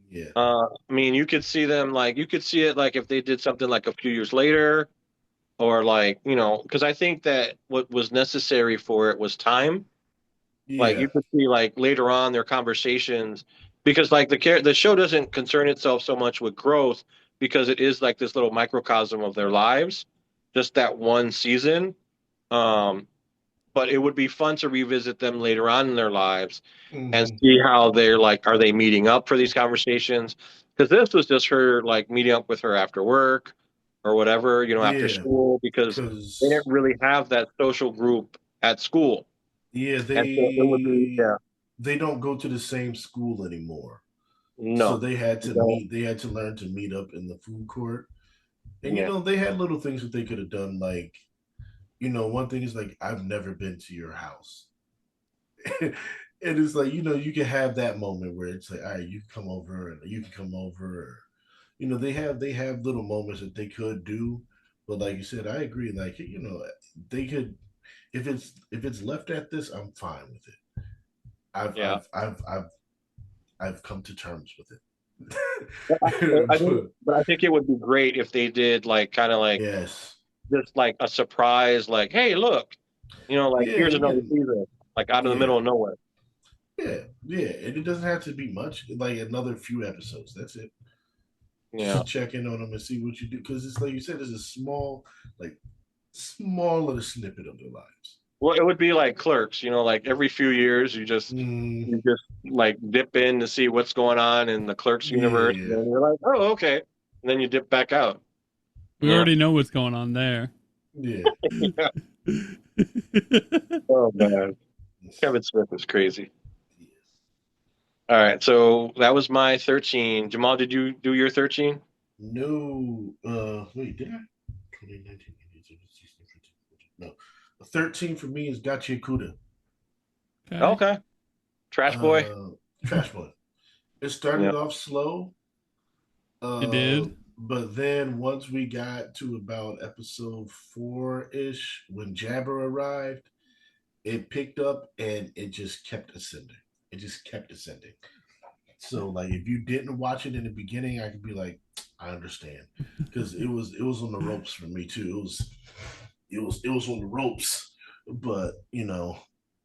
Yeah. I mean, you could see it like if they did something like a few years later, or like because I think that what was necessary for it was time. Like Yeah. you could see like later on their conversations because like the show doesn't concern itself so much with growth because it is like this little microcosm of their lives, just that one season. Um, but it would be fun to revisit them later on in their lives and Hmm. see how they're like, are they meeting up for these conversations? Because this was just her like meeting up with her after work or whatever, after Yeah, school, because they didn't because really have that social group at school. yeah, And so it would be, yeah, they don't go to the same school anymore. So no, they had to no, meet. They had to learn to meet up in the food court, and yeah, they had little things that they could have done. Like, one thing is like, I've never been to your house. And it's like, you can have that moment where it's like, all right, you can come over and you can come over. Or, they have little moments that they could do. But like you said, I agree. Like, they could, if it's left at this, I'm fine with it. I've yeah. I've I've I've I've come to terms with But I think, it. but I think it would be great if they did like kind of like Yes. just like a surprise, like, hey, look, like Yeah, here's you another can. season, like out of the Yeah. middle of nowhere. Yeah. Yeah. And it doesn't have to be much. Like another few episodes. That's it. Just to Yeah. check in on them and see what you do. Because it's like you said, it's a like small little snippet of their lives. Well, it would be like Clerks, like every few years Mm, you just like dip in to see what's going on in the Clerks universe, and yeah. then you're like, oh, okay, and then you dip back out. We Yeah. already know what's going on there. Yeah. Yeah. Oh man, Kevin Smith is crazy. All right, so that was my 13. Jamal, did you do your 13? No. Wait, did I? 2019. No. 13 for me is Gotcha Kuda. Okay. Okay, Trash Boy. Uh, Trash Boy. It Yeah. started off slow, It uh, did. but then once we got to about episode 4-ish, when Jabber arrived, it picked up and it just kept ascending. It just kept ascending. So like, if you didn't watch it in the beginning, I could be like, I understand, because it was on the ropes for me too. It was on the ropes, but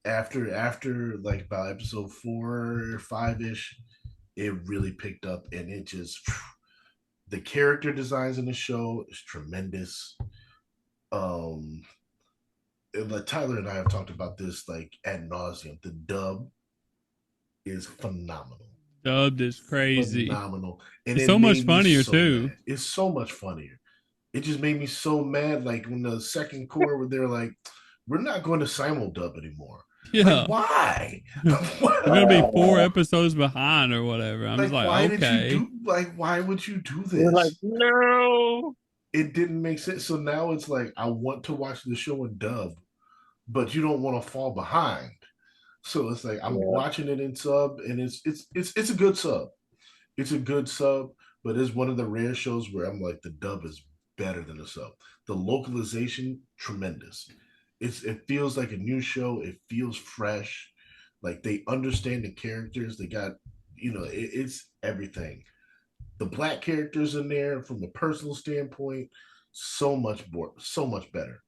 after like about episode 4 or 5-ish, it really picked up, and it just the character designs in the show is tremendous. Um, and like Tyler and I have talked about this like ad nauseum. The dub is phenomenal, Dubbed is crazy. phenomenal, and It's it so much made me funnier so too. mad. It's so much funnier. It just made me so mad. Like when the second core, where they're like, "We're not going to simul dub anymore." Like, Yeah. why? We're gonna be 4 Oh, episodes behind or whatever. I'm just Like, like, why did you okay. do? Like, why would you do you're like, this? no. It didn't make sense. So now it's like I want to watch the show in dub, but you don't want to fall behind. So it's like I'm Yeah. watching it in sub, and it's a good sub. It's a good sub, but it's one of the rare shows where I'm like, the dub is better than the sub. The localization, tremendous. It feels like a new show. It feels fresh. Like they understand the characters. They got, it's everything. The black characters in there from a personal standpoint, so much better.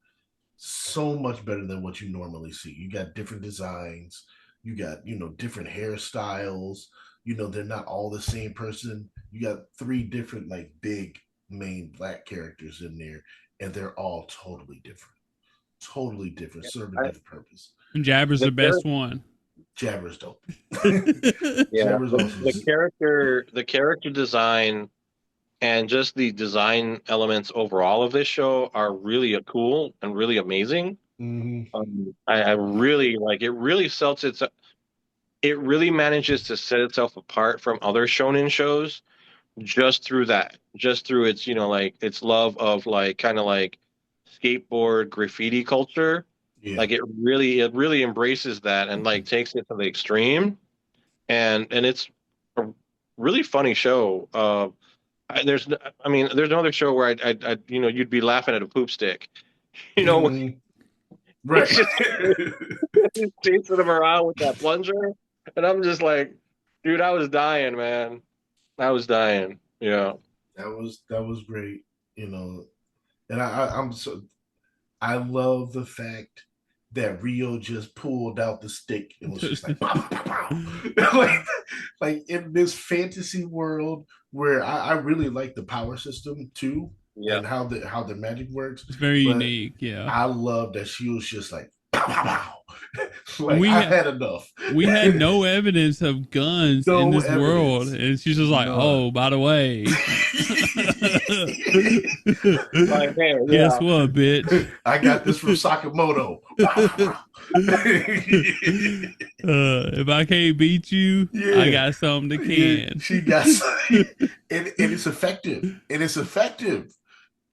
So much better than what you normally see. You got different designs, you got, different hairstyles, they're not all the same person. You got three different like big main black characters in there, and they're all totally different, serve a I, different purpose. And Jabber's the the char- best one. Jabber's dope. yeah, Jabber's the, awesome. the character design and just the design elements overall of this show are really cool and really amazing. Mm-hmm. I really like it. It really manages to set itself apart from other shonen shows just through its like its love of like kind of like skateboard graffiti culture. Yeah. Like it really embraces that and like takes it to the extreme, and it's a really funny show. There's no other show where you'd be laughing at a poop stick. You know, Mm-hmm. Right. it's just he's chasing him around with that plunger, and I'm just like, dude, I was dying, man. I was dying. Yeah. that was great. You know, and I love the fact that Rio just pulled out the stick and was just like, pow, pow, pow, pow. like in this fantasy world where I really like the power system too, Yeah. and how the magic works. It's very But unique. Yeah. I love that she was just like, pow, pow. Like, We I ha- had enough. We had no evidence of guns in this evidence. world, and she's just like, None. "Oh, by the way, Like, hey, guess what, bitch? I got this from Sakamoto. If I can't beat you, I got something that can." She got something, and it's effective,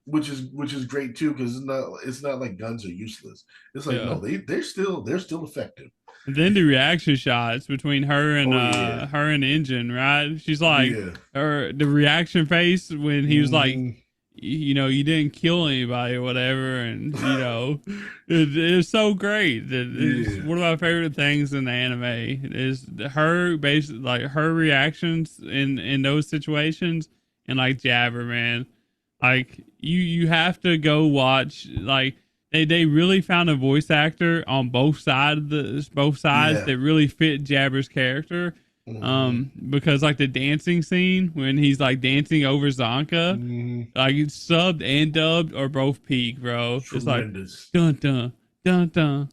which is great too, because it's not like guns are useless. It's like, no, they're still effective. And then the reaction shots between her and her and Engine, right? She's like, the reaction face when he was like, you didn't kill anybody or whatever, and it's so great. It's one of my favorite things in the anime is her basically, like, her reactions in those situations, and like Jabber, man, like you have to go watch. Like, they really found a voice actor on both sides that really fit Jabber's character. Because like the dancing scene when he's like dancing over Zonka, like it's subbed and dubbed or both peak, bro. Tremendous. It's like dun dun dun dun.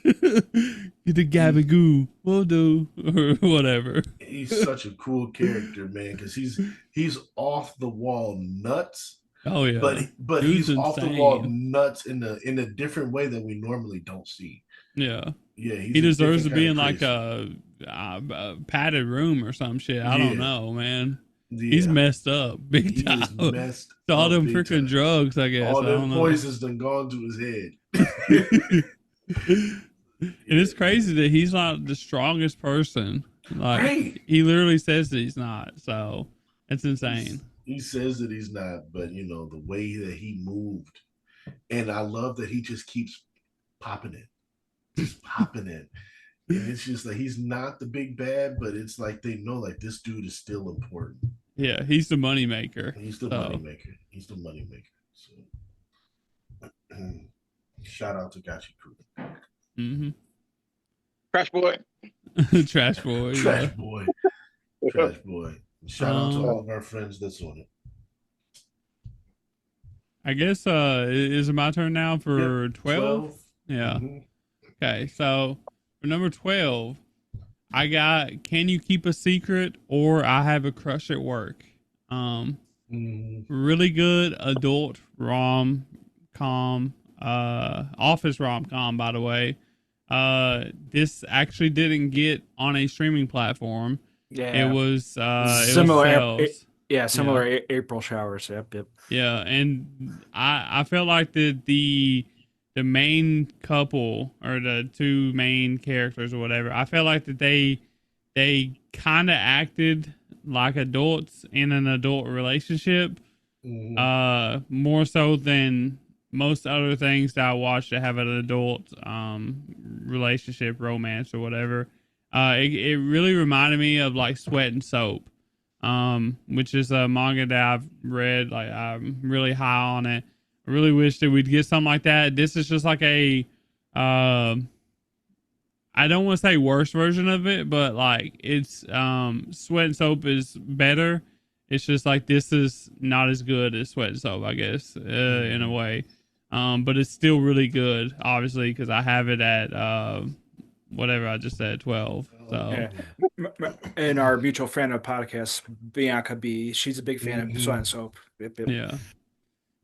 Get the gabagoo, we'll do, or whatever. He's such a cool character, man, because he's off the wall nuts. Oh yeah, but Dude's he's off the insane. wall nuts in a different way that we normally don't see. Yeah, he deserves to be in like a padded room or some shit. I don't know, man. He's messed up big time. It's all them freaking drugs, I guess. All them poisons done gone to his head. And it's crazy that he's not the strongest person. Like, he literally says that he's not. So it's insane. He says that he's not, but the way that he moved, and I love that he just keeps popping it. And it's just like, he's not the big bad, but it's like they know, like, this dude is still important. Yeah, he's the money maker. Money maker. So shout out to Gachi Crew. Mm-hmm. Trash boy. Trash boy. Trash boy. Trash boy. Shout out to all of our friends that's on it. I guess is it my turn now for 12? Yeah. Mm-hmm. Okay, so for number 12, I got Can You Keep a Secret or I Have a Crush at Work. Really good adult rom-com, office rom-com, by the way. This actually didn't get on a streaming platform. Yeah, it was similar. Similar April showers. Yep. Yeah, and I felt like the main couple or the two main characters or whatever, I felt like that they kind of acted like adults in an adult relationship, more so than most other things that I watch that have an adult relationship, romance or whatever. It really reminded me of like Sweat and Soap, which is a manga that I've read. Like, I'm really high on it. I really wish that we'd get something like that. This is just like a, I don't want to say worse version of it, but like it's, Sweat and Soap is better. It's just like, this is not as good as Sweat and Soap, I guess, in a way. But it's still really good, obviously, because I have it at, whatever I just said, 12. So, and our mutual friend of podcasts, Bianca B, she's a big fan of Sweat and Soap. Yep. Yeah.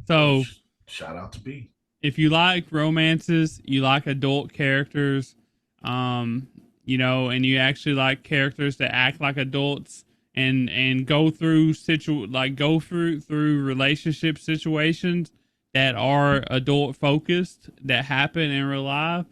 So, shout out to B. If you like romances, you like adult characters, and you actually like characters that act like adults and go through through relationship situations that are adult focused that happen in real life.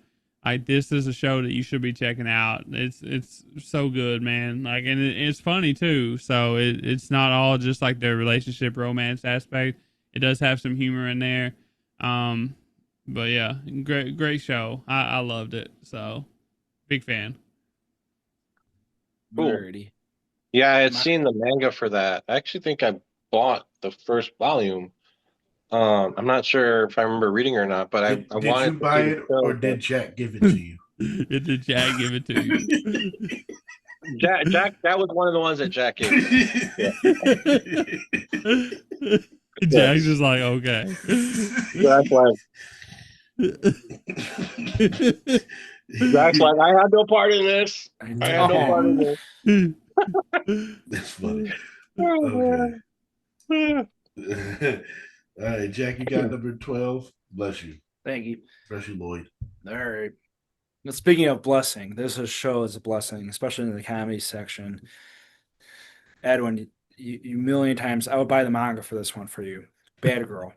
Like, this is a show that you should be checking out. It's so good, man. Like, and it's funny too. So it's not all just like the relationship romance aspect. It does have some humor in there. But yeah, great show. I loved it. So big fan. Cool. Nerdy. Yeah, I had seen the manga for that. I actually think I bought the first volume. I'm not sure if I remember reading it or not, but I wanted. Did you buy it, or did Jack give it to you? Did Jack give it to you? Jack, that was one of the ones that Jack gave me. Jack's just like, okay. So that's why Zach's like, I had no part in this. I had no part Oh, in That's funny. Okay. this. All right, Jack, you got number 12. Bless you. thank you. Bless you, Lloyd. All right. Now, speaking of blessing, this show is a blessing, especially in the comedy section. Edwin, you million times, I would buy the manga for this one for you. Bad Girl.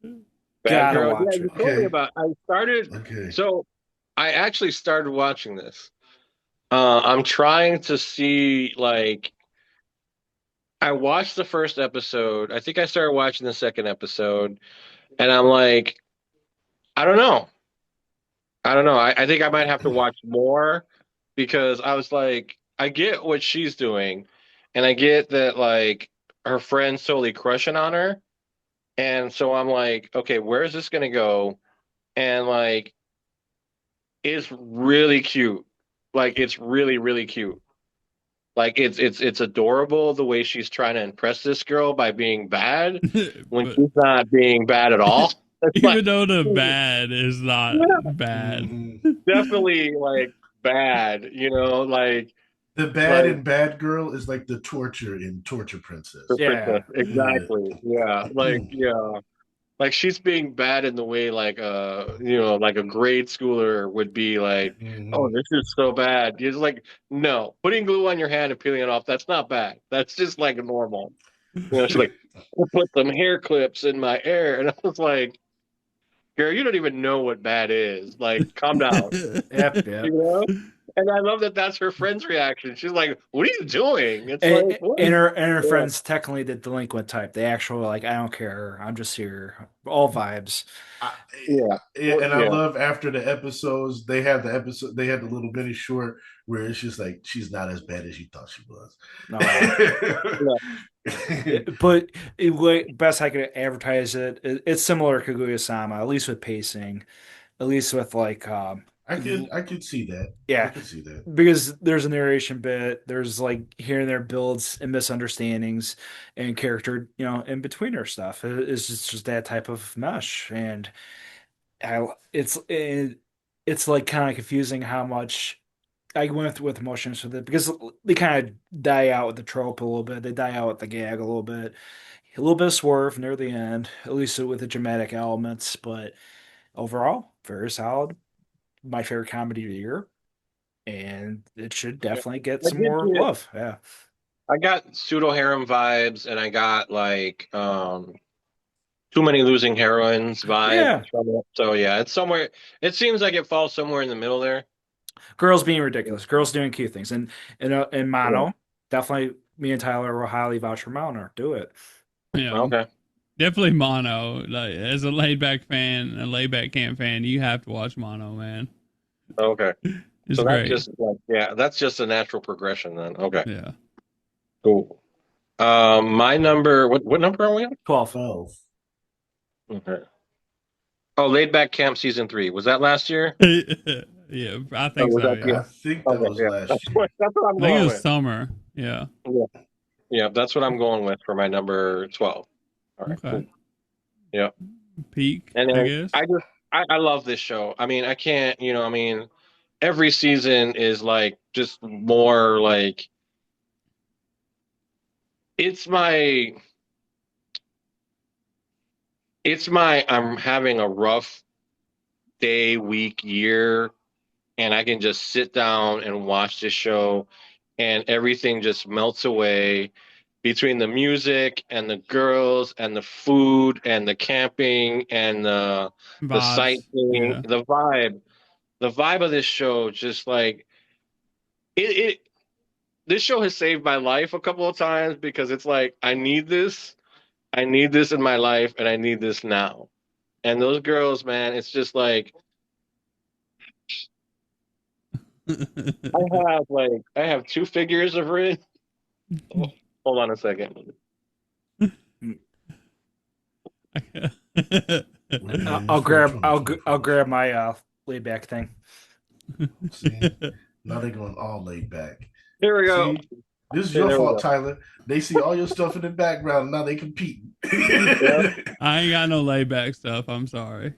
Bad Gotta Girl. Yeah, watch you it. told me Okay. about. I started. Okay. So I actually started watching this. I'm trying to see like I watched the first episode. I think I started watching the second episode, and I'm like, I don't know. I don't know. I think I might have to watch more because I was like, I get what she's doing, and I get that like her friend's totally crushing on her, and so I'm like, okay, where is this gonna go? And like, it's really cute. Like, it's really, really cute. Like, it's adorable the way she's trying to impress this girl by being bad when But she's not being bad at all. It's like, even though the bad is not yeah, bad. Mhm. definitely like bad, The bad like and bad girl is like the torture in Torture Princess. the Yeah. princess. Exactly. Yeah. Like, Mhm. yeah. Like she's being bad in the way like like a grade schooler would be like, oh, this is so bad. It's like, no, putting glue on your hand and peeling it off, that's not bad. That's just like normal. She's like, I put some hair clips in my hair. And I was like, girl, you don't even know what bad is. Like, calm down. Yep, You yep. know? And I love that that's her friend's reaction. She's like, what are you doing? It's like, And, what? and her Yeah. friends technically the delinquent type. They actually like, I don't care. I'm just here. All vibes. I, Yeah. and I Yeah. love after the episodes, they have the episode, they had the little mini short where it's just like, she's not as bad as you thought she was. No, but best I could advertise it's similar to Kaguya-sama, at least with pacing, at least with like, I could see that. I yeah, could see that. because there's a narration bit, there's like here and there builds and misunderstandings and character, in between her stuff. It's just that type of mesh, and it's like kind of confusing how much I went with emotions with it because they kind of die out with the trope a little bit. They die out with the gag a little bit. A little bit of swerve near the end, at least with the dramatic elements, but overall, very solid. My favorite comedy of the year, and it should Yeah. definitely get I some did more get love. Yeah. I got pseudo harem vibes, and I got like too many losing heroines vibes Yeah. from it. So yeah, it's somewhere. It seems like it falls somewhere in the middle there. Girls being Yeah. ridiculous, girls doing cute things. And Yeah. Mono, definitely me and Tyler will highly vouch for Mono. Do it. Yeah, Okay. definitely Mono. Like as a laid back fan, a laid back camp fan, you have to watch Mono, man. Okay. It's So that's great. just like yeah, that's just a natural progression then. Okay. Yeah. Cool. My number. What number are we on? 12. 12. Okay. Oh, Laid Back Camp season 3. Was that last year? Yeah, I Or think was so. that Yeah, I yeah? think that Okay, was yeah. last That's year. what I'm I think it going was with. summer. Yeah. Yeah. Yeah, that's what I'm going with for my number 12. All right, Okay. cool. Yeah. Peak, And I then guess. I love this show. I mean, I can't, every season is like just more like it's my I'm having a rough day, week, year, and I can just sit down and watch this show and everything just melts away between the music and the girls and the food and the camping and the Vibes. sightseeing, Yeah. the vibe of this show just like it this show has saved my life a couple of times because it's like I need this in my life and I need this now. And those girls, man, it's just like I have two figures of Rin. Oh, hold on a second. Man, I'll it's for grab I'll 2024. I'll grab my laid back thing. See, now they're going all laid back. Here we go. See, this is Okay, your there we fault, go. Tyler. They see all your stuff in the background. Now they competing. I ain't got no laid back stuff. I'm sorry.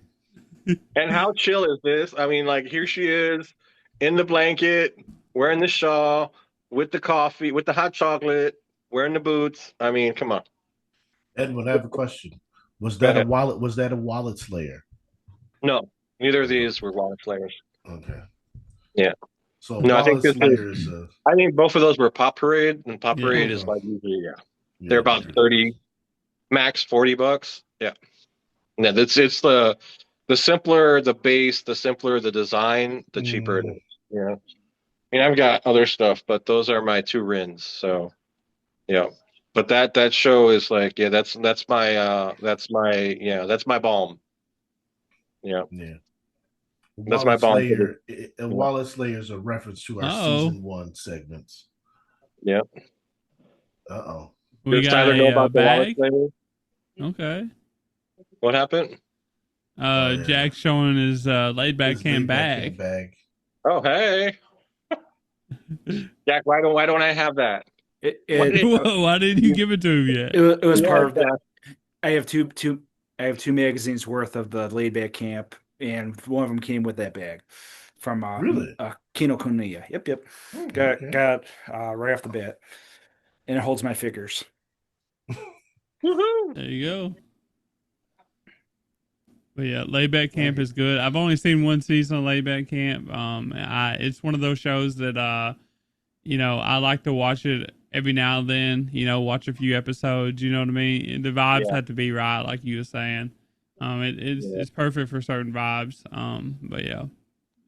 And how chill is this? I mean, like here she is in the blanket, wearing the shawl, with the coffee, with the hot chocolate, wearing the boots. I mean, come on. Edwin, I have a question. Was Go that a ahead. wallet? Was that a wallet slayer? No, neither of No. these were wallet slayers. Okay. Yeah. So No, I think wallet this is. slayer is I think both of those were Pop Parade, and Pop Yeah. Parade is okay. like usually they're Yeah, about 30, max $40. Yeah. Yeah, it's the simpler the base, the simpler the design, the cheaper it mm, is. Yeah. I mean, I've got other stuff, but those are my two RINs. So yeah. But that show is like, yeah, that's my balm. Yeah. yeah. That's my Wallet balm for this. Slayer. A Yeah. Wallet Slayer is a reference to our Oh, season 1 segments. Yeah. Uh-oh. we Does got Tyler know a about the wallet bag. flavor? Okay. What happened? Oh yeah. Jack showing his laid back His cam laid back camp bag. bag. Oh, hey. Jack, why don't I have that? It, Why it, didn't Whoa, why didn't you you, give it to him yet? it was yeah, part of the. Jack. I have two magazines worth of the laid back camp, and one of them came with that bag from Really? Kinokuniya. Yep. Oh, Got okay. got right off the bat, and it holds my figures. Woohoo. There you go. But yeah, Layback Camp is good. I've only seen one season of Layback Camp. It's one of those shows that I like to watch it every now and then. Watch a few episodes. You know what I mean? The vibes Yeah. have to be right, like you were saying. It's perfect for certain vibes. But yeah,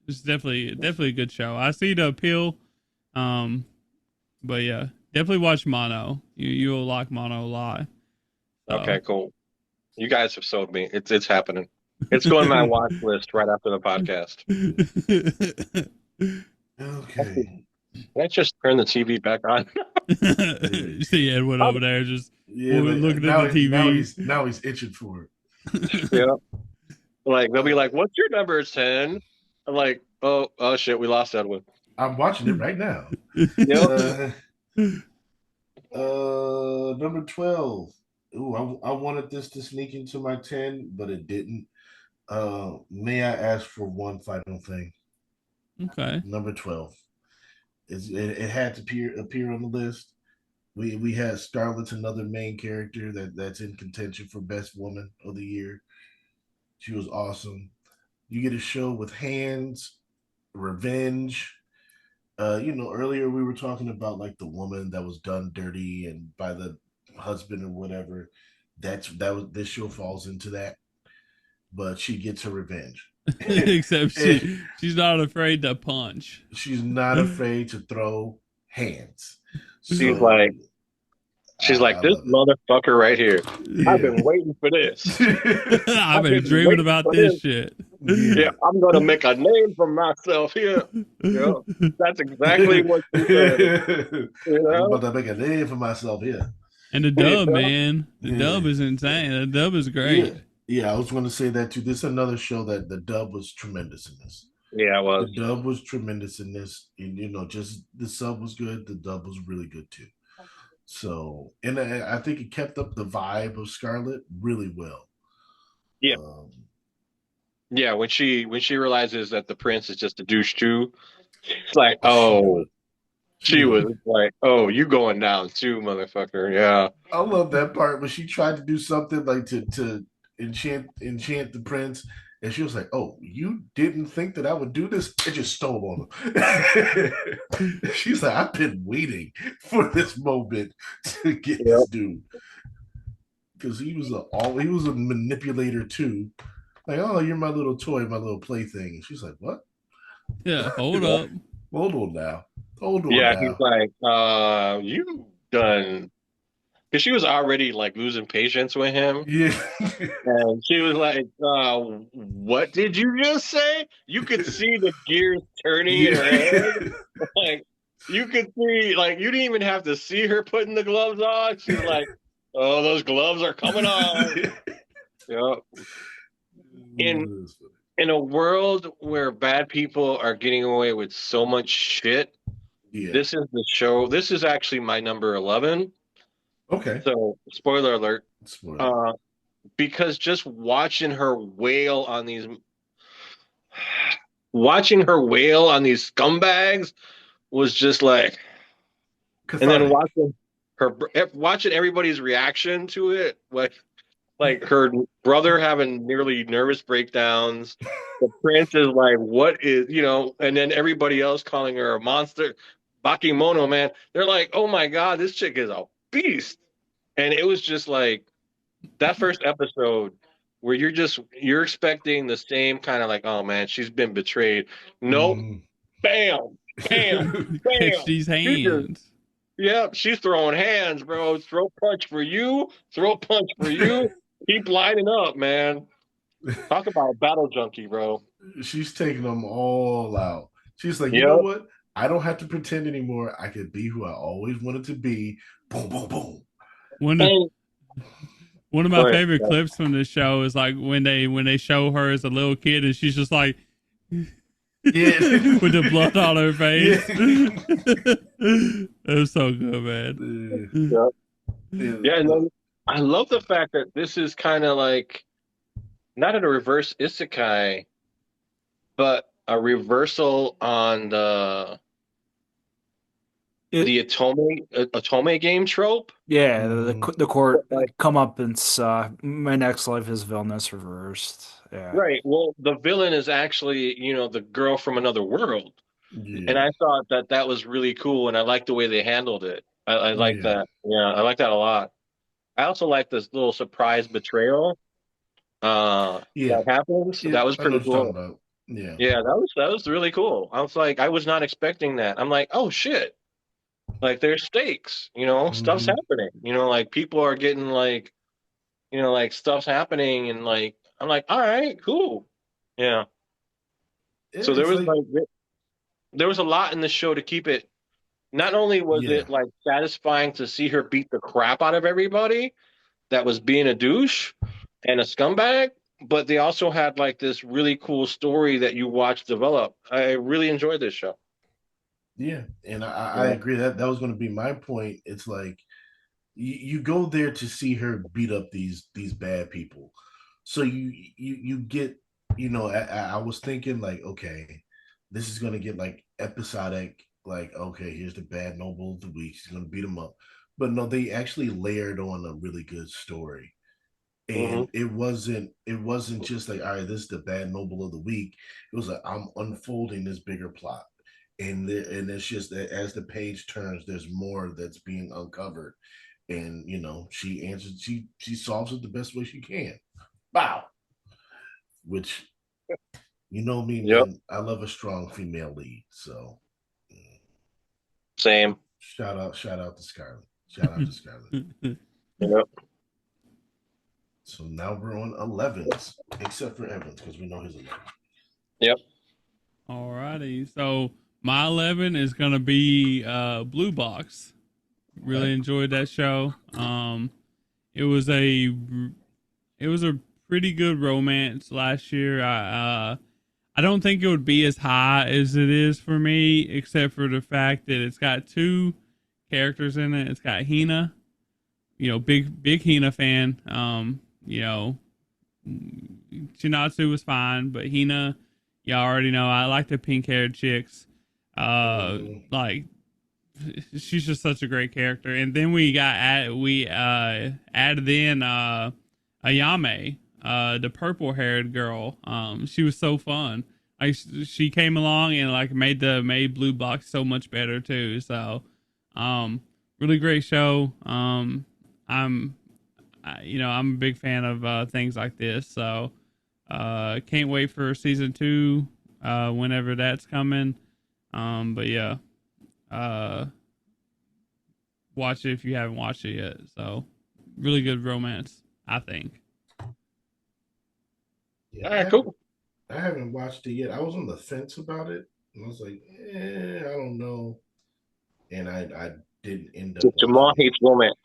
it's definitely a good show. I see the appeal. But yeah, definitely watch Mono. You'll like Mono a lot. So. Okay, cool. You guys have sold me. It's happening. It's going on my watch list right after the podcast. Actually, Okay. can I just turn the TV back on? See Edwin over there just Yeah, looking at the TV. now he's itching for it. Yeah. Like they'll be like, "What's your number 10?" I'm like, "Oh shit, we lost Edwin." I'm watching it right now. Yep. Number 12. Ooh, I wanted this to sneak into my 10, but it didn't. May I ask for one final thing? Okay. Number 12. It had to appear on the list. We had Scarlett's another main character that's in contention for best woman of the year. She was awesome. You get a show with hands, revenge. Earlier we were talking about like the woman that was done dirty and by the husband or whatever. This show falls into that, but she gets her revenge. Except she's not afraid to punch. She's not afraid to throw hands. She's So like, I this love motherfucker right here. I've it. been waiting for this. Yeah. I've been dreaming about this shit. Yeah, I'm gonna make a name for myself here. Yeah, that's exactly what she said. You I'm know? about to make a name for myself here. And the dub, Yeah. man. The dub is insane. The dub is great. Yeah, I was going to say that too. This is another show that the dub was tremendous in this. Yeah, it was. The dub was tremendous in this. And, just the sub was good. The dub was really good too. So, and I think it kept up the vibe of Scarlett really well. Yeah. Yeah, when she realizes that the prince is just a douche too, it's like, she was like, "Oh, you going down too, motherfucker." Yeah. I love that part when she tried to do something like to enchant the prince, and she was like, "Oh, you didn't think that I would do this?" It just stole on him. She's like, "I've been waiting for this moment to get this dude." Because he was a manipulator too. Like, "Oh, you're my little toy, my little plaything." And she's like, "What?" Yeah, hold up. Hold on now. Hold on Yeah, now. he's like, you done, because she was already like losing patience with him. Yeah. And she was like, what did you just say? You could see the gears turning in her head. Like, you could see, like, you didn't even have to see her putting the gloves on. She's like, oh, those gloves are coming on. Yep. In a world where bad people are getting away with so much shit, this is the show. This is actually my number 11. Okay. So, spoiler alert. Because just watching her wail on these watching her wail on these scumbags was just like, and then Cathartic. watching everybody's reaction to it, like her brother having nearly nervous breakdowns. The prince is like, what is, and then everybody else calling her a monster. Bakimono, man. They're like, oh my God, this chick is a beast. And it was just like that first episode where you're expecting the same kind of like, oh man, she's been betrayed. Nope. Mm. Bam, bam, Catch bam. these She just, hands. yeah, she's throwing hands, bro. Throw punch for you, throw punch for you. Keep lining up, man. Talk about a battle junkie, bro. She's taking them all out. She's like, you know Yep. what? I don't have to pretend anymore. I could be who I always wanted to be. Boom, boom, boom. One of And one of go my ahead. favorite clips from this show is like when they show her as a little kid and she's just like Yeah. with the blood on her face. Yeah. It was so good, man. Yep. Yeah. Yeah, and then I love the fact that this is kind of like not a reverse isekai, but a reversal on the Otome game trope. Yeah, the court Like, come up and my next life is villainous reversed. Yeah. right. Well, the villain is actually, the girl from another world. And Yeah. I thought that that was really cool, and I like the way they handled it. I like Yeah. that. Yeah, I like that a lot. I also like this little surprise betrayal Yeah. that happens. Yeah. That was I know pretty what you're talking cool. about. Yeah. Yeah, that was really cool. I was like, I was not expecting that. I'm like, oh shit. Like there's stakes, stuff's Mm-hmm. happening. Like people are getting like stuff's happening and like I'm like, all right, cool. Yeah. Yeah, So it's like, there was a lot in the show to keep it. Not only was yeah. it like satisfying to see her beat the crap out of everybody that was being a douche and a scumbag, but they also had like this really cool story that you watch develop. I really enjoyed this show. Yeah. And I Yeah. agree that was going to be my point. It's like, you go there to see her beat up these bad people, so you get, I was thinking like, okay, this is gonna get like episodic, like, okay, here's the bad noble of the week, she's gonna beat him up, but no, they actually layered on a really good story, Hmm. and it wasn't just like, all right, this is the bad noble of the week. It was like, I'm unfolding this bigger plot, and it's just that as the page turns, there's more that's being uncovered, and she answers, she solves it the best way she can. Wow. Which, me, Yep. man, I love a strong female lead. So Same. shout out to Scarlett. Shout out to Scarlett. Yep. So now we're on 11s, except for Evans, because we know his 11. Yep. Alrighty. So my 11 is gonna be Blue Box. Really Okay. enjoyed that show. It was a pretty good romance last year. I don't think it would be as high as it is for me, except for the fact that it's got two characters in it. It's got Hina, big Hina fan. Chinatsu was fine, but Hina, y'all already know I like the pink haired chicks. Like she's just such a great character. And then we added in Ayame, the purple haired girl. She was so fun. Like she came along and like made Blue Box so much better too. So, really great show. I'm I'm a big fan of things like this. So, can't wait for season 2, whenever that's coming. But yeah, watch it if you haven't watched it yet. So, really good romance, I think. Yeah, All right, cool. I haven't watched it yet. I was on the fence about it, and I was like, I don't know, and I didn't end up watching Jamal it. hates romance.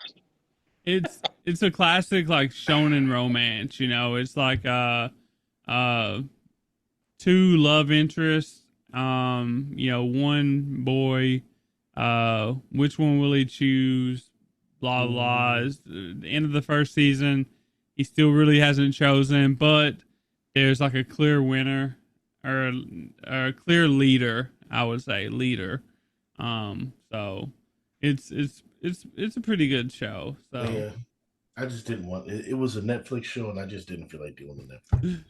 It's a classic like shonen romance. It's like uh two love interests. One boy. Which one will he choose? Blah blah. It's the end of the first season. He still really hasn't chosen, but there's like a clear winner. or a clear leader. I would say leader. So it's a pretty good show. So Yeah, I just didn't want it. It was a Netflix show, and I just didn't feel like dealing with Netflix.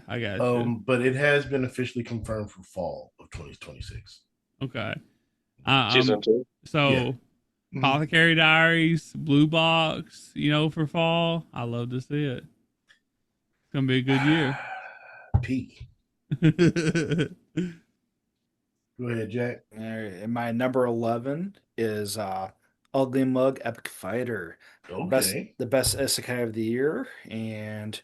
I got you. But it has been officially confirmed for fall of 2026. Okay. Season two. Yeah. So Mhm. Apothecary Diaries, Blue Box, for fall. I love to see it. It's gonna be a good year. P. Go ahead, Jack. And my number 11 is Ugly Mug Epic Fighter, Okay. the best isekai of the year, and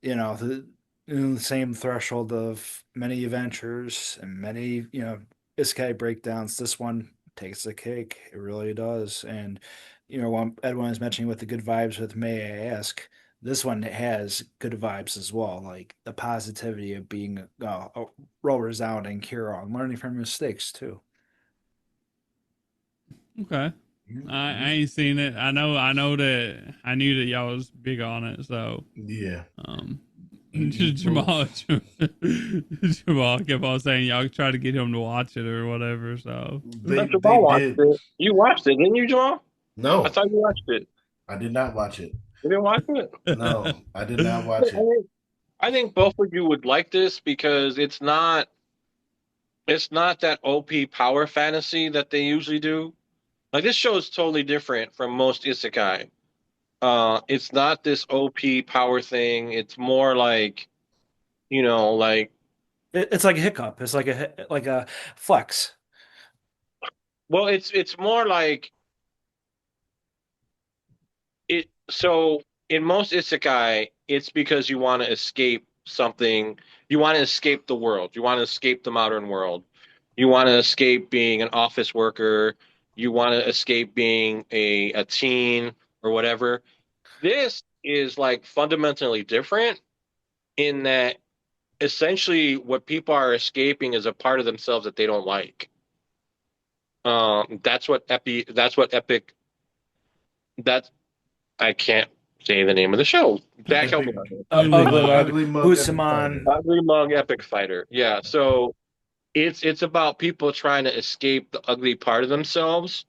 the, the same threshold of many adventures and many isekai breakdowns. This one takes the cake. It really does. And when Edwin was mentioning with the good vibes with May I Ask, this one has good vibes as well, like the positivity of being a well resounding hero and learning from mistakes too. Okay. You, I you, ain't seen it. I know that I knew that y'all was big on it. So yeah. um, You both. Jamal kept on saying y'all try to get him to watch it or whatever. So They Jamal watched did. it. You watched it, didn't you, Jamal? I No, thought you watched it. I did not watch it. You didn't watch it? No, I did not I watch it. think I think both of you would like this because it's not that OP power fantasy that they usually do. Like this show is totally different from most isekai. It's not this OP power thing. It's more like, like It's like a hiccup. It's like a flex. well, it's more like it. So in most isekai, it's because you want to escape something. You want to escape the world. You want to escape the modern world. You want to escape being an office worker. You want to escape being a teen or whatever. This is like fundamentally different in that essentially what people are escaping is a part of themselves that they don't like. That's what epic. That's I can't say the name of the show. Jack, help me Epic, out here. Ugly Mug. ugly mug, epic fighter. Usaman. Ugly Mug Epic Fighter. Yeah. So it's about people trying to escape the ugly part of themselves.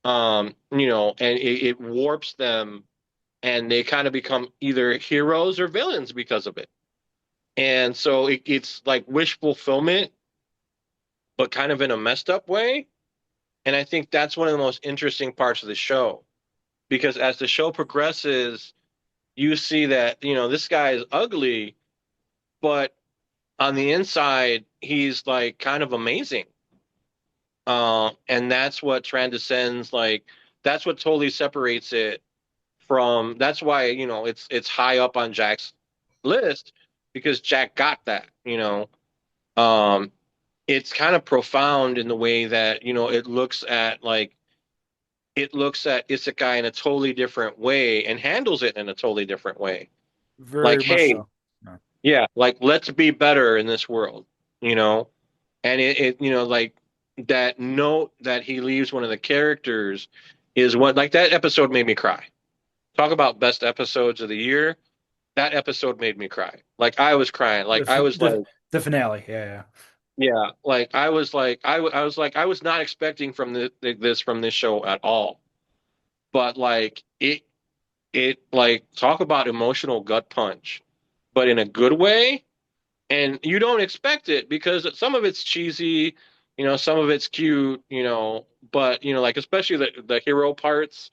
And it warps them, and they kind of become either heroes or villains because of it. And so it's like wish fulfillment, but kind of in a messed up way. And I think that's one of the most interesting parts of the show because as the show progresses, you see that, this guy is ugly, but on the inside, he's like kind of amazing. And that's what transcends, like, that's what totally separates it from, that's why, it's high up on Jack's list because Jack got that, Um, it's kind of profound in the way that, it looks at isekai in a totally different way and handles it in a totally different way. Like, Very much hey, so. No. yeah, like let's be better in this world, you know? And like that note that he leaves one of the characters is what, like, that episode made me cry. Talk about best episodes of the year. That episode made me cry. Like I was crying. The Like I f- was like, the the finale. Yeah, yeah, like I was like, I was like, I was not expecting from this from this show at all. But like it like talk about emotional gut punch, but in a good way. And you don't expect it because some of it's cheesy, some of it's cute, but like especially the hero parts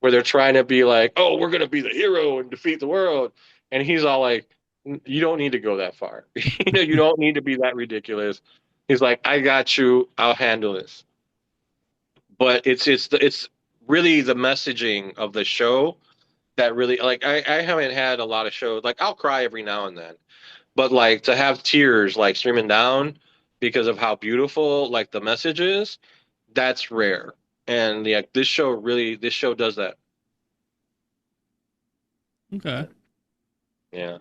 where they're trying to be like, oh, we're gonna be the hero and defeat the world, and he's all like, you don't need to go that far, you don't need to be that ridiculous. He's like, I got you, I'll handle this. But it's really the messaging of the show that really, like, I haven't had a lot of shows like I'll cry every now and then, but like to have tears like streaming down because of how beautiful like the message is, that's rare. And yeah, this show does that. Okay. Yeah,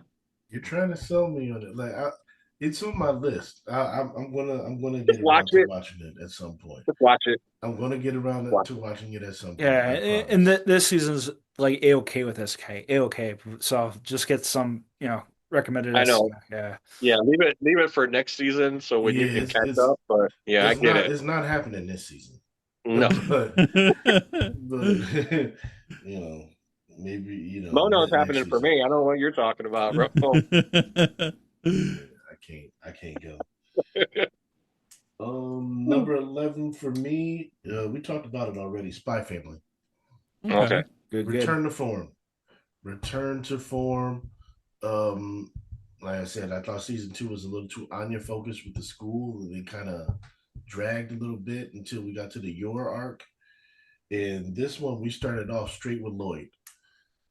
You're trying to sell me on it. It's on my list. I'm gonna just get watch around to it. watching it at some point. Just watch it. I'm gonna get around Watch to watching it at some point. yeah. I And promise. this season's like a okay with SK, a okay. So just get some recommended I us. know. Yeah. Yeah, leave it for next season so when Yeah, you can catch up. But yeah, I get it. it's not happening this season. No, But you know, maybe Mono's next happening for season. me. I don't know what you're talking about, bro. Yeah, I can't go. Number 11 for me. We talked about it already. Spy Family. Okay. Okay. Good. Return to form. Return to form. Um, like I said, I thought season 2 was a little too Anya focused with the school, and it kind of dragged a little bit until we got to the Yor arc. And this one, we started off straight with Lloyd.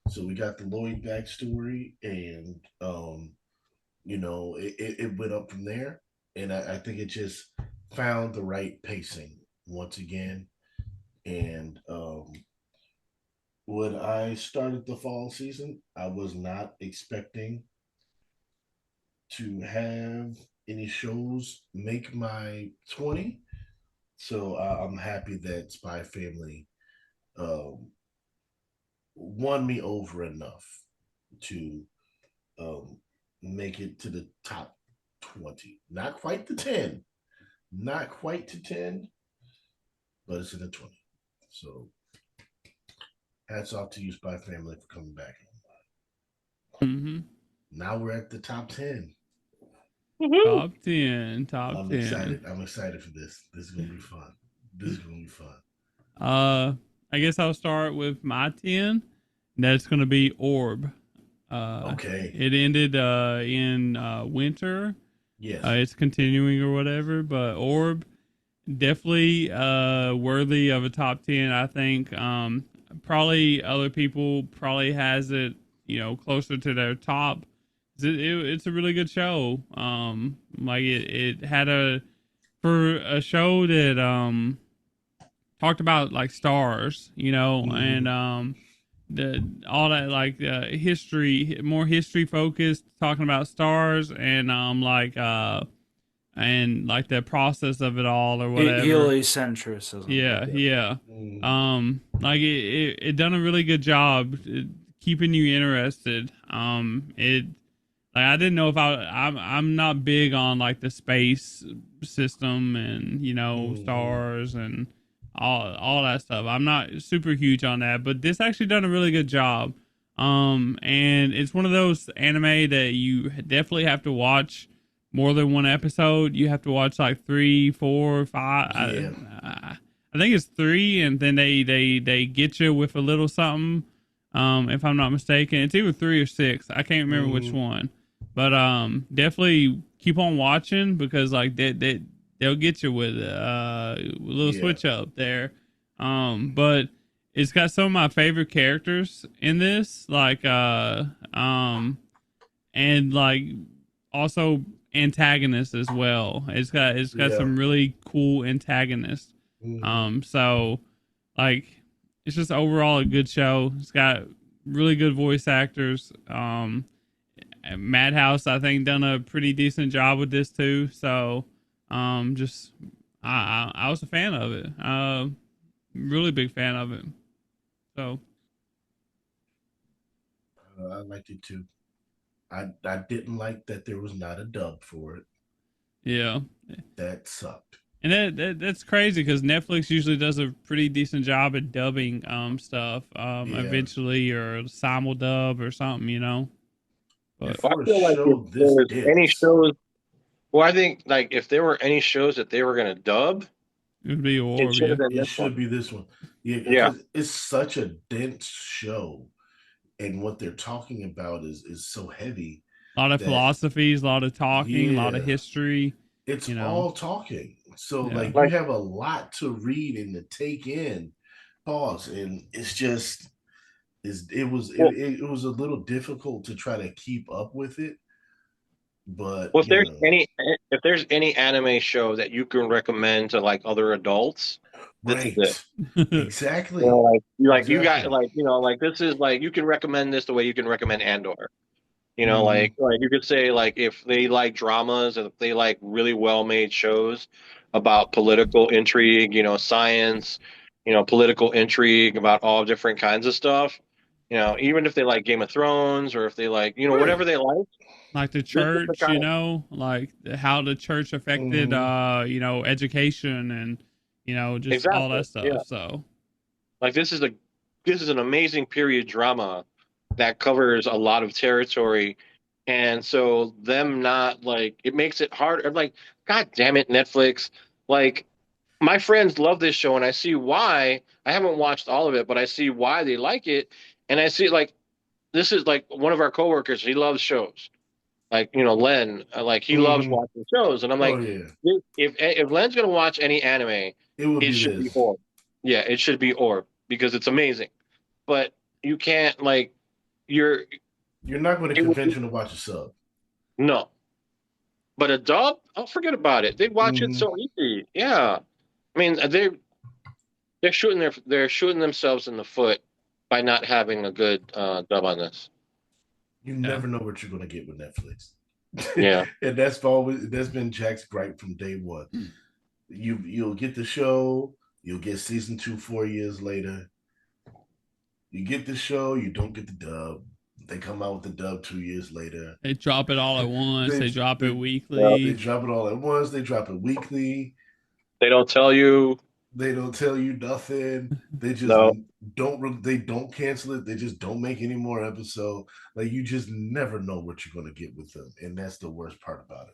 So we got the Lloyd backstory, and it went up from there. And I think it just found the right pacing once again. And when I started the fall season, I was not expecting to have any shows make my 20. So I'm happy that Spy Family um, won me over enough to um, make it to the top 20. Not quite the 10. Not quite to 10, but it's in the 20. So hats off to you, Spy Family, for coming back. hmm Now we're at the top 10. Woohoo! Top 10. Top I'm 10. excited. I'm excited for this. This is gonna be fun. This is gonna be fun. I guess I'll start with my 10. That's going to be Orb. Okay. It ended in winter. Yes. It's continuing or whatever, but Orb definitely worthy of a top 10. I think probably other people probably has it, closer to their top. It's a really good show. Like it had for a show that talked about like stars, and the all that like history, more history focused, talking about stars and like the process of it all or whatever. Heliocentrism. Yeah. Mm. Like it done a really good job keeping you interested. It like I didn't know if I'm not big on like the space system and stars and all that stuff. I'm not super huge on that, but this actually done a really good job. And it's one of those anime that you definitely have to watch more than one episode. You have to watch like 3, 4, 5. Yeah. I think it's 3, and then they get you with a little something. If I'm not mistaken, it's either 3 or 6. I can't remember which one, but definitely keep on watching because like they'll get you with a little switch up there. But it's got some of my favorite characters in this, like and like also antagonists as well. It's got some really cool antagonists. So like it's just overall a good show. It's got really good voice actors. Madhouse I think done a pretty decent job with this too. So just I was a fan of it. Really big fan of it. So I liked it too. I didn't like that there was not a dub for it. yeah. That sucked. And that's crazy because Netflix usually does a pretty decent job at dubbing stuff eventually or simul dub or something. But For I a feel like if show this there's any dense, shows, well, I think like if there were any shows that they were gonna dub, it would be it Orb, should yeah. have been it this one. should be this one. Yeah, Yeah. because it's such a dense show, and what they're talking about is so heavy A lot of that philosophies, a lot of talking, a lot of yeah, history, it's you know. all talking. So Yeah. like you Like, have a lot to read and to take in, pause, and it's just is well, it was a little difficult to try to keep up with it, but well, if there's any anime show that you can recommend to like other adults, this is it. right, exactly, Like you got exactly, like like this is like you can recommend this the way you can recommend Andor. mm, Like you could say like if they like dramas and if they like really well made shows about political intrigue, science, political intrigue about all different kinds of stuff. even if they like Game of Thrones or if they like, Right. whatever they like, Like the this is the church, kind like how the church affected, Hmm. education and, just all exactly, that yeah. stuff. So, Like this is an amazing period drama that covers a lot of territory, and so them not like it makes it hard. Like, God damn it, Netflix! Like my friends love this show, and I see why. I haven't watched all of it, but I see why they like it, and I see like this is like one of our coworkers. He loves shows, like Len. Like he loves Hmm. watching shows, and I'm Oh like, yeah, if Len's gonna watch any anime, it would it be should be this. Orb. Yeah, it should be Orb because it's amazing. But you can't like you're You're not going to it would be, convince him to watch a sub. no. But a dub, I'll forget about it. They watch it Hmm. so easy. Yeah. I mean, they're shooting themselves in the foot by not having a good dub on this. You yeah. never know what you're going to get with Netflix, Yeah. and that's been Jack's gripe from day one. You'll get the show, you'll get season 2 4 years later. You get the show, you don't get the dub. They come out with the dub 2 years later. They drop it all at once. they, They drop it they Yeah. they weekly. drop it all at once. They drop it weekly. They don't tell you They don't tell you nothing. They just no. they don't cancel it. They just don't make any more episodes. Like you just never know what you're gonna get with them, and that's the worst part about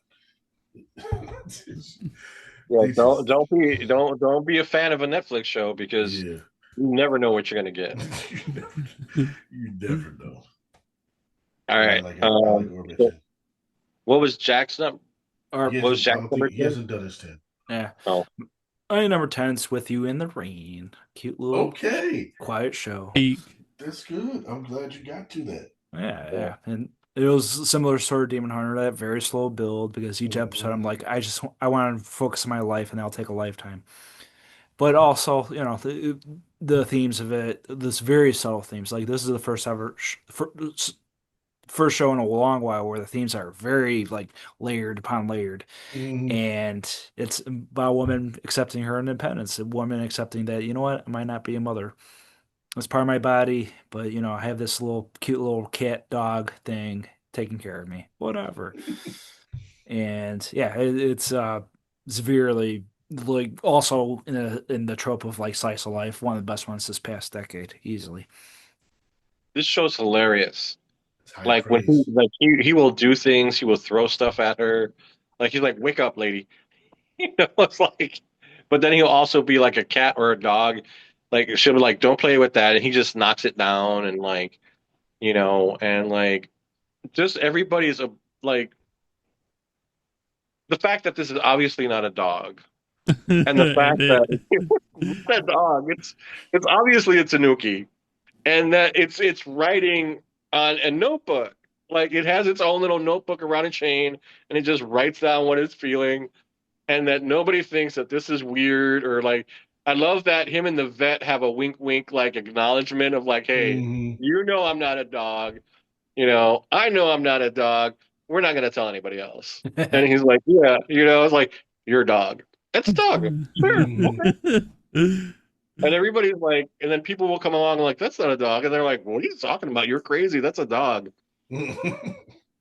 it. Yeah, They don't just don't be don't be a fan of a Netflix show because yeah. you never know what you're gonna get. You never know. All But right. I like So Orbition. what was Jack's number? Or What was I Jack's don't number think he 10? hasn't done his 10. yeah. Oh, I number 10's With You in the Rain. Cute little Okay. quiet show. Peak. That's good. I'm glad you got to that. Yeah, yeah. yeah. And it was similar sort of Demon Hunter, that very slow build because each episode I'm Mhm. like, I want to focus on my life and that'll take a lifetime. But also, the themes of it, this very subtle themes. Like this is the first show in a long while where the themes are very like layered upon layered, Mhm. and it's about a woman accepting her independence, a woman accepting that what, I might not be a mother. It's part of my body, but I have this little cute little cat dog thing taking care of me. Whatever. And yeah, it's severely like also in the trope of like slice of life, one of the best ones this past decade, easily. This show's hilarious. It's high Like when he praise. like he will do things, he will throw stuff at her. Like he's like, "Wake up, lady." It's like, but then he'll also be like a cat or a dog. Like she'll be like, "Don't play with that," and he just knocks it down and like, and like just everybody's like the fact that this is obviously not a dog, and the fact that It that dog, it's obviously a Tanuki, and that it's writing on a notebook. Like it has its own little notebook around a chain, and it just writes down what it's feeling, and that nobody thinks that this is weird or like. I love that him and the vet have a wink, wink, like acknowledgement of like, hey, Mhm. I'm not a dog. I know I'm not a dog. We're not gonna tell anybody else. And he's like, yeah, it's like you're a dog. That's a dog. Sure, Mhm. okay. And everybody's like, and then people will come along like, that's not a dog, and they're like, what are you talking about? You're crazy. That's a dog. This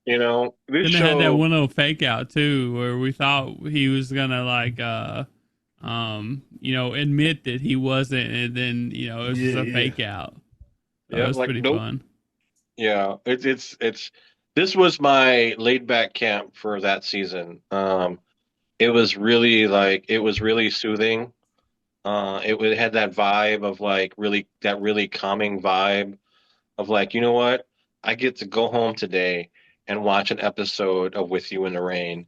Then they had that show, one little fake out too, where we thought he was gonna like admit that he wasn't, and then it was just Yeah, a yeah. fake out. So it yeah, was like pretty nope, fun. yeah, it's. This was my laid back camp for that season. It was really soothing. It had that vibe of like really calming vibe of like, you know what? I get to go home today and watch an episode of With You in the Rain,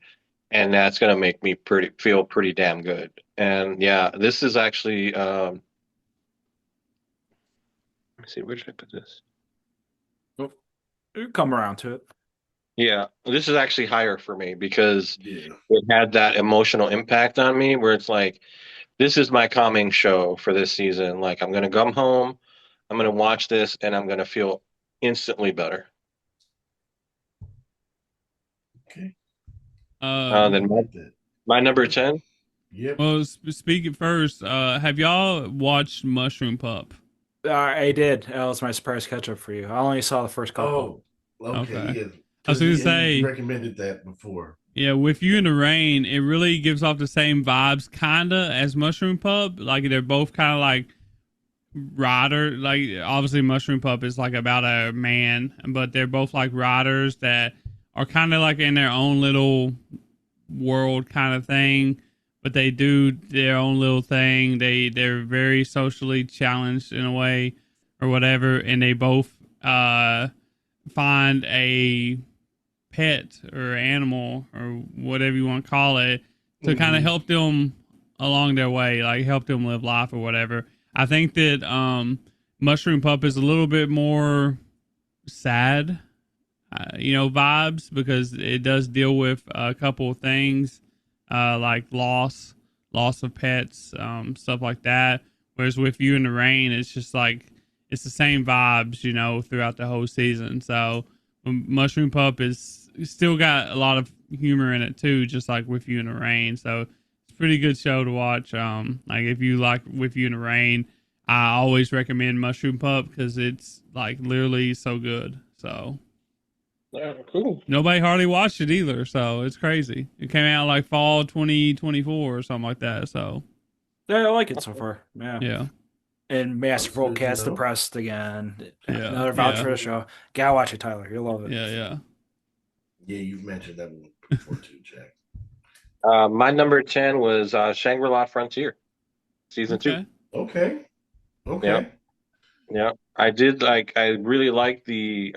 and that's gonna make me feel pretty damn good. And yeah, this is actually let me see, where should I put this? Well, come around to it. Yeah, this is actually higher for me because Yeah. it had that emotional impact on me where it's like, this is my calming show for this season. Like I'm gonna come home, I'm gonna watch this, and I'm gonna feel instantly better. Okay. Um, Then I like that. my number 10. Yep. well, speaking first, have y'all watched Mushroom Pup? I did. That was my surprise catch up for you. I only saw the first couple. Oh, okay, Okay. yeah, I was because going to you say, recommended that before. yeah, with you in the rain, it really gives off the same vibes, kinda, as Mushroom Pup. Like they're both kind of like rider. Like obviously, Mushroom Pup is like about a man, but they're both like riders that are kind of like in their own little world kind of thing. But they do their own little thing. They're very socially challenged in a way, or whatever, and they both find a pet or animal or whatever you want to call it to kind of Hmm. help them along their way, like help them live life or whatever. I think that Mushroom Pup is a little bit more sad, vibes because it does deal with a couple of things like loss of pets, stuff like that. Whereas with You in the Rain, it's just like it's the same vibes, throughout the whole season. So Mushroom Pup is still got a lot of humor in it too, just like With You in the Rain. So it's a pretty good show to watch. Like if you like With You in the Rain, I always recommend Mushroom Pup because it's like literally so good. So Yeah, cool. nobody hardly watched it either, so it's crazy. It came out like fall 2024 or something like that. So Yeah, I like it so far. Yeah. yeah, And That's Masterful good to Cast know. Depressed again. yeah, Another voucher yeah, for the show. Gotta watch it, Tyler. You'll love it. yeah, yeah. Yeah, you've mentioned that one before too, Jack. My number 10 was Shangri-La Frontier, season 2. Okay. Okay, Yeah, okay. yeah. I really like the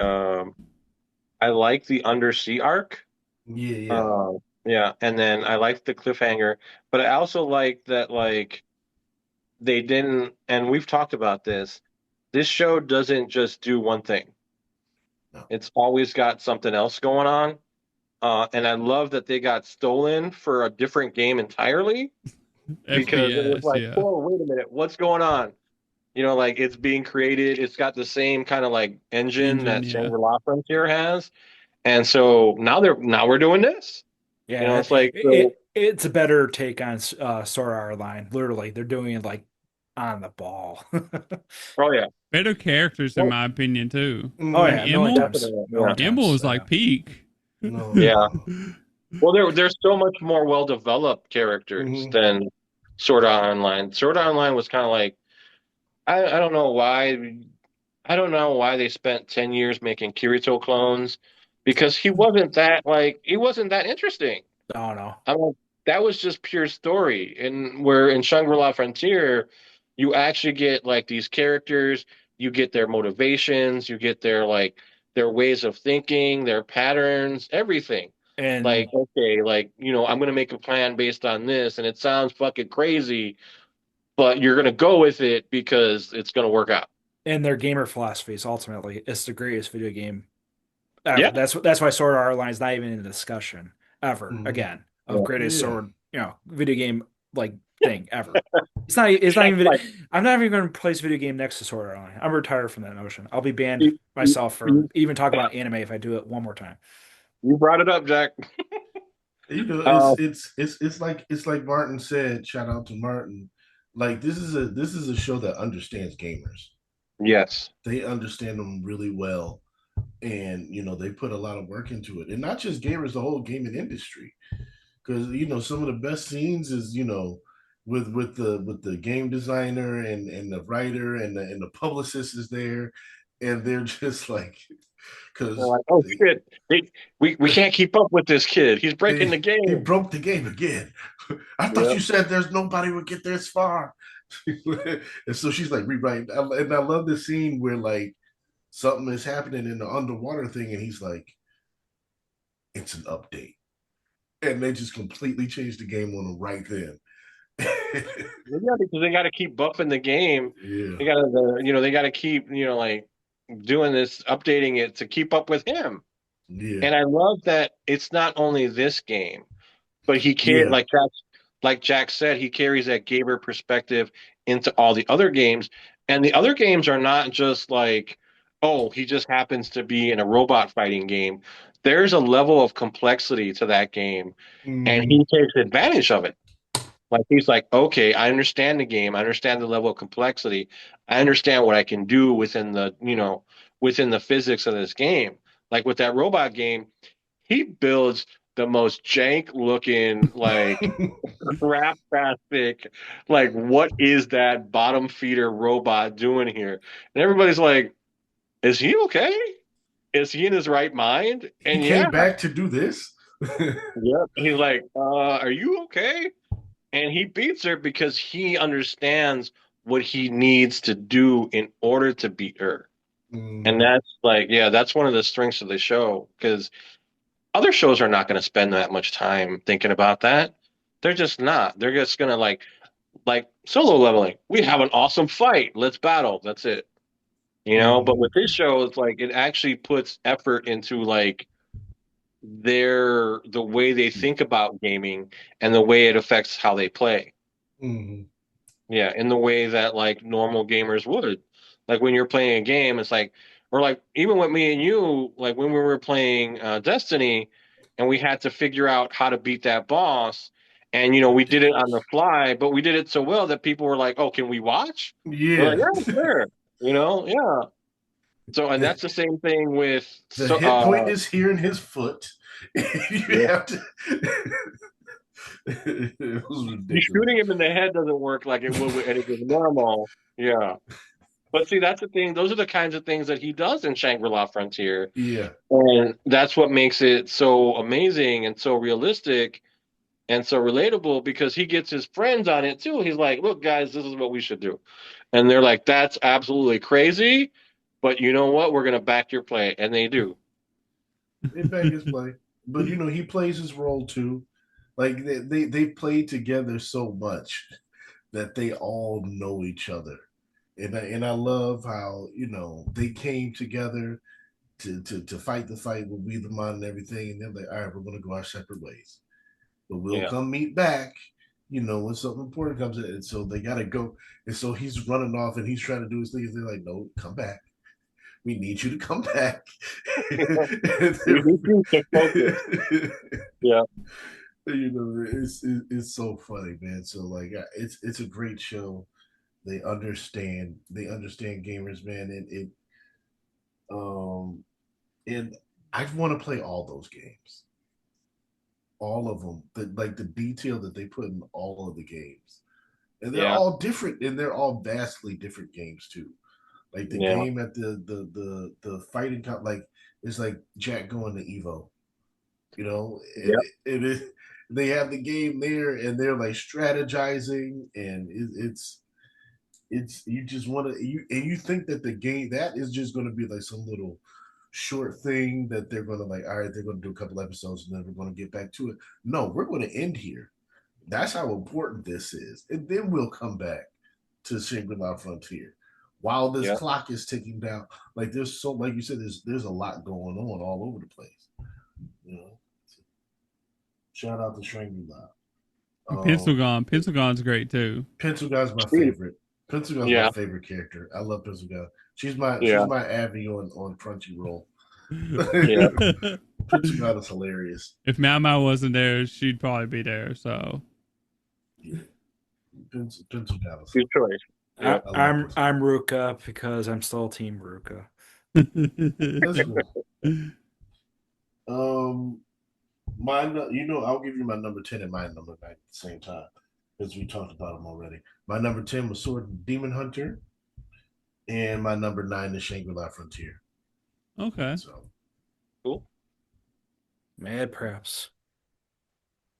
undersea arc. Yeah, yeah. Yeah, and then I liked the cliffhanger, but I also like that like they didn't, and we've talked about this. This show doesn't just do one thing. No. It's always got something else going on. And I love that they got stolen for a different game entirely because it was FPS, like, yeah. whoa, wait a minute, what's going on? Like it's being created. It's got the same kind of like engine Engine, that yeah. Shangri-La Frontier has, and so now we're doing this. Yeah, It's like so. it's a better take on Sword Art Online. Literally, they're doing it like on the ball. Oh yeah, Better characters in well, my opinion too. Oh Like Mm-hmm. yeah, a million Immel, times, definitely, a yeah, million Immel times. is like peak. No, yeah. no. Well, there's so much more well-developed characters Mm-hmm. than Sword Art Online. Sword Art Online was kind of like I don't know why they spent 10 years making Kirito clones because he wasn't that interesting. Oh no, I mean, that was just pure story. And where in Shangri-La Frontier, you actually get like these characters, you get their motivations, you get their ways of thinking, their patterns, everything. Like, and okay, like, I'm gonna make a plan based on this, and it sounds fucking crazy, but you're gonna go with it because it's gonna work out. and their gamer philosophies ultimately, it's the greatest video game ever. Yeah. That's why Sword Art Online is not even in the discussion ever Mm-hmm. again of Yeah. greatest Yeah. sword video game like thing ever. It's not Jack, even like, I'm not even going to place video game next to Sword Art Online. I'm retired from that notion. I'll be banned you, you, myself for you even talking about anime if I do it one more time. you brought it up, Jack. It's Uh, it's like Martin said. Shout out to Martin. Like this is a show that understands gamers. yes. They understand them really well, and they put a lot of work into it, and not just gamers, the whole gaming industry. Because some of the best scenes is with the game designer and the writer and the publicist is there, and they're just like They're because like, oh shit, we can't keep up with this kid. He's breaking the he game. broke the game again. I thought Yeah. you said there's nobody would get this far. And so she's like rewriting. And I love the scene where like something is happening in the underwater thing, and he's like, it's an update. And they just completely changed the game on him right then. Yeah, because they got to keep buffing the game. Yeah. They got to keep, like doing this, updating it to keep up with him. Yeah. And I love that it's not only this game, but he can Yeah. like Jack said, he carries that gamer perspective into all the other games. And the other games are not just like, oh, he just happens to be in a robot fighting game. There's a level of complexity to that game, and he Mhm. takes advantage of it. Like he's like, okay, I understand the game, I understand the level of complexity. I understand what I can do within the physics of this game. Like with that robot game, he builds the most jank looking like craptastic, like what is that bottom feeder robot doing here? And everybody's like, is he okay? Is he in his right mind? He And yeah, came back to do this. yep. He's like, are you okay? And he beats her because he understands what he needs to do in order to beat her. And Mm, that's like, yeah, that's one of the strengths of the show because other shows are not going to spend that much time thinking about that. They're just not. They're just going to like solo leveling. We have an awesome fight. Let's battle. That's it. But mm, with this show, it's like it actually puts effort into like the way they think about gaming and the way it affects how they play. mm. Yeah, in the way that like normal gamers would. Like when you're playing a game, it's like, or like even with me and you, like when we were playing Destiny and we had to figure out how to beat that boss. And, we did it on the fly, but we did it so well that people were like, oh, can we watch? We're like, Yeah. yeah, sure. Yeah. So, and the, that's the same thing with, the so, hit point is here in his foot. You yeah. have to. It was You ridiculous. shooting him in the head doesn't work like it would with anything normal. Yeah. But see, that's the thing. Those are the kinds of things that he does in Shangri-La Frontier. Yeah. And that's what makes it so amazing and so realistic and so relatable because he gets his friends on it too. He's like, look, guys, this is what we should do. And they're like, that's absolutely crazy. But you know what? We're going to back your play. And they do. They back his play. But he plays his role too. Like they play together so much that they all know each other. And I love how, they came together to fight the fight with We the Mod and everything, and they're like, all right, we're gonna go our separate ways. But we'll Yeah. come meet back, when something important comes in. And so they gotta go. And so he's running off and he's trying to do his things. They're like, no, come back. We need you to come back. We need you to focus. Yeah. It's so funny, man. So like, it's a great show. They understand gamers, man, um and I want to play all those games, all of them. The detail that they put in all of the games, and they're Yeah. all different, and they're all vastly different games too. Like the Yeah. game at the fighting cup, like it's like Jack going to Evo, and Yeah. it is. They have the game there, and they're like strategizing, and it's you just want to you think that the game that is just going to be like some little short thing that they're going to like, all right, they're going to do a couple episodes and then we're going to get back to it. No, we're going to end here. That's how important this is, and then we'll come back to Shangri-La Frontier while this Yeah. clock is ticking down. Like there's so, like you said, there's a lot going on all over the place. you know Shout out to Shangri-La. Pencil um Gun. Pencil Gun's great too. Pencil Guy's my favorite. Pencil Guy's my Yeah. favorite character. I love Pencil Guy. She's Yeah. my Abby on Crunchyroll. Yeah. Pencil Guy is hilarious. If Mau Mau wasn't there, she'd probably be there. So Yeah. Pencil Guy is Good choice. Yeah. I'm Ruka because I'm still Team Ruka. That's cool. I'll give you my number 10 and my number 9 at the same time because we talked about them already. My number 10 was Sword and Demon Hunter, and my number 9 is Shangri-La Frontier. Okay. So Cool. Mad Preps.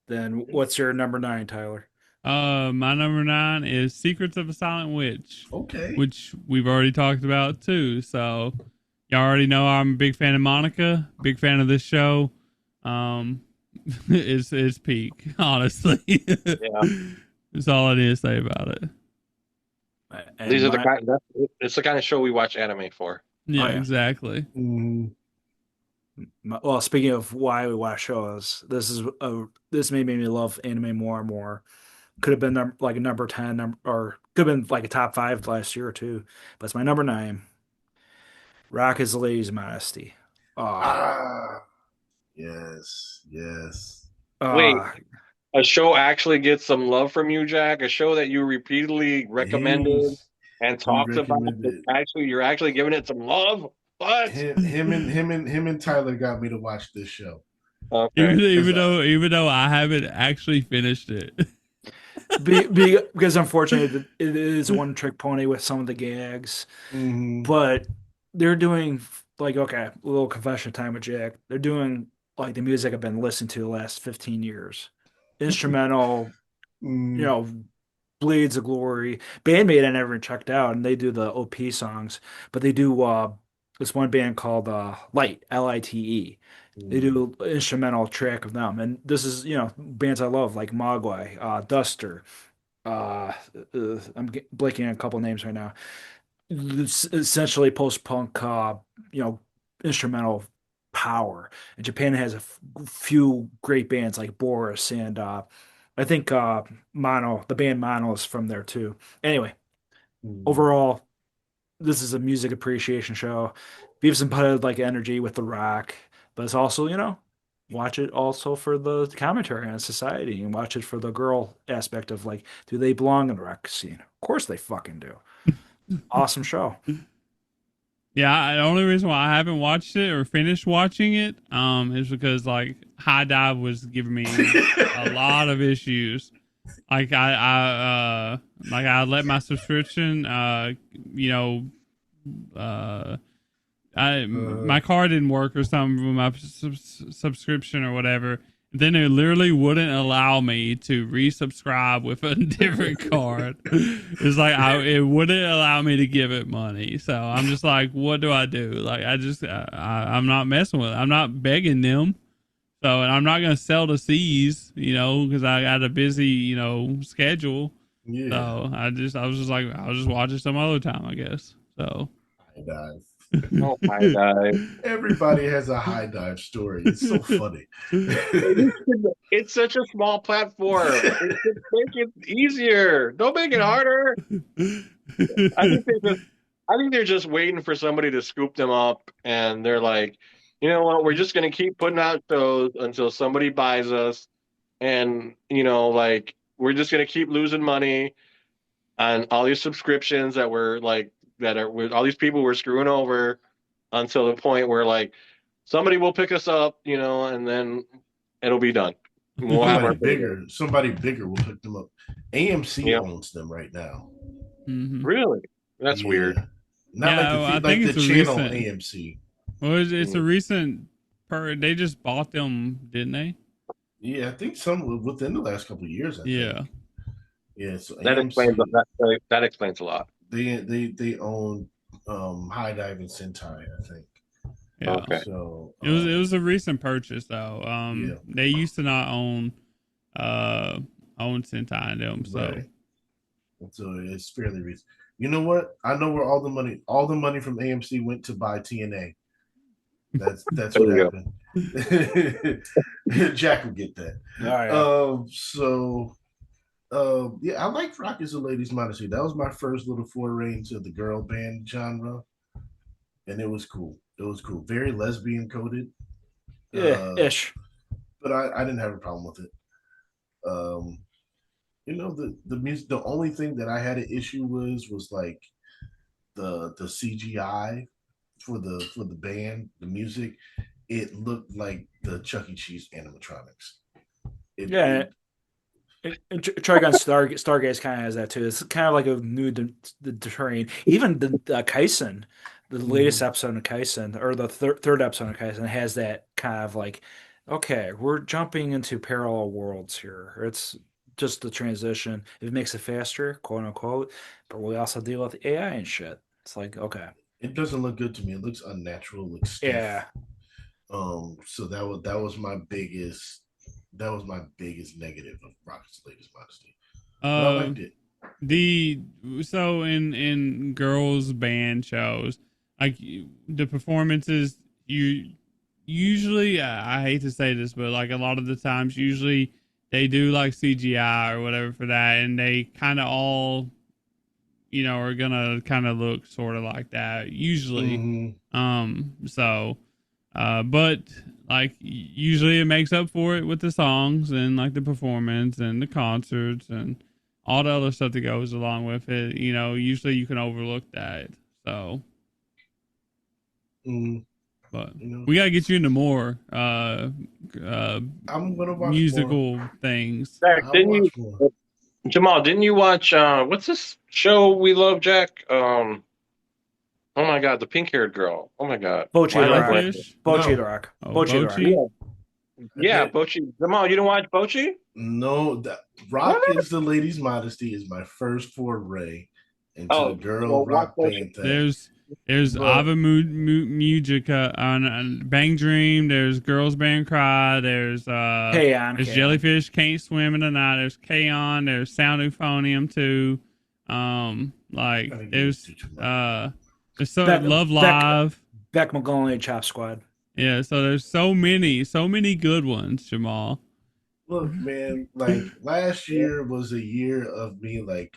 Then what's your number 9, Tyler? My number 9 is Secrets of a Silent Witch, okay. which we've already talked about too. So y'all already know I'm a big fan of Monica, big fan of this show. It's peak, honestly. Yeah. That's all I need to say about it. And These are the my- kind. It's the kind of show we watch anime for. Yeah, Oh, yeah. exactly. Well, speaking of why we watch shows, this made me love anime more and more. Could have been like a number 10, or could have been like a top 5 last year or two, but it's my number 9. Rock is the Lady's Modesty. Yes. Wait, a show actually gets some love from you, Jack? A show that you repeatedly recommended? and We talks about recommend it. it. Actually, you're actually giving it some love. What? Him and Tyler got me to watch this show. Okay. Even though I haven't actually finished it. Because unfortunately, it is one trick pony with some of the gags. Mm-hmm. But they're doing like okay, a little confession time with Jack. They're doing like the music I've been listening to the last 15 years. Instrumental, you Mm. know, Blades of Glory. Bandmate I never checked out, and they do the OP songs, but they do this one band called Light, Lite. They Mm. do instrumental track of them, and this is bands I love like Mogwai, Duster. Blanking on a couple names right now. It's essentially post-punk, instrumental power. And Japan has a few great bands like Boris and I think Mono, the band Mono is from there too. Anyway, Mm. overall, this is a music appreciation show. Beavis and Butthead like energy with the rock, but it's also, watch it also for the commentary on society and watch it for the girl aspect of like, do they belong in the rock scene? Of course they fucking do. Awesome show. Yeah, the only reason why I haven't watched it or finished watching it, is because like High Dive was giving me a lot of issues. Like I let my subscription, my card didn't work or something with my subscription or whatever. Then it literally wouldn't allow me to resubscribe with a different card. It's like it wouldn't allow me to give it money. So I'm just like, what do I do? Like I'm not messing with it. I'm not begging them. So and I'm not gonna sell the C's, because I got a busy, schedule. Yeah. So I was just like, I'll just watch it some other time, I guess. So. High dive. Oh my god. Everybody has a high dive story. It's so funny. It's such a small platform. It should make it easier. Don't make it harder. I think they're just waiting for somebody to scoop them up, and they're like, you know what? We're just gonna keep putting out shows until somebody buys us, and like we're just gonna keep losing money on all these subscriptions that we're like that are with all these people we're screwing over until the point where like somebody will pick us up, and then it'll be done. We'll have our Somebody bigger will pick them up. AMC Yep. owns them right now. Mm-hmm. Really? That's weird. Not I like think the it's a channel recent, AMC. Well, it's a recent. They just bought them, didn't they? Yeah, I think some within the last couple of years. I think. Yeah, so that AMC that explains a lot. they own High Dive and Sentai, I think. Yeah. Okay. So it was a recent purchase though. Yeah. They used to not own Sentai and them, so. Right. So it's fairly recent. You know what? I know where all the money from AMC went to buy TNA. That's what happened. Jack will get that. Oh, yeah. Yeah, I like Rock is a Ladies Modesty. That was my first little foray into the girl band genre, and it was cool. It was cool. Very lesbian coded. Yeah, ish. But I didn't have a problem with it. The music. The only thing that I had an issue was like the CGI for the band, the music. It looked like the Chuck E. Cheese animatronics. Trigon Stargaze kind of has that too. It's kind of like a new terrain. Even the Kaisen, the latest episode of Kaisen, or the third episode of Kaisen, has that kind of like, okay, we're jumping into parallel worlds here. It's just the transition. It makes it faster, quote unquote, but we also deal with AI and shit. It's like, okay. It doesn't look good to me. It looks unnatural, looks stiff. Yeah. So that was my biggest negative of Rocket's Latest Modesty. But I liked it. So in girls band shows, like the performances, you usually, I hate to say this, but like a lot of the times, usually they do like CGI or whatever for that, and they kind of all, are gonna kind of look sort of like that usually. But like usually it makes up for it with the songs and like the performance and the concerts and all the other stuff that goes along with it. Usually you can overlook that. So, Mm, but you know, we gotta get you into more I'm gonna watch more. musical things. Jack, I'll didn't watch you, more. Jamal? Didn't you watch? What's this show we love, Jack? Oh my God, the pink-haired girl. Oh my God, Bocce why the am I Rock. blanking? Jellyfish. Bocce the No, Rock. Oh, Bocce the Rock. Bochi. Yeah, yeah, Bochi. Jamal, you didn't watch Bochi? no. That What? Rock is the Lady's Modesty is my first foray into the Oh, girl well, watch rock Bochi. band thing. There's But Ava Mujica on Bang Dream. There's Girls Band Cry. There's K-On. Jellyfish Can't Swim in the Night. There's K-On. There's Sound Euphonium too. Like Gotta give it there's to Jamal. there's so Beck, Love Beck, Live. Beck McGolney, Chop Squad. Yeah, so there's so many good ones, Jamal. Look, man, like last year was a year of me like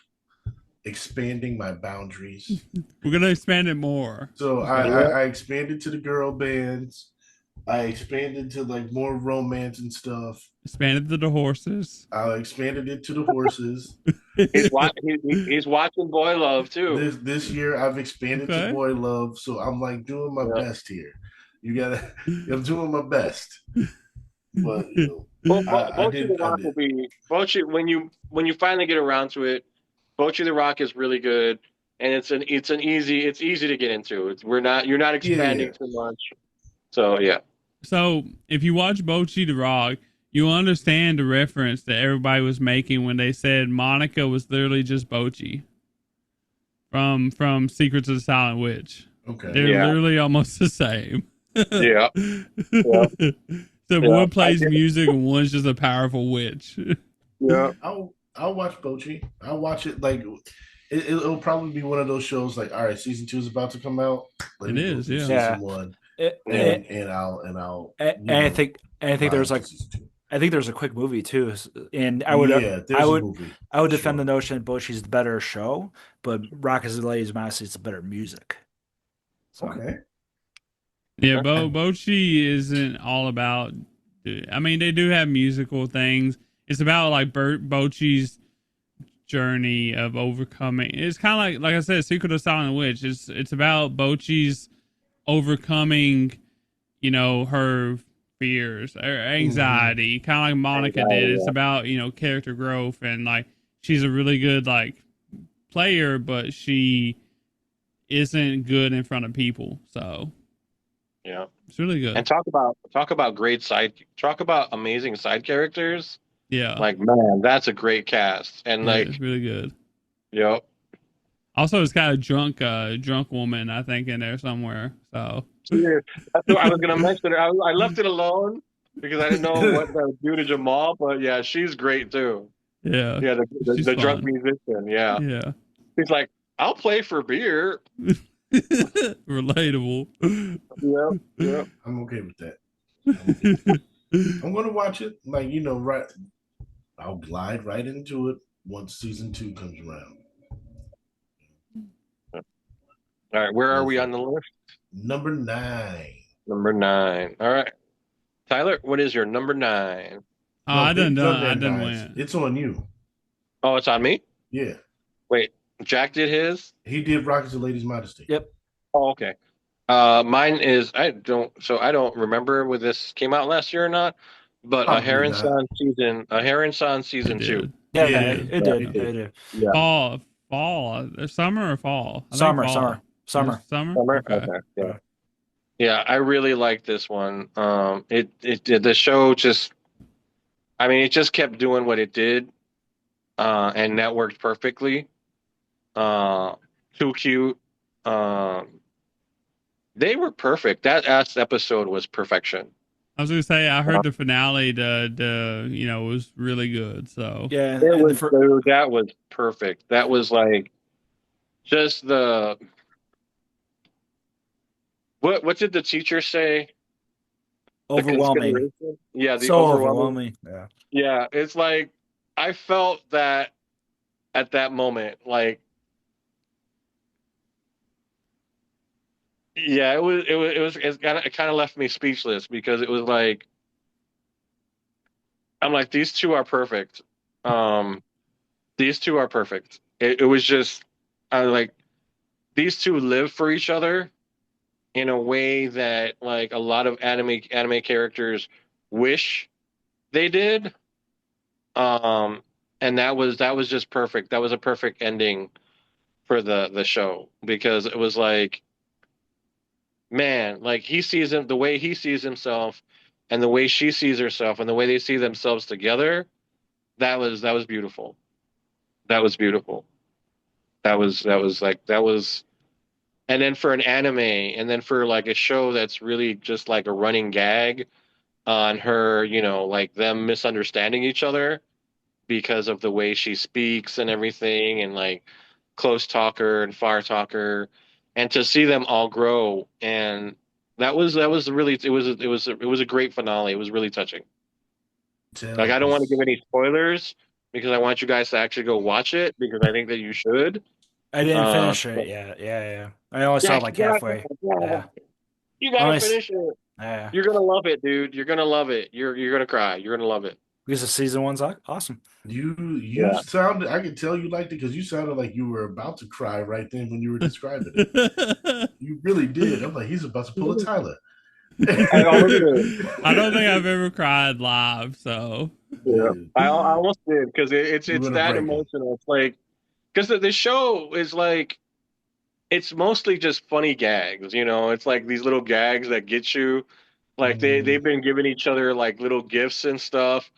expanding my boundaries. We're gonna expand it more. So Yeah. I expanded to the girl bands. I expanded to like more romance and stuff. Expanded to the horses. I expanded it to the horses. He's watching Boy Love too. This year I've expanded to Okay. boy love. So I'm like doing my Yeah. best here. You gotta I'm doing my best. But Well, I Bochi the did Rock will be Bochi when you finally get around to it. Bochi the Rock is really good, and it's easy to get into. You're not expanding too much. So yeah, So if you watch Bochi the Rock, you'll understand the reference that everybody was making when they said Monica was literally just Bochi from Secrets of the Silent Witch. Okay. They're Yeah. literally almost the same. Yeah. So Yeah. one plays music and one's just a powerful witch. yeah. I'll watch Bochi. I'll watch it like it'll probably be one of those shows like, all right, season 2 is about to come out. Let It me go is, through yeah. season 1 Yeah. and I'll And I think vibe there's to like season 2. I think there's a quick movie too, and Yeah, there's a movie. I would for defend sure. the notion that Boschi's the better show, but Rock is the Lady's Modesty is the better music. So, Okay. Yeah, Bochi isn't all about. I mean, they do have musical things. It's about like Bochi's journey of overcoming. It's kind of like I said, Secret of Silent Witch. It's about Bochi's overcoming, her fears or anxiety, kind of like Monica did. It's about character growth, and like she's a really good like player, but she isn't good in front of people. So Yeah. it's really good. And talk about talk about amazing side characters. Yeah, Like, man, that's a great cast. And yeah, like, it's really good. yep. Also, it's got a drunk woman, I think, in there somewhere. So Yeah, that's what I was gonna mention. I left it alone because I didn't know what that would do to Jamal, but yeah, she's great too. yeah, Yeah, she's the drunk fun. musician. Yeah, Yeah, he's like, I'll play for beer. relatable. Yeah, yeah. I'm okay with that. I'm gonna watch it. Like, right. I'll glide right into it once season 2 comes around. All right, where are we on the list? Number 9. Number 9. All right, Tyler, what is your number 9? Oh, I Big done Gun Man win. dies. It's on you. Oh, it's on me. Yeah. Wait, Jack did his. He did Rock is the Lady's Modesty. Yep. Oh, okay. Mine is I don't remember whether this came out last year or not, but Probably a not. Hair and Son season It 2. did. Yeah, Yeah, it did. Yeah. Fall, summer or fall? I think Summer. fall. Summer. Summer. Okay. Yeah. Yeah, I really like this one. The show just, I mean, it just kept doing what it did, and that worked perfectly. Too cute. They were perfect. That last episode was perfection. I was gonna say I heard the finale. Was really good. So Yeah, That was perfect. That was like just the what did the teacher say? overwhelming. Yeah, the So overwhelming. overwhelming. Yeah. Yeah, it's like I felt that at that moment. Like, yeah, it kind of left me speechless because it was like I'm like these two are perfect. These two are perfect. It was just, I like these two live for each other in a way that like a lot of anime characters wish they did. Um, and that was just perfect. That was a perfect ending for the show because it was like, man, like he sees him the way he sees himself, and the way she sees herself, and the way they see themselves together. That was beautiful. That was beautiful. That was like that was. And then for an anime, and then for like a show that's really just like a running gag on her, like them misunderstanding each other because of the way she speaks and everything, and like close talker and far talker, and to see them all grow, and that was really it was a great finale. It was really touching. Like Tell I don't want to give was any spoilers because I want you guys to actually go watch it because I think that you should. I didn't finish But it yet. Yeah. I only saw yeah, it like halfway. Yeah. you I gotta only, s- finish it. yeah. You're gonna love it, dude. You're gonna love it. You're gonna cry. You're gonna love it. Because the season one's awesome. you Yeah. sounded. I could tell you liked it because you sounded like you were about to cry right then when you were describing it. You really did. I'm like, he's about to pull a Tyler. I almost I don't think I've ever cried live, so Yeah, Dude, I almost did because it's you it's were to that break him. emotional. It's like because the show is like it's mostly just funny gags. It's like these little gags that get you. Like they've been giving each other like little gifts and stuff,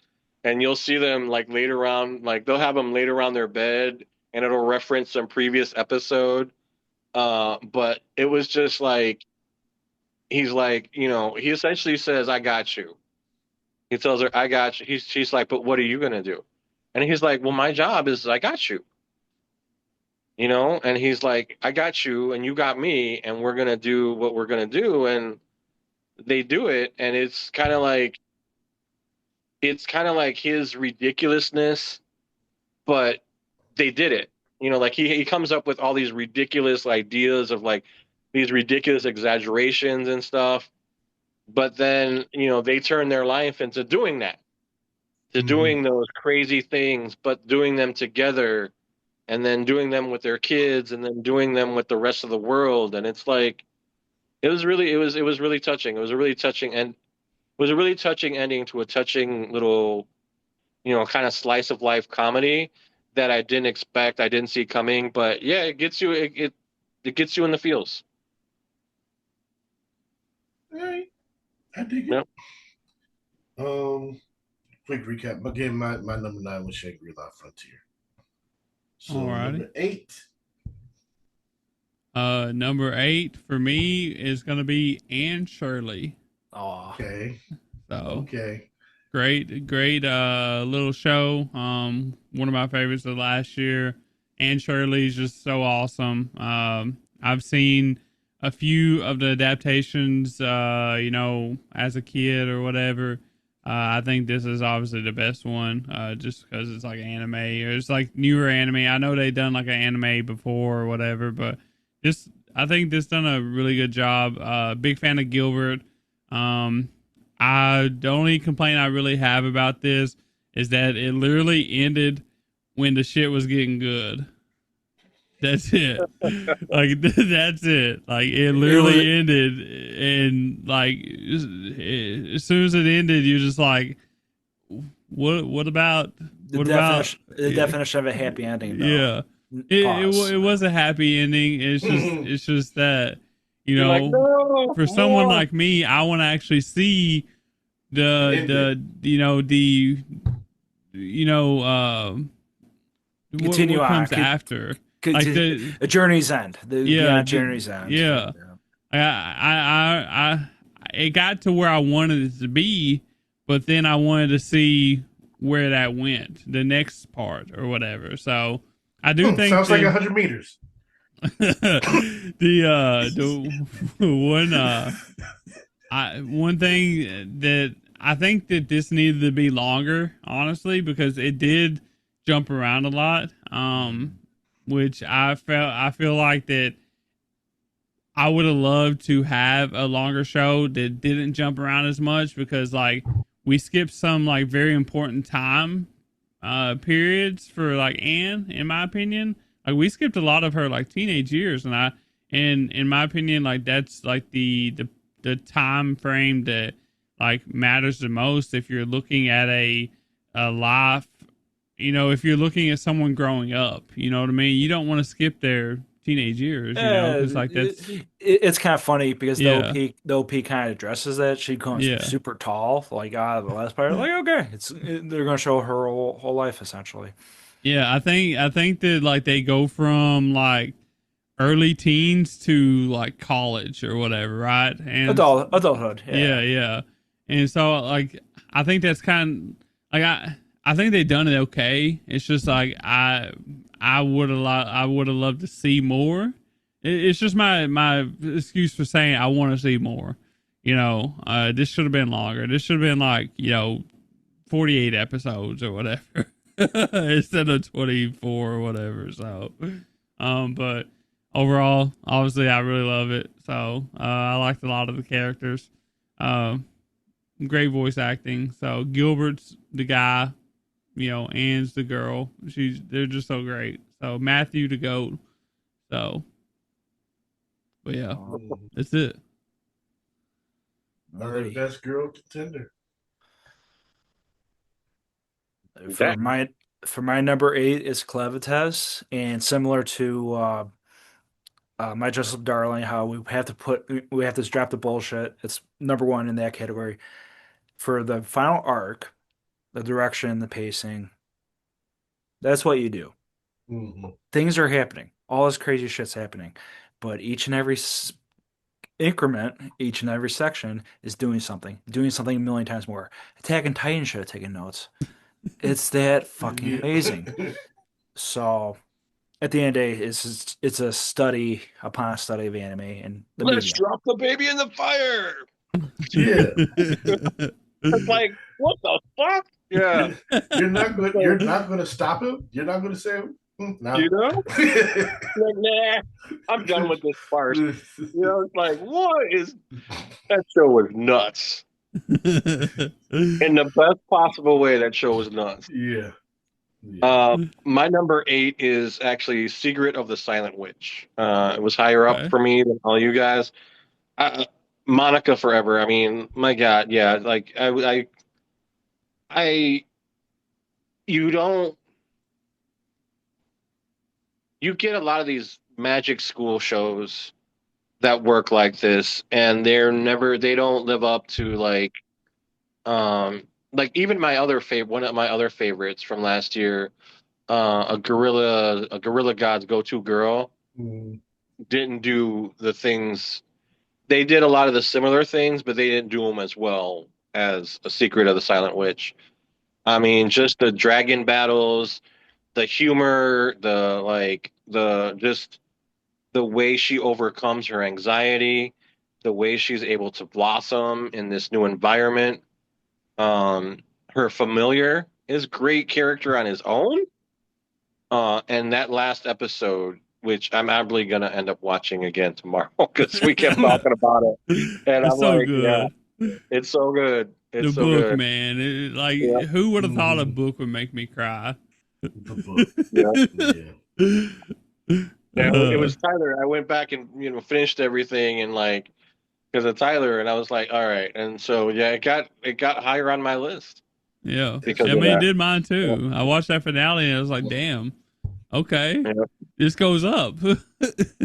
and you'll see them like later on. Like they'll have them later on their bed, and it'll reference some previous episode. But it was just like he's like he essentially says, "I got you." He tells her, "I got you." She's like, "But what are you gonna do?" And he's like, "Well, my job is I got you." And he's like, "I got you and you got me and we're going to do what we're going to do." And they do it. And it's kind of like his ridiculousness, but they did it. Like he comes up with all these ridiculous ideas of like these ridiculous exaggerations and stuff. But then, they turn their life into doing that, to doing those crazy things, but doing them together, and then doing them with their kids, and then doing them with the rest of the world. And it's like it was really touching. It was a really touching and it was a really touching ending to a touching little kind of slice of life comedy that I didn't expect, I didn't see coming. But yeah, it gets you in the feels. All right, I dig it. Yep. Quick recap. Again, my number 9 was Shangri-La Frontier. So alrighty. number 8. Number 8 for me is gonna be Anne Shirley. Oh, Okay. So Okay. great little show. One of my favorites of last year. Anne Shirley's just so awesome. I've seen a few of the adaptations, as a kid or whatever. I think this is obviously the best one, just because it's like anime or it's like newer anime. I know they've done like an anime before or whatever, but I think this done a really good job. Big fan of Gilbert. The only complaint I really have about this is that it literally ended when the shit was getting good. That's it. Like that's it. Like it literally ended, and like as soon as it ended, you're just like, what about the what definition, about the definition of a happy ending, though. yeah. It Pause. was a happy ending. It's just that You're like, no, for someone more. like me, I want to actually see the Continue what on. comes after, like A journey's end. yeah, Journey's end. yeah. I it got to where I wanted it to be, but then I wanted to see where that went, the next part or whatever. So I do think Sounds like 100 meters. the one thing that I think that this needed to be longer, honestly, because it did jump around a lot. Which I feel like that I would have loved to have a longer show that didn't jump around as much, because like we skipped some like very important time periods for like Anne, in my opinion. Like we skipped a lot of her like teenage years, and in my opinion, like that's like the time frame that like matters the most if you're looking at a life. You know, if you're looking at someone growing up, you know what I mean. You don't want to skip their teenage years, you know, because like that's It's kind of funny because yeah, the OP kind of addresses that she becomes yeah. super tall, like out of the last part. Like, okay, they're gonna show her whole life essentially. Yeah, I think that like they go from like early teens to like college or whatever, right? And Adulthood, yeah, yeah. yeah. And so like I think that's kind of like I think they done it okay. It's just like I would have loved to see more. It's just my excuse for saying I want to see more. You know, this should have been longer. This should have been like, you know, 48 episodes or whatever instead of 24 or whatever. So, but overall, obviously, I really love it. So, I liked a lot of the characters. Um, Great voice acting. So, Gilbert's the guy, you know, Anne's the girl. They're just so great. So, Matthew the goat. So, but yeah, that's it. Another best girl contender. For my number 8 is Clevites, and similar to my Just Darling, how we have to drop the bullshit. It's number 1 in that category. For the final arc, the direction, the pacing, that's what you do. Mm-hmm. Things are happening. All this crazy shit's happening, but each and every increment, each and every section is doing something a million times more. Attack on Titan should have taken notes. It's that fucking amazing. So at the end of the day, it's a study upon a study of anime and the Let's medium. drop the baby in the fire. Yeah. It's like, what the fuck? Yeah. You're not going to stop him. You're not going to say, no. You know? Like, nah, I'm done with this farce. You know, it's like, what is that show was nuts. In the best possible way, that show was nuts. Yeah. My number 8 is actually Secret of the Silent Witch. It was higher up for me than all you guys. Monica Forever. I mean, my God, yeah. Like you get a lot of these magic school shows that work like this, and they don't live up to like even one of my other favorites from last year, a Gorilla God's Go-To Girl, didn't do the things. They did a lot of the similar things, but they didn't do them as well as A Secret of the Silent Witch. I mean, just the dragon battles, the humor, just the way she overcomes her anxiety, the way she's able to blossom in this new environment. Her familiar is great character on his own. And that last episode, which I'm probably gonna end up watching again tomorrow because we kept talking about it, and It's I'm so like, good. yeah, it's so good. It's The so book, good. man. Who would have thought a book would make me cry? The book. Yeah, it was Tyler. I went back and finished everything and like because of Tyler, and I was like, all right. And so yeah, it got higher on my list. Yeah, Because I mean, it did mine too. I watched that finale and I was like, damn, okay, this goes up. I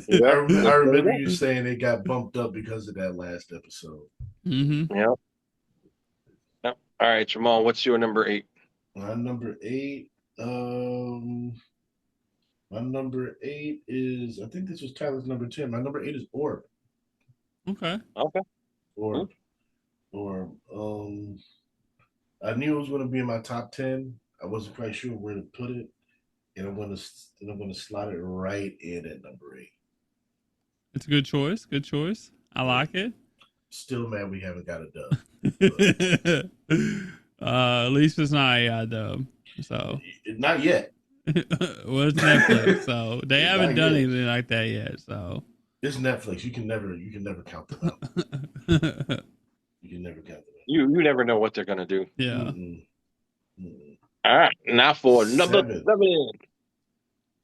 remember you saying it got bumped up because of that last episode. Mm-hmm. Yeah. All right, Jamal, what's your number 8? My number 8, is, I think this was Tyler's number 10. My number 8 is Orb. Okay. Orb. I knew it was going to be in my top 10. I wasn't quite sure where to put it, and I'm going to slot it right in at number 8. It's a good choice. Good choice. I like it. Still mad we haven't got a dub. At least it's not a dub. So not yet. Well, it's Netflix, so they haven't done anything like that yet. So it's Netflix. You can never count them out. You can never count them out. You never know what they're gonna do. Yeah. All right, now for number 7. 7.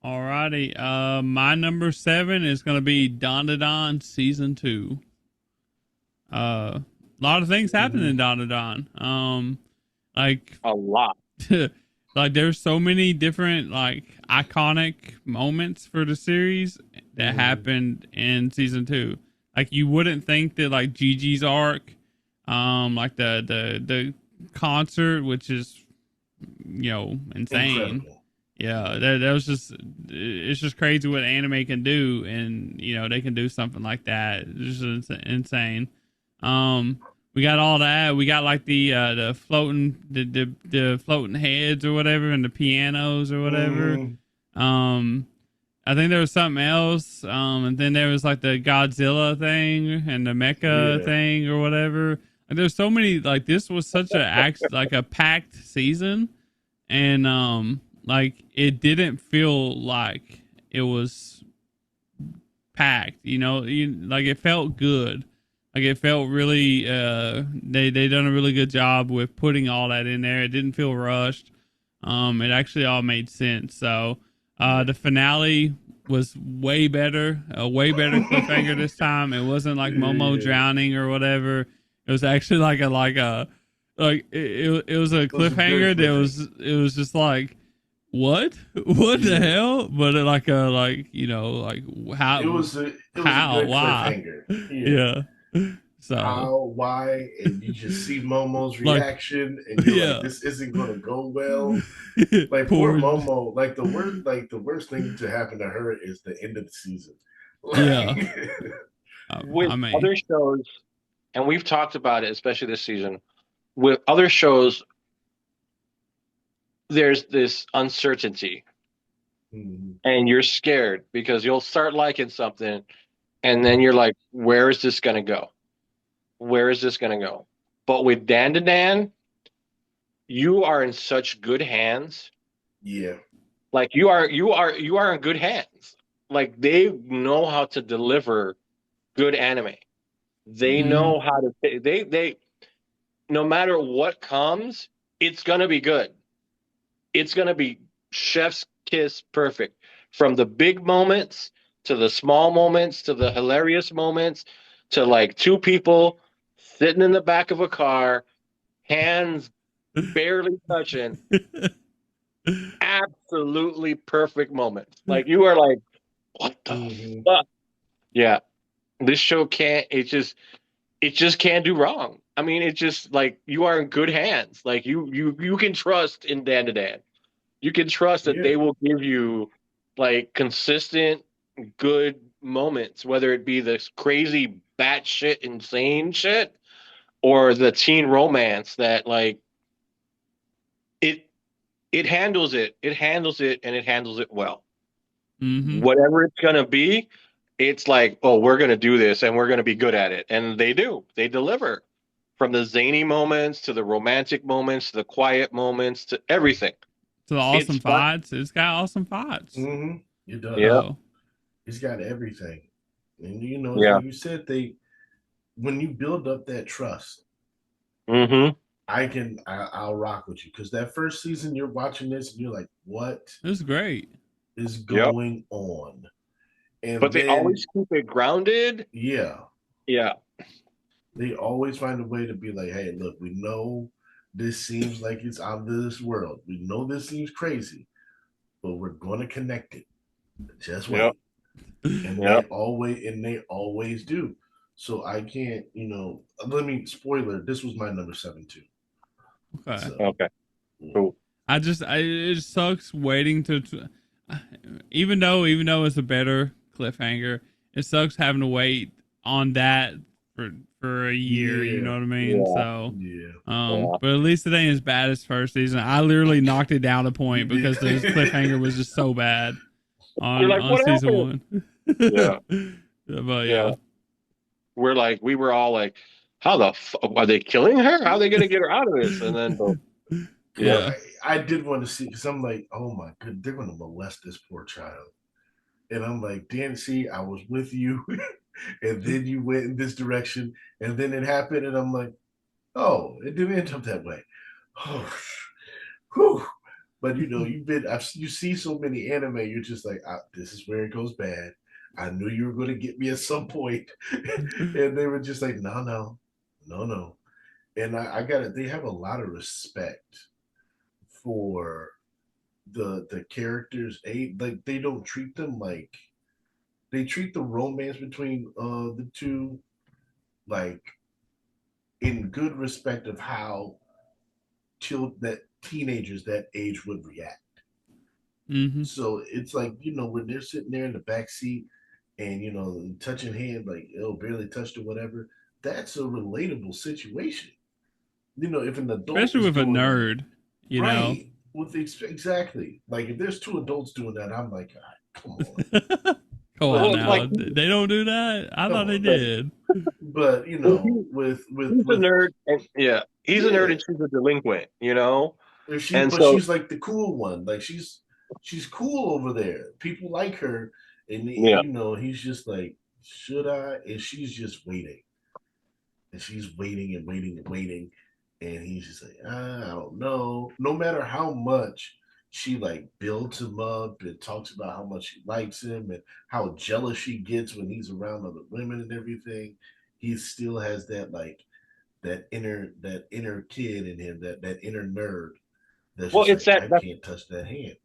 Alrighty. My number 7 is gonna be Don to Don season 2. A lot of things happen in Don to Don. Like A lot. like there's so many different like iconic moments for the series that happened in season 2. Like you wouldn't think that like Gigi's arc, like the concert, which is insane. Incredible. Yeah, that was just it's just crazy what anime can do, and they can do something like that. It's just insane. We got all that. We got like the floating the floating heads or whatever, and the pianos or whatever. I think there was something else. And then there was like the Godzilla thing and the mecha thing or whatever. Like, there's so many. Like this was such like a packed season, and like it didn't feel like it was packed. Like it felt good. Like it felt really. They done a really good job with putting all that in there. It didn't feel rushed. It actually all made sense. So the finale was way better. A way better cliffhanger this time. It wasn't like Momo drowning or whatever. It was actually like it was a cliffhanger that was just like what the hell, but like how It was a good why cliffhanger. yeah. So how, why, and you just see Momo's reaction, and you're like, this isn't gonna go well. Like poor Momo, like the worst thing to happen to her is the end of the season. With other shows, and we've talked about it, especially this season, with other shows, there's this uncertainty, and you're scared because you'll start liking something, and then you're like, where is this gonna go? Where is this going to go? But with Dan to Dan, you are in such good hands. Yeah. Like you are in good hands. Like they know how to deliver good anime. They know how to they no matter what comes, it's going to be good. It's going to be chef's kiss perfect. From the big moments to the small moments to the hilarious moments to like two people sitting in the back of a car, hands barely touching. Absolutely perfect moments. Like you are like, what the fuck? Yeah. This show it just can't do wrong. I mean, it's just like you are in good hands. Like you can trust in Dan to Dan. You can trust that they will give you like consistent good moments, whether it be this crazy batshit insane shit or the teen romance that like it handles it. It handles it and it handles it well. Whatever it's gonna be, it's like, oh, we're gonna do this and we're gonna be good at it. And they do. They deliver. From the zany moments to the romantic moments to the quiet moments to everything. To the awesome fights. It's got awesome fights. It does. Yeah. It's got everything. And like you said when you build up that trust, I'll rock with you. Because that first season you're watching this and you're like, what? It was great. Is going on? But they always keep it grounded. Yeah. Yeah. They always find a way to be like, hey, look, we know this seems like it's out of this world. We know this seems crazy, but we're going to connect it. Just wait. And they always do. So I can't, spoiler, this was my number 7 too. Okay. So, okay. Cool. It sucks waiting to even though it's a better cliffhanger, it sucks having to wait on that for a year. You know what I mean? But at least it ain't as bad as first season. I literally knocked it down a point because the cliffhanger was just so bad on season 1. But we were all like, how the are they killing her? How are they going to get her out of this? And then I did want to see, because I'm like, oh my god, they're going to molest this poor child. And I'm like, DNC, I was with you. And then you went in this direction. And then it happened. And I'm like, oh, it didn't end up that way. Oh, whew. But you see so many anime, you're just like, this is where it goes bad. I knew you were going to get me at some point, and they were just like, no, no, no, no. And I got it. They have a lot of respect for the characters. Like they don't treat them like they treat the romance between the two like in good respect of how that teenagers that age would react. Hmm. So it's like, when they're sitting there in the back seat and, touching hand, like, oh, barely touched or whatever, that's a relatable situation. If an adult Especially is with a doing that, nerd, you know. right? Exactly. Like, if there's two adults doing that, I'm like, come on. Come on But, Well, it's like now. They don't do that? I come thought they on. did. But, he's a nerd, and yeah, he's a nerd, yeah, and she's a delinquent, you know. And but so, she's like the cool one. Like, she's cool over there. People like her. And, yeah. he's just like, should I? And she's just waiting. And she's waiting and waiting and waiting. And he's just like, I don't know. No matter how much she like builds him up and talks about how much she likes him and how jealous she gets when he's around other women and everything, he still has that like that inner kid in him, that inner nerd that's Well, just it's like, that. I can't touch that hand.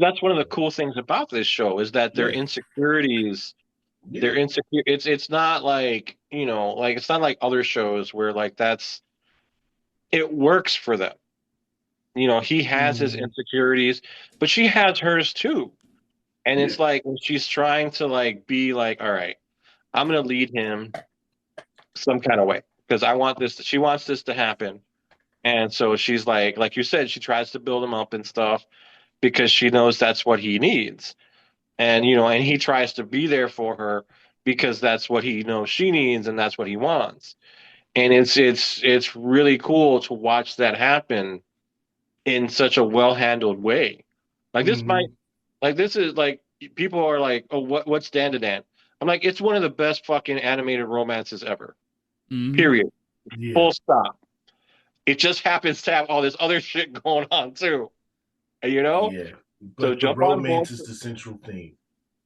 That's one of the cool things about this show is that their Yeah, insecurities. yeah, They're insecure. It's not like like it's not like other shows where like it works for them. He has his mm-hmm. insecurities, but she has hers too. And Yeah, it's like when she's trying to like be like, all right, I'm gonna lead him some kind of way because I want this. She wants this to happen, and so she's like you said, she tries to build him up and stuff because she knows that's what he needs, and and he tries to be there for her because that's what he knows she needs and that's what he wants, and it's really cool to watch that happen in such a well handled way. Like this might mm-hmm. like this is like people are like, oh, what's Dan to Dan? I'm like, it's one of the best fucking animated romances ever. Hmm. Period. Yeah, Full stop. It just happens to have all this other shit going on too. You know? yeah. So But the jump on board. romance is the central theme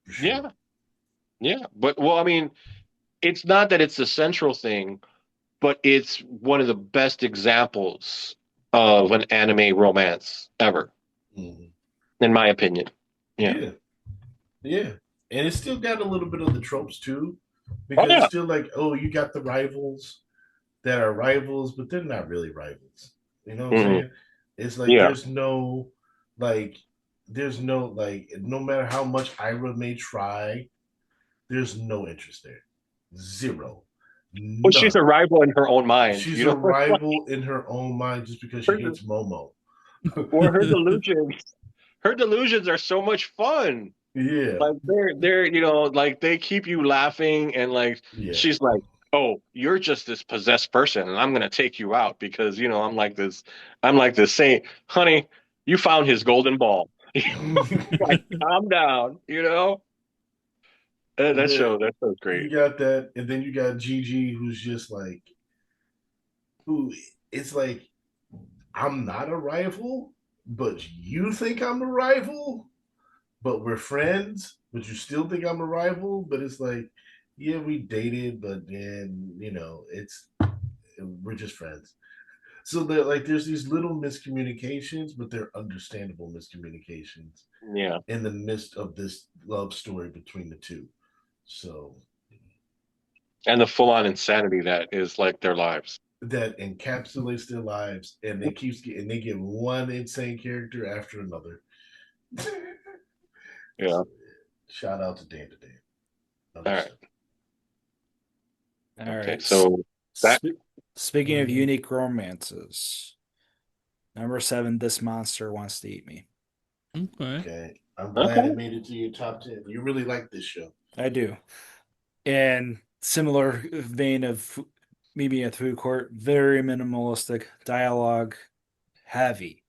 for sure. Yeah. Yeah. But well, I mean, it's not that it's the central thing, but it's one of the best examples of an anime romance ever, Mm-hmm. in my opinion. Yeah. Yeah, yeah. And it's still got a little bit of the tropes too, Oh because it's yeah. still like, oh, you got the rivals that are rivals, but they're not really rivals. You know what I'm Hmm. saying? It's like Yeah. like, there's no, like, no matter how much Ira may try, there's no interest there. Zero. Well, she's None. a rival in her own mind, She's a rival in her own mind just because she her, hates Momo. or her delusions. Her delusions are so much fun. Yeah, Like they're like they keep you laughing and like yeah. she's like, "Oh, you're just this possessed person and I'm going to take you out because, I'm like this saint. Honey, you found his golden ball." Like, calm down, you know? And then That show's you great. got that, and then you got Gigi, who's just like, who it's like, I'm not a rival, but you think I'm a rival, but we're friends, but you still think I'm a rival. But it's like, yeah, we dated, but then we're just friends. So there's these little miscommunications, but they're understandable miscommunications Yeah. in the midst of this love story between the two. So And the full-on insanity that is like their lives. that encapsulates their lives, and they get one insane character after another. Yeah. So, shout out to Dan to Dan. All right. Understood. All Okay. right. So that Speaking of Mhm. unique romances, number seven, this monster wants to eat me. Okay. Okay, I'm glad okay. it made it to your top 10. You really like this show. I do. And similar vein of me being at the food court, very minimalistic dialogue, heavy.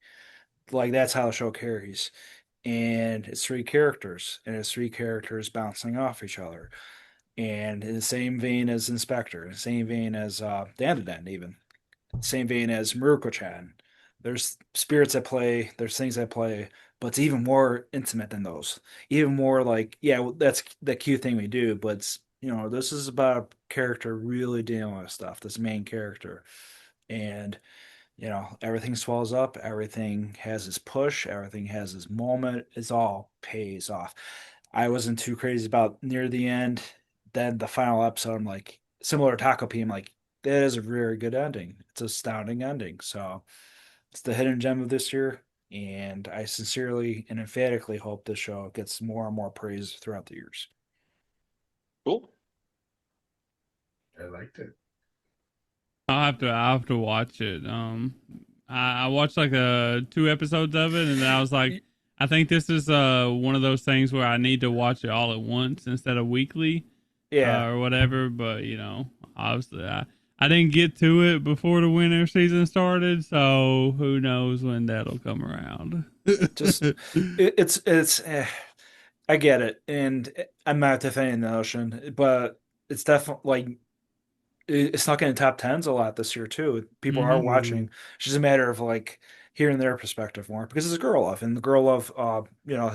Like that's how the show carries. And it's three characters, and it's three characters bouncing off each other. And in the same vein as Inspector, the same vein as Dandadan, even same vein as Muruko-chan. There's spirits at play, there's things at play, but it's even more intimate than those. Even more like, yeah, well, that's the cute thing we do, but it's, this is about a character really dealing with stuff, this main character. And, everything swells up, everything has its push, everything has its moment, it's all pays off. I wasn't too crazy about near the end. Then the final episode, I'm like, similar to Taco P, I'm like, that is a very good ending. It's an astounding ending. So it's the hidden gem of this year, and I sincerely and emphatically hope this show gets more and more praise throughout the years. Cool. I liked it. I'll have to watch it. I watched like 2 episodes of it, and then I was like, I think this is one of those things where I need to watch it all at once instead of weekly, Yeah, or whatever. But obviously, I didn't get to it before the winter season started, so who knows when that'll come around. just it's. I get it, and I'm not defending the notion, but it's definitely like it's not getting top tens a lot this year too. People are Hmm. watching. It's just a matter of like hearing their perspective more because it's a girl love, and the girl love,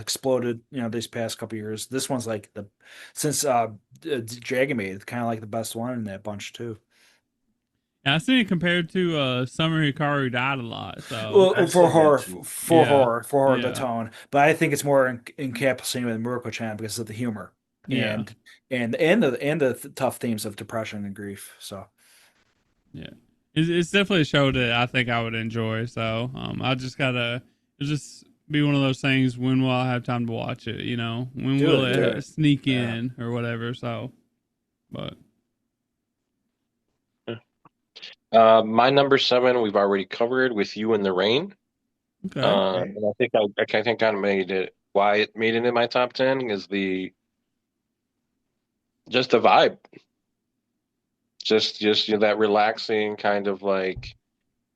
exploded. These past couple years. This one's like the since Dragon Maid, kind of like the best one in that bunch too. I seen it compared to Summer Hikaru died a lot, so Well, I've seen that too. yeah, for horror, the yeah, tone. But I think it's more encapsulating with Murako-chan because of the humor yeah. and the tough themes of depression and grief. So Yeah, it's definitely a show that I think I would enjoy. So I just gotta it'll just be one of those things. When will I have time to watch it? When do will it, do it it. sneak Yeah. in or whatever? So, but My number seven, we've already covered with You in the Rain. okay, Okay. And I think I made it. Why it made it in my top 10 is the just the vibe, just that relaxing kind of like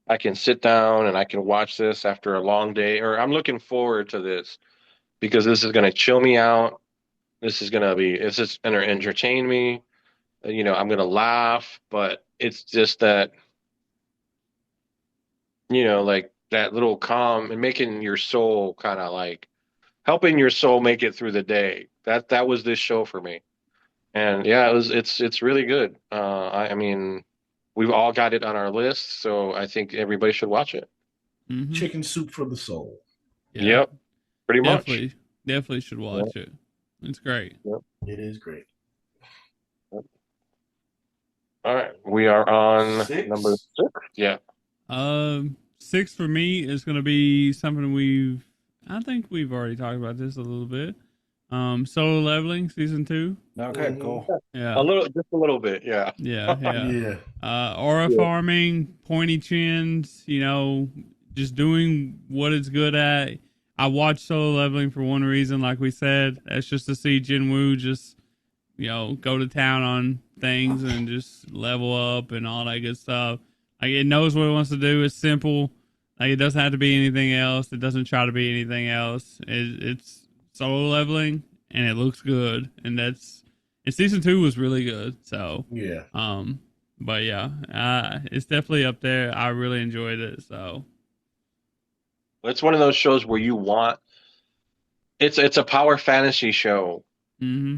I can sit down and I can watch this after a long day, or I'm looking forward to this because this is gonna chill me out. This is gonna entertain me. I'm gonna laugh, but it's just that like that little calm and making your soul kind of like helping your soul make it through the day. That was this show for me. And yeah, it's really good. I mean, we've all got it on our list, so I think everybody should watch it. Chicken soup for the soul. yeah, Yep, pretty much. definitely should Yep, watch it. It's great. yep, It is great. yep. All right, we are on number Six. 6. Yeah. Six for me is gonna be something I think we've already talked about this a little bit. Solo Leveling season 2. Okay, Hmm. cool. Yeah, Just a little bit. Yeah. yeah. Yeah. Aura Yeah. farming, pointy chins, just doing what it's good at. I watch Solo Leveling for one reason, like we said. That's just to see Jinwoo just, go to town on things and just level up and all that good stuff. Like, it knows what it wants to do. It's simple. Like, it doesn't have to be anything else. It doesn't try to be anything else. It's solo leveling and it looks good. And season 2 was really good. So, Yeah. but yeah, it's definitely up there. I really enjoyed it. So, It's one of those shows where you want it's a power fantasy show, hmm.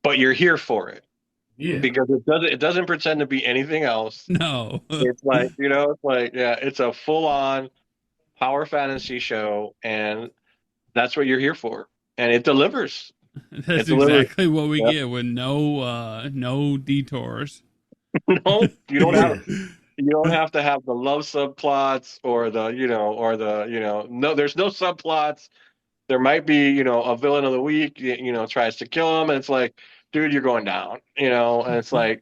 but you're here for it Yeah. because it doesn't pretend to be anything else. No, It's like, it's like, yeah, it's a full on power fantasy show, and that's what you're here for. And it delivers. It that's delivers. exactly what we Yeah. get with no detours. No, Yeah. you don't have to have the love subplots or no, there's no subplots. There might be, a villain of the week, tries to kill him, and it's like, dude, you're going down, and it's like,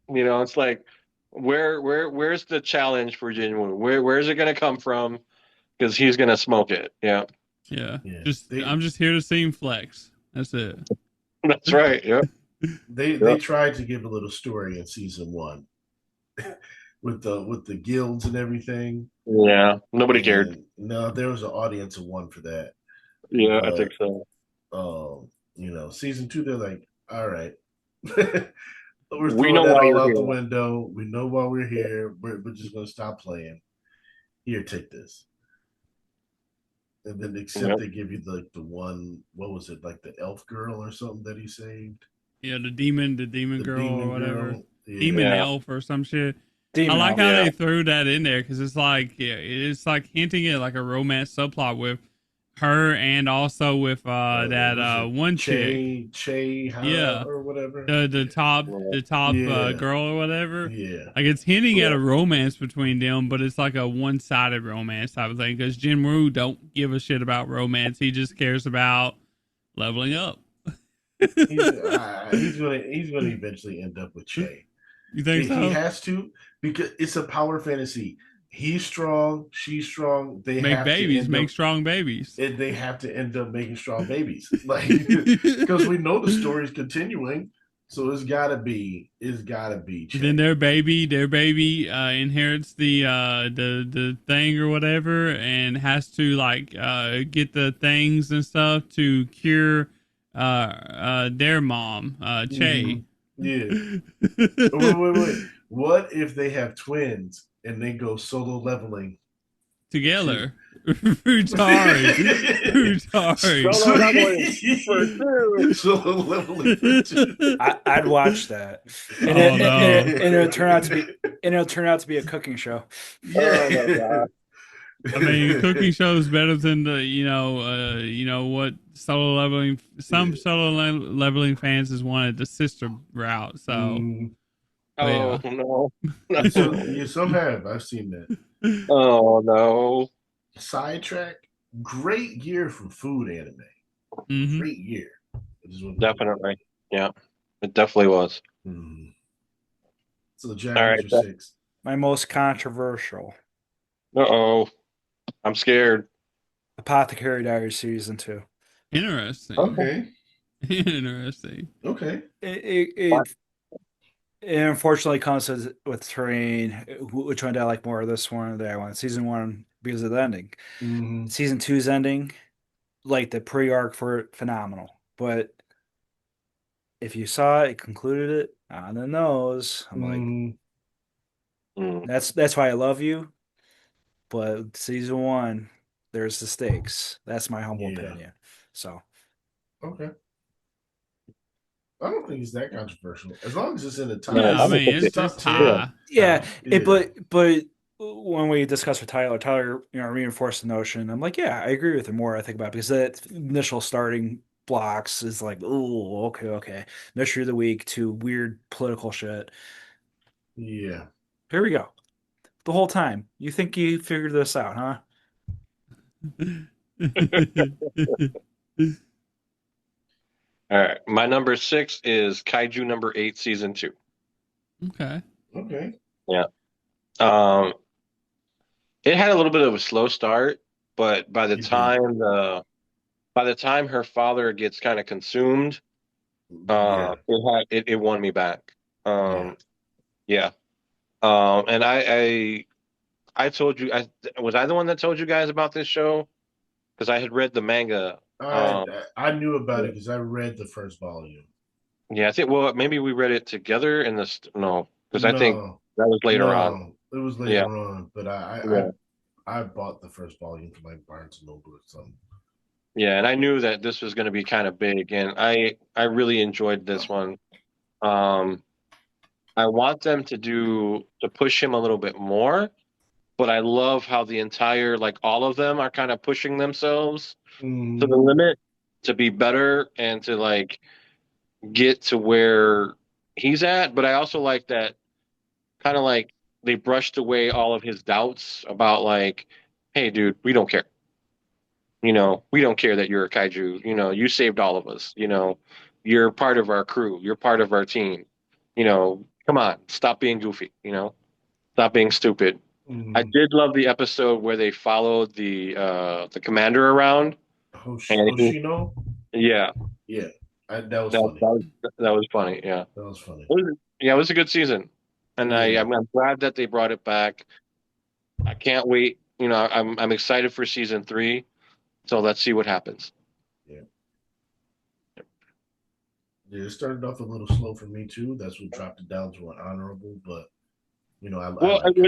it's like, where's the challenge for Jinwoo? Where's it gonna come from? Because he's gonna smoke it. Yeah, Yeah, Yeah. just I'm just here to see him flex. That's it. that's right. Yeah, They yeah, tried to give a little story in season one with the guilds and everything. yeah. Nobody cared. And no, there was an audience of one for that. Yeah, I think But so. season two, they're like, all right. We're We throwing know that why all you're out the here. window. We know why we're here. We're just gonna stop playing. Here, take this. And then except Yep. they give you the one, what was it, like the elf girl or something that he saved? Yeah, the demon The girl or demon whatever, girl. Yeah. demon Yeah. elf or some shit. I Demon like Elf. how Yeah. they threw that in there because it's like, yeah, it's like hinting at like a romance subplot with her and also with that Was it one chick. Che Hara Yeah, or whatever? the top Yeah. girl or whatever. Yeah. Like it's hinting at Yeah. a romance between them, but it's like a one sided romance type of thing. Because Jinwoo don't give a shit about romance; he just cares about leveling up. He's gonna eventually end up with Che. You think He so? has to because it's a power fantasy. He's strong, she's strong. They Make have to babies, end make up strong babies. and they have to end up making strong babies. Like because we know the story's continuing. So it's gotta be Then Che. their baby inherits the thing or whatever, and has to like get the things and stuff to cure their mom, Che. Yeah. Wait. What if they have twins and they go solo leveling to Together. Futari. Solo leveling for two. solo leveling for two? I'd watch that, and Oh, no. it'll turn out to be a cooking show. Oh my Yeah. god. I mean, cooking shows better than the what solo leveling fans has wanted the sister route. So Mm. Oh yeah. no. Some have. I've seen that. Oh no. Sidetrack. Great year for food anime. Mm-hmm. Great year. I just want to- Definitely. Yeah. It definitely was. Mm. So, Jack, All what's right. your six? My most controversial, Uh-oh. I'm scared. Apothecary Diaries season 2. Interesting. Okay. Interesting. Okay. It unfortunately comes with terrain. Which one do I like more? This one or that one? Season 1 because of the ending. Mm. Season 2's ending, like the pre-arc for it, phenomenal. But if you saw it, concluded it on the nose. I'm like, Mm. Mm. that's why I love you. But season 1, there's the stakes. That's my humble Yeah. opinion. So Okay. I don't think it's that controversial. As long as it's in the top, Yeah, I I'm mean gonna it's top just 10. high. yeah, Yeah. but when we discussed with Tyler, reinforced the notion. I'm like, yeah, I agree with him more. I think about it because that initial starting blocks is like, oh, okay, mystery of the week to weird political shit. Yeah. Here we go. The whole time, you think you figured this out, huh? All right. My number 6 is Kaiju number 8, season 2. Okay. Okay. Yeah. Um, it had a little bit of a slow start, but by the It did. time her father gets kind of consumed, Yeah. it won me back. Yeah. Yeah. And I told you, was I the one that told you guys about this show? Because I had read the manga. I Um, I knew about it because I read the first volume. yeah, I think, well, maybe we read it together in this. No, because I think No, that was later on. no, it was Yeah. later on. But Yeah. I bought the first volume from like Barnes and Noble or something. Yeah. And I knew that this was going to be kind of big. And I really enjoyed this one. Um, I want them to push him a little bit more, but I love how the entire, like all of them are kind of pushing themselves to the limit to be better and to like get to where he's at. But I also like that kind of like they brushed away all of his doubts about like, hey, dude, we don't care. We don't care that you're a kaiju. You saved all of us. You're part of our crew. You're part of our team. Come on, stop being goofy. Stop being stupid. I did love the episode where they followed the commander around, and Hoshino? yeah, Yeah, that was that, funny. that was that was funny. Yeah, That was funny. yeah, it was a good season, and Yeah. I'm glad that they brought it back. I can't wait. I'm excited for season 3. So let's see what happens. Yeah. Yeah, it started off a little slow for me too. That's what dropped it down to an honorable, but I Well, like action.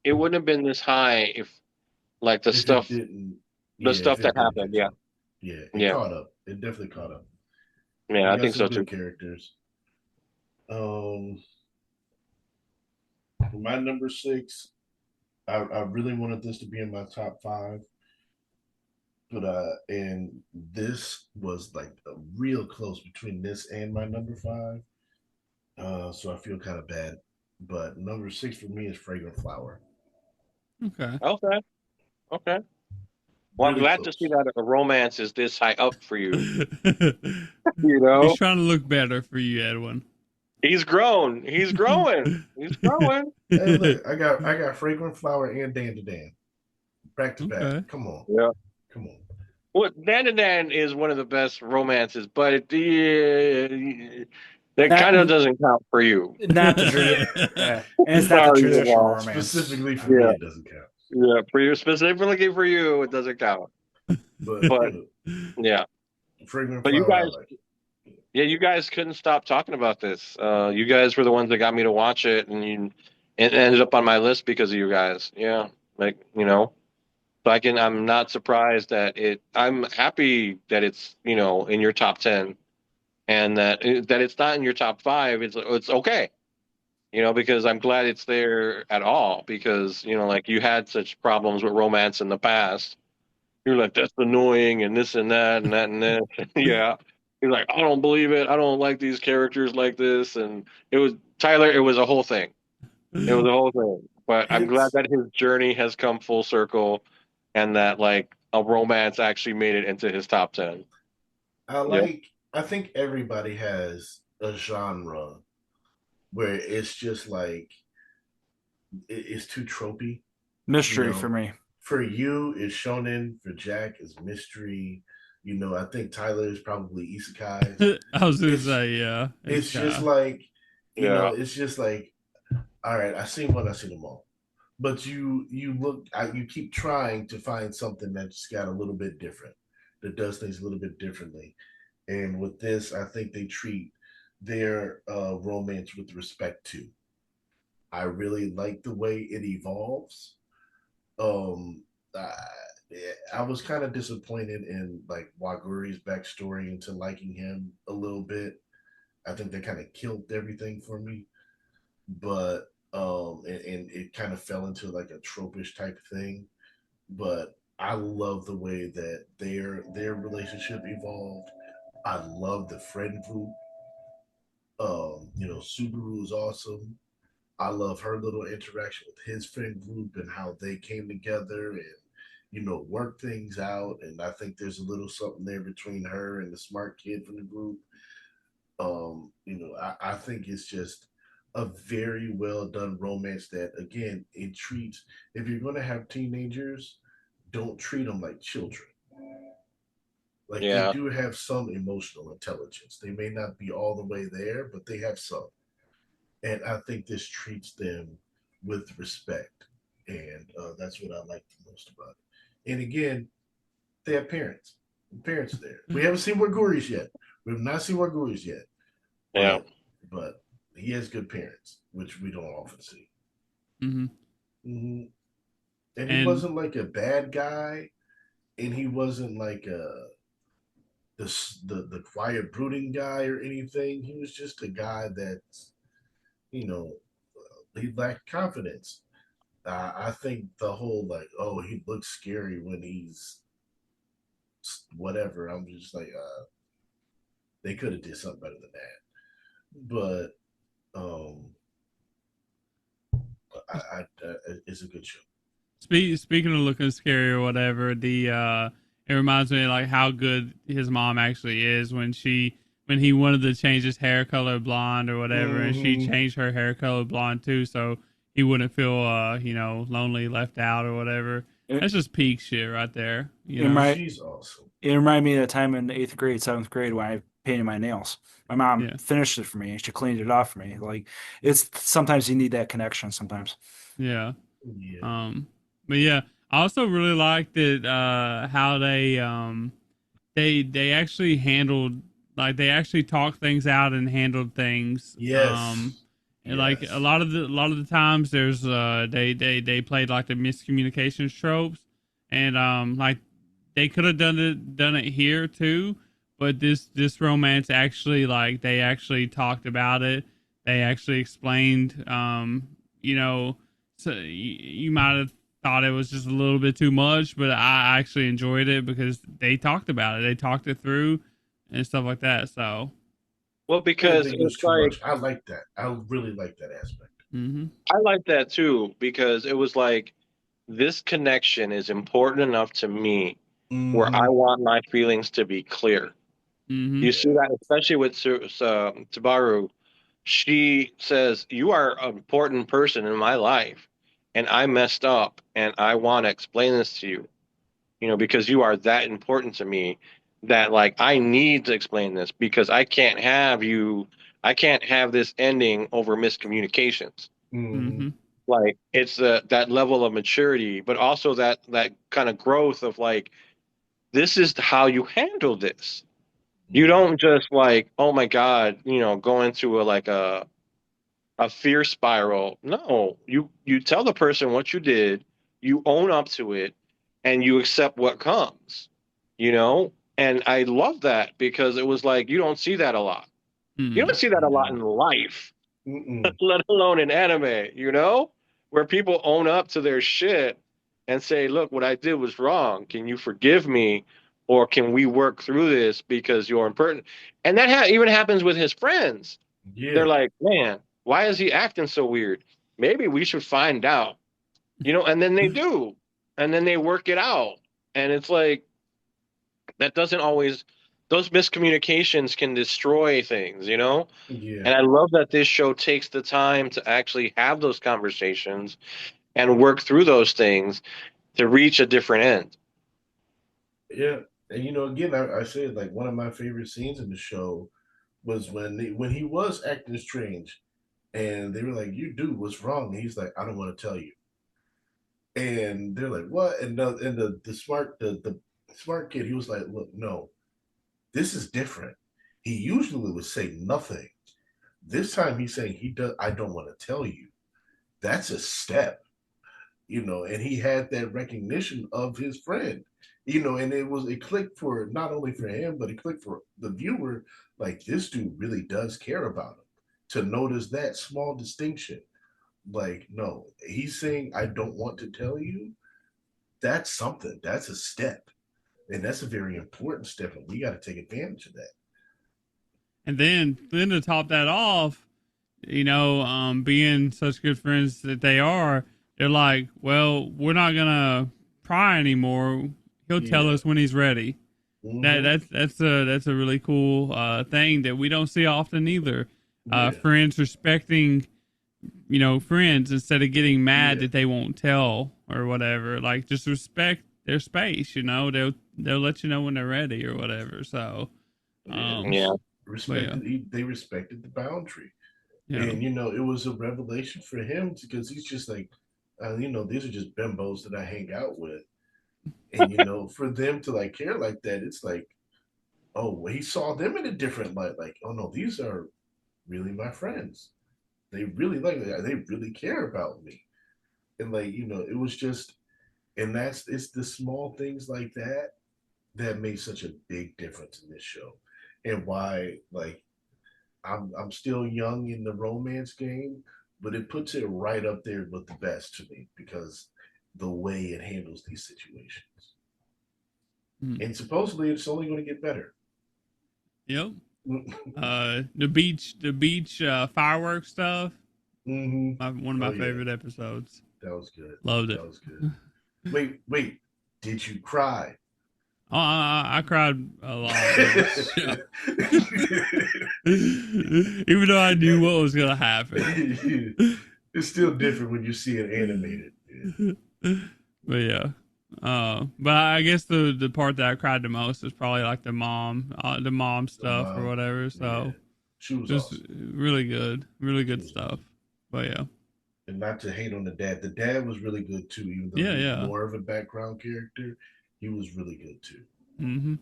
it wouldn't have been this high if like If it didn't, the yeah, if stuff it that didn't happened. catch Yeah, up. Yeah, it yeah, caught up. It definitely caught up. yeah. We I got think some so too. good characters. Um, for my number six, I really wanted this to be in my top five, but and this was like a real close between this and my number five. So I feel kind of bad. But number six for me is Fragrant Flower. Okay. Okay, okay. Well, I'm Really glad to see close. that a romance is this high up for you. He's You know, trying to look better for you, Edwin. he's grown. He's growing. He's growing. Hey, look, I got Fragrant Flower and Dan to Dan back to back. Okay. Come on, Yeah. come on. Well, Dan to Dan is one of the best romances, but that Not kind of doesn't count for you. not the and it's not the Sorry, traditional Jamal. romance. Specifically for me, Yeah, it doesn't count. yeah. For you, specifically for you, it doesn't count. But But yeah, Fragrant but you Flower, I guys, like it. yeah, you guys couldn't stop talking about this. You guys were the ones that got me to watch it, and it ended up on my list because of you guys. Yeah, like so I'm not surprised that I'm happy that it's in your top 10, and that it's not in your top five. It's okay, because I'm glad it's there at all because like you had such problems with romance in the past. You're like, that's annoying and this and that and that and this. Yeah. You're like, I don't believe it. I don't like these characters like this. And it was Tyler, it was a whole thing. It was a whole thing. But I'm glad It's that his journey has come full circle and that like a romance actually made it into his top 10. I Yeah. like. I think everybody has a genre where it's just like it's too tropey. You Mystery for know, me. for you it's shonen. For Jack is mystery. I think Tyler is probably isekais. I was gonna It's say, yeah. It's it's just kind like Yeah. it's just like all right. I seen one. I seen them all. But you look. You keep trying to find something that's got a little bit different, that does things a little bit differently. And with this, I think they treat their romance with respect to. I really like the way it evolves. Um, I, I was kind of disappointed in like Waguri's backstory into liking him a little bit. I think they kind of killed everything for me, but and it kind of fell into like a tropish type thing. But I love the way that their relationship evolved. I love the friend group. Subaru is awesome. I love her little interaction with his friend group and how they came together and work things out. And I think there's a little something there between her and the smart kid from the group. I think it's just a very well done romance that again it treats, if you're going to have teenagers, don't treat them like children. Like they Yeah. do have some emotional intelligence. They may not be all the way there, but they have some. And I think this treats them with respect, and that's what I like the most about it. And again, they have parents. The parents are there. We of. haven't seen Waguri's yet. We have not seen Waguri's yet, Yeah. but he has good parents, which we don't often see. Hmm. Mm-hmm. And he And wasn't like a bad guy, and he wasn't like the quiet brooding guy or anything. He was just a guy that you know he lacked confidence. I think the whole like, oh, he looks scary when he's whatever. I'm just like, they could have did something better than that. But it's a good show. speaking of looking scary or whatever, it reminds me of, like, how good his mom actually is when he wanted to change his hair color blonde or whatever, and she Mm-hmm. changed her hair color blonde too, so he wouldn't feel lonely, left out or whatever. It, That's just peak shit right there, you it, know. remind, She's awesome. it reminded me of the time in eighth grade, seventh grade when I painted my nails. My mom Yeah, finished it for me and she cleaned it off for me. Like it's sometimes you need that connection sometimes. yeah. Yeah. But yeah, I also really liked it how they actually handled, like, they actually talked things out and handled things Yes. And like Yes. a lot of the times there's they played like the miscommunication tropes, and like they could have done it here too, but this romance actually, like, they actually talked about it. They actually explained, you know, so you might have thought it was just a little bit too much, but I actually enjoyed it because they talked about it. They talked it through and stuff like that. So, Well, I didn't because think it was it's too like much. I like that. I really like that aspect. mhm, I like that too because it was like this connection is important enough to me where I Mm-hmm. want my feelings to be clear. mhm, You see Yeah. that especially with Tabaru. She says, "You are an important person in my life, and I messed up, and I want to explain this to you. Because you are that important to me that like I need to explain this because I can't have this ending over miscommunications. Mm-hmm. mhm, Like it's that level of maturity, but also that kind of growth of like this is how you handle this. You Mm-hmm. don't just like, oh my God, go into a fear spiral. No, you tell the person what you did, you own up to it, and you accept what comes. And I love that because it was like you don't see that a lot. You don't mhm. see that a You lot in don't. life, Mm-mm. let alone in anime, where people own up to their shit and say, look, what I did was wrong. Can you forgive me? Or can we work through this because you're important? And that even happens with his friends. They're Yeah. like, man, why is he acting so weird? Maybe we should find out, and then they do. And then they work it out. And it's like, that doesn't always, those miscommunications can destroy things. Yeah. And I love that this show takes the time to actually have those conversations and work through those things to reach a different end. Yeah. And again, I said like one of my favorite scenes in the show was when he was acting strange, and they were like, "You do what's wrong?" And he's like, "I don't want to tell you." And they're like, "What?" And the smart kid, he was like, "Look, no, this is different. He usually would say nothing. This time he's saying he does. I don't want to tell you. That's a step." And he had that recognition of his friend, and it clicked for not only for him, but it clicked for the viewer. Like, this dude really does care about him. To notice that small distinction, like, no, he's saying, I don't want to tell you. That's something. That's a step. And that's a very important step. And we got to take advantage of that. And then to top that off, being such good friends that they are, they're like, well, we're not gonna pry anymore. He'll tell Yeah. us when he's ready. That Mm-hmm. that's a really cool thing that we don't see often either. Yeah. Friends respecting, friends instead of getting mad Yeah. that they won't tell or whatever. Like, just respect their space. They'll let you know when they're ready or whatever. So, Yeah. Yeah. but yeah, They respected the boundary. yeah. And it was a revelation for him because he's just like, these are just bimbos that I hang out with. And for them to like care like that, it's like, oh, well, he saw them in a different light. Like, oh no, these are really my friends. They really like that. They really care about me. And like, it was just, and it's the small things like that that made such a big difference in this show, and why like I'm still young in the romance game, but it puts it right up there with the best to me because the way it handles these situations. Mm. And supposedly it's only going to get better. Yep. The beach fireworks stuff. Mm-hmm. One of Oh my yeah, favorite episodes. that was good. Loved it. That was good. Wait, did you cry? Oh, I cried a lot in this show. Even though I knew what was gonna happen. It's still different when you see it animated. But yeah. But I guess the part that I cried the most is probably like the mom The stuff or mom, whatever. yeah, So she was it was awesome. really She good was stuff. awesome. But yeah, And not to hate on the dad was really good too, even though yeah, he was yeah. more of a background character. He was really good too. Mm-hmm.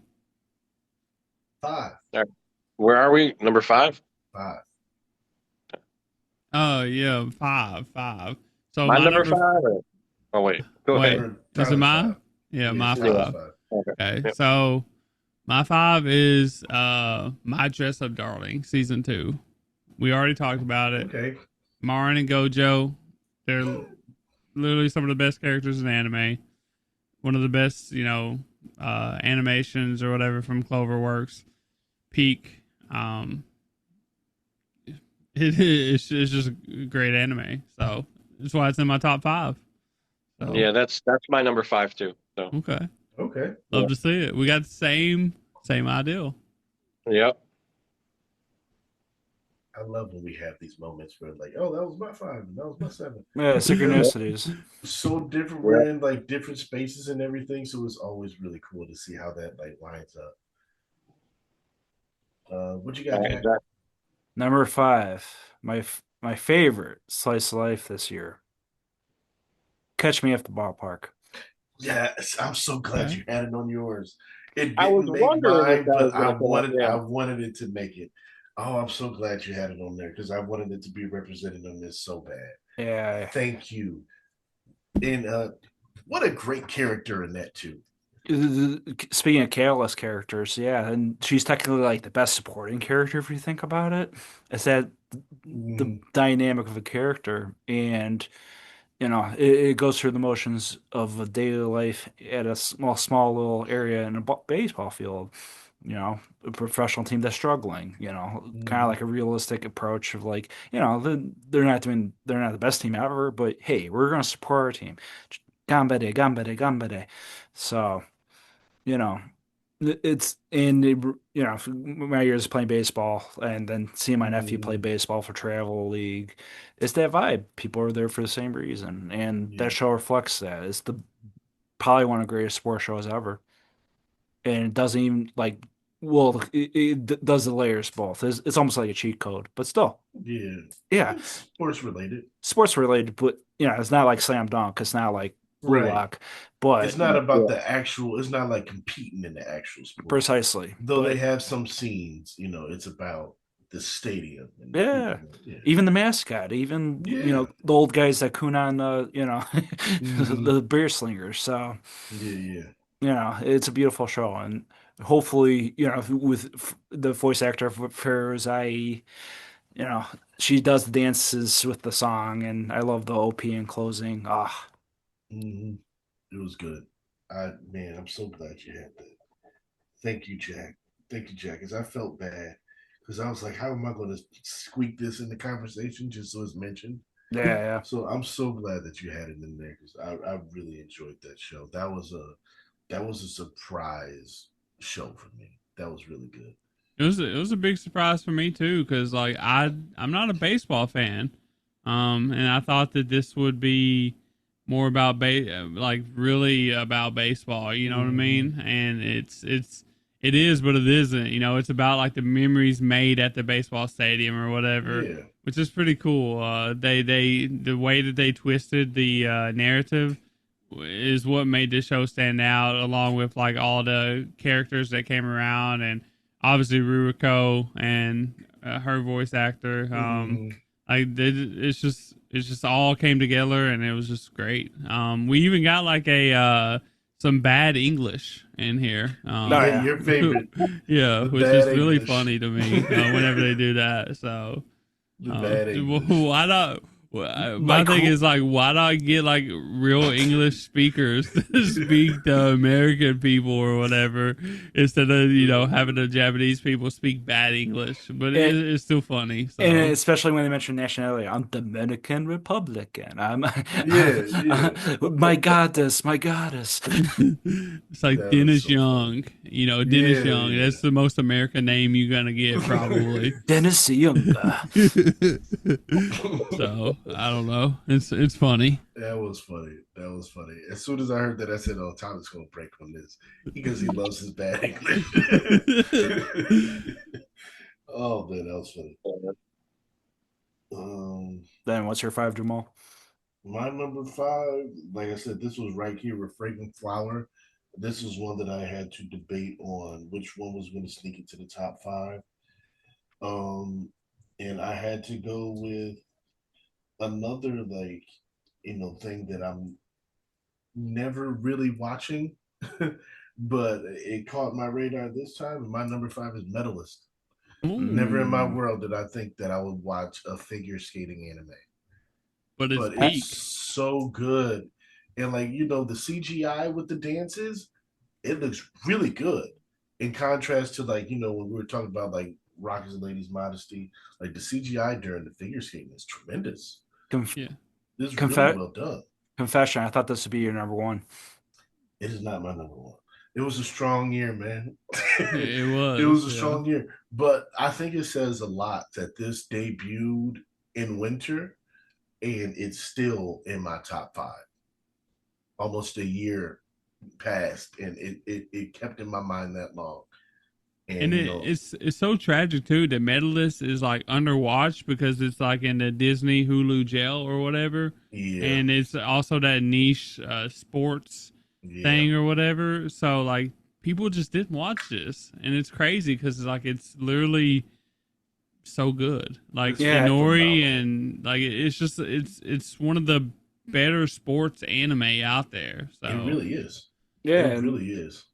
Five, All right. Where are we? Number 5? five. Oh yeah, five. So My my number number. five. Oh wait, go ahead. Wait, Or is it Tyler's mine? five. Yeah, Yeah, my it's Yeah. Tyler's five. five. Okay. Okay, Yep. so my five is My Dress Up Darling season 2. We already talked about it. Okay. Marin and Gojo, they're literally some of the best characters in anime. One of the best, animations or whatever from CloverWorks. Peak. It's just great anime. So that's why it's in my top five. So Yeah, that's my number five too. So okay, Okay. yeah. love to see it. We got the same ideal. Yep. I love when we have these moments where like, oh, that was my five, and that was my seven. Yeah, Because synchronicities. so different, Yep. we're in like different spaces and everything. So it's always really cool to see how that like lines up. What you got, Jack? Exactly. Number 5, my favorite slice of life this year. Catch Me at the Ballpark. Yes, I'm so glad Okay. you had it on yours. It I was didn't make wondering if mine, that was but gonna come up. I Yeah. wanted it to make it. Oh, I'm so glad you had it on there because I wanted it to be represented on this so bad. Yeah. Thank you. And what a great character in that too. Speaking of catalyst characters, yeah, and she's technically like the best supporting character if you think about it. It's that the Mm, dynamic of a character, and it goes through the motions of a daily life at a small little area in a baseball field. A professional team that's struggling. Kind of mhm. like a realistic approach of like, they're not the best team ever, but hey, we're gonna support our team. Gambare, gambare, gambare. So you know, it's in my years playing baseball and then seeing my nephew play Mm, baseball for travel league. It's that vibe. People are there for the same reason, and that yeah, show reflects that. It's the probably one of the greatest sports shows ever, and it doesn't even like. Well, it does the layers both. It's almost like a cheat code, but still, yeah. yeah, It's sports related, sports related. But it's not like slam dunk. It's not like blue right? lock, but It's not about Yeah. the actual. It's not like competing in the actual sport. precisely. Though they But have some scenes, it's about the stadium and the yeah. people. Yeah, Even the mascot, even yeah, the old guys that coon on hmm, the beer slingers. So yeah, yeah. it's a beautiful show, and hopefully with the voice actor for Farazai, you know she does the dances with the song, and I love the OP in closing. Ah, Hmm. It was good. Man, I'm so glad you had that. Thank you, Jack. Thank you, Jack. Because I felt bad because I was like, how am I going to squeak this in the conversation just so it's mentioned? yeah, So I'm so glad that you had it in there because I really enjoyed that show. That was a surprise show for me. That was really good. It was a big surprise for me too, because like I'm not a baseball fan, and I thought that this would be more about like really about baseball. You know what I Hmm. mean? And it is, but it isn't. It's about like the memories made at the baseball stadium or whatever, Yeah. which is pretty cool. They the way that they twisted the narrative is what made this show stand out, along with like all the characters that came around and obviously Ruriko and her voice actor. Hmm. It's just all came together and it was just great. We even got like a some bad English in here. no, Yeah, yeah. your favorite, Yeah, the which bad is really English. funny to me whenever they do that. So The bad English. why not? My Like thing who? is like, why not get like real English speakers to speak to American people or whatever instead of having the Japanese people speak bad English? But And, it's still funny. and So especially when they mention nationality, I'm Dominican Republican. I'm, Yeah, yeah. my goddess, my goddess. it's like That was Dennis so funny. Young. Dennis Yeah, Young. yeah. That's the most American name you're gonna get probably. Dennis Younger. So I don't know. It's funny. That was funny. That was funny. As soon as I heard that, I said, "Oh, Tyler's gonna break on this because he loves his bad English." Oh man, that was funny. Um, Then what's your five, Jamal? my number five, like I said, this was right here with Fragrant Flower. This is one that I had to debate on which one was going to sneak into the top five. Um, and I had to go with another thing that I'm never really watching, but it caught my radar this time. And my number 5 is Medalist. Never in my Ooh, world did I think that I would watch a figure skating anime, but it's but it's peak. so good. And the CGI with the dances, it looks really good. In contrast to when we were talking about Rockets and Ladies Modesty, like the CGI during the figure skating is tremendous. Conf- Yeah. It's really confe- well done. Confession, I thought this would be your number one. It is not my number one. It was a strong year, man. It It was was, a yeah. strong year. But I think it says a lot that this debuted in winter and it's still in my top 5. Almost a year passed and it kept in my mind that long. And And it's so tragic too that Medalist is like underwatched because it's like in the Disney Hulu jail or whatever, yeah, and it's also that niche sports yeah, thing or whatever. So like people just didn't watch this, and it's crazy because like it's literally so good. Like it's Yeah. Inori phenomenal. and like it's one of the better sports anime out there. It So really is. Yeah, It really is.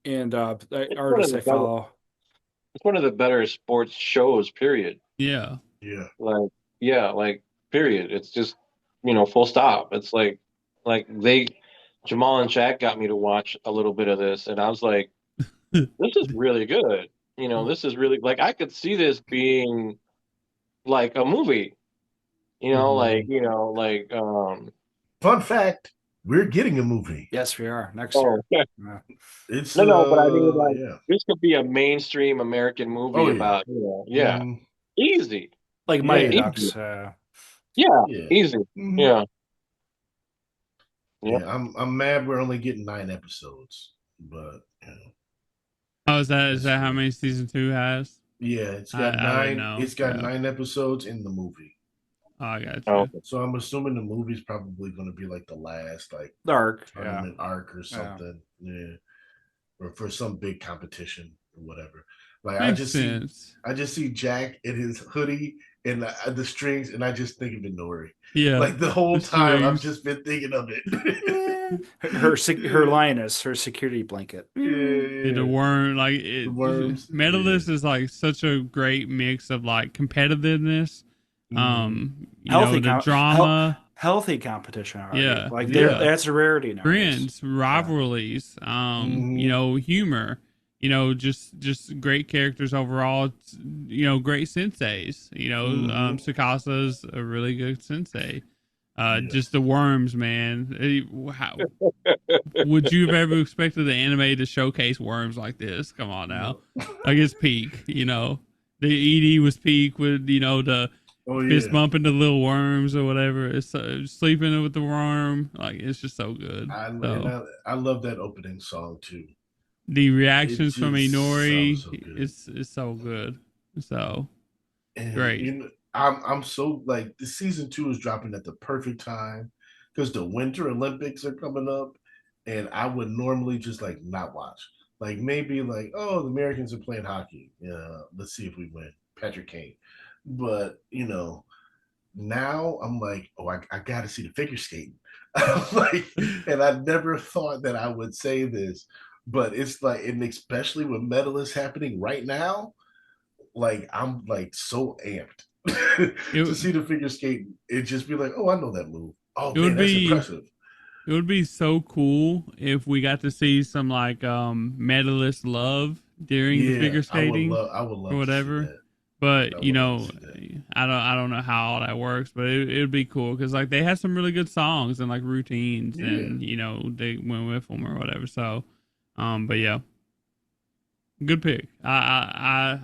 and It's one of artists the I better. follow. It's one of the better sports shows. Period. yeah, Yeah. Like, yeah, like period. It's just full stop. It's like they Jamal and Shaq got me to watch a little bit of this, and I was like, this is really good. This is really like I could see this being like a movie. Mhm. Fun fact: we're getting a movie. Yes, we are next oh year. yeah. Yeah. It's No, but I mean like yeah. this could be a mainstream American Oh movie yeah. about yeah, Mhm. easy, Like Mighty Yeah. easy, Ducks. yeah, Yeah. easy, Mhm. yeah, yeah. Yeah. I'm mad we're only getting 9 episodes, but oh, is that it's how cool. many season 2 has? Yeah, it's got I didn't 9. know. It's got Yeah. 9 episodes in the movie. Oh, I got Oh, you. So I'm assuming the movie's probably going to be like the last Dark. Yeah. tournament arc or Yeah. something. Yeah, or for some big competition or whatever. Like Makes sense. I just see Jack in his hoodie and the strings, and I just think of Inori. Yeah. Like the The whole time, I've strings. just been thinking of it. Her lioness, her security blanket. Yeah, the Yeah, worm, like the it. worms. Yeah. Medalist is like such a great mix of like competitiveness, Mm-hmm. Healthy the com- hel- drama. healthy competition already. Yeah, Like Yeah. that's a rarity nowadays. friends, Yeah. rivalries, Mm-hmm. humor, just great characters overall. Great senseis. Mm-hmm. Sukasa's a really good sensei. Just Yes. the worms, man. How would you have ever expected the anime to showcase worms like this? Come on now, No. like it's peak. The ED was peak with the Oh fist yeah. bumping the little worms or whatever. It's sleeping with the worm. Like it's just so good. So I love that opening song too. the It reactions from just sounds Inori so good. is so good. So And great. I'm so the season 2 is dropping at the perfect time because the Winter Olympics are coming up, and I would normally just not watch. Like maybe oh, the Americans are playing hockey. Yeah, let's see if we win. Patrick Kane. But now I'm like, oh, I got to see the figure skating. And I never thought that I would say this, but it's and especially with medalists happening right now, I'm so amped to It see the figure skating. It just be like, oh, I know that move. Oh it man, would that's be impressive. it would be so cool if we got to see some like medalist love during the Yeah, figure skating I would or love to see whatever. that. I But would love to see that. I don't know how all that works, but it would be cool because like they had some really good songs and like routines, Yeah. and they went with them or whatever. So, but yeah, good pick. I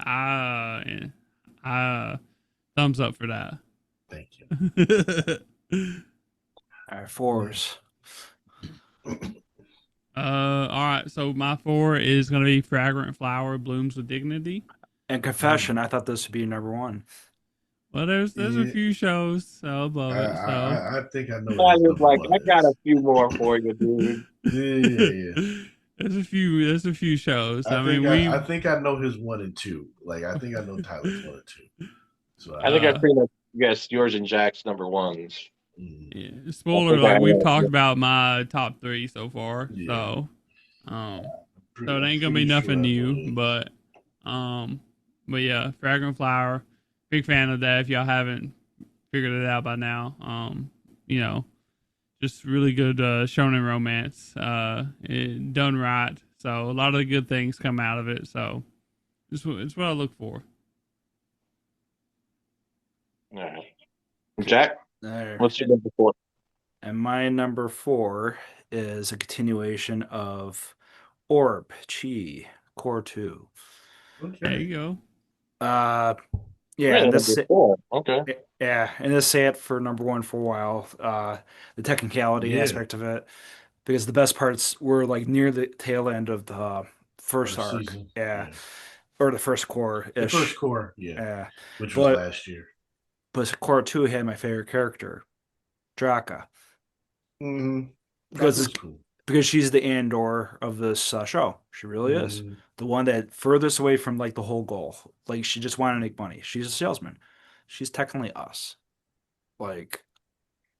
thumbs up for that. Thank you. All right, fours. All right. So my 4 is gonna be Fragrant Flower Blooms with Dignity. And confession, I thought this would be number one. Well, there's a Yeah, few shows above it, so I think I know what I his was number like, one I got a is. few more for you, dude. Yeah. there's a few shows. I mean, I think I know his 1 and 2. I think I know Tyler's 1 and 2. So I think I uh pretty much guess yours and Jack's number ones. Yeah. I Spoiler, think I like we've have. talked about my top three so far. Yeah. So it I'm ain't gonna be pretty nothing sure I new, would. um, but yeah, Fragrant Flower, big fan of that. If y'all haven't figured it out by now, you know, just really good shonen romance, done right. So a lot of good things come out of it. So it's what I look for. All right. Okay. Jack, There. what's your number four? And my number 4 is a continuation of Orb Chi Core 2. There Okay. you go. Uh, yeah, Really, and number this four. Okay. yeah, and this say it for number 1 for a while. The technicality Yeah. aspect of it, because the best parts were like near the tail end of the first First arc, season. yeah, Yeah. or the first core The first ish, core. Yeah. yeah. Which was But last year. core 2 had my favorite character, Draka, Mm-hmm. That because was cool. she's the Andor of this show. She really is Mm-hmm. the one that furthest away from like the whole goal. Like she just wanted to make money. She's a salesman. She's technically us, like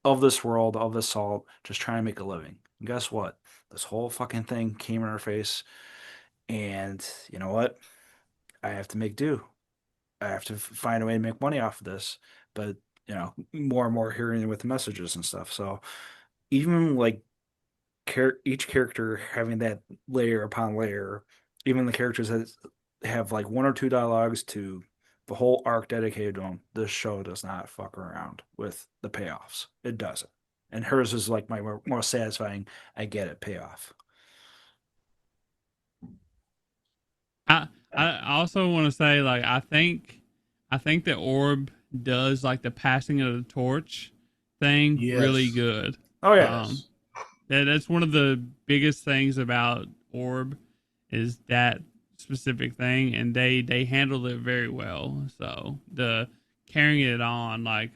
of this world, of this salt, just trying to make a living. And guess what? This whole fucking thing came in our face, and you know what? I have to make do. I have to find a way to make money off of this. But more and more hearing with the messages and stuff. So even like each character having that layer upon layer, even the characters that have like one or two dialogues to the whole arc dedicated to them, this show does not fuck around with the payoffs. It doesn't. And hers is like my more satisfying, I get it payoff. I I also want to say like I think that Orb does like the passing of the torch thing really Yes. good. Oh, yeah. Um, Yes. that's one of the biggest things about Orb is that specific thing, and they handled it very well. So the carrying it on, like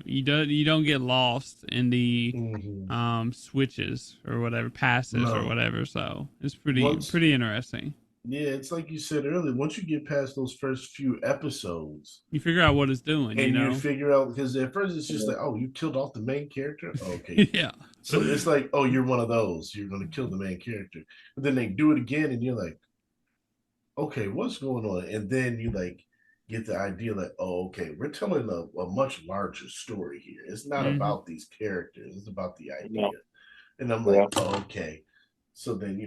you don't get lost in the Mm-hmm. switches or whatever passes or No. whatever. So it's Once, pretty interesting. yeah, it's like you said earlier. Once you get past those first few episodes, You figure out what it's doing, you and you know. figure out because at first it's just like, oh, you killed off the main character. Okay, Yeah. so it's like, oh, you're one of those. You're going to kill the main character, but then they do it again, and you're like, okay, what's going on? And then you like get the idea that, oh, okay, we're telling a much larger story here. It's not Hmm. about these characters, it's about the No. idea. And I'm Yeah. like, oh, okay. So then,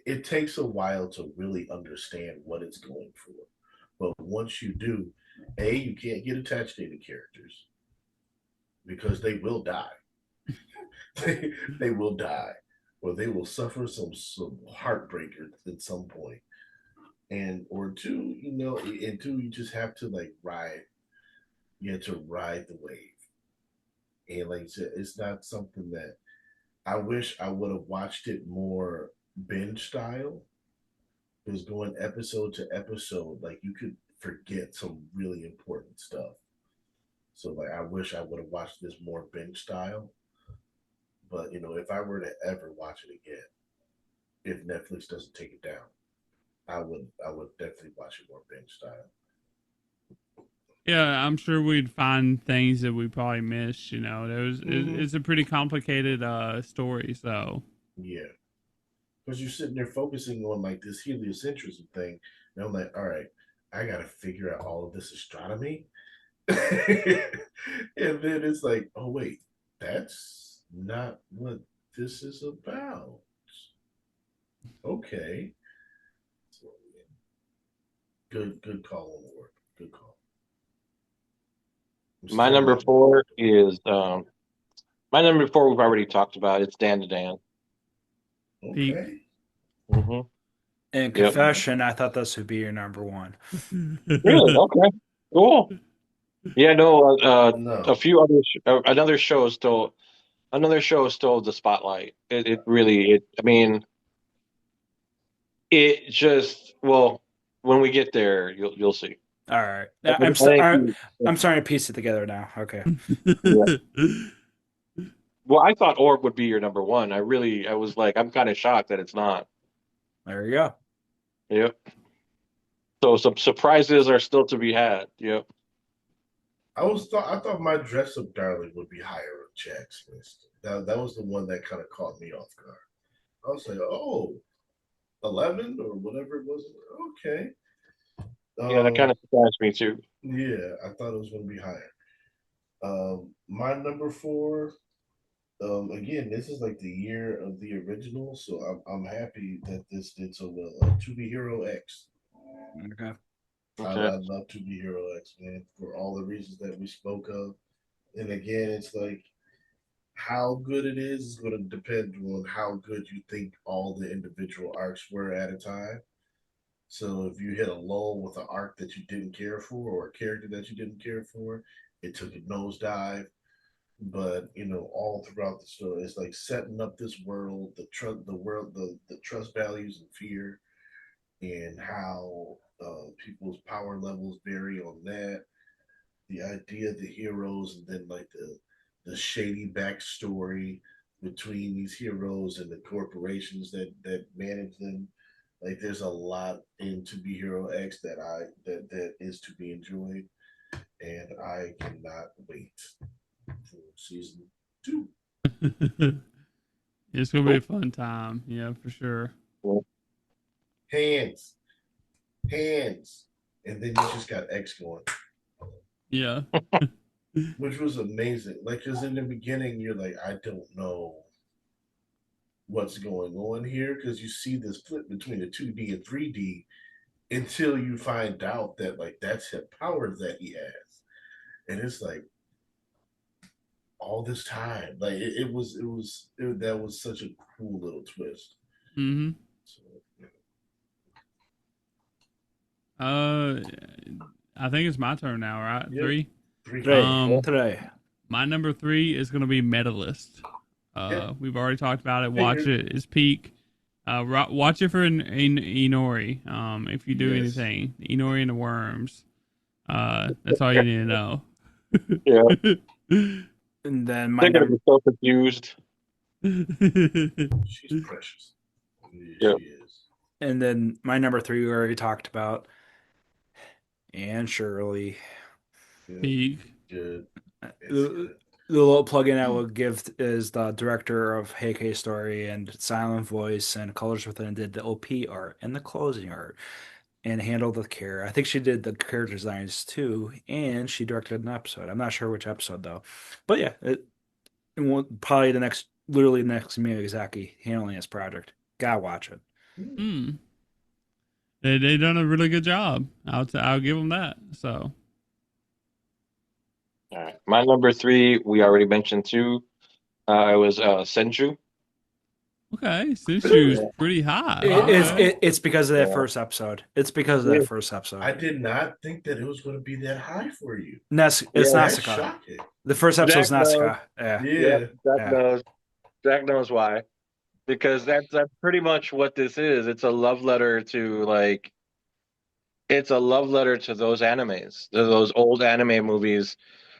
it takes a while to really understand what it's going for. But once you do, you can't get attached to the characters because they will die. they will die, or they will suffer some heartbreak at some point. And or two, and two, you just have to like ride. You have to ride the wave. And like I said, it's not something that I wish I would have watched it more binge style. Because going episode to episode, like you could forget some really important stuff. So like I wish I would have watched this more binge style. But if I were to ever watch it again, if Netflix doesn't take it down, I would definitely watch it more binge style. Yeah, I'm sure we'd find things that we probably missed. You know, Mm-hmm. it's a pretty complicated story. So Yeah, because you're sitting there focusing on like this heliocentrism thing, and I'm like, all right, I got to figure out all of this astronomy, and then it's like, oh wait, that's not what this is about. Okay, so, yeah, good call on the word. Good call. I'm My still number waiting. four is my number four. We've already talked about. It's Dan to Dan. peak. Okay. Mm-hmm. In Yep. confession, I thought this would be your number one. Really? Okay. Cool. Yeah. No. A No. few other another show stole the spotlight. It really. I mean, it just. Well, when we get there, you'll see. All right, I I'm think. I'm starting to piece it together now. Okay, Yeah. Well, I thought Orb would be your number one. I was like, I'm kind of shocked that it's not. there you go. Yep. So some surprises are still to be had. Yep. I thought my dress up darling would be higher on Jack's list. That was the one that kind of caught me off guard. I was like, oh, 11 or whatever it was. Okay. Yeah, that kind Um, of surprised me too. yeah, I thought it was going to be higher. My number four. Again, this is like the year of the original, so I'm happy that this did so well. To Be Hero X. Okay. Okay. I love To Be Hero X, man, for all the reasons that we spoke of. And again, it's like how good it is going to depend on how good you think all the individual arcs were at a time. So if you hit a lull with an arc that you didn't care for or a character that you didn't care for, it took a nosedive. But all throughout the story, it's like setting up this world, the trust values and fear, and how people's power levels vary on that. The idea of the heroes, and then like the shady backstory between these heroes and the corporations that manage them. Like there's a lot in To Be Hero X that is to be enjoyed, and I cannot wait for season two. It's gonna be Cool. a fun time. Yeah, for sure. Cool. Hands, hands, and then you just got X going, Yeah. which was amazing. Like, because in the beginning, you're like, I don't know what's going on here because you see this flip between the 2D and 3D until you find out that like that's the power that he has, and it's like all this time, like that was such a cool little twist. hmm So, Uh, I think it's my turn now, right? yep, Three. three. Today, Um, today. my number three is gonna be Medalist. Yeah, We've already talked about it. Watch figured. it. It's peak. Watch it for Inori. If you do Yes. anything, Inori and the worms. That's all you need to know. Yeah, And then my they're gonna be number so confused. She's precious. Yeah, Yeah. she is. and then my number three we already talked about. And Shirley. Yeah, Peak. good. It's The, good. the little plug-in I will give is the director of Hey K Story and Silent Voice and Colors Within did the OP art and the closing art and handled the care. I think she did the character designs too, and she directed an episode. I'm not sure which episode though, but yeah, probably literally the next Miyazaki handling this project. Gotta watch it. Hmm. Hmm. They done a really good job. I'll give them that. So All right. My number three, we already mentioned too. It was Senju. okay, Sinshu's Really? Yeah. pretty high. Okay. It's because of that Yeah. first episode. It's because of that Yeah. first episode. I did not think that it was going to be that high for you. It's Yeah. That's Nausicaa. shocking. The first episode is Zach knows. Nausicaa. Yeah, Yep. Yeah. Zach yeah. knows. Zach knows why. Because that's pretty much what this is. It's a love letter to like it's a love letter to those animes, to those old anime movies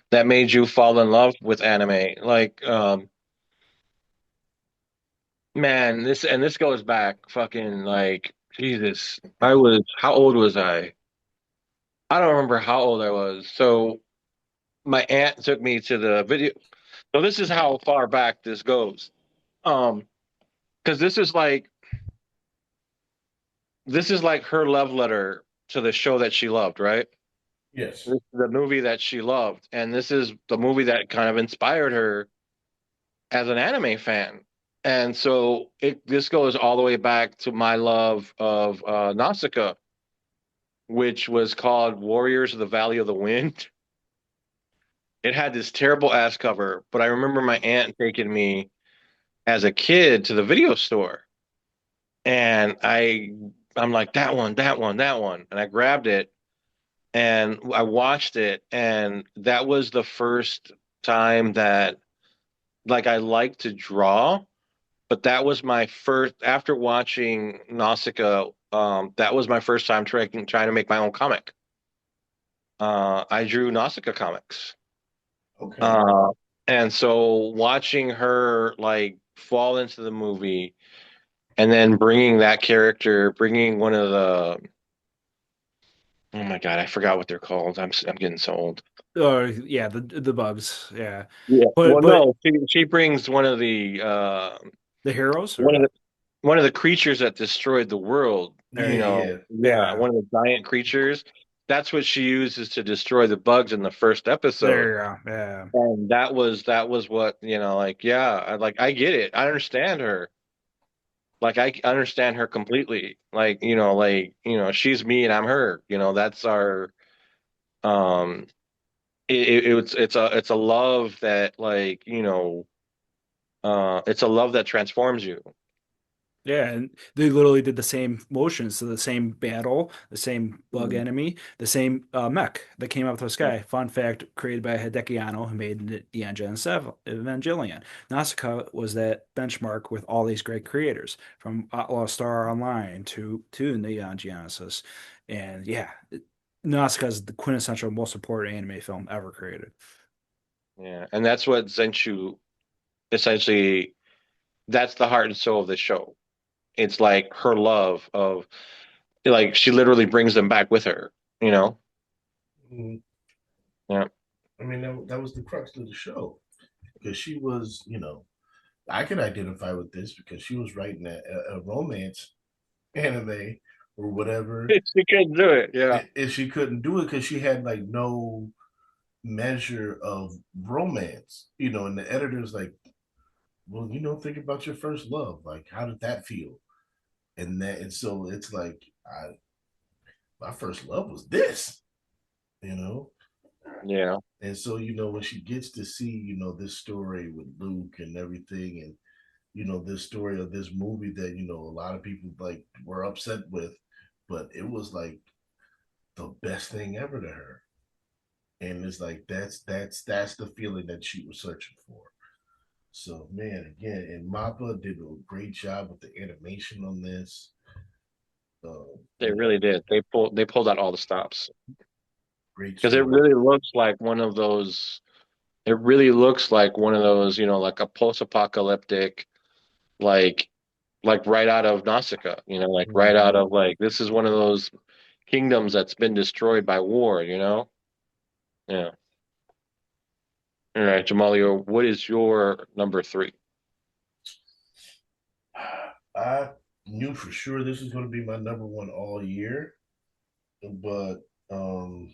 that made you fall in love with anime. Like, man, this goes back fucking like Jesus. How old was I? I don't remember how old I was. So my aunt took me to the video. So this is how far back this goes. Um, because this is like her love letter to the show that she loved, right? Yes. This is the movie that she loved, and this is the movie that kind of inspired her as an anime fan. And so this goes all the way back to my love of Nausicaa, which was called Warriors of the Valley of the Wind. It had this terrible ass cover, but I remember my aunt taking me as a kid to the video store, and I'm like that one, that one, that one, and I grabbed it and I watched it, and that was the first time that like I like to draw, but that was my first after watching Nausicaa. That was my first time trying to make my own comic. I drew Nausicaa comics, Okay. uh, and so watching her like fall into the movie, and then bringing that character, bringing one of Oh my God, I forgot what they're called. I'm getting so old. Yeah, the bugs. Yeah, Yeah. but Well, no, she brings the heroes one of or the one of the creatures that destroyed the world. Yeah, yeah. Yeah, yeah. one of the giant creatures. That's what she uses to destroy the bugs in the first episode. There you go. Yeah. And that was what, like, yeah, I get it. I understand her. Like I understand her completely. She's me and I'm her. That's our um it's a love that it's a love that transforms you. Yeah, and they literally did the same motions, so the same battle, the same bug Mhm. enemy, the same mech that came out of the sky. Fun fact, created by Hideki Anno, who made the Evangelion. Nausicaa was that benchmark with all these great creators, from Outlaw Star Online to Neon Genesis. And yeah, Nausicaa is the quintessential most supported anime film ever created. Yeah, and that's what Zenshu essentially, that's the heart and soul of the show. It's like her love of, like, she literally brings them back with her, you know? Mhm. Yeah. I mean, that was the crux of the show because she was, I can identify with this because she was writing a romance anime or whatever, She couldn't do it. Yeah. and she couldn't do it because she had like no measure of romance, and the editor's like, well, think about your first love. Like, how did that feel? And so it's like, my first love was this, you know. Yeah. And so, when she gets to see, this story with Luke and everything, and this story of this movie that a lot of people like were upset with, but it was like the best thing ever to her. And it's like that's the feeling that she was searching for. So man, again, and Mappa did a great job with the animation on this. Uh, They really did. They pulled out all the stops great because it story. really looks like one of those. It really looks like one of those, like a post-apocalyptic, like right out of Nausicaa, like right out Mm-hmm. of, like, this is one of those kingdoms that's been destroyed by war. Yeah. All right, Jamalio, what is your number three? I knew for sure this was going to be my number one all year, but um,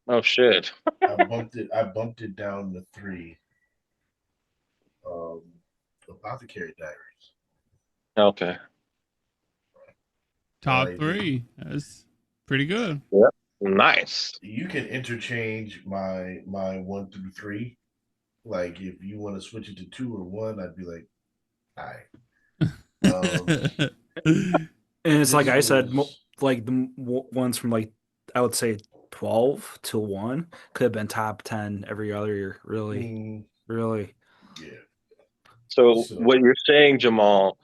Oh shit. I bumped it down to three. Um, Apothecary Diaries. Okay. Top Like three. That's pretty good. Yep. Nice. you can interchange my one through three. Like if you want to switch it to two or one, I'd be like, all right. And it's like This I said, was like the ones from like I would say 12 to 1 could have been top 10 every other year. Really, mm, really. yeah. So what So you're saying, Jamal,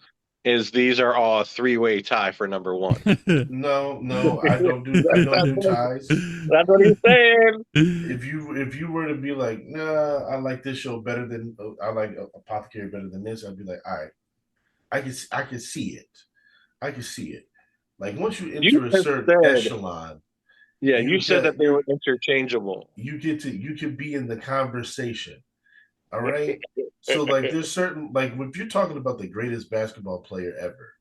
is these are all a three-way tie for number one. no, no, I don't do ties. That's what he's saying. If you were to be like, nah, I like this show better than I like Apothecary better than this, I'd be like, all right, I can see it. I can see it. Like once you You enter a have certain said, echelon, yeah, you you said got that they were interchangeable. you can be in the conversation. All right. So like there's certain like if you're talking about the greatest basketball player ever,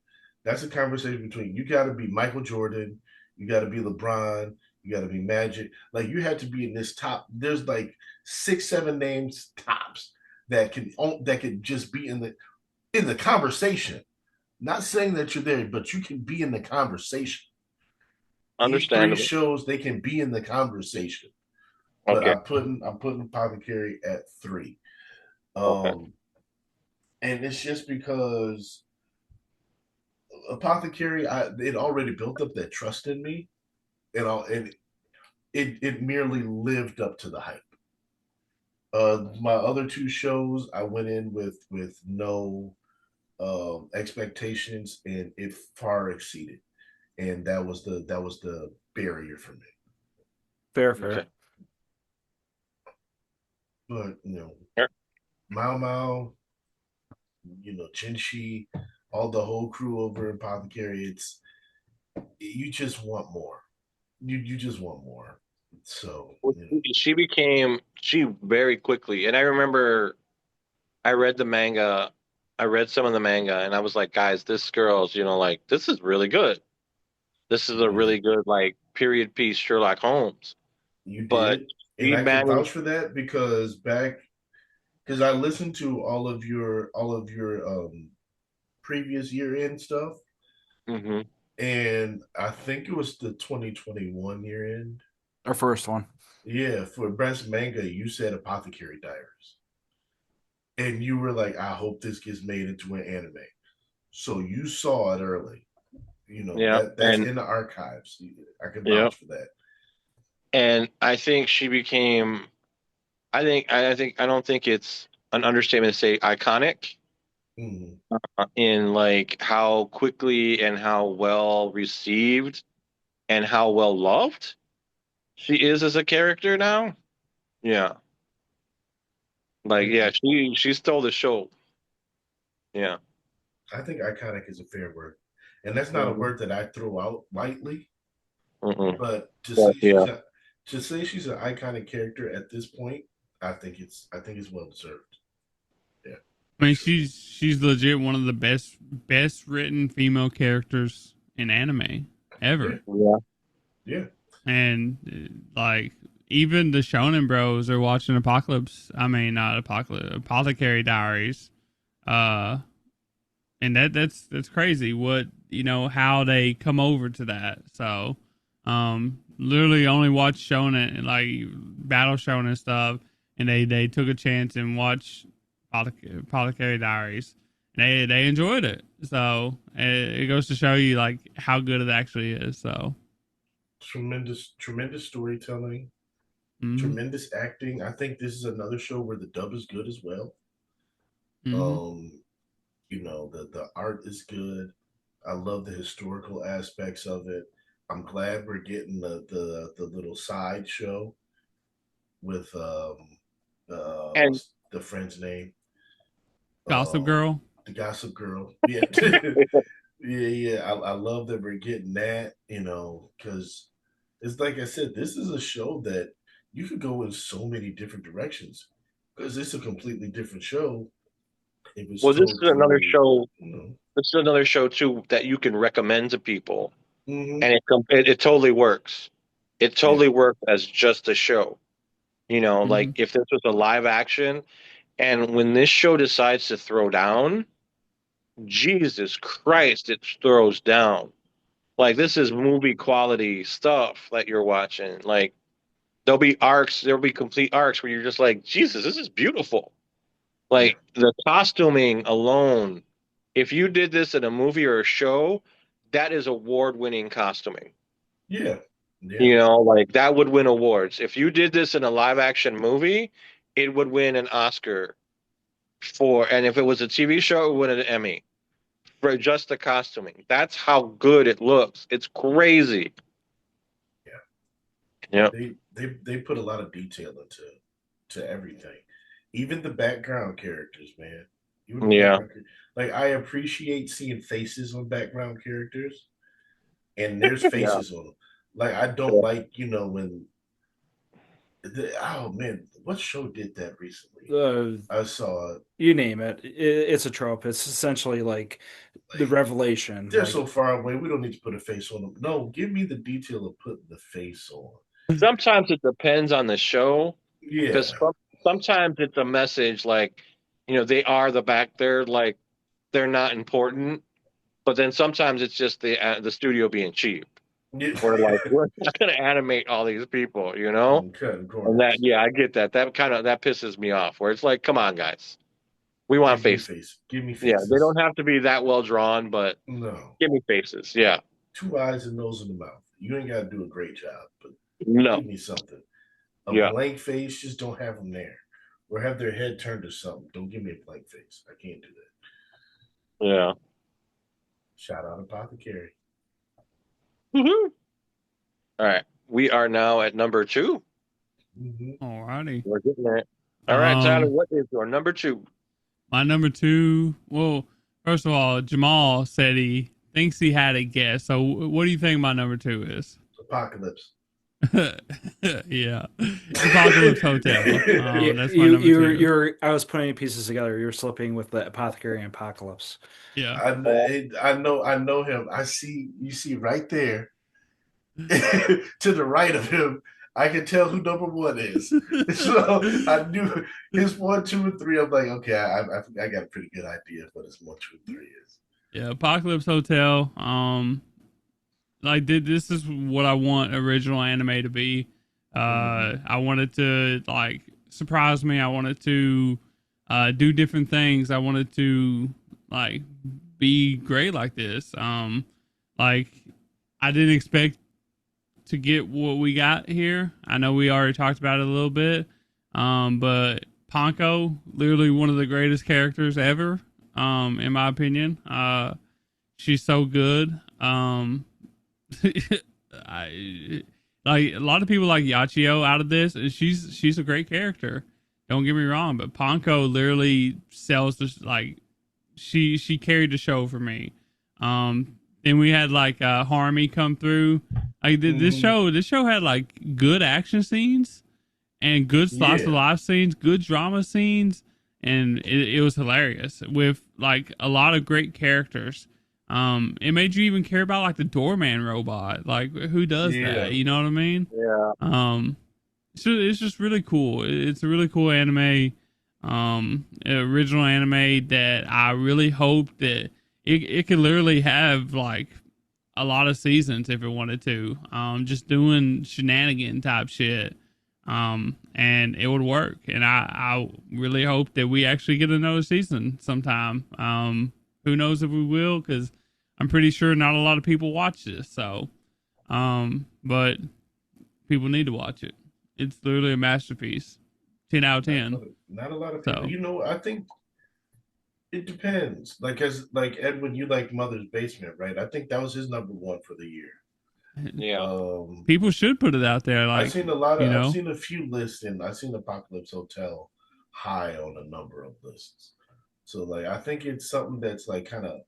that's a conversation between you gotta be Michael Jordan, you gotta be LeBron, you gotta be Magic. Like you had to be in this top. There's like 6, 7 names tops that can just be in the conversation. Not saying that you're there, but you can be in the conversation. These three Understandable. shows, they can be in the conversation. But Okay. I'm putting Apothecary at three. Okay. Um, and it's just because Apothecary, it already built up that trust in me, and it merely lived up to the hype. My other two shows, I went in with no expectations, and it far exceeded, and that was the barrier for me. Fair, Okay. fair. But Sure. Mao Mao, Chinshi, all the whole crew over in Apothecary, you just want more. you just want more. So Well, she very quickly, and I remember I read the manga, I read some of the manga, and I was like, guys, this girl's, like this is really good. This is a yeah, really good like period piece Sherlock Holmes. you But did, and she I can managed. vouch for that because I listened to all of your previous year end stuff, Hmm. and I think it was the 2021 year end. Our first one. Yeah, for best manga, you said Apothecary Diaries, and you were like, "I hope this gets made into an anime." So you saw it early. Yeah, That's and in the archives. I can yeah, vouch for that. and I think she became. I don't think it's an understatement to say iconic Mhm. in like how quickly and how well received and how well loved she is as a character now. Yeah. Like, Yeah, yeah, she stole the show. Yeah. I think iconic is a fair word, and that's not a Hmm. word that I throw out lightly. Hmm. But But yeah. to say she's an iconic character at this point, I think it's well deserved. Yeah, I for mean, sure. she's legit one of the best written female characters in anime Yeah, ever. Yeah. yeah, And like even the Shonen Bros are watching Apocalypse. I mean, not Apocalypse, Apothecary Diaries. Uh, and that's crazy. What how they come over to that. So, literally only watch Shonen like Battle Shonen stuff, and they took a chance and watched Apothecary Diaries. And they enjoyed it. So it goes to show you like how good it actually is. So. tremendous storytelling, Mm-hmm. tremendous acting. I think this is another show where the dub is good as well. Mm-hmm. Um, the art is good. I love the historical aspects of it. I'm glad we're getting the little side show with And what's the friend's name? Gossip Um, Girl. the Gossip Girl. Yeah, yeah. I love that we're getting that. Because it's like I said, this is a show that you could go in so many different directions because it's a completely different show. It was well, this is told another through, show. you know. This is another show too that you can recommend to people, Hmm. and it totally works. It Yeah, totally works as just a show. Mm-hmm. Like if this was a live action, and when this show decides to throw down, Jesus Christ, it throws down. Like this is movie quality stuff that you're watching. Like there'll be complete arcs where you're just like, Jesus, this is beautiful. yeah, Like the costuming alone, if you did this in a movie or a show, that is award-winning costuming. yeah, yeah, Like that would win awards. If you did this in a live action movie, it would win an Oscar and if it was a TV show, it would win an Emmy for just the costuming. That's how good it looks. It's crazy. yeah. Yeah. They put a lot of detail into to everything, even the background characters, man. Even the Yeah. like I appreciate seeing faces on background characters, and there's Yeah. faces on them. Like I don't like when oh man, what show did that recently? Uh, I saw it. you name it. It's a trope. It's essentially like the Like revelation. they're Like so far away, we don't need to put a face on them. No, give me the detail of putting the face on. Sometimes it depends on the show Yeah, because sometimes it's a message like, they are they're like they're not important, but then sometimes it's just the studio being cheap. yeah. We're like, we're not going to animate all these people, And cutting And corners. yeah, I get that. That pisses me off. Where it's like, come on, guys, we want Give me faces. face. Give me Yeah, they faces. don't have to be that well drawn, but No. give me faces. Yeah, Two eyes and nose in the mouth. You ain't got to do a great job, but no, give me something. A yeah, blank face, just don't have them there. Or have their head turned to something. Don't give me a blank face. I can't do that. yeah. Shout out Apothecary. Woohoo! All right, we are now at number two. Mm-hmm. Alrighty. We're getting there. All right, Tyler, Um, what is your number two? my number two. Well, first of all, Jamal said he thinks he had a guess. So, what do you think my number two is? Apocalypse. Yeah, Apocalypse Hotel. Yeah, That's my number two. I was putting pieces together. You're slipping with the Apothecary and Apocalypse. Yeah. I know him. You see right there to the right of him. I can tell who number one is. So I knew his 1, 2, and 3. I'm like, okay, I got a pretty good idea of what his 1, 2, and 3 is. Yeah, Apocalypse Hotel. Like this is what I want original anime to be. I wanted to like surprise me. I wanted to do different things. I wanted to like be great like this. Like I didn't expect to get what we got here. I know we already talked about it a little bit. But Ponko, literally one of the greatest characters ever. In my opinion. She's so good. I like a lot of people like Yachio out of this, and she's a great character. Don't get me wrong, but Ponko literally sells this like she carried the show for me. Then we had like Harmy come through. Like this show had like good action scenes and good slice of life scenes, good drama scenes, and it was hilarious with like a lot of great characters. It made you even care about like the doorman robot. Like who does that? You know what I mean? Yeah. So it's just really cool. It's a really cool anime, original anime that I really hope that it could literally have like a lot of seasons if it wanted to. Just doing shenanigan type shit. And it would work. And I really hope that we actually get another season sometime. Who knows if we will, because I'm pretty sure not a lot of people watch this. So, but people need to watch it. It's literally a masterpiece. 10 out of 10. Not a lot of people. So, I think it depends. Like Edwin, you like Mother's Basement, right? I think that was his number one for the year. Yeah. People should put it out there. Like I've seen I've seen a few lists, and I've seen Apocalypse Hotel high on a number of lists. So like I think it's something that's like kind of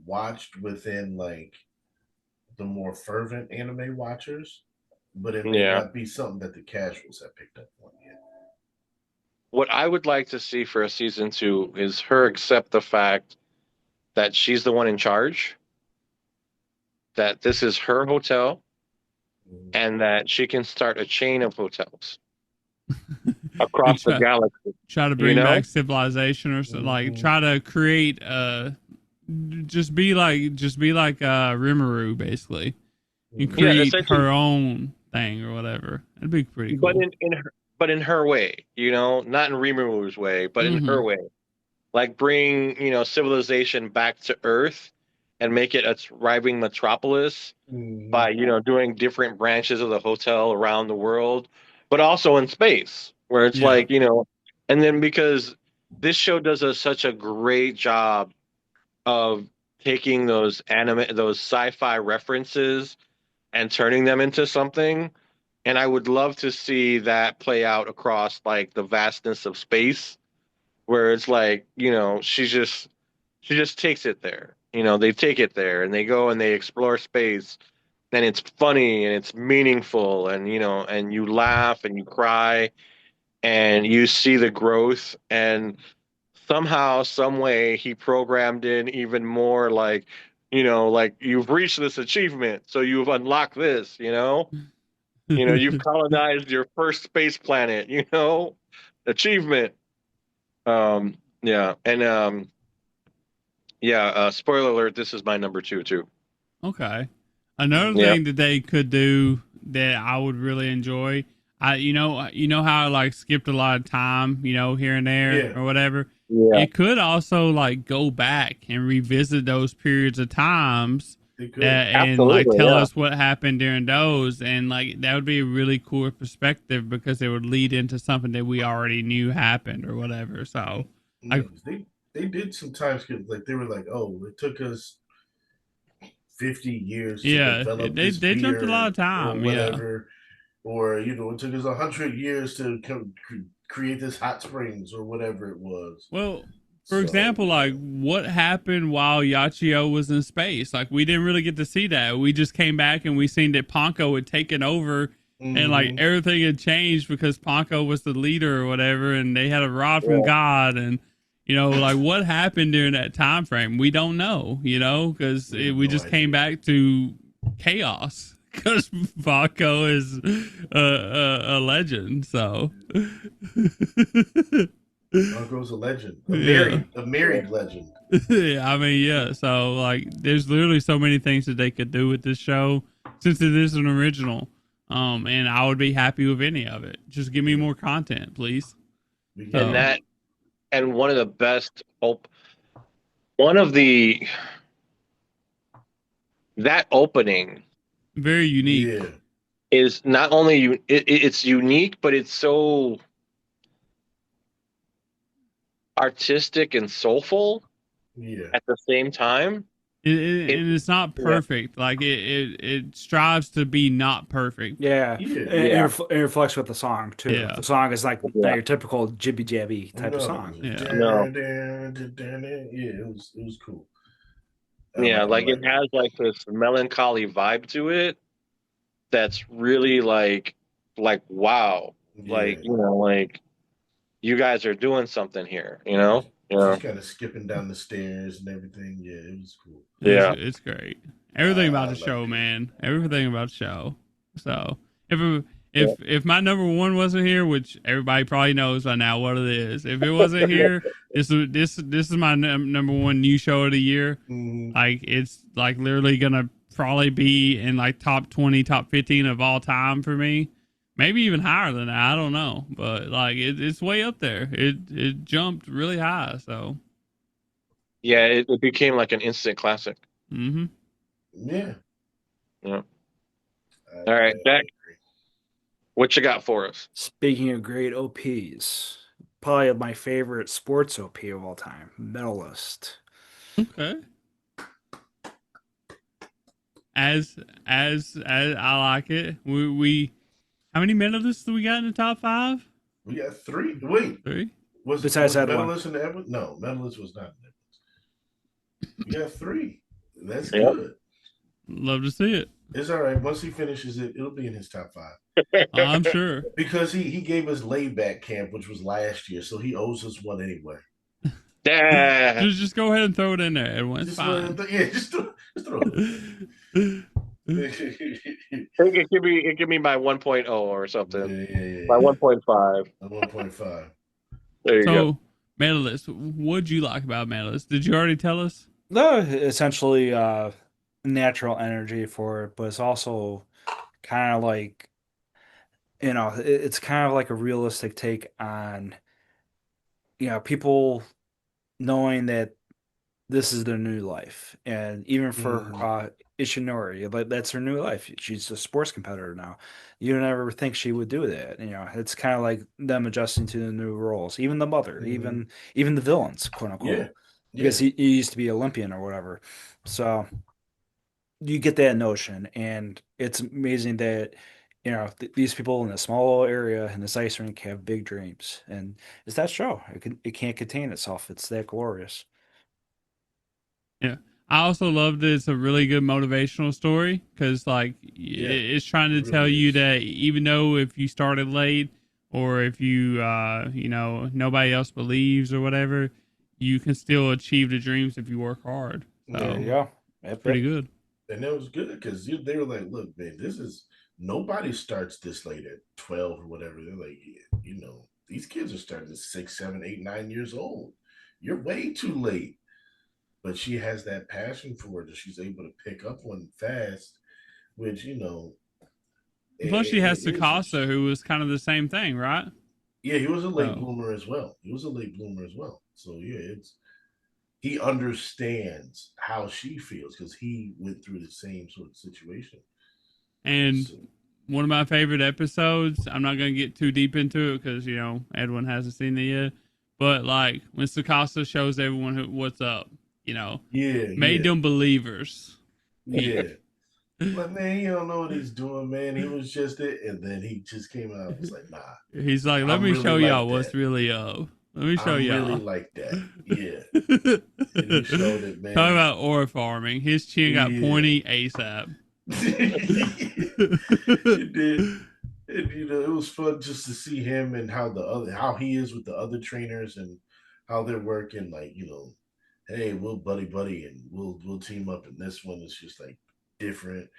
watched within like the more fervent anime watchers, but it may not be something that the casuals have picked up on yet. What I would like to see for a season 2 is her accept the fact that she's the one in charge, that this is her hotel, and that she can start a chain of hotels across the galaxy. Try to bring back civilization or something. Like try to create just be like Rimuru basically. And create her own thing or whatever. It'd be pretty cool. But in her way, not in Rimuru's way, but in her way. Like bring, civilization back to Earth and make it a thriving metropolis by, doing different branches of the hotel around the world, but also in space where it's like, and then because this show does such a great job of taking those sci-fi references and turning them into something. And I would love to see that play out across like the vastness of space where it's like, she just takes it there. They take it there and they go and they explore space, and it's funny and it's meaningful, and and you laugh and you cry and you see the growth, and somehow, some way he programmed in even more like, like you've reached this achievement, so you've unlocked this, you've colonized your first space planet, achievement. Yeah. And spoiler alert, this is my number 2 too. Okay. Another thing that they could do that I would really enjoy, you know how I like skipped a lot of time, here and there or whatever. Yeah. It could also like go back and revisit those periods of times and like tell us what happened during those, and like that would be a really cool perspective because it would lead into something that we already knew happened or whatever. So they did sometimes like they were like, oh, it took us 50 years to develop they jumped a lot of time or whatever, or it took us 100 years to create this hot springs or whatever it was. Well, For example, like what happened while Yachio was in space? Like we didn't really get to see that. We just came back and we seen that Ponko had taken over and like everything had changed because Ponko was the leader or whatever, and they had a rod from God, and like what happened during that time frame? We don't know, because we just came back to chaos because Ponko is a legend. So. Ponko's a legend, a married legend. Yeah, I mean, yeah. So like, there's literally so many things that they could do with this show since it is an original. And I would be happy with any of it. Just give me more content, please. And one of the best, one of the that opening, very unique, is not only it's unique, but it's so artistic and soulful at the same time. And it's not perfect. Like it strives to be not perfect. It reflects with the song too. Yeah. The song is like not your typical jibby jabby type of song. It was cool. It has like this melancholy vibe to it that's really like wow. Like you guys are doing something here, Just kind of skipping down the stairs and everything. Yeah, it was cool. Yeah, it's great. Everything about the show, man. Everything about the show. So if my number one wasn't here, which everybody probably knows by now what it is, if it wasn't here, this is my number one new show of the year. Like it's like literally gonna probably be in like top 20, top 15 of all time for me. Maybe even higher than that. I don't know, but like it's way up there. It jumped really high. So yeah, it became like an instant classic. Yeah. All right, Jack. What you got for us? Speaking of great OPs, probably my favorite sports OP of all time, Medalist. Okay. As I like it, we how many medalists do we got in the top 5? We got 3. Wait, 3. Besides that medalist in the Edwin? No, medalist was not medalist. We got 3. That's good. Love to see it. It's all right. Once he finishes it, it'll be in his top 5. I'm sure. Because he gave us layback camp, which was last year, so he owes us one anyway. Just go ahead and throw it in there. It's fine. Just throw it. It could be my 1.0 or something. My 1.5. 1.5. There you go. Medalist, what'd you like about Medalist? Did you already tell us? No, essentially natural energy for it, but it's also kind of like, it's kind of like a realistic take on, people knowing that this is their new life. And even for Ishinori, that's her new life. She's a sports competitor now. You never think she would do that. It's kind of like them adjusting to the new roles. Even the mother, even the villains, quote unquote, because he used to be Olympian or whatever. So you get that notion, and it's amazing that these people in a small area in this ice rink have big dreams, and it's that show. It can't contain itself. It's that glorious. Yeah. I also love that it's a really good motivational story because, like, it's trying to tell you that even though if you started late or if you, nobody else believes or whatever, you can still achieve the dreams if you work hard. So, there you go. That's pretty good. And it was good because they were like, look, man, nobody starts this late at 12 or whatever. They're like, these kids are starting at 6, 7, 8, 9 years old. You're way too late. But she has that passion for it that she's able to pick up one fast, which, Plus, she has Tsukasa, who was kind of the same thing, right? Yeah, he was a late bloomer as well. So, yeah, he understands how she feels because he went through the same sort of situation. And one of my favorite episodes, I'm not going to get too deep into it because, Edwin hasn't seen it yet. But, like, when Tsukasa shows everyone what's up. Made them believers. Yeah. But man, you don't know what he's doing, man. He was just it, and then he just came out and was like, nah. He's like, let me show y'all what's really up. Let me show I'm really y'all. like that. Yeah. Talk And he showed it, man. about ore farming. His chin got Yeah. pointy ASAP. It did. And it was fun just to see him and how he is with the other trainers and how they're working. Like, hey, we'll buddy and we'll team up. And this one is just like different.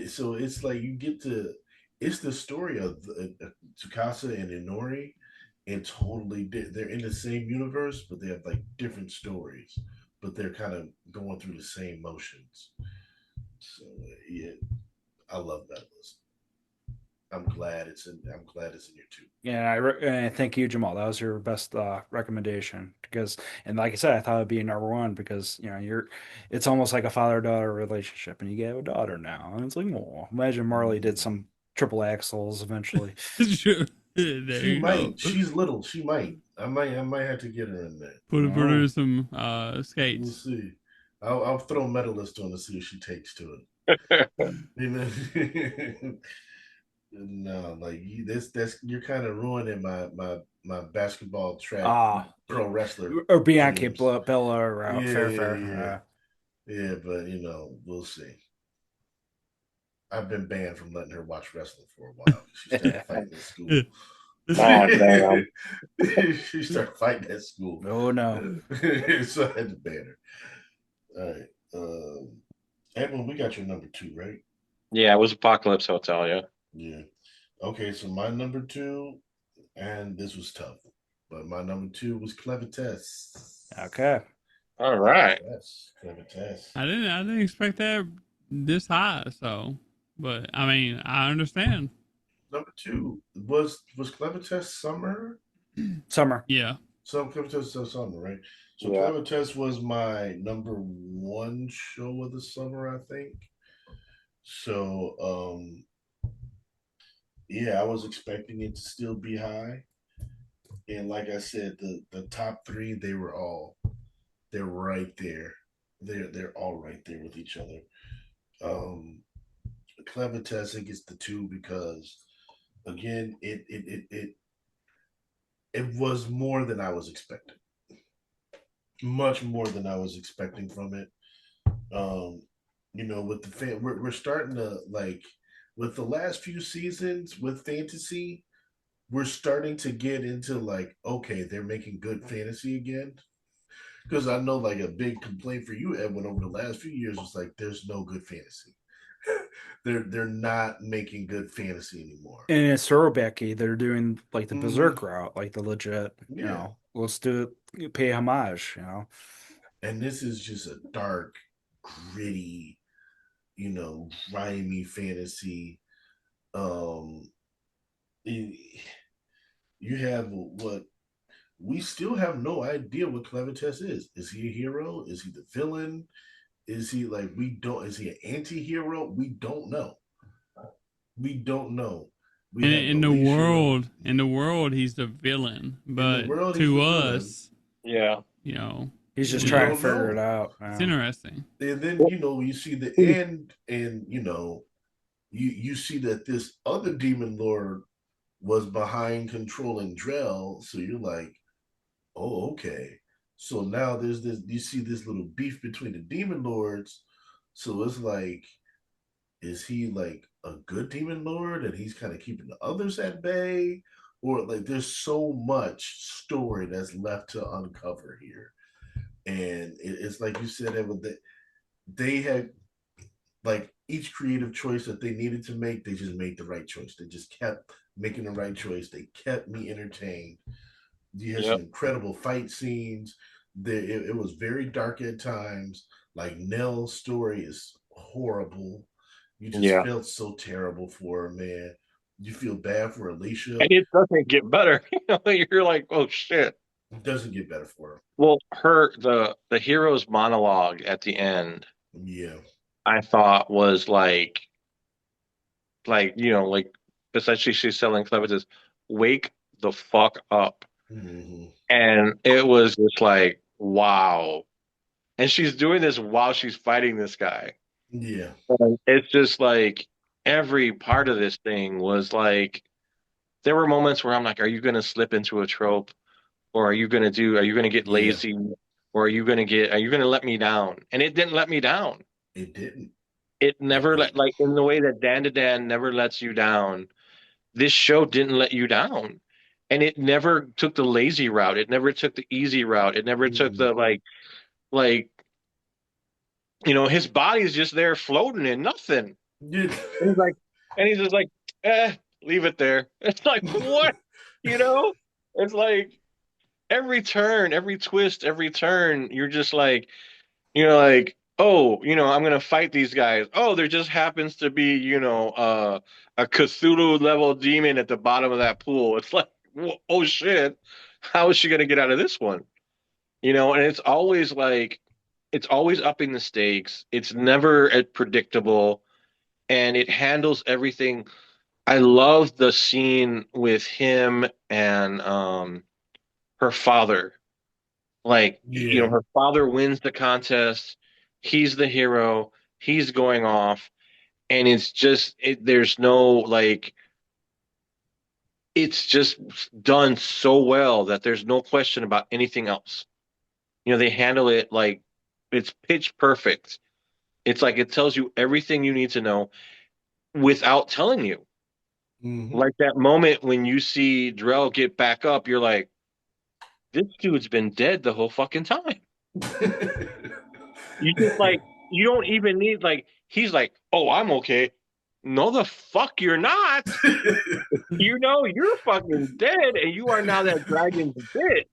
So it's like it's the story of Tsukasa and Inori. And they're in the same universe, but they have like different stories, but they're kind of going through the same motions. So yeah, I love that list. I'm glad it's in your two. Yeah, and thank you, Jamal. That was your best recommendation because, and like I said, I thought it'd be number one because it's almost like a father-daughter relationship, and you get a daughter now, and it's like, oh, imagine Marley did Mm. some triple axles eventually. True. There She you go. might. She's little. She might. I might have to get her in there. Put her Oh, in some We'll skates. see. I'll throw medalist on to see if she takes to it. You know, no, like that's you're kind of ruining my basketball track ah, pro wrestler or Bianca dreams. Bella route, Yeah, fair, yeah, yeah, fair. yeah. But we'll see. I've been banned from letting her watch wrestling for a while. She started fighting at school. Oh damn. She started fighting at school, Oh no. so I had to ban her. All right, Edwin, we got your number two, right? Yeah, it was Apocalypse Hotel. Yeah. Yeah. Okay, so my number two, and this was tough, but my number two was Clever Test. Okay. All right. Yes, Clever Test. I didn't expect that this high. So, but I mean, I understand. Number two was Clever Test Summer. Summer. Yeah. Some Clever Test is summer, right? So Yeah. Clever Test was my number one show of the summer, I think. So yeah, I was expecting it to still be high. And like I said, the top three, they're right there. They're all right there with each other. Um Clever Test gets the two because again, it was more than I was expecting. Much more than I was expecting from it. Um, with the we're starting to like with the last few seasons with fantasy, we're starting to get into like, okay, they're making good fantasy again. Because I know like a big complaint for you, Edwin, over the last few years was like there's no good fantasy. They're not making good fantasy anymore. And it's throwbacky. They're doing like the Mm-hmm. Berserk route, like the legit, Yeah. let's do it, pay homage. And this is just a dark, gritty, grimy fantasy. Um, you have what we still have no idea what Clevitas is. Is he a hero? Is he the villain? Is he like we don't? Is he an anti-hero? We don't know. We don't know. We And have Alicia. in the world, he's the villain. In the But world, he's to the villain. us, Yeah. you know, He's just We trying to don't figure it know. out. it's Yeah. interesting. And then you see the end, and you see that this other demon lord was behind controlling Drell. So you're like, oh, okay. So now there's this. You see this little beef between the demon lords. So it's like, is he like a good demon lord, and he's kind of keeping the others at bay, or like there's so much story that's left to uncover here, and it's like you said, Evan, that they had like each creative choice that they needed to make, they just made the right choice. They just kept making the right choice. They kept me entertained. You had some Yep. incredible fight scenes. It was very dark at times. Like Nell's story is horrible. You just Yeah. felt so terrible for her, man. You feel bad for Alicia. And it doesn't get better. You're like, oh shit. It doesn't get better for her. Well, the hero's monologue at the end, Yeah. I thought was like essentially she's telling Clevitus, wake the fuck up. Mm-hmm. And it was just like, wow. And she's doing this while she's fighting this guy. Yeah. And it's just like every part of this thing was like there were moments where I'm like, are you gonna slip into a trope or are you gonna get Yeah, lazy, or are you gonna let me down? And it didn't let me down. it didn't. It It never let, didn't. like, in the way that Dan to Dan never lets you down. This show didn't let you down. And it never took the lazy route. It never took the easy route. It never took Mm. the like, his body's just there floating in nothing. Yeah. And he's just like, leave it there. It's like, what? You know? It's like every turn, every twist, every turn, you're just like, like, oh, I'm gonna fight these guys. Oh, there just happens to be, a Cthulhu level demon at the bottom of that pool. It's like, oh shit, how is she gonna get out of this one? And it's always upping the stakes. It's never predictable, and it handles everything. I love the scene with him and her father. Like, Yeah. her father wins the contest. He's the hero. He's going off. And it's just, there's no, like, it's just done so well that there's no question about anything else. They handle it like it's pitch perfect. It's like it tells you everything you need to know without telling you. Hmm. Like that moment when you see Drell get back up, you're like, this dude's been dead the whole fucking time. You just like you don't even need like he's like, oh, I'm okay. No, the fuck you're not. You're fucking dead, and you are now that dragon's bitch.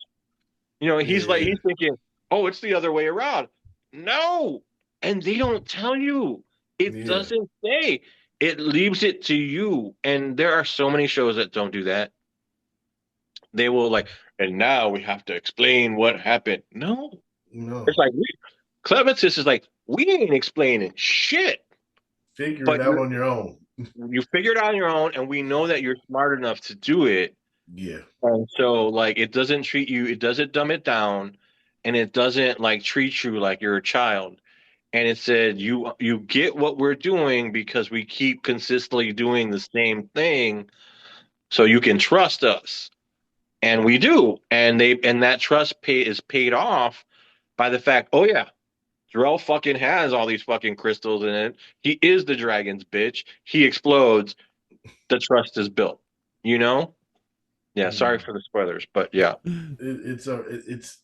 Yeah. He's thinking, oh, it's the other way around. No, and they don't tell you. It Yeah. doesn't say. It leaves it to you. And there are so many shows that don't do that. They will like, and now we have to explain what happened. No, it's No. like Clementis is like, we ain't explaining shit, Figure it but out on your own. you figure it out on your own, and we know that you're smart enough to do it. Yeah. And so, like, it doesn't dumb it down, and it doesn't like treat you like you're a child. And it said, you get what we're doing because we keep consistently doing the same thing, so you can trust us. And we do, and that trust is paid off by the fact, oh yeah, Jarrell fucking has all these fucking crystals in it. He is the dragon's bitch. He explodes. The trust is built. You know? Yeah. Sorry Mm. for the spoilers, but yeah. It's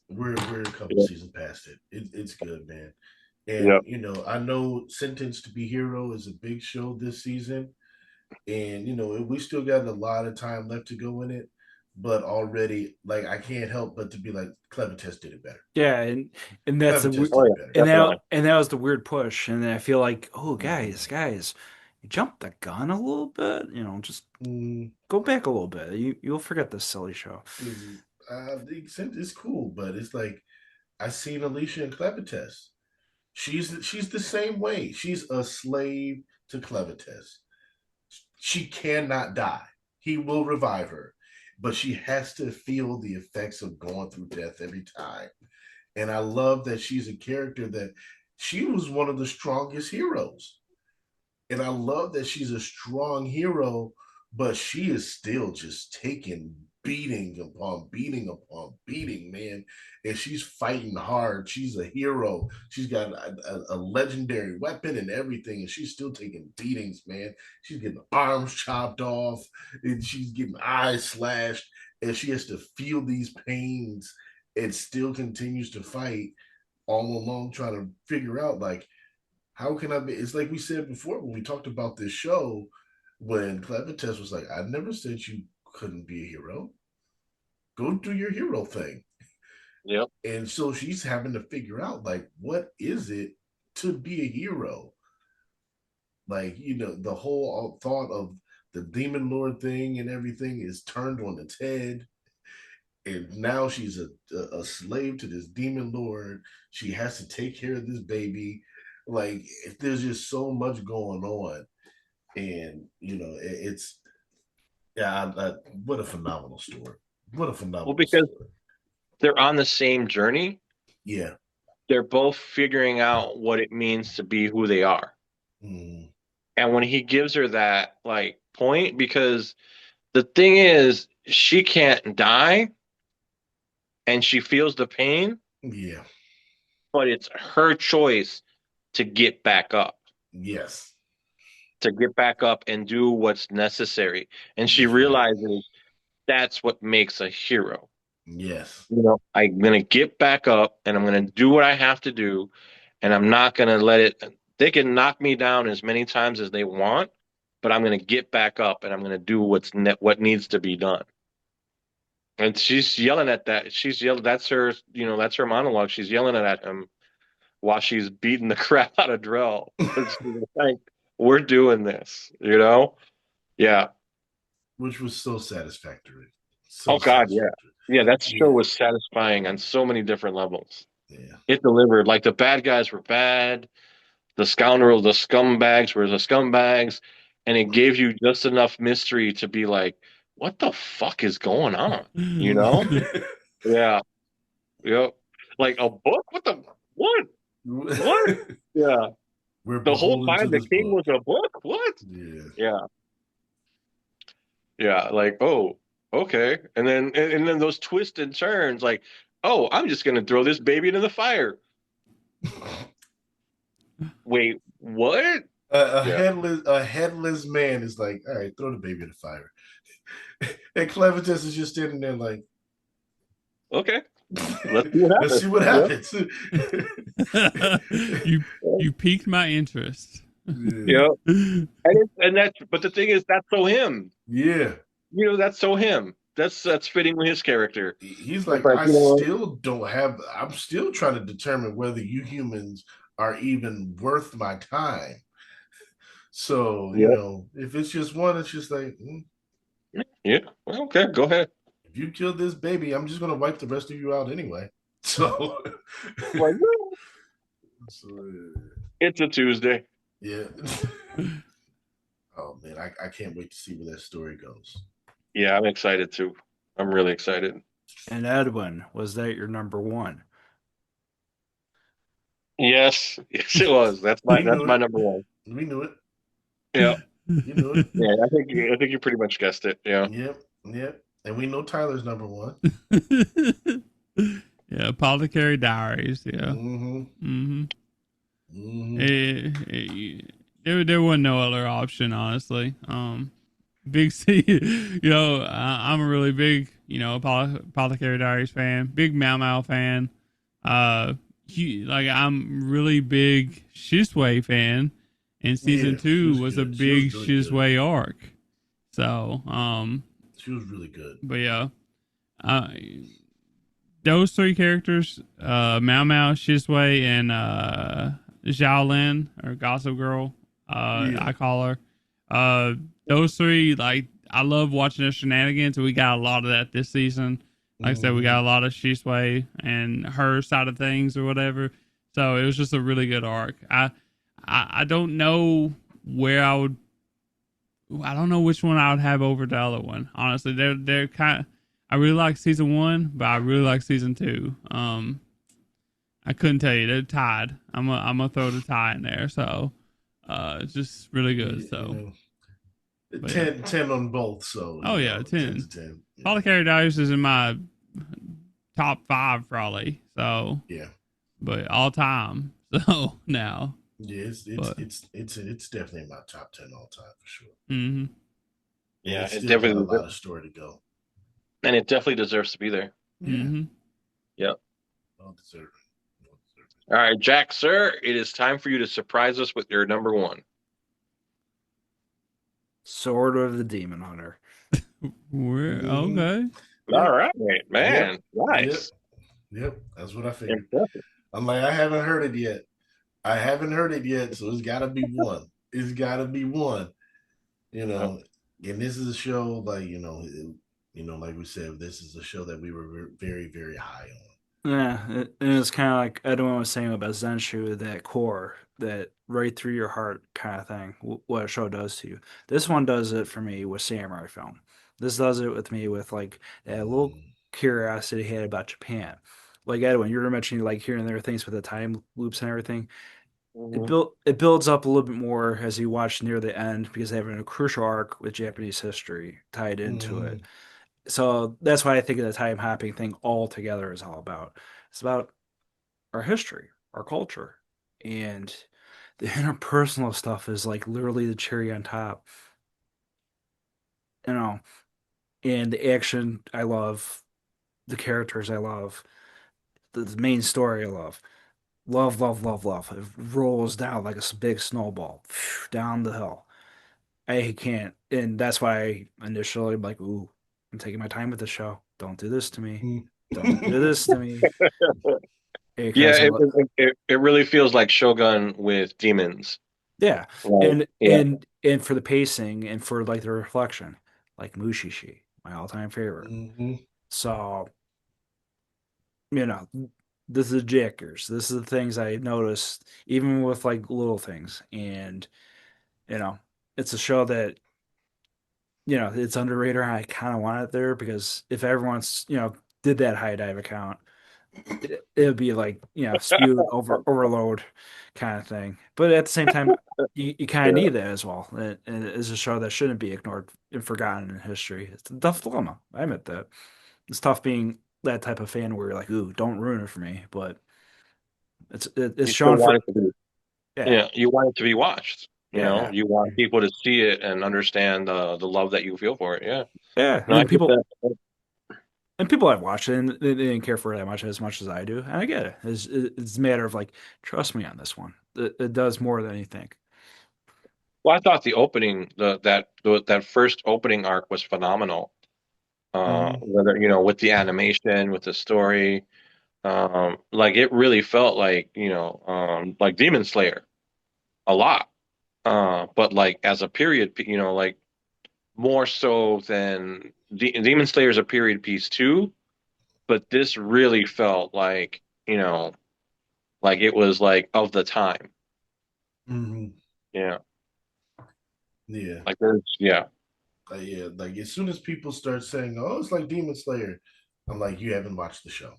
we're a couple Yeah. seasons past it. It's good, man. And Yep. I know Sentenced to Be Hero is a big show this season, and we still got a lot of time left to go in it. But already, like, I can't help but to be like, Clever Test did it better. Yeah, and that's Clever the Test we- Oh did it yeah, better. definitely. and that was the weird push, and I feel like, oh, Mm-hmm. guys, you jumped the gun a little bit, just Mm, go back a little bit. You'll forget this silly show. because the accent is cool, but it's like I seen Alicia and Clever Test. She's the same way. She's a slave to Clever Test. She cannot die. He will revive her, but she has to feel the effects of going through death every time. And I love that she's a character that she was one of the strongest heroes. And I love that she's a strong hero, but she is still just taking beating upon beating upon beating, man. And she's fighting hard. She's a hero. She's got a legendary weapon and everything, and she's still taking beatings, man. She's getting arms chopped off, and she's getting eyes slashed, and she has to feel these pains and still continues to fight all along, trying to figure out, like, how can I be? It's like we said before when we talked about this show, when Clever Test was like, I never said you couldn't be a hero. Go do your hero thing. Yep. And so she's having to figure out, like, what is it to be a hero? Like, the whole thought of the Demon Lord thing and everything is turned on its head. And now she's a slave to this Demon Lord. She has to take care of this baby. Like, there's just so much going on, and it's yeah, what a phenomenal story. What a Well, phenomenal because story. they're on the same journey, Yeah. they're both figuring out what it means to be who they are. Mm. And when he gives her that like point, because the thing is, she can't die, and she feels the pain, Yeah. but it's her choice to get back up, Yes. and do what's necessary. And she That's right. realizes that's what makes a hero. Yes. I'm going to get back up and I'm going to do what I have to do. And I'm not going to let it, they can knock me down as many times as they want, but I'm going to get back up and I'm going to do what needs to be done. And she's yelling at that. She's yelling. That's her monologue. She's yelling at him while she's beating the crap out of Drell. It's like, we're doing this. Yeah. Which was so satisfactory. Oh So God, yeah. satisfactory. Yeah, that show Yeah. was satisfying on so many different levels. Yeah. It delivered. Like the bad guys were bad, the scoundrels, the scumbags were the scumbags, and it gave you just enough mystery to be like, what the fuck is going on? You know? Yeah. Yep. Like a book? What? What? Yeah. We're The whole beholden to time the this king book. was a book? What? Yeah. Yeah. Yeah. Like, oh, okay. And then those twists and turns, like, oh, I'm just gonna throw this baby into the fire. Wait, what? Yeah. A headless man is like, all right, throw the baby in the fire. And Clevitus is just standing there like, Okay. Let's see what let's happens. see what Yeah. happens. you piqued my interest. Yeah. Yeah. But the thing is, that's so him. Yeah. That's so him. That's fitting with his character. He's It's like, like, I still don't have, I'm still trying to determine whether you humans are even worth my time. So, yeah, if it's just one, it's just like, yeah. Well, okay, go ahead. if you kill this baby, I'm just going to wipe the rest of you out anyway. So, Like, so it's a Tuesday. yeah. Oh, man, I can't wait to see where that story goes. Yeah, I'm excited too. I'm really excited. And Edwin, was that your number one? Yes, yes, it was. That's We that's knew my it. number one. We knew it. Yeah, You knew it. yeah. I think you pretty much guessed it. Yeah. Yep. Yep. And we know Tyler's number one. Yeah, Apothecary Diaries. Yeah. Mm-hmm. Mm-hmm. Mm-hmm. There wasn't no other option, honestly. Big C, I'm a really big, Apothecary Diaries fan, big Mau Mau fan. I'm really big Shisui fan, and season Yeah, she 2 was was a good. She was big really good. Shisui arc. So, She was really good. but yeah, uh, those three characters, Mau Mau, Shisui, and Xiaolin or Gossip Girl, Yeah. I call her. Those three, like, I love watching their shenanigans. We got a lot of that this season. Like I said, we got a lot of Shisui and her side of things or whatever. So it was just a really good arc. I don't know where I don't know which one I would have over the other one. Honestly, they're kind of, I really like season 1, but I really like season 2. I couldn't tell you, they're tied. I'm gonna throw the tie in there. So it's just really good. So 10 on both. So oh yeah, 10. 10 to 10. Yeah. Apothecary Diaries is in my top 5 probably. So Yeah. but all time. So now. Yeah, it's definitely in my top 10 all time for sure. Mm-hmm. Yeah, it's it still got definitely a lot of story to go. and it definitely deserves to be there. Yeah. Mm-hmm. Yep. Well deserved. All right, Jack, sir, it is time for you to surprise us with your number one. Sword of the Demon Hunter. Okay. All right, man. Yep. Nice. Yep. That's what I figured. Impressive. I'm like, I haven't heard it yet. So it's got to be one. It's got to be one. And this is a show like like we said, this is a show that we were very, very high on. Yeah, and it's kind of like Edwin was saying about Zenshu, that core, that right through your heart kind of thing, what a show does to you. This one does it for me with samurai film. This does it with me with like that little curiosity he had about Japan. Like Edwin, you were mentioning like here and there things with the time loops and everything. It builds up a little bit more as you watch near the end because they have a crucial arc with Japanese history tied into it. So that's why I think of the time hopping thing all together is all about. It's about our history, our culture, and the interpersonal stuff is like literally the cherry on top. You know, and the action I love, the characters I love, the main story I love. Love, love, love, love. It rolls down like a big snowball down the hill. I can't, and that's why I initially am like, ooh, I'm taking my time with the show. Don't do this to me. Mm. Don't do this to me. Yeah, Because I, it really feels like Shogun with demons. yeah, Like, and yeah, and for the pacing and for like the reflection, like Mushishi, my all-time favorite. Mhm. So you know, this is the Jackers. This is the things I noticed, even with like little things, and you know, it's a show that it's underrated. I kind of want it there because if everyone's did that high dive account, it would be like spewed overload kind of thing. But at the same time, you kind of yeah. need that as well. And it's a show that shouldn't be ignored and forgotten in history. It's a tough dilemma. I admit that it's tough being that type of fan where you're like, ooh, don't ruin it for me. But it's You still shown want for it to be, yeah, yeah, you want it to be watched. yeah, You want people to see it and understand the love that you feel for it. Yeah. yeah. No, I get that. And people have watched it and they didn't care for it that much as I do. And I get it. It's a matter of like, trust me on this one. It does more than you think. Well, I thought the opening, that first opening arc was phenomenal. Mhm. Whether, with the animation, with the story, like it really felt like, like Demon Slayer a lot. But like as a period, like more so than Demon Slayer is a period piece too, but this really felt like, like it was like of the time. Mhm. Yeah. Yeah. Like there's, yeah. Yeah. Like as soon as people start saying, "Oh, it's like Demon Slayer," I'm like, "You haven't watched the show.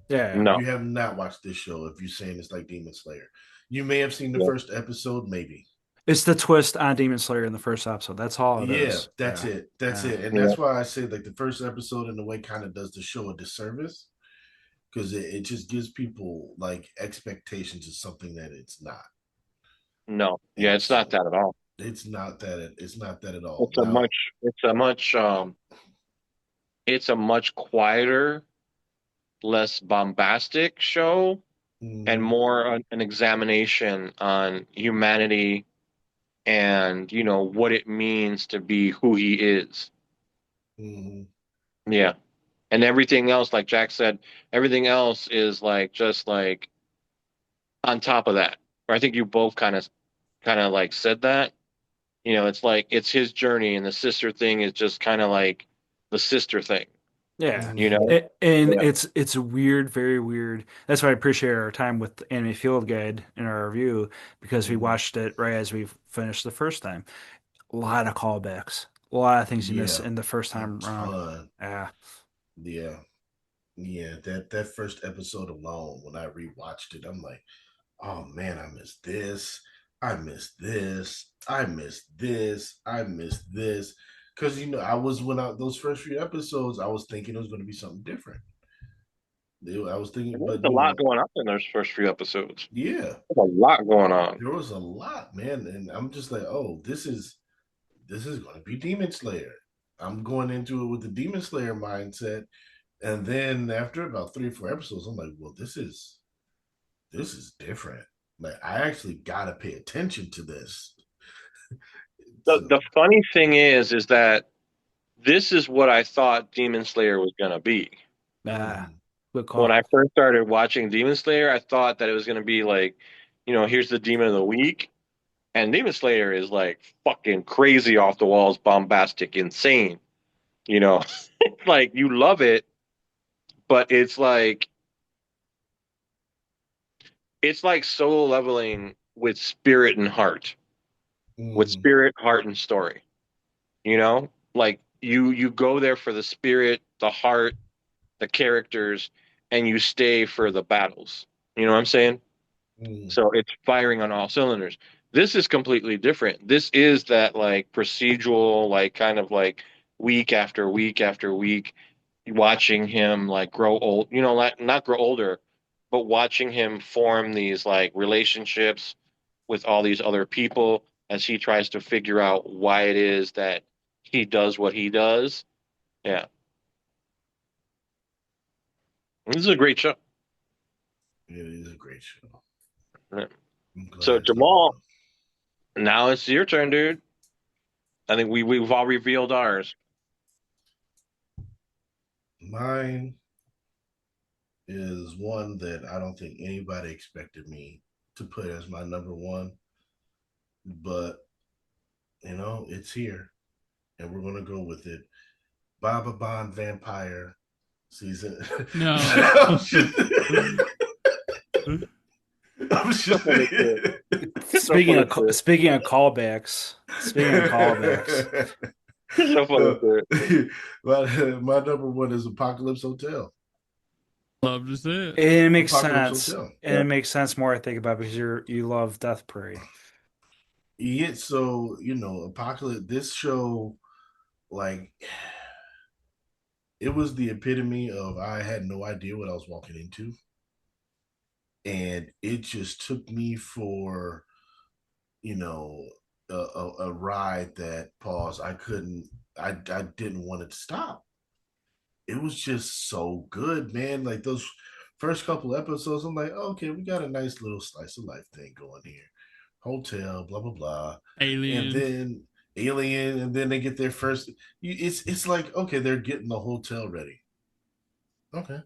Yeah. No. You have not watched this show. If you're saying it's like Demon Slayer, you may have seen the Yeah. first episode, maybe. It's the twist on Demon Slayer in the first episode. That's all it Yeah, is. that's Yeah. it. That's Yeah. it. And Yeah. that's why I say like the first episode in a way kind of does the show a disservice because it just gives people like expectations of something that it's not. No. Yeah, And it's not so that at all. it's not that at all. It's a Now, much it's a much it's a much quieter, less bombastic show and mm, more an examination on humanity and what it means to be who he is. mm, Yeah. And everything else, like Jack said, everything else is like just like on top of that. Or I think you both kind of like said that. It's like it's his journey and the sister thing is just kind of like the sister thing, Yeah. you know? And Yeah. it's weird, very weird. That's why I appreciate our time with Anime Field Guide in our review because we mm, watched it right as we finished the first time. A lot of callbacks. A lot of things you miss yeah, in the first a time around. ton. Yeah. Yeah, yeah. That first episode alone, when I rewatched it, I'm like, oh man, I missed this. I missed this. I missed this. I missed this. Because I was when I those first few episodes, I was thinking it was going to be something different. I was thinking, There's but a lot going on in those first few episodes. yeah, There's a lot going on. there was a lot, man, and I'm just like, oh, this is going to be Demon Slayer. I'm going into it with the Demon Slayer mindset, and then after about 3 or 4 episodes, I'm like, well, this is different. Like I actually got to pay attention to this. The So, funny thing is that this is what I thought Demon Slayer was gonna be. Ah, mm, good When call. I first started watching Demon Slayer, I thought that it was gonna be like, here's the Demon of the Week, and Demon Slayer is like fucking crazy off the walls, bombastic, insane. You know, like you love it, but it's like solo leveling with spirit and heart, with mm, spirit, heart, and story. Like you go there for the spirit, the heart, the characters, and you stay for the battles. You know what I'm saying? mm, So it's firing on all cylinders. This is completely different. This is that like procedural, like kind of like week after week after week, watching him like grow old, like not grow older, but watching him form these like relationships with all these other people as he tries to figure out why it is that he does what he does. Yeah, this is a great show. It is a great show. Yeah. I'm glad So it's number Jamal, one. now it's your turn, dude. I think we've all revealed ours. Mine is one that I don't think anybody expected me to put as my number one, but it's here, and we're gonna go with it. Baba Bond Vampire season. No. I'm just, I'm So just full of shit. So Speaking full of of shit. speaking of callbacks, speaking of callbacks, So full of shit. my number one is Apocalypse Hotel. Love to see it. it makes Apocalypse sense, Hotel. and it makes sense more I think about it because you love Death Parade. Yeah, so Apocalypse. This show, like, it was the epitome of I had no idea what I was walking into, and it just took me for you know a ride that pause. I couldn't. I didn't want it to stop. It was just so good, man. Like those first couple episodes, I'm like, okay, we got a nice little slice of life thing going here. Hotel, blah blah blah, and Alien. then Alien, and then they get their first. It's like okay, they're getting the hotel ready. Okay,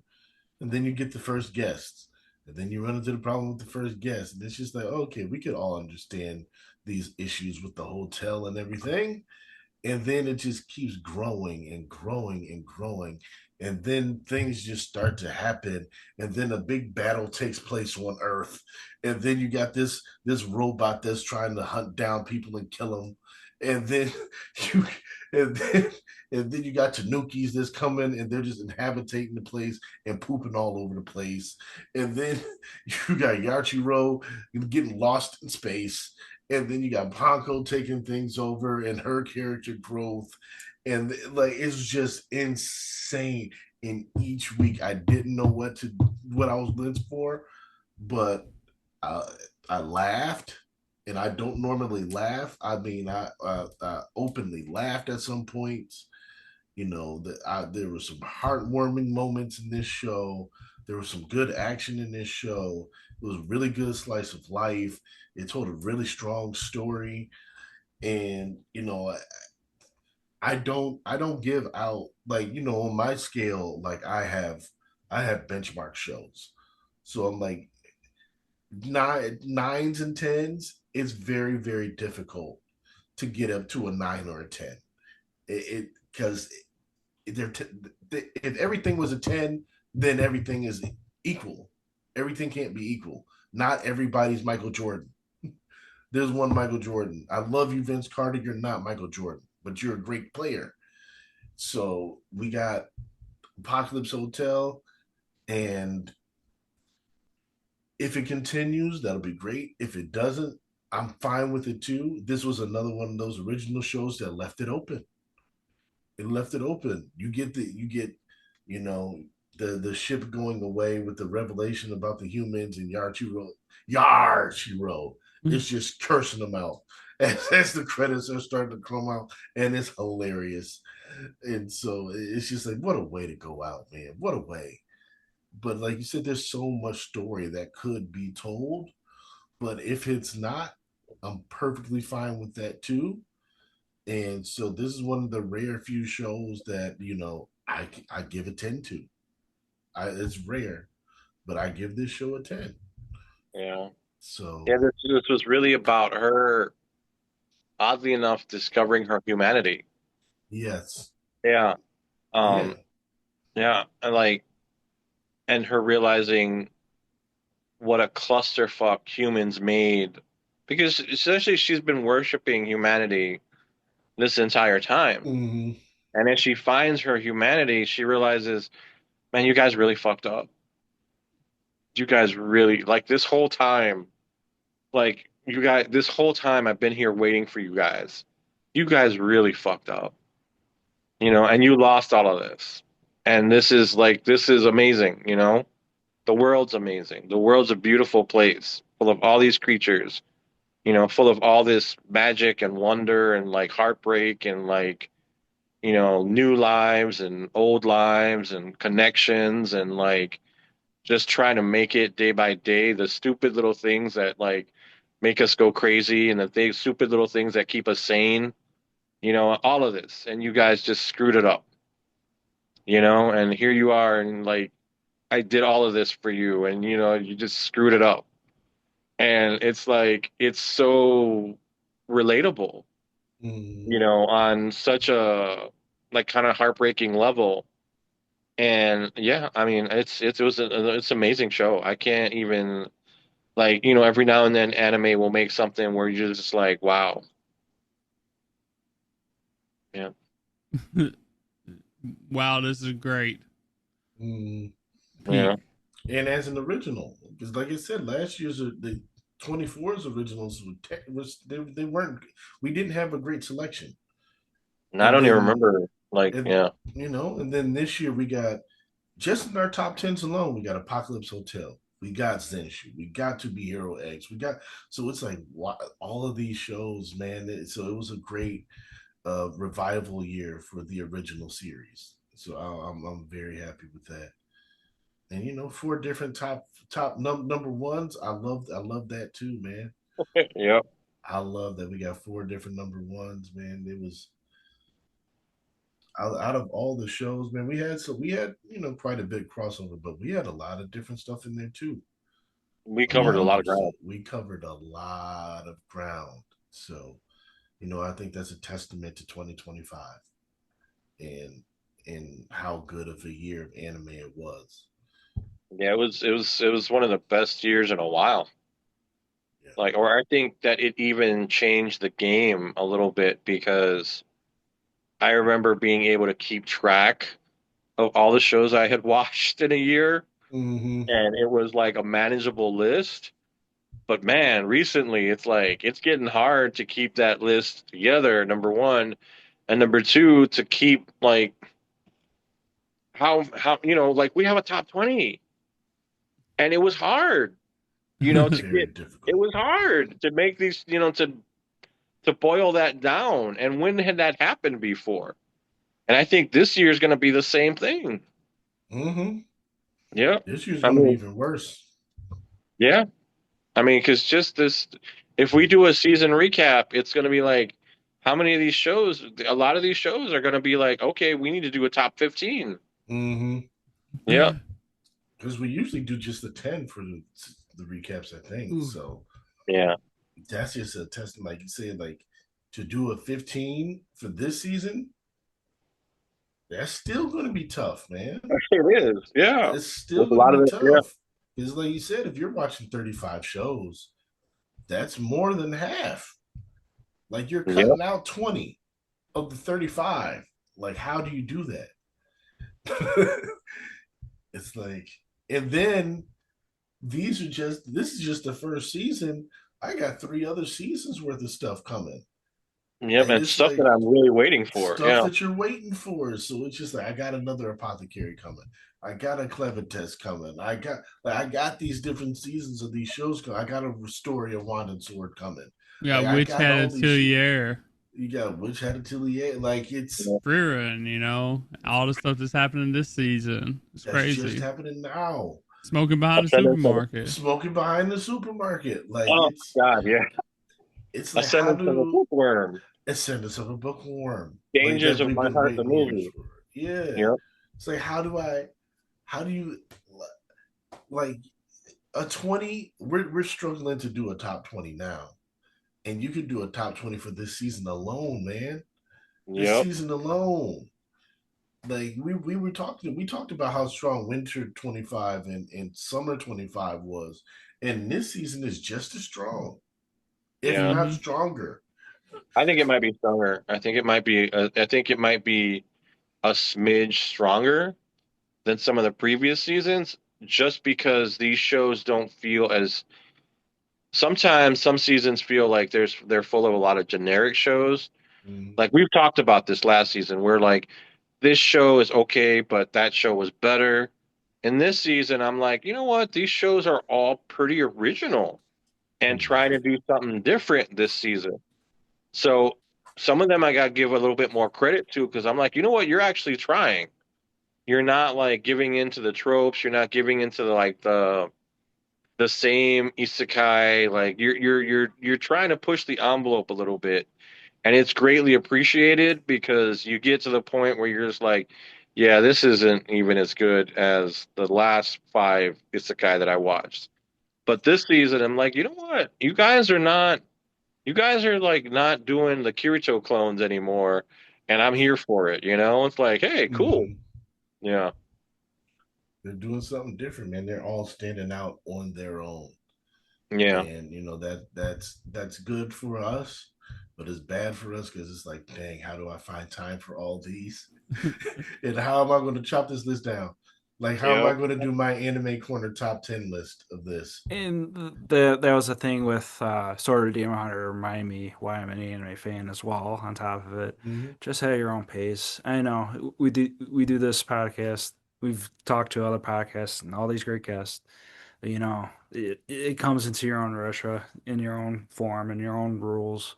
and then you get the first guests, and then you run into the problem with the first guest, and it's just like okay, we could all understand these issues with the hotel and everything, and then it just keeps growing and growing and growing, and then things just start to happen, and then a big battle takes place on Earth, and then you got this robot that's trying to hunt down people and kill them, and then you and then and then you got Tanukis that's coming and they're just inhabiting the place and pooping all over the place, and then you got Yachiro getting lost in space, and then you got Ponko taking things over and her character growth, and like it's just insane. In each week, I didn't know what I was looking for, but uh, I laughed, and I don't normally laugh. I mean, I openly laughed at some points. There were some heartwarming moments in this show. There was some good action in this show. It was a really good slice of life. It told a really strong story, and I don't give out like on my scale like I have benchmark shows, so I'm like nines and tens. It's very very difficult to get up to a 9 or a 10. It because they're if everything was a 10, then everything is equal. Everything can't be equal. Not everybody's Michael Jordan. There's one Michael Jordan. I love you, Vince Carter. You're not Michael Jordan, but you're a great player. So we got Apocalypse Hotel, and if it continues, that'll be great. If it doesn't, I'm fine with it too. This was another one of those original shows that left it open. It left it open. You get you know the ship going away with the revelation about the humans, and Yar she wrote. It's just cursing them out as the credits are starting to come out, and it's hilarious. And so it's just like what a way to go out, man. What a way. But like you said, there's so much story that could be told. But if it's not, I'm perfectly fine with that too. And so this is one of the rare few shows that I give a 10 to. It's rare, but I give this show a 10. Yeah. So Yeah, this was really about her, oddly enough, discovering her humanity. yes, Yeah. yeah, Yeah. And her realizing what a clusterfuck humans made. Because essentially she's been worshiping humanity this entire time. hmm And as she finds her humanity, she realizes, man, you guys really fucked up. You guys really, like, this whole time, like, you guys, this whole time I've been here waiting for you guys. You guys really fucked up. and you lost all of this. And this is amazing, The world's amazing. The world's a beautiful place full of all these creatures, full of all this magic and wonder and like heartbreak and like, new lives and old lives and connections and like just trying to make it day by day, the stupid little things that like make us go crazy and stupid little things that keep us sane, all of this. And you guys just screwed it up, and here you are and like I did all of this for you and you just screwed it up. And it's like it's so relatable, Mm. on such a like kind of heartbreaking level. And yeah, I mean, it's an amazing show. I can't even like, every now and then anime will make something where you're just like, wow. Yeah. Wow, this is great. Mm. Yeah. Peak. And as an original, because like I said, last year's the 24's originals they weren't. We didn't have a great selection, And I and don't even then remember like, and yeah. and then this year we got just in our top tens alone, we got Apocalypse Hotel, we got Zenshu, we got To Be Hero X, we got so it's like all of these shows, man. So it was a great revival year for the original series. So I'm very happy with that. And four different number ones. I love that too, man. Yep. I love that we got four different number ones, man. It was out of all the shows, man. We had quite a big crossover, but we had a lot of different stuff in there too. We A covered a lot lot of of ground. stuff. We covered a lot of ground. So I think that's a testament to 2025 and how good of a year of anime it was. Yeah, it was one of the best years in a while. Yeah. Like, or I think that it even changed the game a little bit because I remember being able to keep track of all the shows I had watched in a year, Mm-hmm. and it was like a manageable list. But man, recently it's like it's getting hard to keep that list together, number one, and number two, to keep like how like we have a top 20, and it was hard, to Very get it difficult. was hard to make these, to boil that down. And when had that happened before? And I think this year is going to be the same thing. Mm-hmm. Yeah. This year's I going to be mean, even worse. yeah. I mean, because just this, if we do a season recap, it's going to be like, how many of these shows, a lot of these shows are going to be like, okay, we need to do a top 15. Mm-hmm. Yeah. Because we usually do just the 10 for the recaps, I think. Ooh. So Yeah. that's just a test. Like you said, like to do a 15 for this season, that's still going to be tough, man. It is. Yeah. It's still There's a going to lot of be it. Yeah. tough. Because, like you said, if you're watching 35 shows, that's more than half. Like you're Yeah. cutting out 20 of the 35. Like, how do you do that? It's like, and then this is just the first season. I got 3 other seasons worth of stuff coming. Yep. And And it's stuff that like I'm really waiting for. stuff Yeah. that you're waiting for. So it's just like I got another apothecary coming. I got a clever test coming. I got these different seasons of these shows coming. I got a story of Wand and Sword coming. We got Like I Witch got Hat all these Atelier, you got Witch Hat Atelier. Like it's Yeah. Frieren, all the stuff that's happening this season. It's that's just crazy. happening now. Smoking behind the Ascendance of the, supermarket. Smoking behind the supermarket. Like oh, God. Yeah. it's like how Ascendance of the do bookworm. Ascendance of a Bookworm. Like Dangers that of we've My been Heart, the waiting years movie. for. Yeah. Yep. It's like how do you like a 20 we're struggling to do a top 20 now, and you can do a top 20 for this season alone, man. This Yep. season alone, like we talked about how strong winter 25 and summer 25 was, and this season is just as strong, if Yeah. not Mm-hmm. stronger. I think it might be stronger. I think it might be. I think it might be a smidge stronger than some of the previous seasons, just because these shows don't feel as. Sometimes some seasons feel like they're full of a lot of generic shows. Mm-hmm. Like we've talked about this last season, where like this show is okay, but that show was better. And this season, I'm like, you know what? These shows are all pretty original and trying to Mhm. do something different this season. So some of them I got to give a little bit more credit to because I'm like, you know what? You're actually trying. You're not like giving into the tropes. You're not giving into the same isekai. Like you're trying to push the envelope a little bit, and it's greatly appreciated because you get to the point where you're just like, yeah, this isn't even as good as the last five isekai that I watched. But this season, I'm like, you know what? You guys are not. You guys are like not doing the Kirito clones anymore, and I'm here for it. It's like, hey, cool. Mhm. Yeah, They're doing something different, man. They're all standing out on their own. yeah, And that's good for us, but it's bad for us because it's like, dang, how do I find time for all these? And how am I going to chop this list down? Like, how am yeah, I going to do my anime corner top 10 list of this? And that was the thing with Sword of Demon Hunter reminding me why I'm an anime fan as well. On top of it, Mm-hmm. just at your own pace. I know we do this podcast. We've talked to other podcasts and all these great guests. It comes into your own retro, in your own form, in your own rules.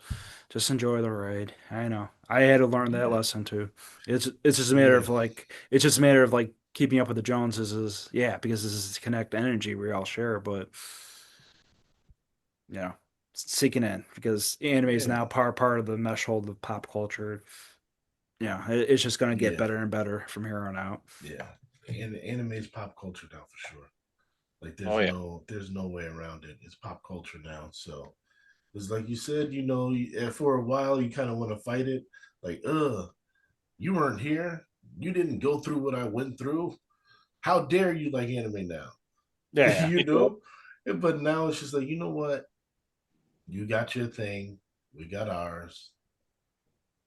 Just enjoy the ride. I know. I had to learn that Yeah, lesson too. It's just a matter yeah, of like it's just a matter of like keeping up with the Joneses is yeah, because this is connect energy we all share, but you know, sinking in because anime is yeah, now part of the mesh hold of pop culture. It's just gonna get yeah, better and better from here on out. yeah. And anime is pop culture now for sure. Like, oh yeah, there's no way around it. It's pop culture now. So it's like you said, for a while you kind of want to fight it. Like, you weren't here. You didn't go through what I went through. How dare you like anime now? Yeah, yeah. you yeah, know? But now it's just like, you know what? You got your thing. We got ours.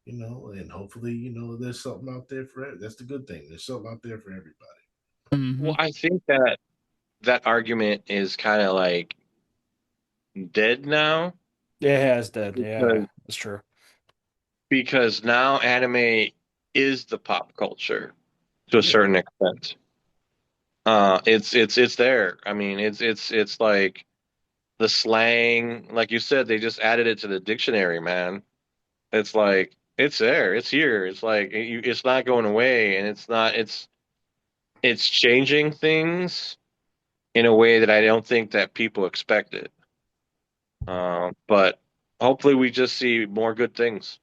And hopefully, there's something out there for it. That's the good thing. There's something out there for everybody. Hmm. Well, I think that argument is kind of like dead now Yeah, it has dead. because Yeah, that's true. because now anime is the pop culture to a Yeah. certain extent. It's there. I mean, it's like the slang, like you said, they just added it to the dictionary, man. It's like it's there, it's here. It's like it's not going away, and it's changing things in a way that I don't think that people expected. But hopefully, we just see more good things.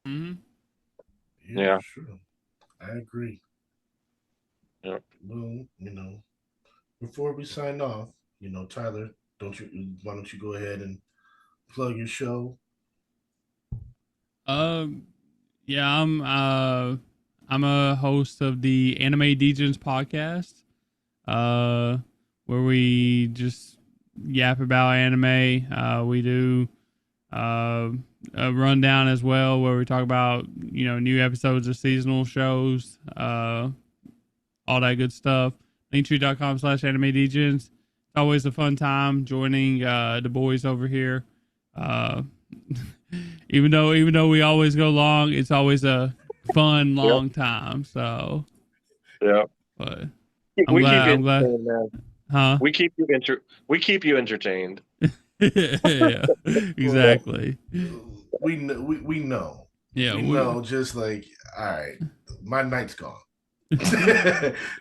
Hmm. Yeah, Yeah, for sure. I agree. yeah. Well, before we sign off, Tyler, why don't you go ahead and plug your show? Um, yeah, I'm a host of the Anime Degens podcast, uh, where we just yap about anime. We do uh, a rundown as well, where we talk about new episodes of seasonal shows, all that good stuff. Linktree.com/anime degens. It's always a fun time joining the boys over here. Uh, even though we always go long, it's always a fun Yep, long time. So, yep. but I'm We keep glad. you I'm glad. entertained, man. Huh? We keep you entertained. Yeah. Well, Yep. Exactly. we know. Yeah. We know, just like, all right, my night's gone.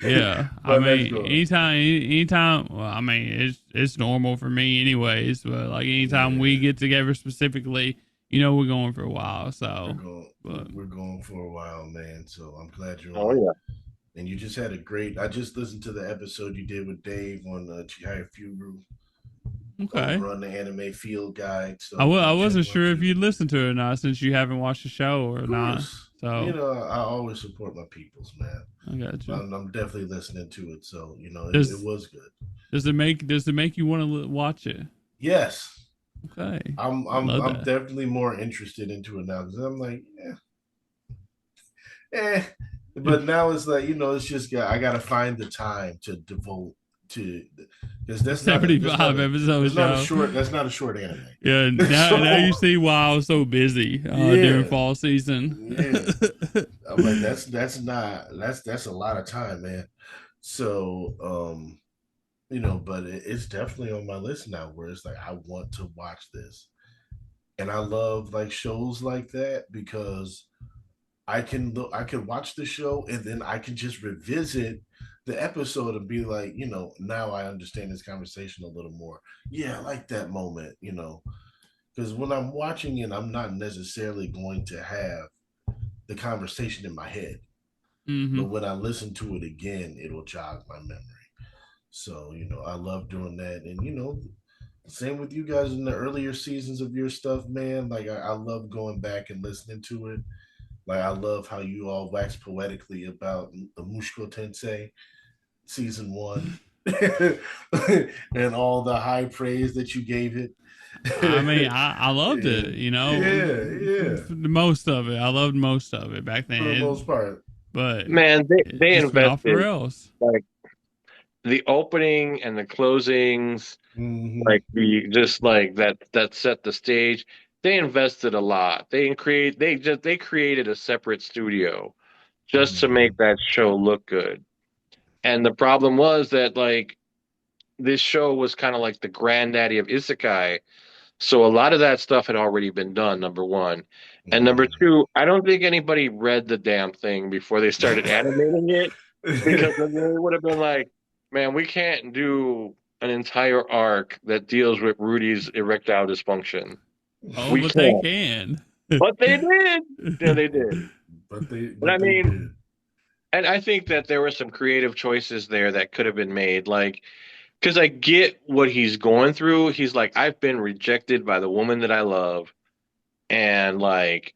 Yeah, I My night's mean, gone. anytime. Well, I mean, it's normal for me, anyways. But like anytime we Yeah. get together specifically, we're going for a while. We're So, going but we're going for a while, man. So I'm glad you're Oh on. yeah. And you just had a great. I just listened to the episode you did with Dave on Chihaya Furu okay. over on the Anime Field Guide. I So I check wasn't him out sure if too. you'd listen to it or not, since you haven't watched the show or Of not. course, So I always support my peoples, man. I got you. I'm definitely listening to it. So it Does was good. does it make you want to watch it? Yes, Okay, I'm love I'm that. definitely more interested into it now because I'm like, eh. But now it's like, it's just I gotta find the time to devote to because that's not a 75 episode show. that's not a short anime. Yeah, now you see why I was so busy during fall season. Yeah. I'm like, that's a lot of time, man. So but it's definitely on my list now where it's like I want to watch this. And I love like shows like that because I can watch the show and then I can just revisit the episode and be like, now I understand this conversation a little more. Yeah, I like that moment, because when I'm watching it, I'm not necessarily going to have the conversation in my head. Mm-hmm. But when I listen to it again, it'll jog my memory. So, I love doing that. And, same with you guys in the earlier seasons of your stuff, man. Like, I love going back and listening to it. Like, I love how you all wax poetically about the Mushko Tensei season 1 and all the high praise that you gave it. I mean, I loved it, Yeah. Most of it. I loved most of it back then. For the most part. But man, they invested else. like the opening and the closings, like that set the stage. They invested a lot. They created a separate studio just to make that show look good. And the problem was that like this show was kind of like the granddaddy of isekai. So a lot of that stuff had already been done, number one. And number two, I don't think anybody read the damn thing before they started animating it. Because then they would have been like, man, we can't do an entire arc that deals with Rudy's erectile dysfunction. Oh, but they can. But they did. Yeah, they did. But I mean, did. And I think that there were some creative choices there that could have been made. Like, because I get what he's going through. He's like, I've been rejected by the woman that I love. And like,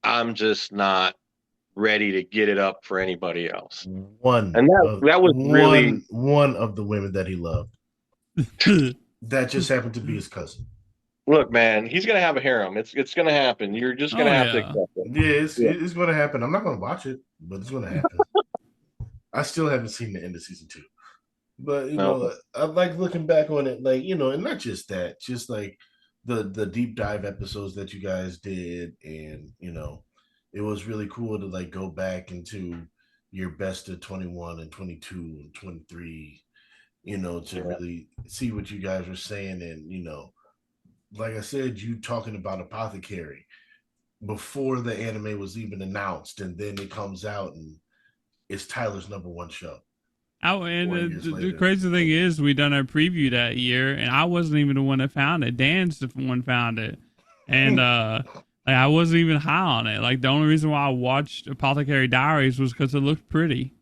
I'm just not ready to get it up for anybody else. That was really one of the women that he loved. That just happened to be his cousin. Look, man, he's gonna have a harem. It's gonna happen. You're just gonna have to accept it. Yeah, it's gonna happen. I'm not gonna watch it, but it's gonna happen. I still haven't seen the end of season 2. But I like looking back on it, like, and not just that, just like the deep dive episodes that you guys did, and it was really cool to like go back into your best of 21 and 22 and 23, to really see what you guys were saying. And like I said, you talking about Apothecary before the anime was even announced, and then it comes out and it's Tyler's #1 show. Oh, and the crazy thing is, we done our preview that year, and I wasn't even the one that found it. Dan's the one found it, and I wasn't even high on it. Like, the only reason why I watched Apothecary Diaries was because it looked pretty.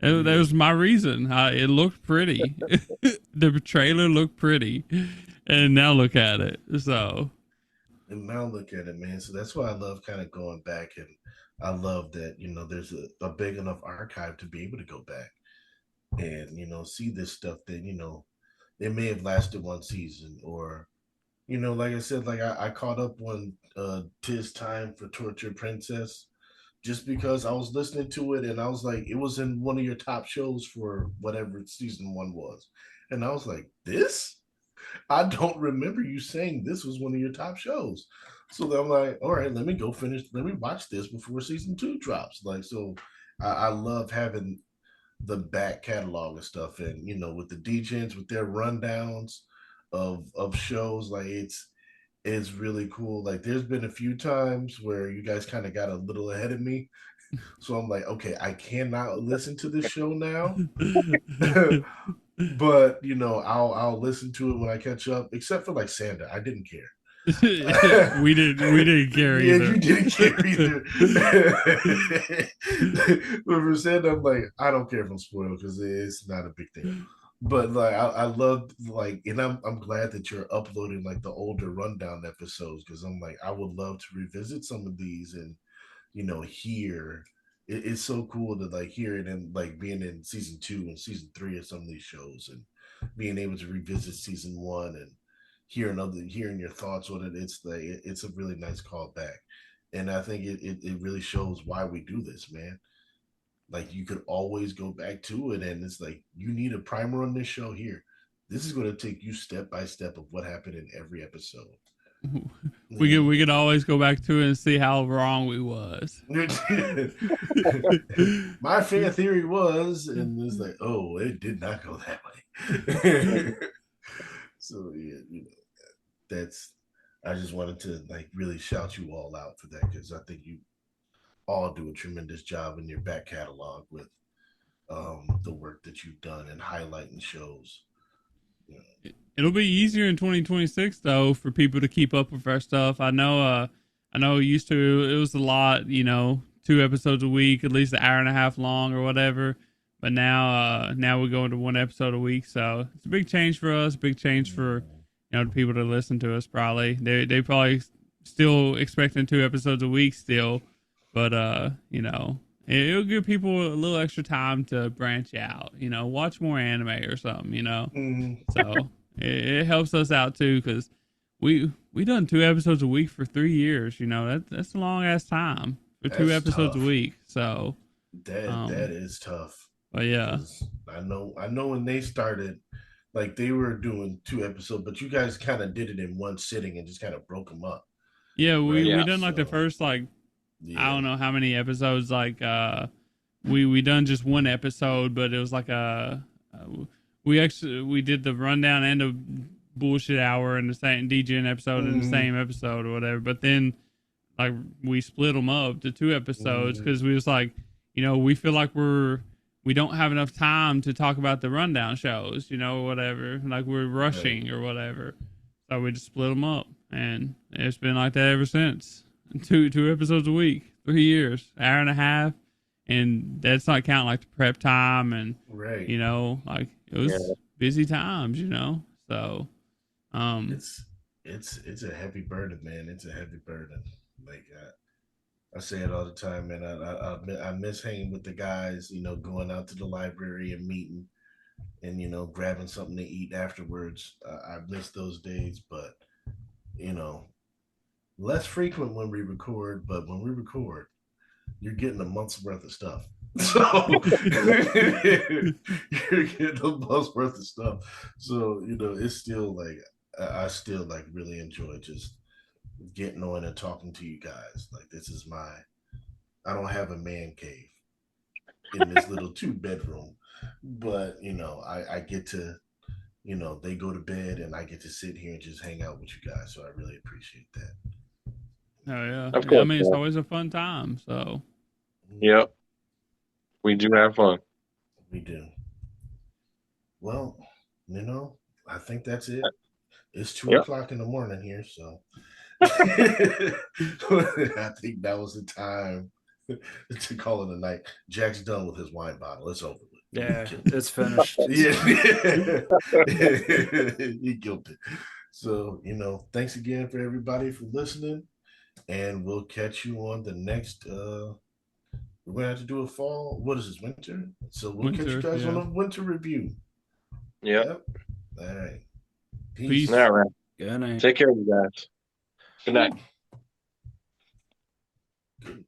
That was my reason. It looked pretty. The trailer looked pretty, and now look at it. And now look at it, man. So that's why I love kind of going back, and I love that there's a big enough archive to be able to go back and see this stuff that it may have lasted one season, or like I said, like I caught up on Tis Time for Tortured Princess just because I was listening to it and I was like, it was in one of your top shows for whatever season 1 was, and I was like, this, I don't remember you saying this was one of your top shows. So then I'm like, all right, let me watch this before season 2 drops. Like, so I love having the back catalog and stuff, and with the Degens with their rundowns of shows, like it's really cool. Like, there's been a few times where you guys kind of got a little ahead of me, so I'm like, okay, I cannot listen to this show now. But I'll listen to it when I catch up, except for like Sanda. I didn't care. we didn't care either. Yeah, you didn't care either. But for Sanda, I'm like, I don't care if I'm spoiled because it's not a big thing. But like, I love, like, and I'm glad that you're uploading like the older rundown episodes, because I'm like, I would love to revisit some of these and hear. It's so cool to like hear it, and like being in season 2 and season 3 of some of these shows, and being able to revisit season 1 and hearing your thoughts on it. It's a really nice callback, and I think it really shows why we do this, man. like you could always go back to it, and it's like you need a primer on this show here. This is going to take you step by step of what happened in every episode. We could always go back to it and see how wrong we was. My fan theory was, and it's like, oh, it did not go that way. So yeah, that's. I just wanted to like really shout you all out for that, because I think you all do a tremendous job in your back catalog with the work that you've done and highlighting shows. It'll be easier in 2026 though for people to keep up with our stuff. I know it used to, it was a lot, 2 episodes a week, at least an hour and a half long or whatever. But now we're going to 1 episode a week, so it's a big change for us, big change for the people that listen to us. Probably they probably still expecting 2 episodes a week still, but it'll give people a little extra time to branch out, watch more anime or something, So it helps us out too, because we done 2 episodes a week for 3 years. That's a long ass time for That's 2 episodes tough. a week. So that is tough. but yeah, I know when they started, like they were doing 2 episodes, but you guys kind of did it in one sitting and just kind of broke them up. yeah, Right? we Yeah. done like the So, first I yeah. don't know how many episodes. We done just 1 episode, but it was like we did the rundown and a bullshit hour in the same DJing episode in the same episode or whatever. But then like we split them up to 2 episodes because we was like, we feel like we don't have enough time to talk about the rundown shows, whatever. Like we're rushing or whatever. So we just split them up, and it's been like that ever since. Two episodes a week, 3 years, hour and a half, and that's not counting like the prep time and Right. like it was busy times, So, it's a heavy burden, man. It's a heavy burden. Like I say it all the time, man. I miss hanging with the guys. Going out to the library and meeting, and grabbing something to eat afterwards. I miss those days, but less frequent when we record. But when we record, you're getting a month's worth of stuff. So you're getting a month's worth of stuff. So it's still like I still like really enjoy just getting on and talking to you guys. Like this is I don't have a man cave in this little 2 bedroom, but I get to they go to bed and I get to sit here and just hang out with you guys. So I really appreciate that. oh yeah, Of course. I mean it's always a fun time. So Yep. We do have fun. We do. Well, I think that's it. It's 2 o'clock in the morning here, so I think that was the time to call it a night. Jack's done with his wine bottle. It's over with. Yeah, it's finished. Yeah. He guilty. So, thanks again for everybody for listening. And we'll catch you on the next we're gonna have to do a fall. What is this, winter? So we'll catch you guys on a winter review. Yep. All right. Peace. All right. Good night. Take care of you guys. Good night.